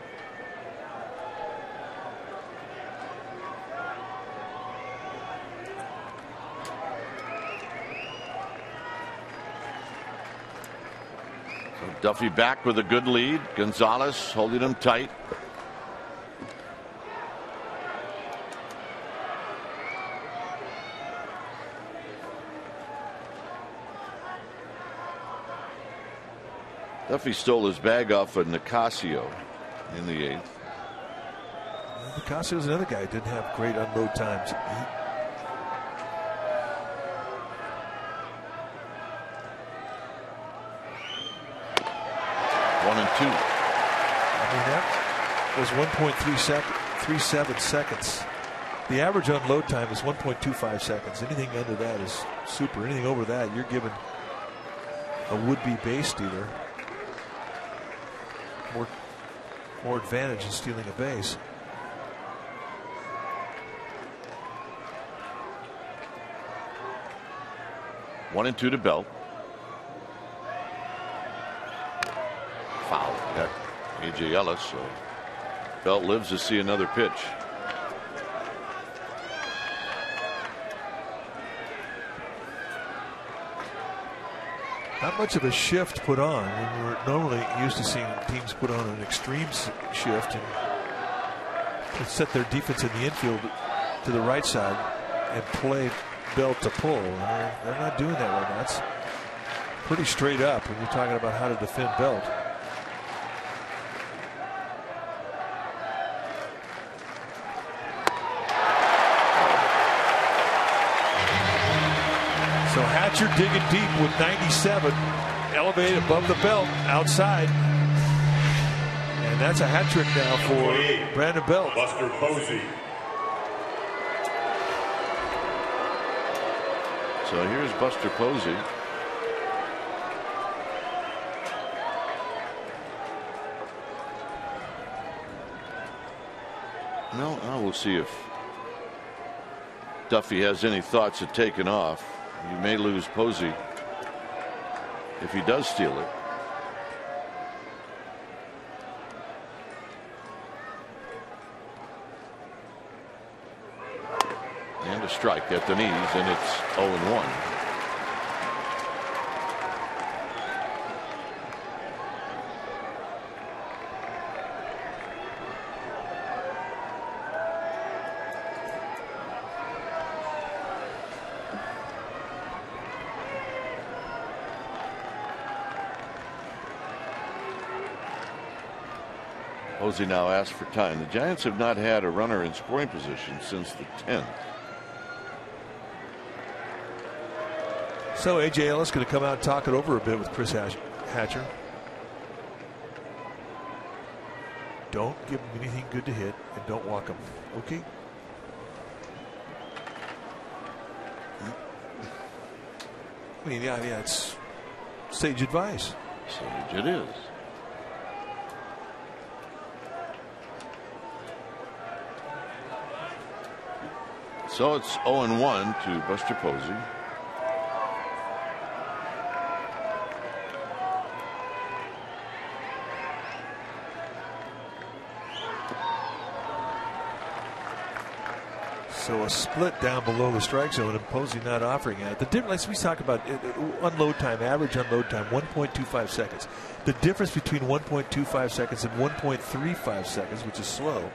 Duffy back with a good lead. Gonzalez holding him tight. Duffy stole his bag off of Nicasio in the 8th. Nicasio's another guy who didn't have great unload times. 1-2. I mean, that was 1.37 seconds. The average unload time is 1.25 seconds. Anything under that is super. Anything over that, you're given a would-be base stealer more advantage in stealing a base. One and two to Belt. Foul. Got A.J. Ellis. So Belt lives to see another pitch. Not much of a shift put on when we're normally used to seeing teams put on an extreme shift and set their defense in the infield to the right side and play Belt to pull. And they're not doing that right now. It's pretty straight up when you're talking about how to defend Belt. So Hatcher digging deep with 97, elevated above the belt, outside. And that's a hat trick now for Brandon Belt. Buster Posey. So here's Buster Posey. No, now we'll see if Duffy has any thoughts of taking off. You may lose Posey if he does steal it. And a strike at the knees, and it's 0-1. Posey now asks for time. The Giants have not had a runner in scoring position since the 10th. So A.J. Ellis going to come out and talk it over a bit with Chris Hatcher. Don't give him anything good to hit and don't walk him. Okay? I mean, yeah, it's sage advice. Sage it is. So it's 0-1 to Buster Posey. So a split down below the strike zone and Posey not offering it. The difference, we talk about unload time, average unload time, 1.25 seconds. The difference between 1.25 seconds and 1.35 seconds, which is slow,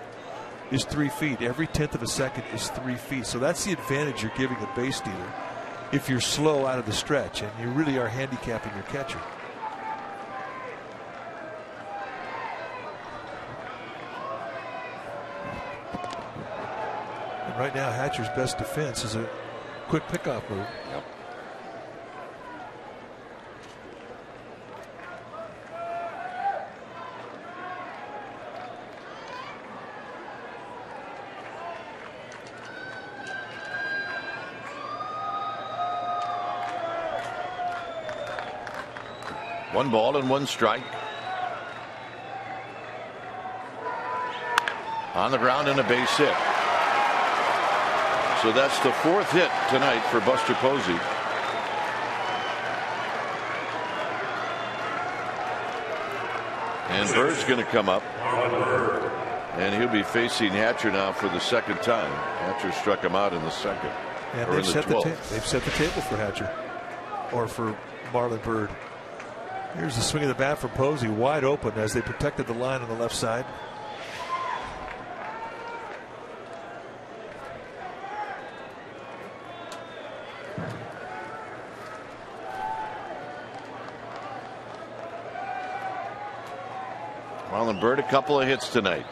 is 3 feet. Every 10th of a second is 3 feet. So that's the advantage you're giving a base stealer if you're slow out of the stretch, and you really are handicapping your catcher. And right now, Hatcher's best defense is a quick pickoff move. Yep. One ball and one strike. On the ground and a base hit. So that's the 4th hit tonight for Buster Posey. And Bird's going to come up. And he'll be facing Hatcher now for the 2nd time. Hatcher struck him out in the 2nd. And they've set the table for Hatcher. Or for Marlon Byrd. Here's the swing of the bat for Posey, wide open as they protected the line on the left side. Marlon Byrd, a couple of hits tonight.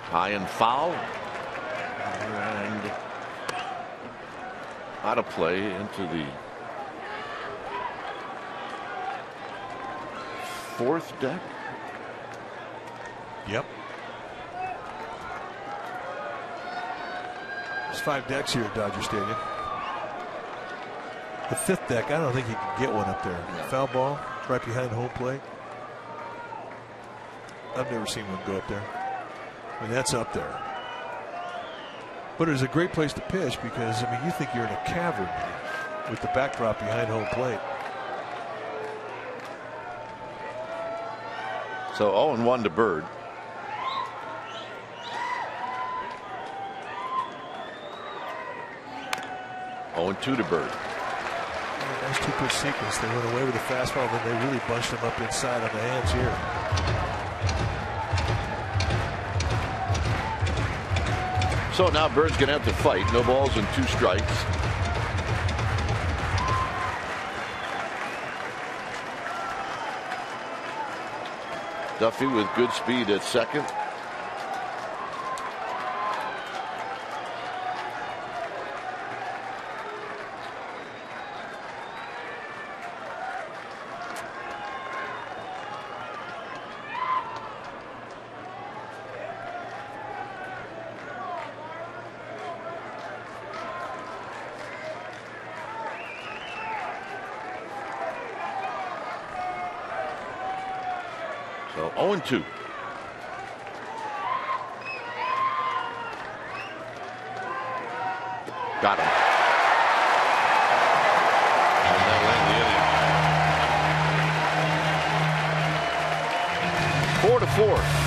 High and foul. And out of play into the 4th deck. Yep. There's 5 decks here at Dodger Stadium. The 5th deck, I don't think you can get one up there. Foul ball right behind home plate. I've never seen one go up there. I mean, that's up there. But it's a great place to pitch because, I mean, you think you're in a cavern with the backdrop behind home plate. So 0-1 to Bird. Oh, 2 to Bird. Yeah, nice 2-pitch sequence. They went away with the fastball, then they really bunched him up inside on the hands here. So now Bird's going to have to fight. No balls and 2 strikes. Duffy with good speed at second. So 0-2. Got him. And that'll end the inning. 4-4.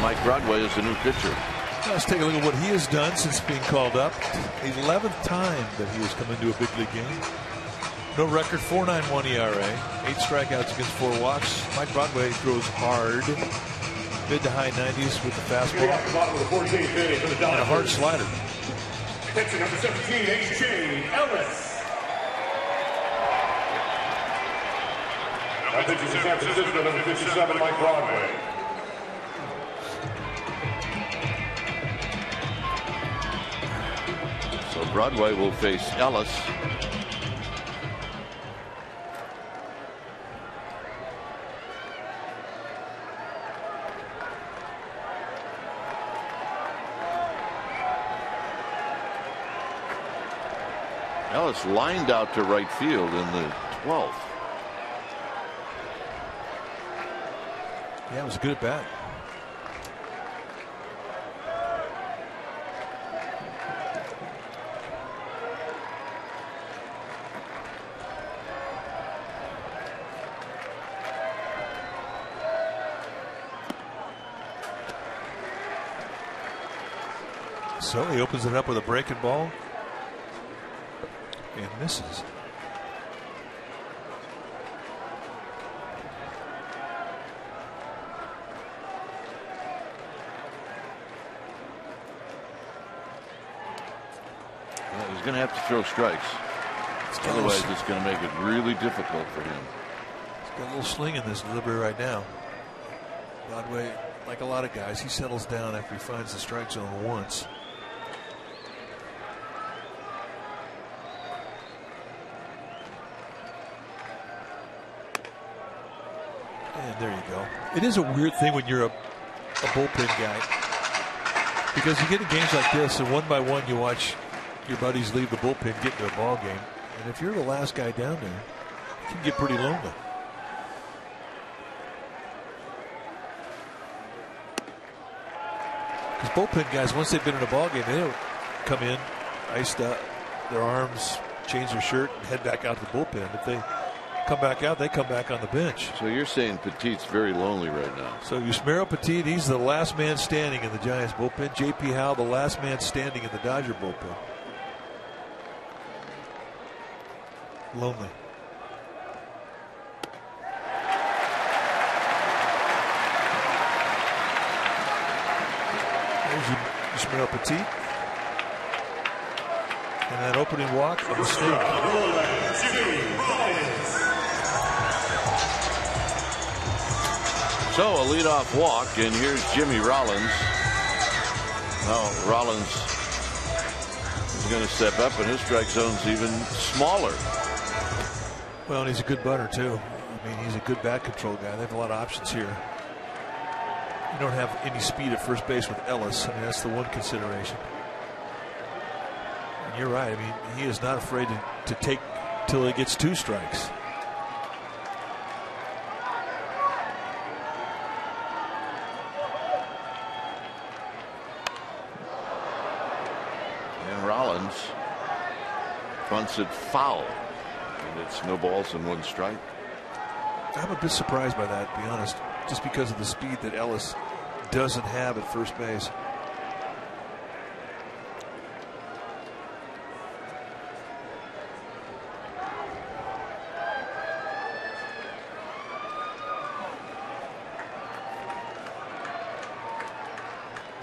Mike Broadway is the new pitcher. Let's take a look at what he has done since being called up. 11th time that he has come into a big league game. No record, 4.91 ERA, 8 strikeouts against 4 walks. Mike Broadway throws hard, mid to high 90s with the fastball, and a hard slider. Pitcher number 17, A.J. Ellis. Now pitches in San Francisco, number 57, Mike Broadway. So Broadway will face Ellis. Ellis lined out to right field in the 12th. Yeah, it was a good at bat. So he opens it up with a breaking ball and misses. Well, he's going to have to throw strikes. Otherwise, it's going to make it really difficult for him. He's got a little sling in this delivery right now. Broadway, like a lot of guys, he settles down after he finds the strike zone once. And there you go. It is a weird thing when you're a bullpen guy, because you get in games like this and one by one you watch your buddies leave the bullpen, get into a ball game, and if you're the last guy down there, it can get pretty lonely. Because bullpen guys, once they've been in a ball game, they don't come in, iced up, their arms, change their shirt, and head back out to the bullpen. If they come back out, they come back on the bench. So you're saying Petit's very lonely right now. So Yusmeiro Petit, he's the last man standing in the Giants bullpen. J.P. Howell, the last man standing in the Dodger bullpen. Lonely. There's Yusmeiro Petit. And that opening walk, a mistake. So a leadoff walk, and here's Jimmy Rollins. Now Rollins is going to step up, and his strike zone's even smaller. Well, and he's a good bunter too. I mean, he's a good bat control guy. They have a lot of options here. You don't have any speed at first base with Ellis. I mean, that's the one consideration. And you're right. I mean, he is not afraid to take till he gets 2 strikes. Rollins bunts it foul, and it's no balls and 1 strike. I'm a bit surprised by that, to be honest, just because of the speed that Ellis doesn't have at first base.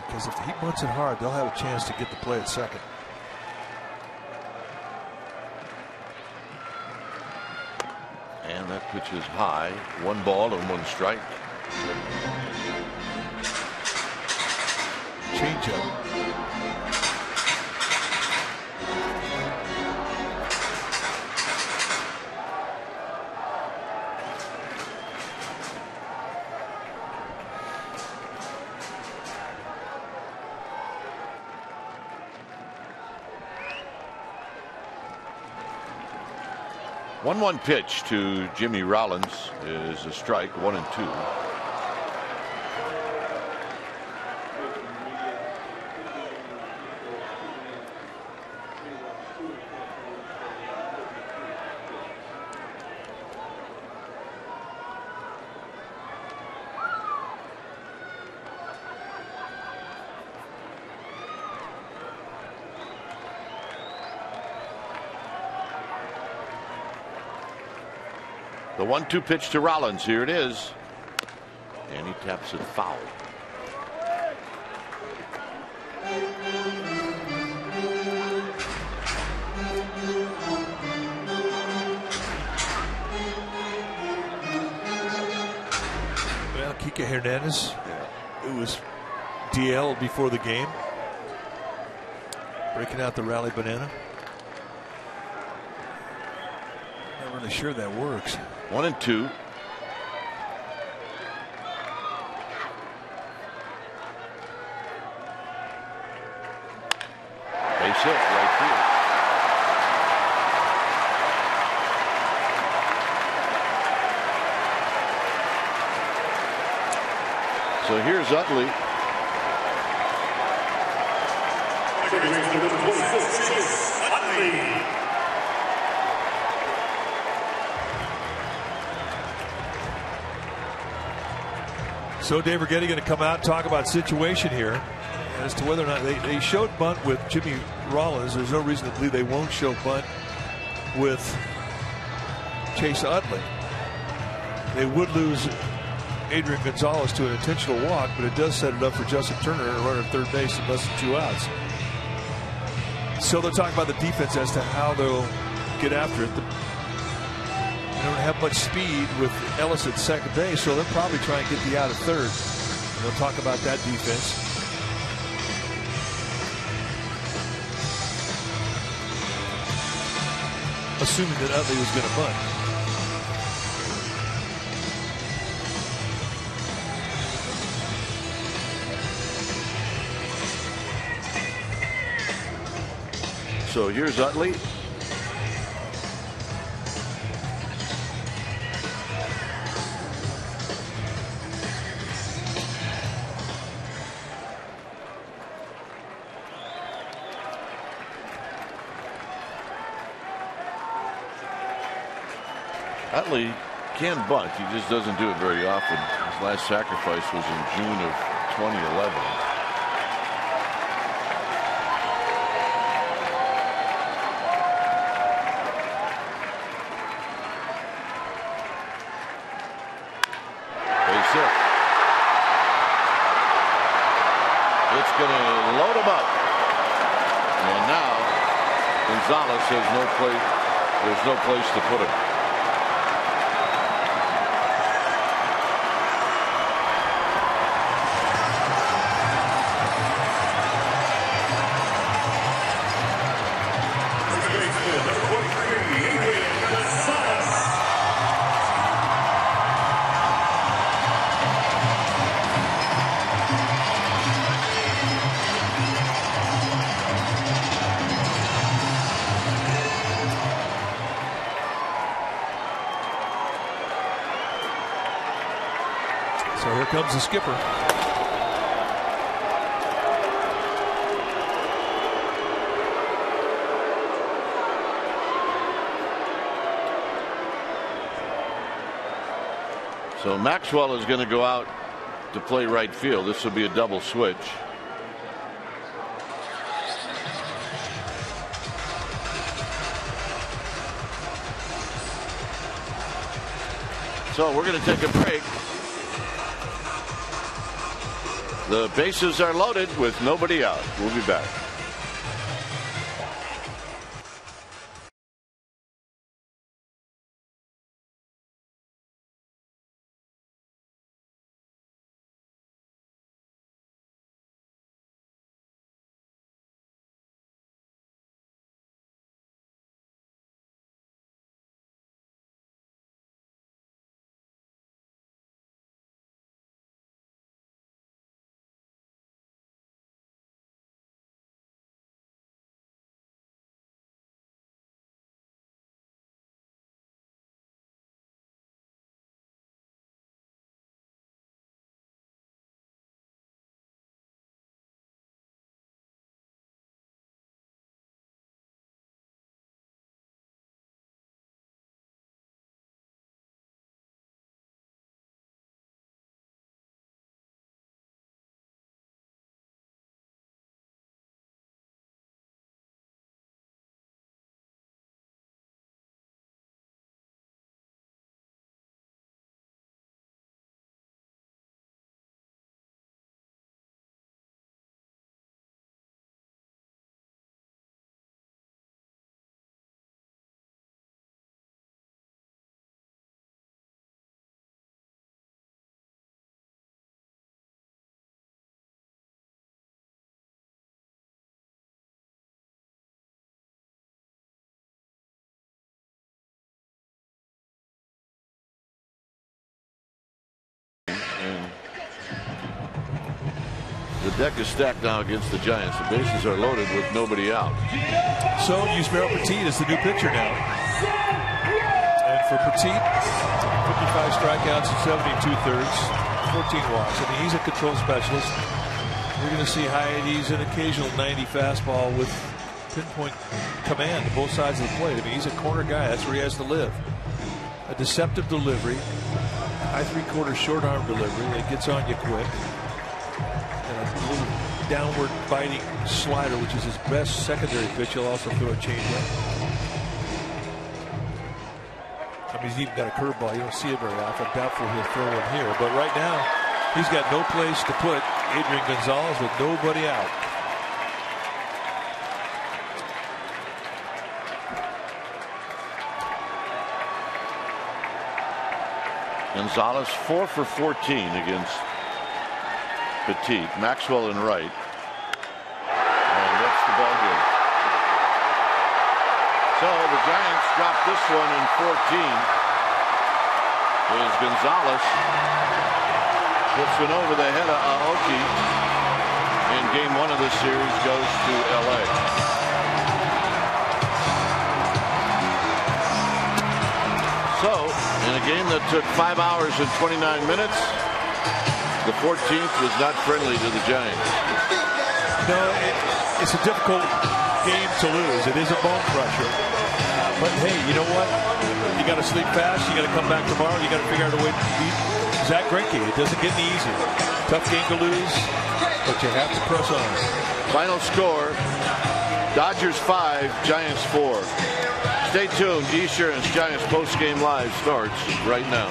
Because if he bunts it hard, they'll have a chance to get the play at second. And that pitch is high. 1 ball and 1 strike. Changeup. One pitch to Jimmy Rollins is a strike, 1 and 2. The 1-2 pitch to Rollins. Here it is. And he taps it foul. Well, Kike Hernandez, who was DL before the game, breaking out the rally banana. Not really sure that works. 1-2. Base hit right field. So here's Utley. So Dave Righetti going to come out and talk about situation here as to whether or not they showed bunt with Jimmy Rollins. There's no reason to believe they won't show bunt with Chase Utley. They would lose Adrian Gonzalez to an intentional walk, but it does set it up for Justin Turner to run at third base in less than 2 outs. So they'll talk about the defense as to how they'll get after it. They don't have much speed with Ellis at second base, so they'll probably try and get the out at third. They'll talk about that defense. Assuming that Utley was going to bunt. So here's Utley. Utley can bunt. He just doesn't do it very often. His last sacrifice was in June of 2011. It's going to load him up. And now Gonzalez has no place. There's no place to put him. Comes the skipper. So Maxwell is going to go out to play right field. This will be a double switch. So we're going to take a break. The bases are loaded with nobody out. We'll be back. The deck is stacked now against the Giants. The bases are loaded with nobody out. So Yusmeiro Petit is the new pitcher now. And for Petit, 55 strikeouts and 72 thirds, 14 walks. I mean, he's a control specialist. We're going to see high 80s and occasional 90 fastball with pinpoint command to both sides of the plate. I mean, he's a corner guy. That's where he has to live. A deceptive delivery, high 3/4 short arm delivery that gets on you quick, and a little downward biting slider, which is his best secondary pitch. He'll also throw a changeup. I mean, he's even got a curveball. You don't see it very often. Doubtful he'll throw one here, but right now he's got no place to put Adrian Gonzalez with nobody out. Gonzalez 4 for 14 against Petit. Maxwell in right. And that's the ball game. So the Giants dropped this one in 14. As Gonzalez puts one over the head of Aoki. And game 1 of this series goes to LA. So, in a game that took 5 hours and 29 minutes, the 14th was not friendly to the Giants. No, it's a difficult game to lose. It is a bone crusher. But hey, you know what? You got to sleep fast. You got to come back tomorrow. You got to figure out a way to beat Zach Greinke. It doesn't get any easier. Tough game to lose, but you have to press on. Final score: Dodgers 5, Giants 4. Stay tuned. Esurance Giants Postgame Live starts right now.